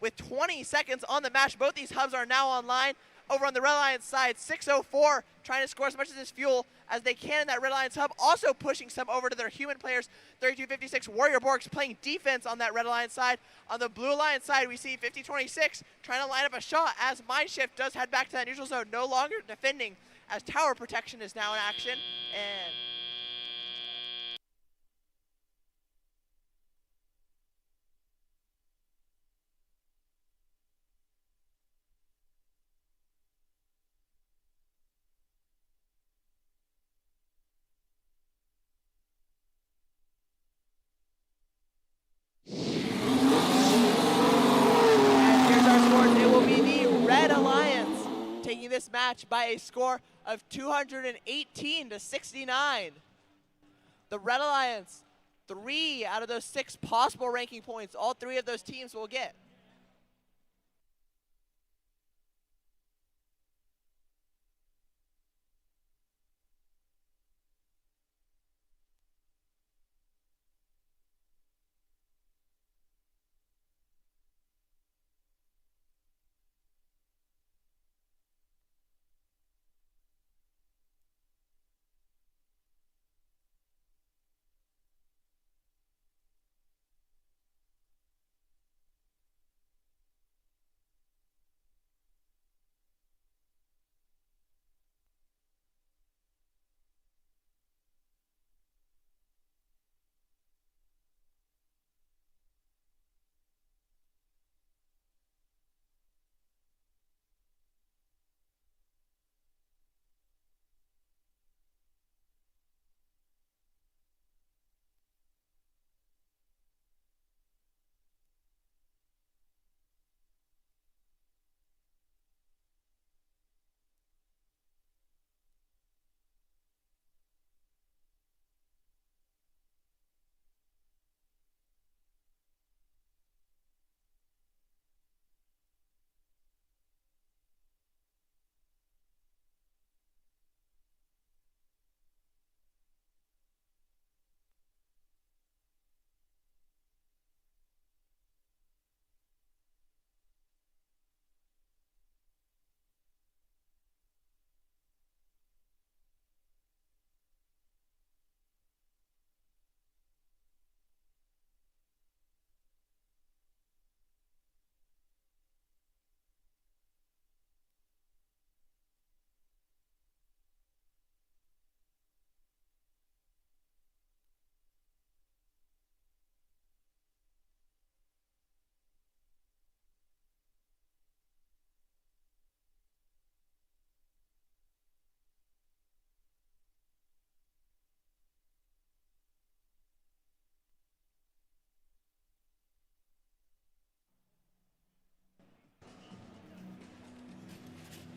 With 20 seconds on the match, both these hubs are now online. Over on the Red Alliance side, 604 trying to score as much of this fuel as they can in that Red Alliance hub, also pushing some over to their human players. 3256 Warrior Borgs playing defense on that Red Alliance side. On the Blue Alliance side, we see 5026 trying to line up a shot as Mindshift does head back to that neutral zone, no longer defending, as tower protection is now in action. And this match by a score of 218 to 69. The Red Alliance, 3 out of those 6 possible ranking points, all 3 of those teams will get.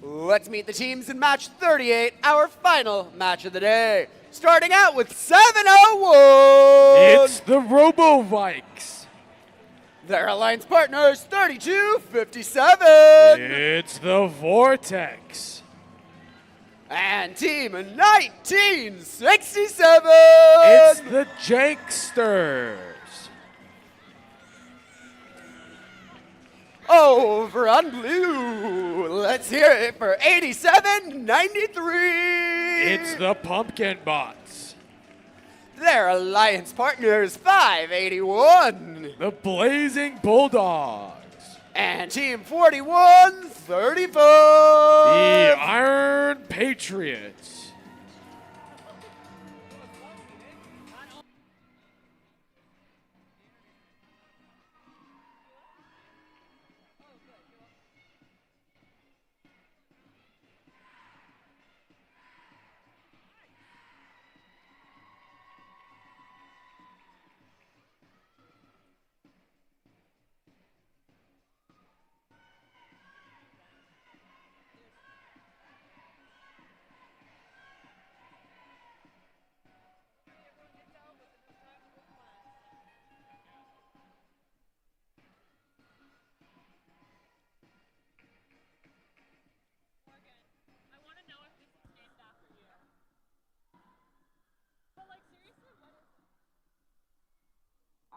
Let's meet the teams in match 38, our final match of the day. Starting out with 701. It's the Robotics. Their alliance partners, 3257. It's the Vortex. And team 1967. It's the Janksters. Over on blue, let's hear it for 8793. It's the Pumpkin Bots. Their alliance partners, 581. The Blazing Bulldogs. And Team 4135. The Iron Patriots.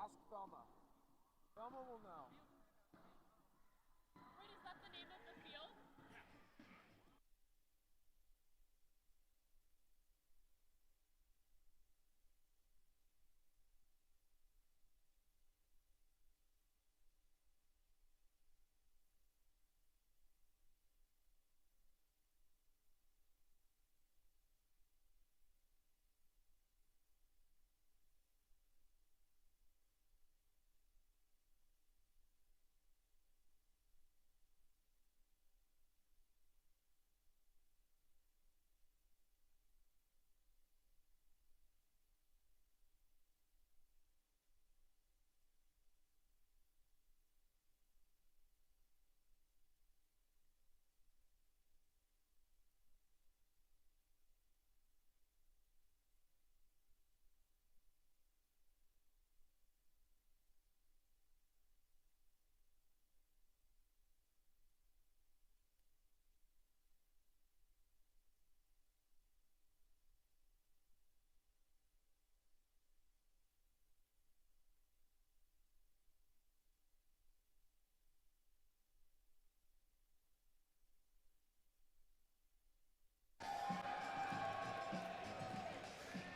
Ask Thelma. Thelma will know. Wait, is that the name of the field?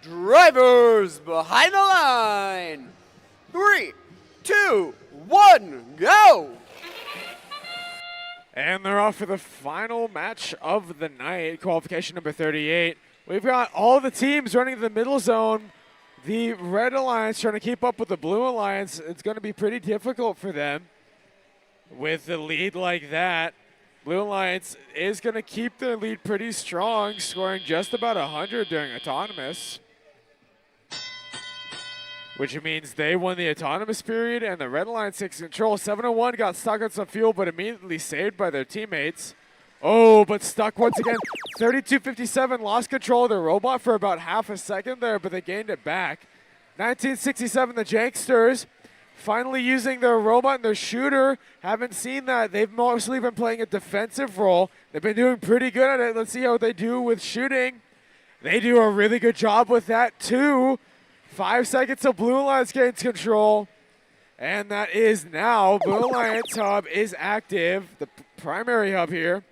Drivers behind the line. 3, 2, 1, go! And they're off for the final match of the night, qualification number 38. We've got all the teams running the middle zone. The Red Alliance trying to keep up with the Blue Alliance. It's going to be pretty difficult for them with the lead like that. Blue Alliance is going to keep their lead pretty strong, scoring just about 100 during autonomous, which means they won the autonomous period, and the Red Alliance takes control. 701 got stuck on some fuel, but immediately saved by their teammates. Oh, but stuck once again. 3257 lost control of their robot for about half a second there, but they gained it back. 1967, the Janksters finally using their robot and their shooter. Haven't seen that. They've mostly been playing a defensive role. They've been doing pretty good at it. Let's see how they do with shooting. They do a really good job with that too. 5 seconds till Blue Alliance gains control. And that is now Blue Alliance hub is active, the primary hub here.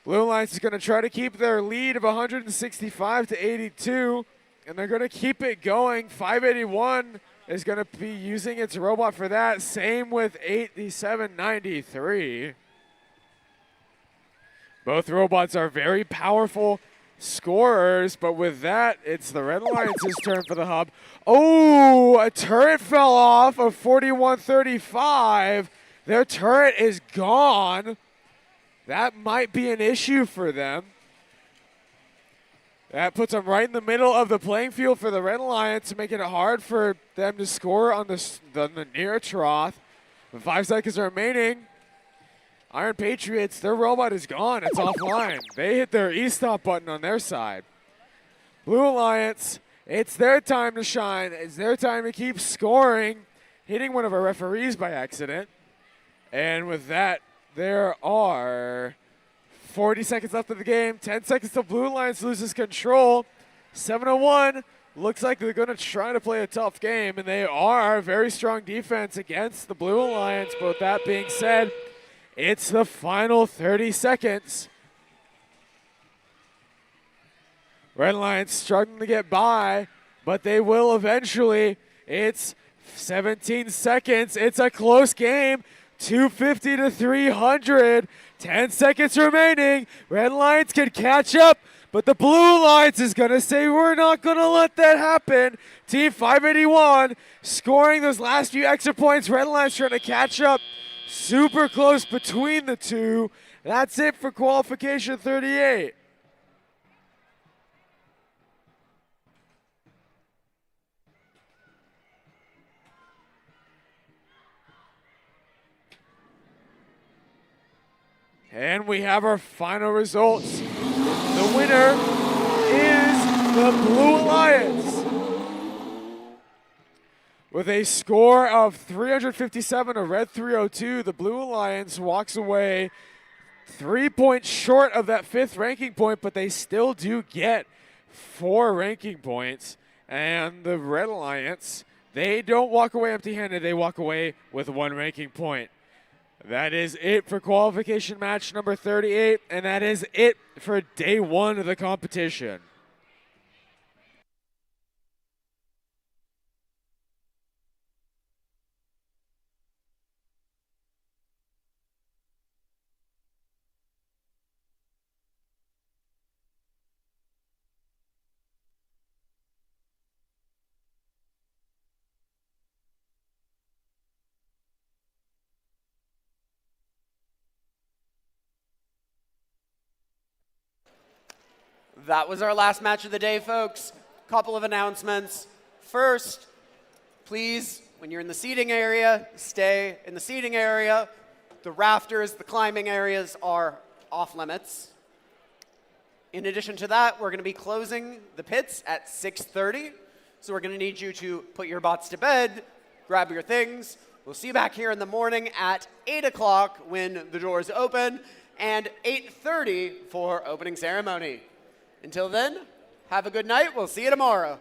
Blue Alliance is going to try to keep their lead of 165 to 82, and they're going to keep it going. 581 is going to be using its robot for that. Same with 8793. Both robots are very powerful scorers, but with that, it's the Red Alliance's turn for the hub. Oh, a turret fell off of 4135. Their turret is gone. That might be an issue for them. That puts them right in the middle of the playing field for the Red Alliance, making it hard for them to score on the near trough. With 5 seconds remaining, Iron Patriots, their robot is gone. It's offline. They hit their E-stop button on their side. Blue Alliance, it's their time to shine. It's their time to keep scoring, hitting one of our referees by accident. And with that, there are 40 seconds left of the game. 10 seconds till Blue Alliance loses control. 701 looks like they're going to try to play a tough game, and they are. Very strong defense against the Blue Alliance. But with that being said, it's the final 30 seconds. Red Alliance struggling to get by, but they will eventually. It's 17 seconds. It's a close game. 250 to 300. 10 seconds remaining. Red Lions can catch up, but the Blue Lions is going to say we're not going to let that happen. Team 581 scoring those last few extra points. Red Lions trying to catch up. Super close between the two. That's it for qualification 38. And we have our final results. The winner is the Blue Alliance. With a score of 357, a red 302, the Blue Alliance walks away 3 points short of that 5th ranking point, but they still do get 4 ranking points. And the Red Alliance, they don't walk away empty-handed, they walk away with 1 ranking point. That is it for qualification match number 38, and that is it for day 1 of the competition. That was our last match of the day, folks. Couple of announcements. First, please, when you're in the seating area, stay in the seating area. The rafters, the climbing areas are off limits. In addition to that, we're going to be closing the pits at 6:30. So we're going to need you to put your bots to bed, grab your things. We'll see you back here in the morning at 8 o'clock when the doors open, and 8:30 for opening ceremony. Until then, have a good night. We'll see you tomorrow.